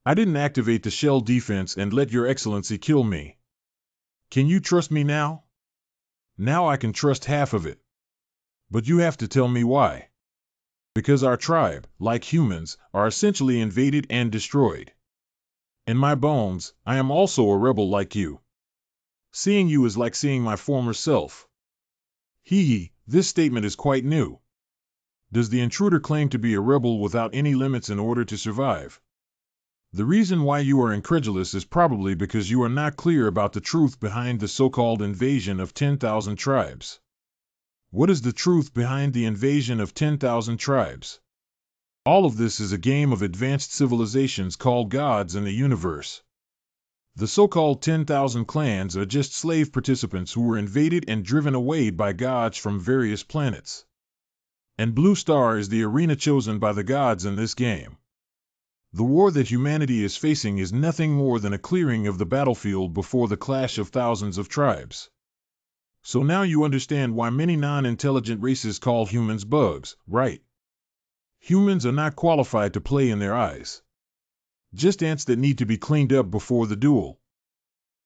I didn't activate the shell defense and let Your Excellency kill me. Can you trust me now? Now I can trust half of it. But you have to tell me why. Because our tribe, like humans, are essentially invaded and destroyed. In my bones, I am also a rebel like you. Seeing you is like seeing my former self. This statement is quite new. Does the intruder claim to be a rebel without any limits in order to survive? The reason why you are incredulous is probably because you are not clear about the truth behind the so-called invasion of 10,000 tribes. What is the truth behind the invasion of 10,000 tribes? All of this is a game of advanced civilizations called gods in the universe. The so-called 10,000 clans are just slave participants who were invaded and driven away by gods from various planets. And Blue Star is the arena chosen by the gods in this game. The war that humanity is facing is nothing more than a clearing of the battlefield before the clash of thousands of tribes. So now you understand why many non-intelligent races call humans bugs, right? Humans are not qualified to play in their eyes. Just ants that need to be cleaned up before the duel.